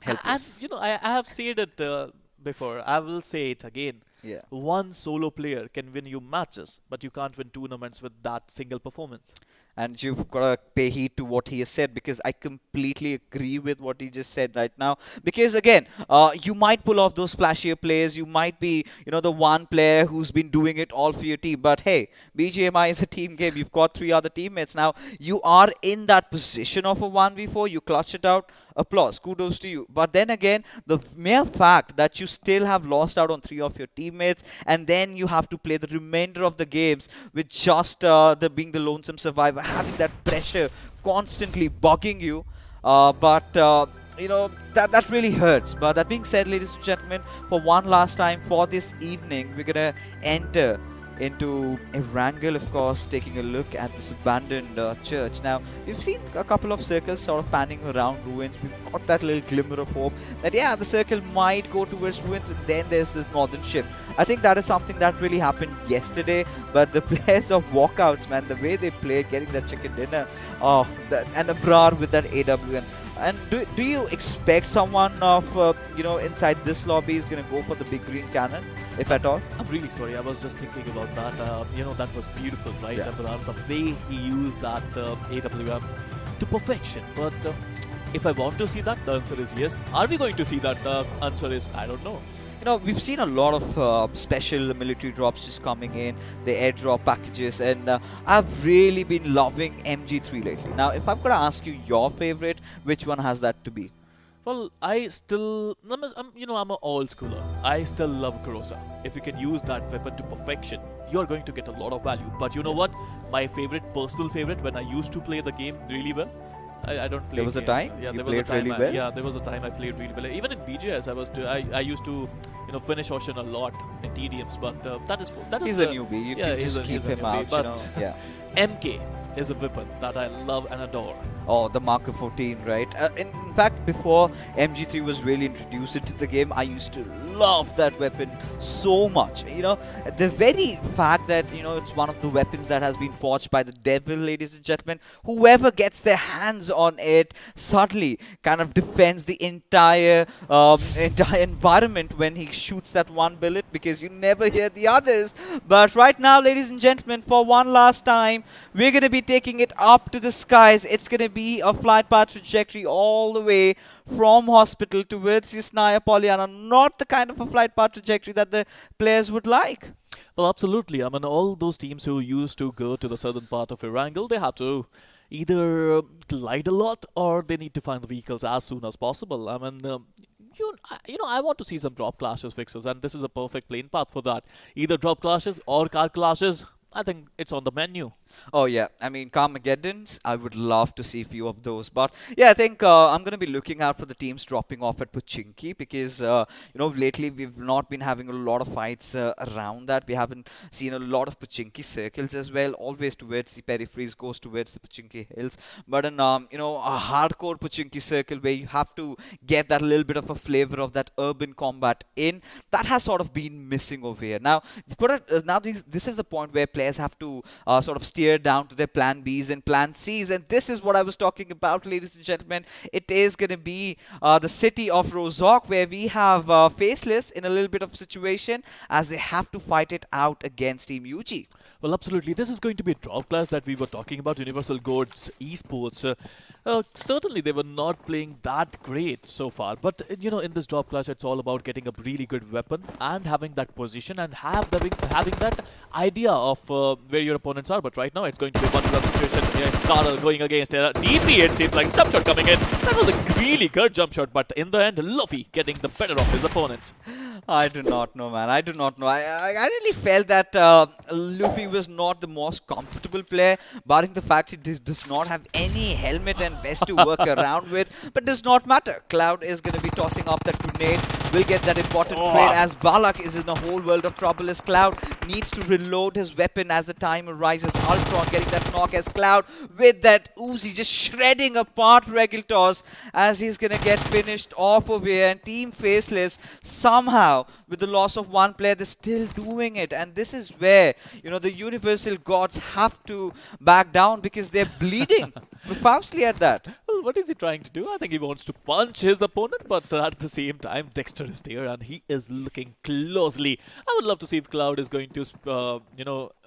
Helpless.
And I have said it before. I will say it again. One solo player can win you matches, but you can't win tournaments with that single performance.
And you've got to pay heed to what he has said, because I completely agree with what he just said right now. Because again, you might pull off those flashier plays. You might be, the one player who's been doing it all for your team. But hey, BGMI is a team game. You've got 3 other teammates. Now, you are in that position of a 1v4. You clutch it out. Applause. Kudos to you. But then again, the mere fact that you still have lost out on 3 of your teammates, and then you have to play the remainder of the games with just being the lonesome survivor, having that pressure constantly bugging you. That really hurts. But that being said, ladies and gentlemen, for one last time for this evening, we're going to enter into Erangel, of course, taking a look at this abandoned church. Now, we've seen a couple of circles sort of panning around ruins. We've got that little glimmer of hope that, the circle might go towards ruins, and then there's this northern shift. I think that is something that really happened yesterday, but the players of walkouts, man, the way they played, getting that chicken dinner, and Abrar with that AWN. And do you expect someone of, inside this lobby is going to go for the big green cannon, if at all?
I'm really sorry. I was just thinking about that. That was beautiful, right? The way he used that AWM to perfection. But if I want to see that, the answer is yes. Are we going to see that? The answer is, I don't know.
we've seen a lot of special military drops just coming in, the airdrop packages, and I've really been loving MG3 lately. Now, if I'm gonna ask you your favorite, which one has that to be?
Well, I'm an old schooler. I still love Groza. If you can use that weapon to perfection, you're going to get a lot of value. But you know what? My personal favorite, when I used to play the game really well, I don't play.
There was a time.
Yeah,
you
there was a
played
time.
really well.
Yeah, there was a time I played really well. Even in BGS, I used to, finish Ocean a lot in TDMs. But that is.
He's a newbie. You can just keep him out.
But
Yeah.
MK is a weapon that I love and adore.
Oh, the Marker 14, right? In fact, before MG3 was really introduced into the game, I used to love that weapon so much. The very fact that, it's one of the weapons that has been forged by the devil, ladies and gentlemen, whoever gets their hands on it suddenly kind of defends the entire environment when he shoots that one bullet, because you never hear the others. But right now, ladies and gentlemen, for one last time, we're going to be taking it up to the skies. It's going to be a flight path trajectory all the way from hospital towards Yasnaya Pollyanna, not the kind of a flight path trajectory that the players would like.
Well, absolutely. I mean, all those teams who used to go to the southern part of Erangel, they have to either glide a lot or they need to find the vehicles as soon as possible. I mean, I want to see some drop clashes fixes, and this is a perfect plane path for that. Either drop clashes or car clashes. I think it's on the menu.
Oh yeah, I mean Carmageddons, I would love to see a few of those. But yeah, I think I'm going to be looking out for the teams dropping off at Pochinki, because lately we've not been having a lot of fights around that. We haven't seen a lot of Pochinki circles as well, always towards the peripheries, goes towards the Pochinki hills. But in a hardcore Pochinki circle where you have to get that little bit of a flavor of that urban combat in, that has sort of been missing over here. Now we've got this is the point where players have to sort of steer down to their plan Bs and plan Cs, and this is what I was talking about, ladies and gentlemen. It is going to be the city of Rozhok, where we have Faceless in a little bit of a situation as they have to fight it out against Team UG.
Well, absolutely. This is going to be a drop class that we were talking about, Universal Gods Esports. Certainly, they were not playing that great so far. But, in this drop class, it's all about getting a really good weapon and having that position and having that idea of where your opponents are. But right now, it's going to be a one-to-one situation. Yeah, Scarl going against DP, it seems like. Jump shot coming in. That was a really good jump shot. But in the end, Luffy getting the better of his opponent.
I do not know, man. I do not know. I really felt that Luffy was not the most comfortable player, barring the fact he does not have any helmet and vest to work around with. But does not matter. Cloud is going to be tossing up that grenade. Will get that important trade as Balak is in a whole world of trouble, as Cloud needs to reload his weapon as the time arises. Ultron getting that knock as Cloud with that Uzi just shredding apart Regiltos as he's going to get finished off over here. And Team Faceless somehow, with the loss of one player, they're still doing it. And this is where, the Universal Gods have to back down, because they're bleeding profusely at that.
Well, what is he trying to do? I think he wants to punch his opponent, but at the same time, Dexter is there and he is looking closely. I would love to see if Cloud is going to,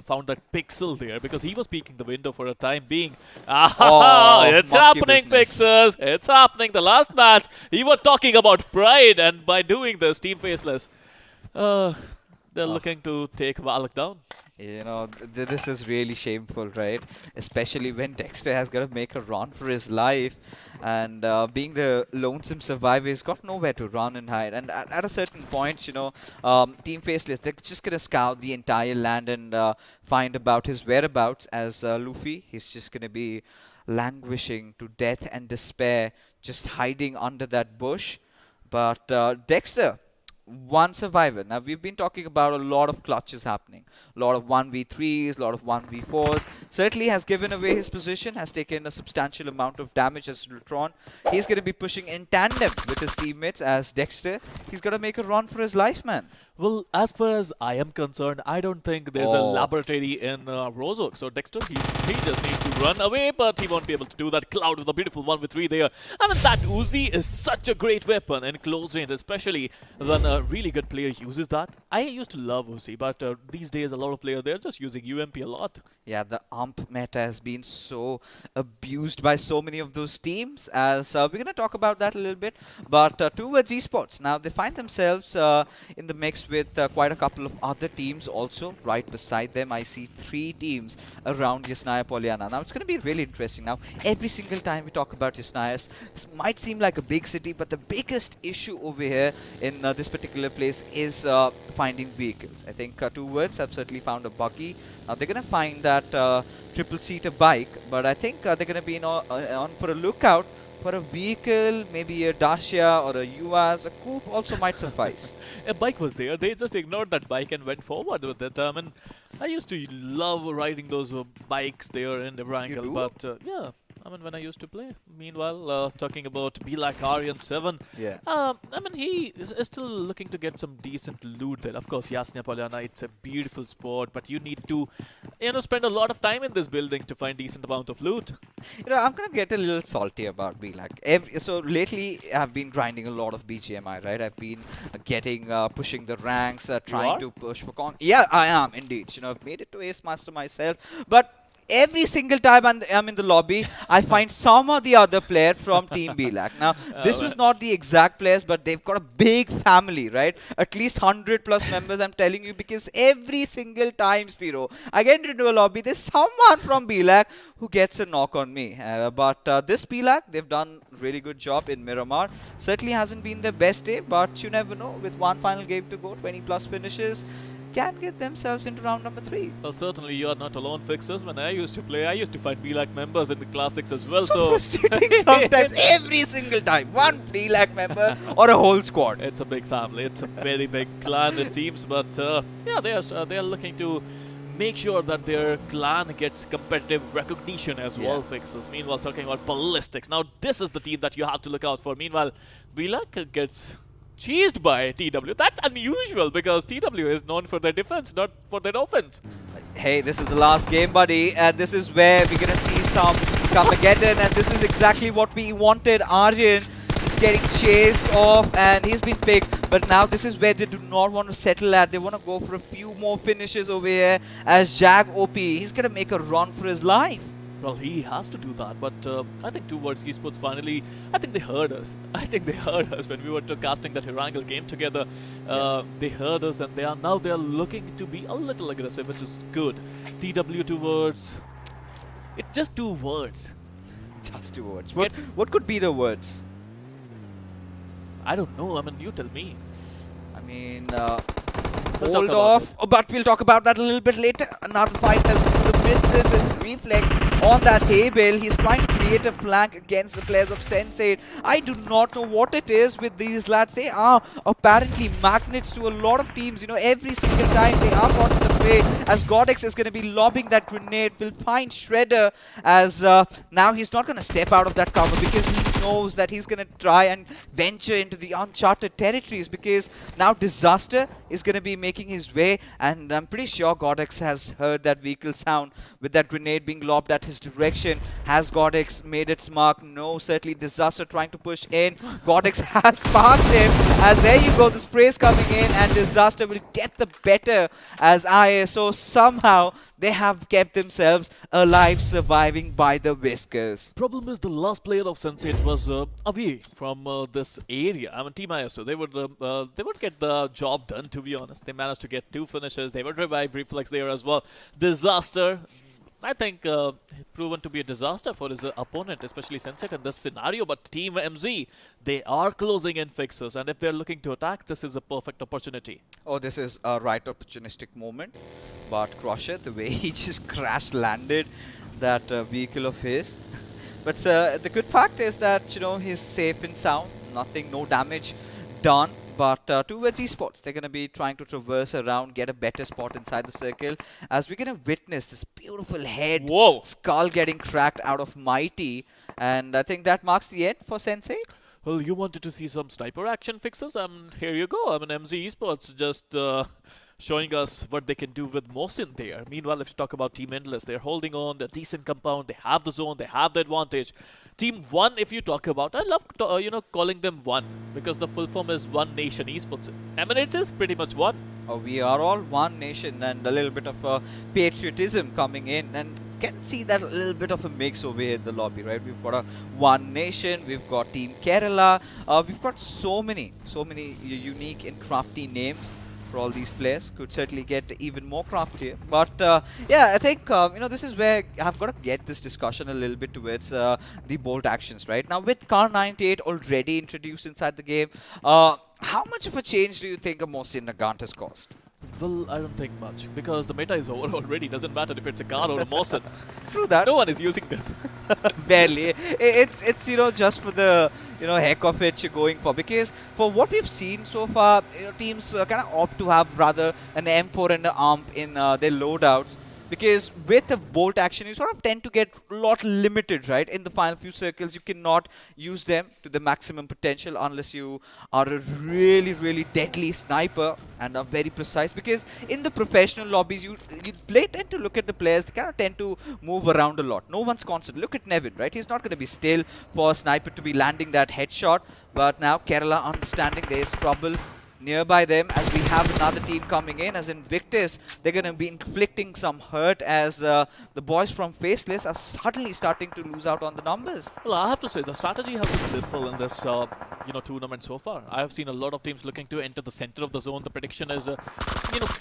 found that pixel there, because he was peeking the window for a time being. It's happening, Fixers. It's happening. The last match, he was talking about pride, and by doing this, Team Faceless, they're looking to take Valak down.
This is really shameful, right? Especially when Dexter has got to make a run for his life, and being the lonesome survivor, he's got nowhere to run and hide. And at a certain point, Team Faceless, they're just going to scout the entire land and find about his whereabouts, as Luffy, he's just going to be languishing to death and despair, just hiding under that bush. But Dexter, one survivor. Now, we've been talking about a lot of clutches happening. A lot of 1v3s, a lot of 1v4s. Certainly has given away his position, has taken a substantial amount of damage as Lutron. He's going to be pushing in tandem with his teammates as Dexter. He's got to make a run for his life, man.
Well, as far as I am concerned, I don't think there's a laboratory in Rozhok. So Dexter, he just needs to run away, but he won't be able to do that. Cloud with a beautiful 1v3 there. I mean, that Uzi is such a great weapon in close range, especially when a really good player uses that. I used to love Uzi, but these days a lot of players, they're just using UMP a lot.
Yeah, the AMP meta has been so abused by so many of those teams, as we're going to talk about that a little bit. But towards esports, now they find themselves in the mix with quite a couple of other teams also. Right beside them, I see 3 teams around Yasnaya Polyana. Now, it's going to be really interesting. Now, every single time we talk about Yasnaya, this might seem like a big city, but the biggest issue over here in this particular place is finding vehicles. I think towards have certainly found a buggy. Now, they're going to find that triple-seater bike, but I think they're going to be on for a lookout for a vehicle, maybe a Dacia or a UAZ. A coupe also might suffice.
A bike was there. They just ignored that bike and went forward with it. I mean, I used to love riding those bikes there in Erangel, but yeah. I mean, when I used to play. Meanwhile, talking about BLAC Aryan 7.
Yeah.
I mean, he is still looking to get some decent loot there. Of course, Yasnaya Polyana, it's a beautiful spot, but you need to, spend a lot of time in these buildings to find decent amount of loot.
I'm gonna get a little salty about BLAC. So lately, I've been grinding a lot of BGMI, right? I've been pushing the ranks, trying to push for Yeah, I am indeed. I've made it to Ace Master myself, but every single time I'm in the lobby, I find some or the other player from Team BLAC. Now, this was not the exact players, but they've got a big family, right? At least 100 plus members, I'm telling you, because every single time, Spiro, I get into a lobby, there's someone from BLAC who gets a knock on me. But this BLAC, they've done a really good job in Miramar. Certainly hasn't been their best day, but you never know. With one final game to go, 20 plus finishes, can get themselves into round number 3.
Well, certainly you are not alone, Fixers. When I used to play, I used to find BLAC members in the classics as well.
So frustrating sometimes, every single time. One BLAC member or a whole squad.
It's a big family. It's a very big clan, it seems. But yeah, they are looking to make sure that their clan gets competitive recognition as well, Fixers. Meanwhile, talking about ballistics. Now, this is the team that you have to look out for. Meanwhile, BLAC gets cheesed by TW. That's unusual because TW is known for their defense, not for their offense.
Hey, this is the last game, buddy, and this is where we're gonna see some Kamageddon, and this is exactly what we wanted. Aryan just getting chased off, and he's been picked, but now this is where they do not want to settle at. They want to go for a few more finishes over here as Jag OP. He's gonna make a run for his life.
Well, he has to do that, but I think towards esports finally, I think they heard us. I think they heard us when we were casting that Erangel game together. They heard us, and they are looking to be a little aggressive, which is good. TW towards, it's just 2 words.
Just 2 words. What could be the words?
I don't know. I mean, you tell me.
I mean, hold off. But we'll talk about that a little bit later. Another fight as the Princess is reflex on that table. He's trying to create a flank against the players of Sensei. I do not know what it is with these lads. They are apparently magnets to a lot of teams. Every single time they are caught in the fray, as Godex is going to be lobbing that grenade. We'll find Shredder as now he's not going to step out of that cover because he knows that he's going to try and venture into the uncharted territories, because now Disaster is going to be making his way, and I'm pretty sure Godex has heard that vehicle sound with that grenade being lobbed at his direction. Has Godex made its mark? No, certainly Disaster trying to push in. Godex has passed him, as there you go, the spray is coming in, and Disaster will get the better as ISO somehow they have kept themselves alive, surviving by the whiskers.
Problem is the last player of Sensei was away from this area. I mean, Team ISO, they would get the job done, to be honest. They managed to get 2 finishes. They would revive Reflex there as well. Disaster, I think, proven to be a disaster for his opponent, especially Sensei in this scenario. But Team MZ, they are closing in Fixers, and if they're looking to attack, this is a perfect opportunity.
Oh, this is a right opportunistic moment. But Crusher, the way he just crash landed that vehicle of his. But the good fact is that, he's safe and sound. Nothing, no damage done. But towards esports, they're going to be trying to traverse around, get a better spot inside the circle, as we're going to witness this beautiful head skull getting cracked out of Mighty. And I think that marks the end for Sensei.
Well, you wanted to see some sniper action, Fixers? Here you go. MZ Esports just showing us what they can do with Mohsin there. Meanwhile, if you talk about Team Endless, they're holding on, they're decent compound, they have the zone, they have the advantage. Team 1, if you talk about, I love calling them one because the full form is One Nation Esports. I mean, it is pretty much one.
We are all one nation, and a little bit of patriotism coming in, and can see that a little bit of a mix over here in the lobby, right? We've got a One Nation, we've got Team Kerala, we've got so many unique and crafty names for all these players. Could certainly get even more craftier, but yeah, I think this is where I've got to get this discussion a little bit towards the bolt actions, right? Now with Car 98 already introduced inside the game, how much of a change do you think a Mohsin Nagant has caused?
Well, I don't think much because the meta is over already. Doesn't matter if it's a car or a Mohsin.
True that.
No one is using them.
Barely. It's just for the heck of it you're going for, because for what we've seen so far, teams kind of opt to have rather an M4 and an AMP in their loadouts, because with a bolt action you sort of tend to get a lot limited, right? In the final few circles you cannot use them to the maximum potential unless you are a really deadly sniper and are very precise, because in the professional lobbies you tend to look at the players, they kind of tend to move around a lot. No one's constant. Look at Nevin, right? He's not going to be still for a sniper to be landing that headshot, but now Kerala understanding there is trouble nearby them, as we have another team coming in, as Invictus. They're going to be inflicting some hurt as the boys from Faceless are suddenly starting to lose out on the numbers.
Well, I have to say the strategy has been simple in this tournament so far. I have seen a lot of teams looking to enter the center of the zone. The prediction is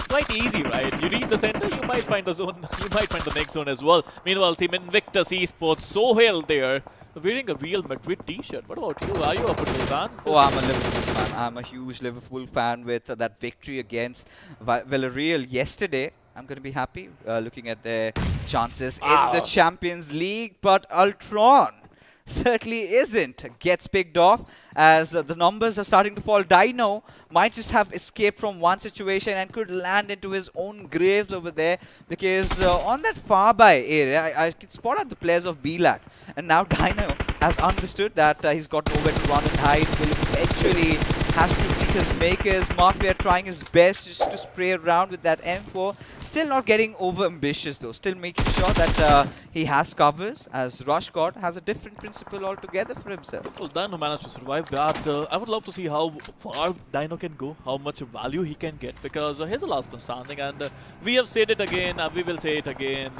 quite easy, right? You read the center, you might find the zone, you might find the next zone as well. Meanwhile, Team Invictus Esports, Sohail there, wearing a Real Madrid t-shirt. What about you? Are you a Liverpool fan?
Oh, I'm a Liverpool fan. I'm a huge Liverpool fan with that victory against Villarreal yesterday. I'm going to be happy looking at their chances in the Champions League, but Ultron certainly isn't. Gets picked off as the numbers are starting to fall. Dino might just have escaped from one situation and could land into his own graves over there, because on that far by area I can spot out the players of BLAT, and now Dino has understood that he's got nowhere to run and hide. Will eventually has to meet his makers. Mafia trying his best just to spray around with that M4. Still not getting over ambitious though. Still making sure that he has covers, as Rush God has a different principle altogether for himself.
Well, Dino managed to survive that. I would love to see how far Dino can go, how much value he can get, because he's the last one standing, and we have said it again and we will say it again.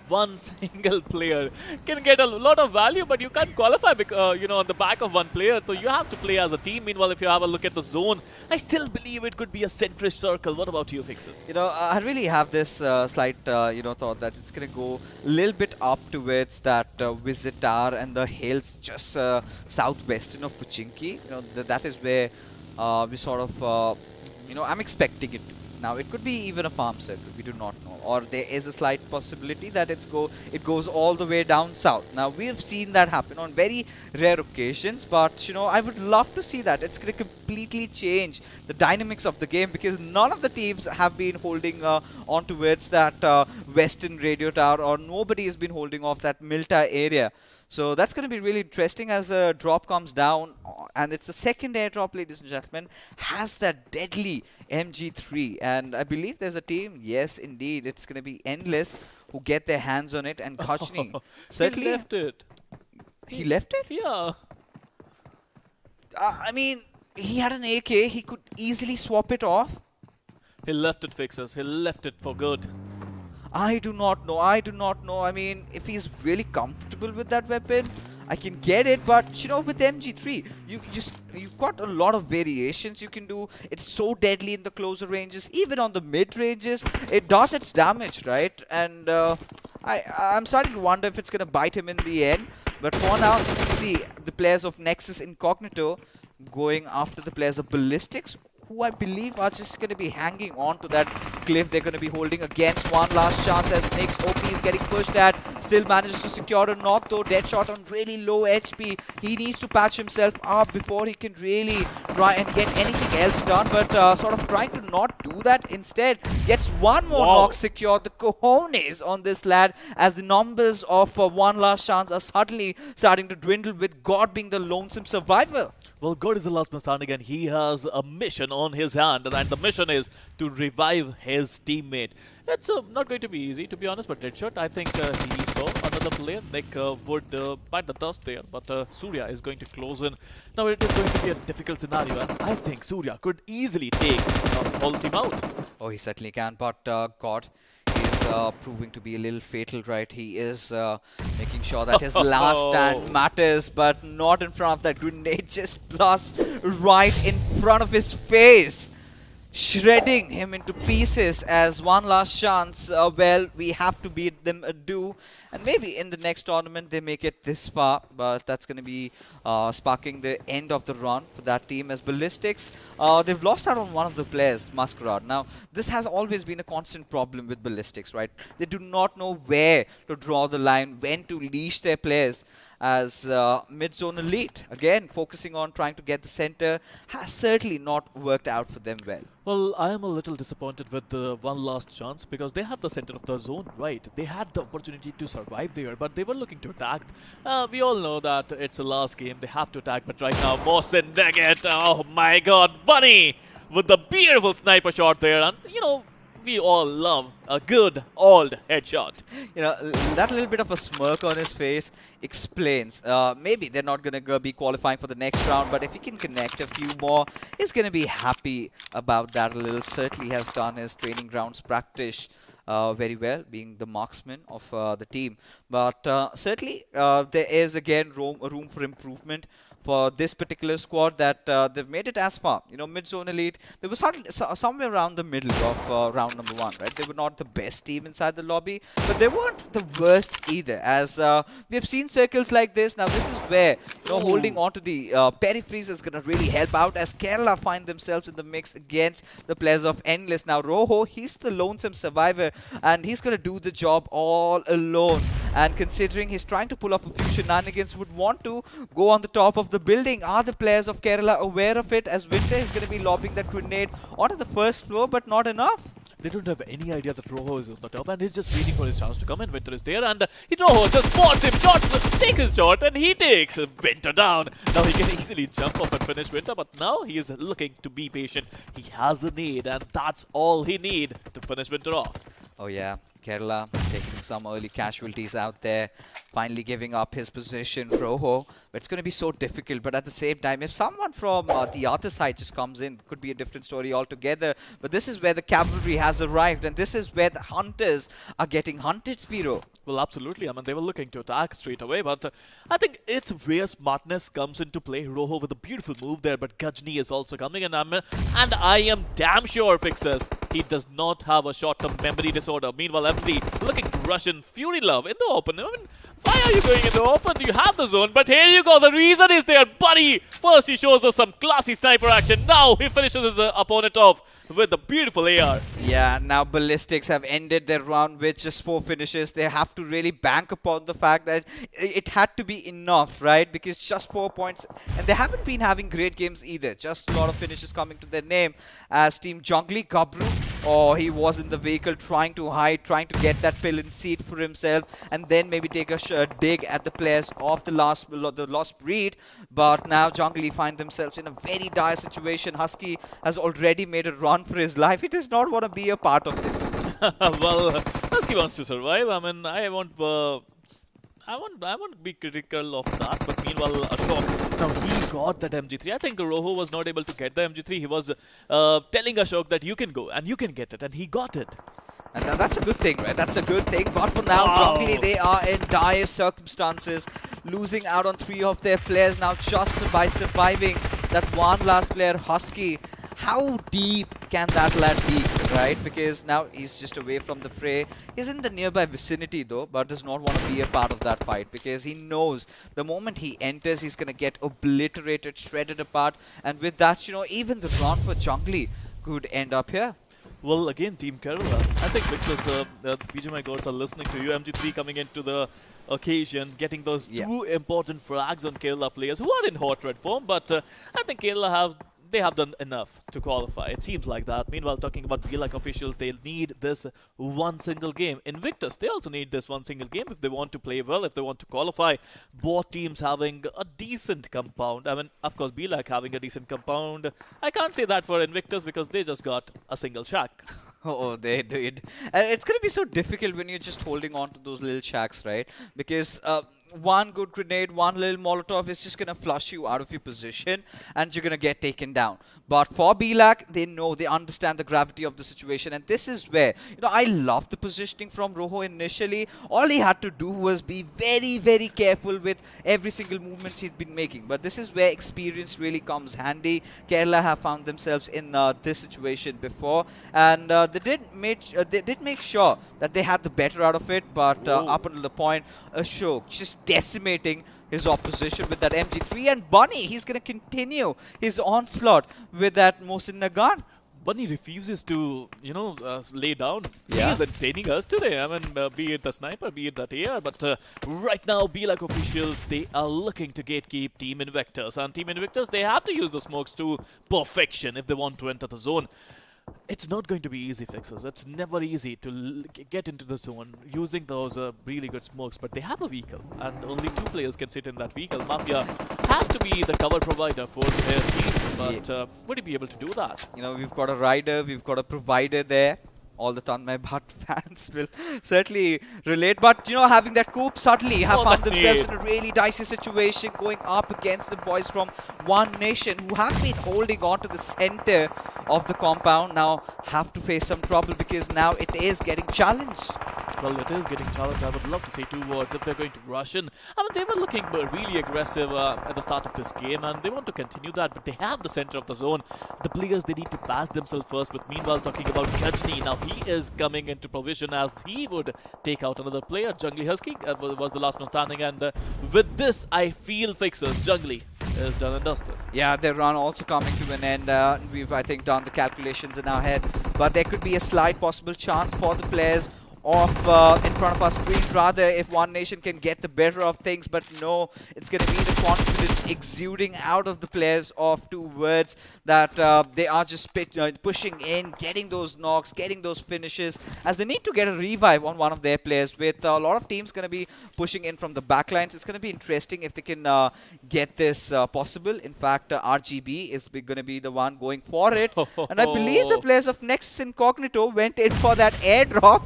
One single player can get a lot of value, but you can't qualify because, on the back of one player. So you have to play as a team. Meanwhile, if you have a look at the zone, I still believe it could be a centrish circle. What about you, Fixes?
I really have this slight, thought that it's going to go a little bit up towards that Visitar and the hills just southwestern of Pochinki. That is where we sort of, I'm expecting it to. Now, it could be even a farm circle, we do not know. Or there is a slight possibility that it goes all the way down south. Now, we have seen that happen on very rare occasions, but, I would love to see that. It's going to completely change the dynamics of the game, because none of the teams have been holding on towards that western radio tower, or nobody has been holding off that Milta area. So that's going to be really interesting as a drop comes down, and it's the second airdrop, ladies and gentlemen, has that deadly MG3, and I believe there's a team, yes indeed, it's going to be Endless, who get their hands on it, and Kochny certainly
He left it.
He left it?
Yeah.
I mean, he had an AK, he could easily swap it off.
He left it, Fixes. He left it for good.
I do not know. I mean, if he's really comfortable with that weapon, I can get it. But, with MG3, you've got a lot of variations you can do. It's so deadly in the closer ranges. Even on the mid ranges, it does its damage, right? And I'm starting to wonder if it's going to bite him in the end. But for now, see, the players of Nexus Incognito going after the players of Ballistics, who I believe are just going to be hanging on to that cliff. They're going to be holding against one last chance, as Nick's OP is getting pushed at. Still manages to secure a knock though. Deadshot on really low HP. He needs to patch himself up before he can really try and get anything else done. But sort of trying to not do that. Instead, gets one more knock secured. The cojones on this lad, as the numbers of one last chance are suddenly starting to dwindle, with God being the lonesome survivor.
Well, God is the last man standing, and he has a mission on his hand, and the mission is to revive his teammate. It's not going to be easy, to be honest, but Deadshot, I think he saw another player would bite the dust there, but Surya is going to close in. Now, it is going to be a difficult scenario, and I think Surya could easily take the whole team out.
Oh, he certainly can, but God is proving to be a little fatal, right? He is making sure that his last stand matters, but not in front of that grenade. Just blast right in front of his face, shredding him into pieces as one last chance. Well, we have to beat them do, and maybe in the next tournament they make it this far, but that's going to be sparking the end of the run for that team as Ballistics. They've lost out on one of the players, Masquerade. Now, this has always been a constant problem with Ballistics, right? They do not know where to draw the line, when to leash their players. As mid-zone elite, again focusing on trying to get the center, has certainly not worked out for them well.
Well, I am a little disappointed with the one last chance because they had the center of the zone, right? They had the opportunity to survive there, but they were looking to attack. We all know that it's the last game, they have to attack, but right now, Mohsin Nugget, oh my god, Bunny with the beautiful sniper shot there, and you know, we all love a good old headshot.
You know, that little bit of a smirk on his face explains. Maybe they're not going to be qualifying for the next round, but if he can connect a few more, he's going to be happy about that a little. Certainly has done his training grounds practice very well, being the marksman of the team. But certainly there is again room for improvement for this particular squad, that they've made it as far. You know, mid-zone elite, they were somewhere around the middle of round number 1, right? They were not the best team inside the lobby, but they weren't the worst either. As we have seen circles like this. Now, this is where, you know, holding on to the peripheries is going to really help out, as Kerala find themselves in the mix against the players of Endless. Now, Rojo, he's the lonesome survivor, and he's going to do the job all alone. And considering he's trying to pull off a few shenanigans, would want to go on the top of the building. Are the players of Kerala aware of it, as Winter is going to be lobbing that grenade onto the first floor, but not enough?
They don't have any idea that Rojo is on the top, and he's just waiting for his chance to come in. Winter is there, and Rojo just spots him, takes his shot, and he takes Winter down. Now he can easily jump up and finish Winter, but now he is looking to be patient. He has a need, and that's all he needs to finish Winter off.
Oh yeah, Kerala taking some early casualties out there, finally giving up his position, Rojo. But it's going to be so difficult, but at the same time, if someone from the other side just comes in, could be a different story altogether. But this is where the cavalry has arrived, and this is where the hunters are getting hunted, Spiro.
Well, absolutely. I mean, they were looking to attack straight away, but I think it's where smartness comes into play. Rojo with a beautiful move there, but Gajni is also coming, and I am damn sure, Fixers, he does not have a short-term memory disorder. Meanwhile, MZ looking to rush in Fury Love in the open. I mean, why are you going in the open? You have the zone, but here you go. The reason is there, buddy. First, he shows us some classy sniper action. Now, he finishes his opponent off with the beautiful AR.
Yeah, now Ballistics have ended their run with just 4 finishes. They have to really bank upon the fact that it had to be enough, right? Because just 4 points, and they haven't been having great games either. Just a lot of finishes coming to their name. As Team Jungly, Gabru, he was in the vehicle trying to hide, trying to get that pill in seat for himself, and then maybe take a dig at the players of the lost breed. But now Jungly find themselves in a very dire situation. Husky has already made a run for his life. He does not want to be a part of this.
Well, Husky wants to survive. I mean, I won't be critical of that, but meanwhile, Ashok, now he got that MG3. I think Rojo was not able to get the MG3. He was telling Ashok that you can go and you can get it, and he got it.
And that's a good thing, right? That's a good thing. But for now, Jungly, they are in dire circumstances, losing out on 3 of their players now just by surviving that one last player, Husky. How deep can that lad leak, right? Because now he's just away from the fray. He's in the nearby vicinity though, but does not want to be a part of that fight, because he knows the moment he enters, he's going to get obliterated, shredded apart. And with that, you know, even the run for Jungly could end up here.
Well, again, Team Kerala, I think because the BGMI gods are listening to you. MG3 coming into the occasion, getting those 2 important frags on Kerala players who are in hot red form. But I think Kerala have they have done enough to qualify. It seems like that. Meanwhile, talking about BLAC officials, they need this one single game. Invictus, they also need this one single game if they want to play well, if they want to qualify. Both teams having a decent compound. I mean, of course, BLAC having a decent compound. I can't say that for Invictus because they just got a single shack.
Oh, they did. And it's going to be so difficult when you're just holding on to those little shacks, right? Because one good grenade, one little Molotov is just going to flush you out of your position and you're going to get taken down. But for BLAC, they know, they understand the gravity of the situation. And this is where, I love the positioning from Rojo initially. All he had to do was be very, very careful with every single movement he's been making. But this is where experience really comes handy. Kerala have found themselves in this situation before. And they did make sure that they had the better out of it. But up until the point, Ashok just decimating his opposition with that MG3, and Bunny, he's going to continue his onslaught with that Mohsin Nagan.
Bunny refuses to, lay down.
Yeah.
He is entertaining us today. I mean, be it the sniper, be it that AR. But right now, BLAC officials, they are looking to gatekeep Team Invictus. And Team Invictus, they have to use the smokes to perfection if they want to enter the zone. It's not going to be easy fixes. It's never easy to get into the zone using those really good smokes. But they have a vehicle, and only 2 players can sit in that vehicle. Mafia has to be the cover provider for their team. But would he be able to do that?
We've got a rider, we've got a provider there. All the Tanmay Bhatt fans will certainly relate. But, having that coup suddenly have found themselves in a really dicey situation going up against the boys from One Nation who have been holding on to the center of the compound. Now have to face some trouble because now it is getting challenged.
Well, it is getting challenged. I would love to say 2 words if they're going to rush in. I mean, they were looking really aggressive at the start of this game, and they want to continue that, but they have the center of the zone. The players, they need to pass themselves first, but meanwhile, talking about Rajni, now he is coming into provision as he would take out another player. Jungly Husky was the last man standing, and with this, I feel fixers, Jungly is done and dusted.
Yeah, their run also coming to an end. We've, I think, done the calculations in our head, but there could be a slight possible chance for the players of in front of our screen, rather, if One Nation can get the better of things. But no, it's going to be the confidence exuding out of the players of Two Words that they are just pushing in, getting those knocks, getting those finishes, as they need to get a revive on one of their players. With a lot of teams going to be pushing in from the backlines, it's going to be interesting if they can get this possible. In fact, RGB is going to be the one going for it. And I believe the players of Nexus Incognito went in for that airdrop.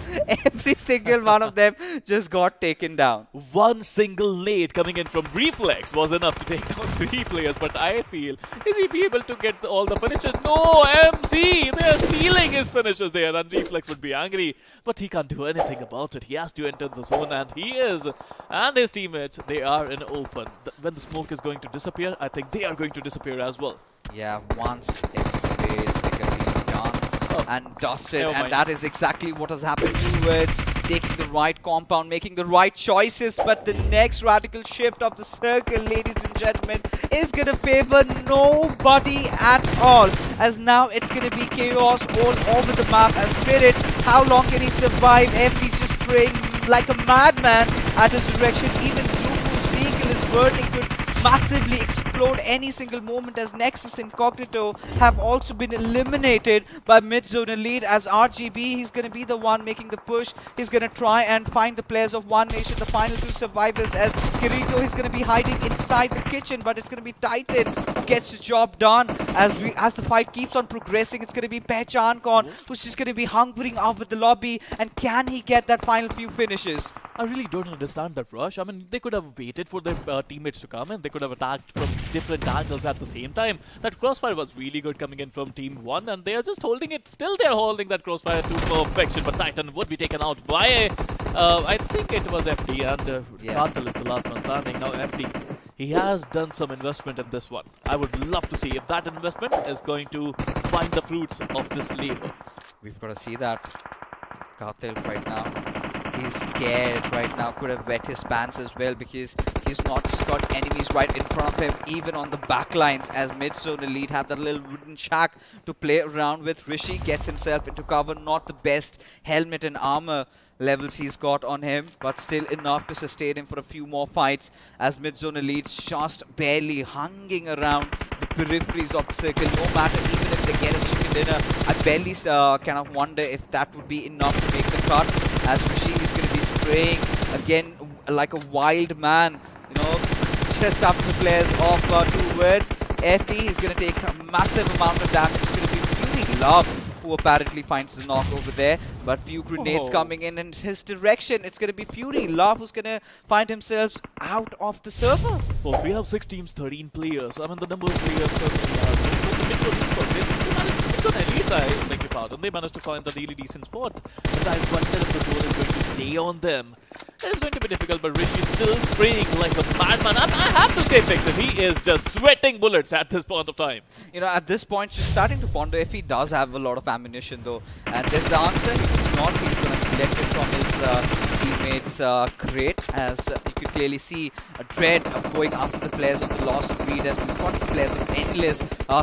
Every single one of them just got taken down.
One single nade coming in from Reflex was enough to take down 3 players, but I feel, is he be able to get all the finishes? No, MC! They're stealing his finishes there, and Reflex would be angry, but he can't do anything about it. He has to enter the zone, and he is. And his teammates, they are in open. When the smoke is going to disappear, I think they are going to disappear as well.
Yeah, once it disappears, they can be done and dusted, and that is exactly what has happened. Towards taking the right compound, making the right choices, but the next radical shift of the circle, ladies and gentlemen, is going to favor nobody at all, as now it's going to be chaos all over the map. As Spirit, how long can he survive? FD's just praying like a madman at his direction. Even Zuku's vehicle is burning, could massively explode any single moment, as Nexus Incognito have also been eliminated by mid-zone elite. As RGB, he's going to be the one making the push. He's going to try and find the players of One Nation, the final 2 survivors, as Kirito is going to be hiding inside the kitchen, but it's going to be Titan who gets the job done. As the fight keeps on progressing, it's going to be Pechankon who's just going to be hungering over the lobby, and can he get that final few finishes?
I really don't understand that rush. I mean, they could have waited for their teammates to come, and they could have attacked from different angles at the same time. That crossfire was really good coming in from Team 1, and they are just holding it. Still, they're holding that crossfire to perfection, but Titan would be taken out by, I think it was FD, and Kantal is the last man standing. Now FD, he has done some investment in this one. I would love to see if that investment is going to find the fruits of this labor.
We've got to see that. Karthil right now, he's scared right now, could have wet his pants as well, because He's not just got enemies right in front of him, even on the back lines, as mid-zone elite have that little wooden shack to play around with. Rishi gets himself into cover, not the best helmet and armor levels he's got on him, but still enough to sustain him for a few more fights, as mid-zone elite just barely hanging around the peripheries of the circle. No matter even if they get a chicken dinner, I barely kind of wonder if that would be enough to make the cut, as Rishi is going to be spraying again like a wild man, you know, just up the players of two words. FD is going to take a massive amount of damage. It's going to be Fury Love who apparently finds the knock over there, but few grenades coming in his direction. It's going to be Fury Love who's going to find himself out of the server.
Well, we have 6 teams, 13 players. I mean, the number of players certainly are good. But the Elites, I beg your pardon, they managed to find a really decent spot. But I wonder if the zone is going to stay on them. It is going to be difficult, but Rishi is still spraying like a madman. I have to say, Fixes, he is just sweating bullets at this point of time.
You know, at this point, she's starting to ponder if he does have a lot of ammunition, though. And there's the answer. If he's not, he's going to collect it from his teammates' crate, as you could clearly see a Dread going after the players of the Lost Breed, and we've got the players of Endless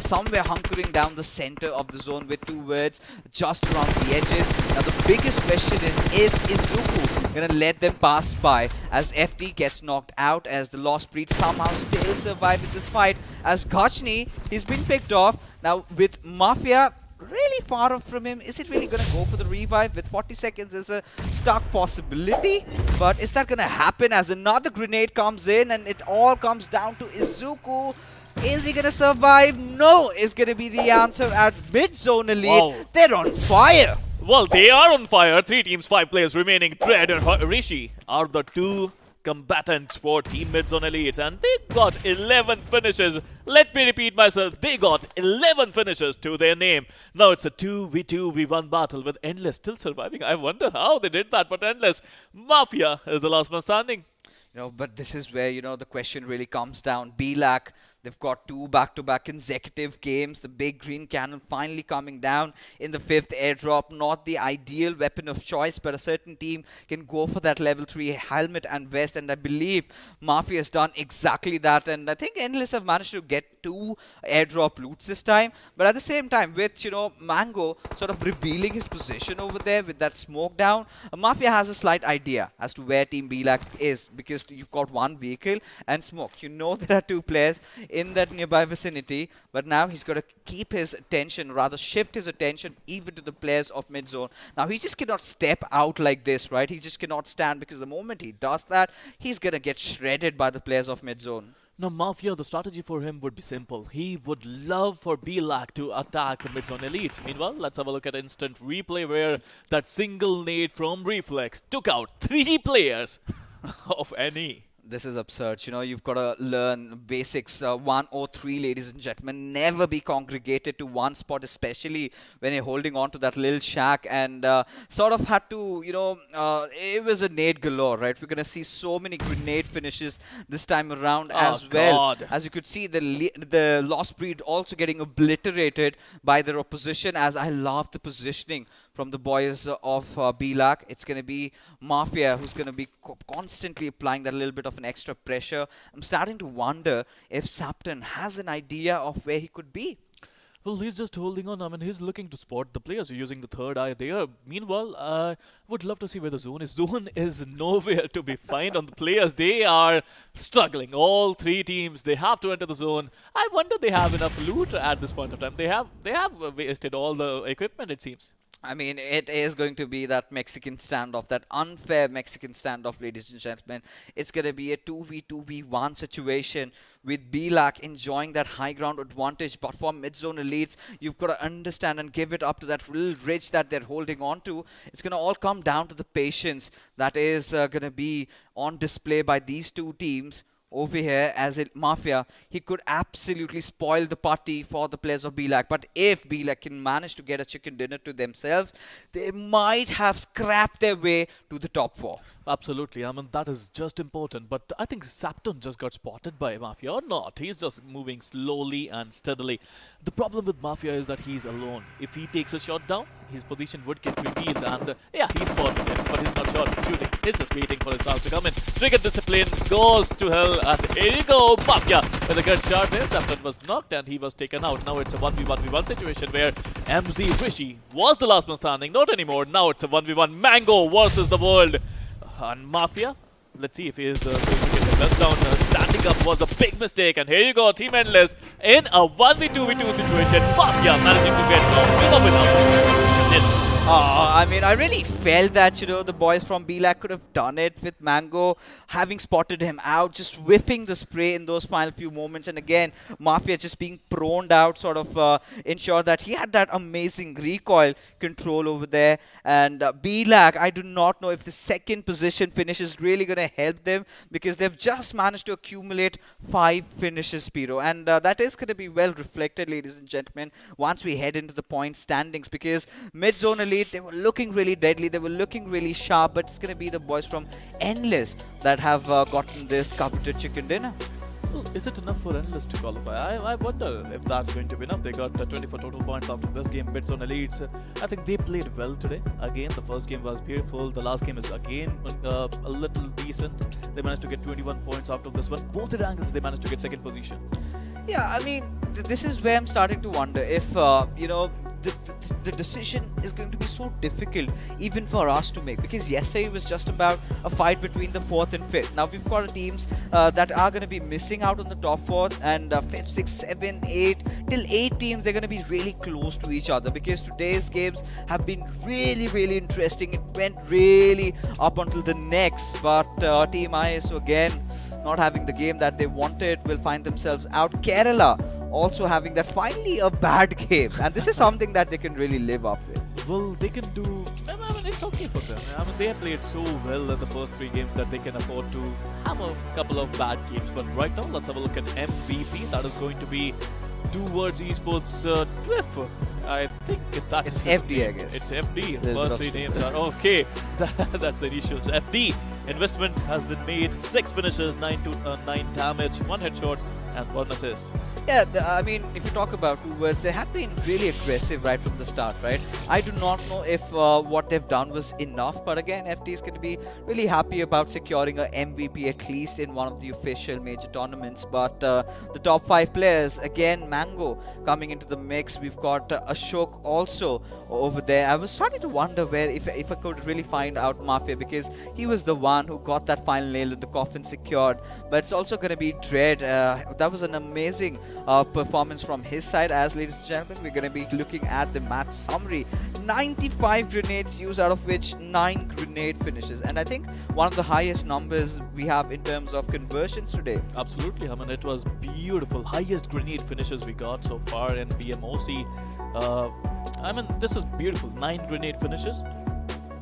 somewhere hunkering down the center of the zone with two words just around the edges. Now, the biggest question is Izuku going to let them pass by, as FD gets knocked out, as the Lost Breed somehow still survive in this fight, as Gachni, he's been picked off. Now, with Mafia really far off from him, is it really going to go for the revive? With 40 seconds is a stark possibility, but is that going to happen as another grenade comes in, and it all comes down to Izuku? Is he going to survive? No is going to be the answer at mid-zone elite.
Wow.
They're on fire.
Well, they are on fire. 3 teams, 5 players remaining. Dread and Rishi are the 2 combatants for Team Mid-Zone Elites, and they got 11 finishes. Let me repeat myself, they got 11 finishes to their name. Now it's a 2v1 battle with Endless still surviving. I wonder how they did that, but Endless, Mafia is the last man standing.
You know, but this is where, you know, the question really comes down. BLAC, they've got 2 back-to-back consecutive games. The big green cannon finally coming down in the 5th airdrop. Not the ideal weapon of choice, but a certain team can go for that level 3 helmet and vest. And I believe Mafia has done exactly that. And I think Endless have managed to get 2 airdrop loots this time. But at the same time, with, you know, Mango sort of revealing his position over there with that smoke down, Mafia has a slight idea as to where Team BLAC is, because you've got 1 vehicle and smoke. You know there are 2 players in that nearby vicinity, but now he's got to keep his attention, rather shift his attention even to the players of mid-zone. Now he just cannot step out like this, right? He just cannot stand, because the moment he does that, he's going to get shredded by the players of mid-zone.
Now, Mafia, the strategy for him would be simple. He would love for BLAC to attack Mid-Zone Elites. Meanwhile, let's have a look at instant replay where that single nade from Reflex took out 3 players of NE.
This is absurd. You know, you've got to learn basics 103, ladies and gentlemen. Never be congregated to one spot, especially when you're holding on to that little shack, and sort of had to, you know, it was a nade galore, right? We're going to see so many grenade finishes this time around as well. As you could see, the Lost Breed also getting obliterated by their opposition, as I love the positioning from the boys of BLAC. It's going to be Mafia who's going to be constantly applying that little bit of an extra pressure. I'm starting to wonder if Sapton has an idea of where he could be.
Well, he's just holding on. I mean, he's looking to spot the players using the third eye there. Meanwhile, I would love to see where the zone is. Zone is nowhere to be found on the players. They are struggling. All 3 teams, they have to enter the zone. I wonder they have enough loot at this point of time. They have wasted all the equipment, it seems.
I mean, it is going to be that Mexican standoff, that unfair Mexican standoff, ladies and gentlemen. It's going to be a 2v1 situation with BLAC enjoying that high ground advantage. But for mid-zone elites, you've got to understand and give it up to that little ridge that they're holding on to. It's going to all come down to the patience that is going to be on display by these 2 teams. Over here, as Mafia, he could absolutely spoil the party for the players of BLAC. But if BLAC can manage to get a chicken dinner to themselves, they might have scrapped their way to the top 4.
Absolutely. I mean, that is just important. But I think Sapton just got spotted by Mafia, or not. He's just moving slowly and steadily. The problem with Mafia is that he's alone. If he takes a shot down, his position would get revealed, and yeah, he's spotted it, but he's not sure of shooting. He's just waiting for his chance to come in. Trigger discipline goes to hell, and here you go, Mafia with a good shot there. Sapton was knocked and he was taken out. Now it's a 1v1v1 situation where MZ Rishi was the last man standing, not anymore. Now it's a 1v1 Mango versus the world. And Mafia, let's see if he is going to get the best down. Standing up was a big mistake, and here you go, Team Endless in a 1v2v2 situation. Mafia managing to get off with a winner.
I mean, I really felt that, you know, the boys from BLAC could have done it with Mango, having spotted him out, just whiffing the spray in those final few moments. And again, Mafia just being proned out, sort of ensure that he had that amazing recoil control over there. And BLAC, I do not know if the second position finish is really going to help them, because they've just managed to accumulate 5 finishes, Piro. And that is going to be well reflected, ladies and gentlemen, once we head into the point standings, because mid-zone elite, they were looking really deadly, they were looking really sharp, but it's going to be the boys from Endless that have gotten this coveted chicken dinner.
Well, is it enough for Endless to qualify? I wonder if that's going to be enough. They got 24 total points after this game. Midzone Elites, I think they played well today. Again, the first game was beautiful. The last game is again a little decent. They managed to get 21 points out of this one. Both the Erangels, they managed to get second position.
Yeah, I mean, this is where I'm starting to wonder if, you know, the decision is going to be so difficult even for us to make, because yesterday was just about a fight between the 4th and 5th. Now we've got teams that are going to be missing out on the top 4th, and 5th, 6th, 7th, 8th, till 8 teams, they're going to be really close to each other, because today's games have been really interesting. It went really up until the next, but Team ISO again not having the game that they wanted will find themselves out. Kerala also having that finally a bad game, and this is something that they can really live up with.
Well, they can do, I mean, it's okay for them. I mean, they have played so well in the first 3 games that they can afford to have a couple of bad games. But right now, let's have a look at MVP. That is going to be Towards Esports Twiff. I think that's
FD, I guess.
It's FD. The first 3 names are okay. That's the initials. FD. Investment has been made. 6 finishes, 9 damage, 1 headshot, and 1 assist.
Yeah, I mean, if you talk about Towards, they have been really aggressive right from the start, right? I do not know if what they've done was enough, but again, FD is going to be really happy about securing a MVP at least in one of the official major tournaments. But the top 5 players, again, Mango coming into the mix. We've got Ashok also over there. I was starting to wonder where if I could really find out Mafia, because he was the one who got that final nail in the coffin secured. But it's also going to be Dread. That was an amazing performance from his side. As ladies and gentlemen, we're going to be looking at the match summary. 95 grenades used, out of which 9 grenade finishes, and I think one of the highest numbers we have in terms of conversions today.
Absolutely, I mean, it was beautiful. Highest grenade finishes we got so far in BMOC. I mean, this is beautiful. 9 grenade finishes.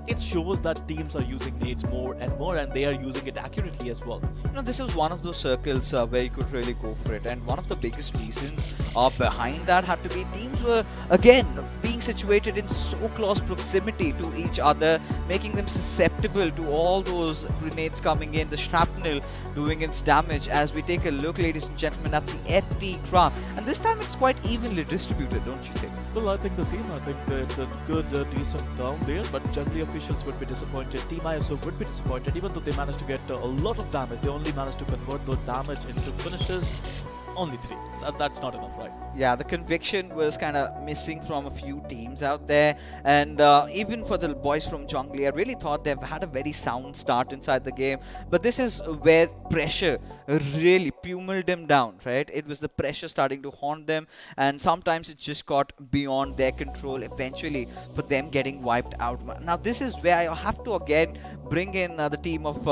It shows that teams are using nades more and more, and they are using it accurately as well.
You know, this is one of those circles where you could really go for it, and one of the biggest reasons behind that had to be teams were again being situated in so close proximity to each other, making them susceptible to all those grenades coming in, the shrapnel doing its damage. As we take a look, ladies and gentlemen, at the FD crowd, and this time it's quite evenly distributed, don't you think?
Well, I think the same. I think it's a good, decent down there, but generally officials would be disappointed. Team ISO would be disappointed, even though they managed to get a lot of damage. They only managed to convert those damage into finishes. Only 3. That's not enough, right?
Yeah, the conviction was kind of missing from a few teams out there, and even for the boys from Jungli, I really thought they've had a very sound start inside the game, but this is where pressure really pummeled them down, right? It was the pressure starting to haunt them, and sometimes it just got beyond their control eventually for them getting wiped out. Now this is where I have to again bring in the team of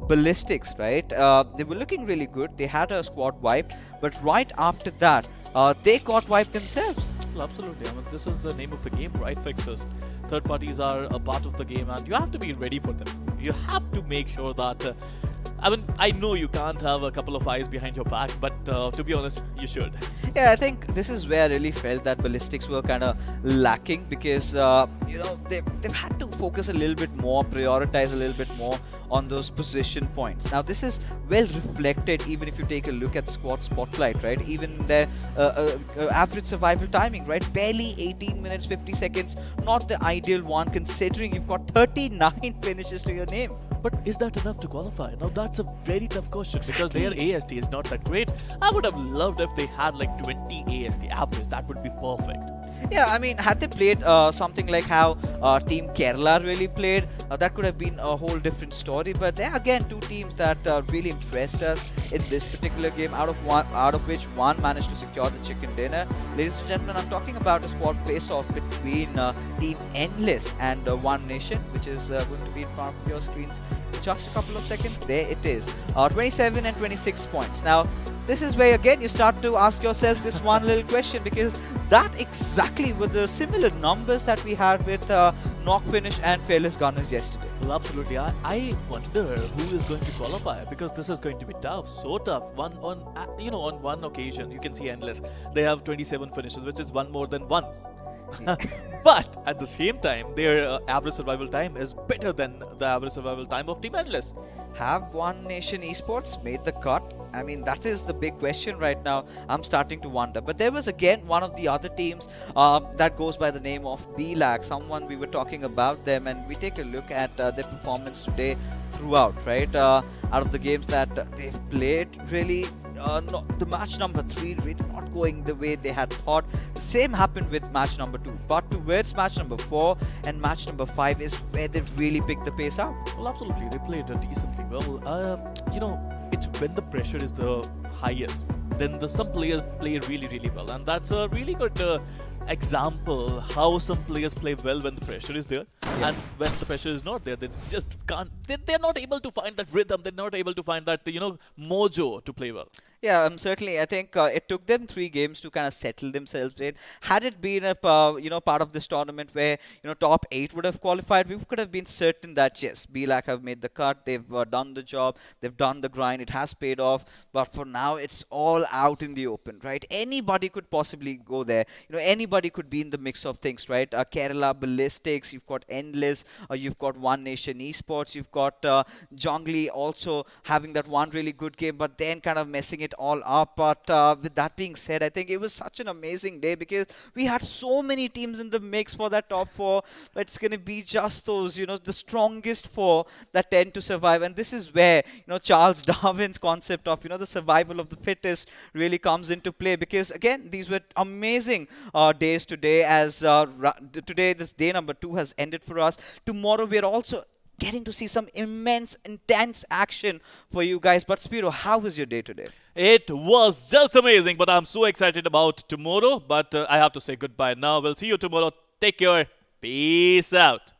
Ballistics, right? They were looking really good. They had a squad wiped, but right after that, they got wiped themselves.
Well, absolutely. I mean, this is the name of the game, right? Fixes. Third parties are a part of the game, and you have to be ready for them. You have to make sure that I mean, I know you can't have a couple of eyes behind your back, but to be honest, you should.
Yeah, I think this is where I really felt that Ballistics were kind of lacking because, they've had to focus a little bit more, prioritize a little bit more on those position points. Now, this is well reflected even if you take a look at squad spotlight, right? Even their average survival timing, right? Barely 18 minutes, 50 seconds. Not the ideal one considering you've got 39 finishes to your name.
But is that enough to qualify? Now that's a very tough question because their AST is not that great. I would have loved if they had like 20 AST average. That would be perfect.
Yeah, I mean, had they played something like how Team Kerala really played, that could have been a whole different story. But they're again two teams that really impressed us in this particular game, out of which one managed to secure the chicken dinner. Ladies and gentlemen, I'm talking about a squad face-off between Team Endless and One Nation, which is going to be in front of your screens in just a couple of seconds. There it is, 27 and 26 points. Now, this is where again you start to ask yourself this one little question, because that exactly were the similar numbers that we had with Knock Finish and Fearless Gunners yesterday.
Well, absolutely. I wonder who is going to qualify because this is going to be tough, so tough. On one occasion you can see Endless. They have 27 finishes, which is one more than one. But at the same time, their average survival time is better than the average survival time of Team Endless.
Have One Nation Esports made the cut? I mean, that is the big question right now. I'm starting to wonder. But there was again one of the other teams that goes by the name of BLAC, someone we were talking about them, and we take a look at their performance today throughout, right? Out of the games that they've played, really, the match number 3 really not going the way they had thought. The same happened with match number 2, but towards match number 4 and match number 5 is where they really picked the pace up.
Well, absolutely, they played decently well. It's when the pressure is the highest, then some players play really, really well, and that's a really good example how some players play well when the pressure is there, and when the pressure is not there, they just can't. They're not able to find that rhythm. They're not able to find that mojo to play well.
Yeah, certainly. I think it took them 3 games to kind of settle themselves in. Had it been a part of this tournament where top 8 would have qualified, we could have been certain that yes, BLAC have made the cut. They've done the job. They've done the grind. It has paid off. But for now, it's all out in the open, right? Anybody could possibly go there. Anybody could be in the mix of things, right? Kerala Ballistics. You've got Endless. You've got One Nation Esports. You've got Jongli also having that one really good game, but then kind of messing it all up. But with that being said, I think it was such an amazing day because we had so many teams in the mix for that top 4. But it's going to be just those, the strongest 4 that tend to survive. And this is where, Charles Darwin's concept of, the survival of the fittest really comes into play. Because again, these were amazing days today, as today, this day number 2 has ended for us. Tomorrow, we're also getting to see some immense, intense action for you guys. But Spiro, how was your day today?
It was just amazing, but I'm so excited about tomorrow. But I have to say goodbye now. We'll see you tomorrow. Take care. Peace out.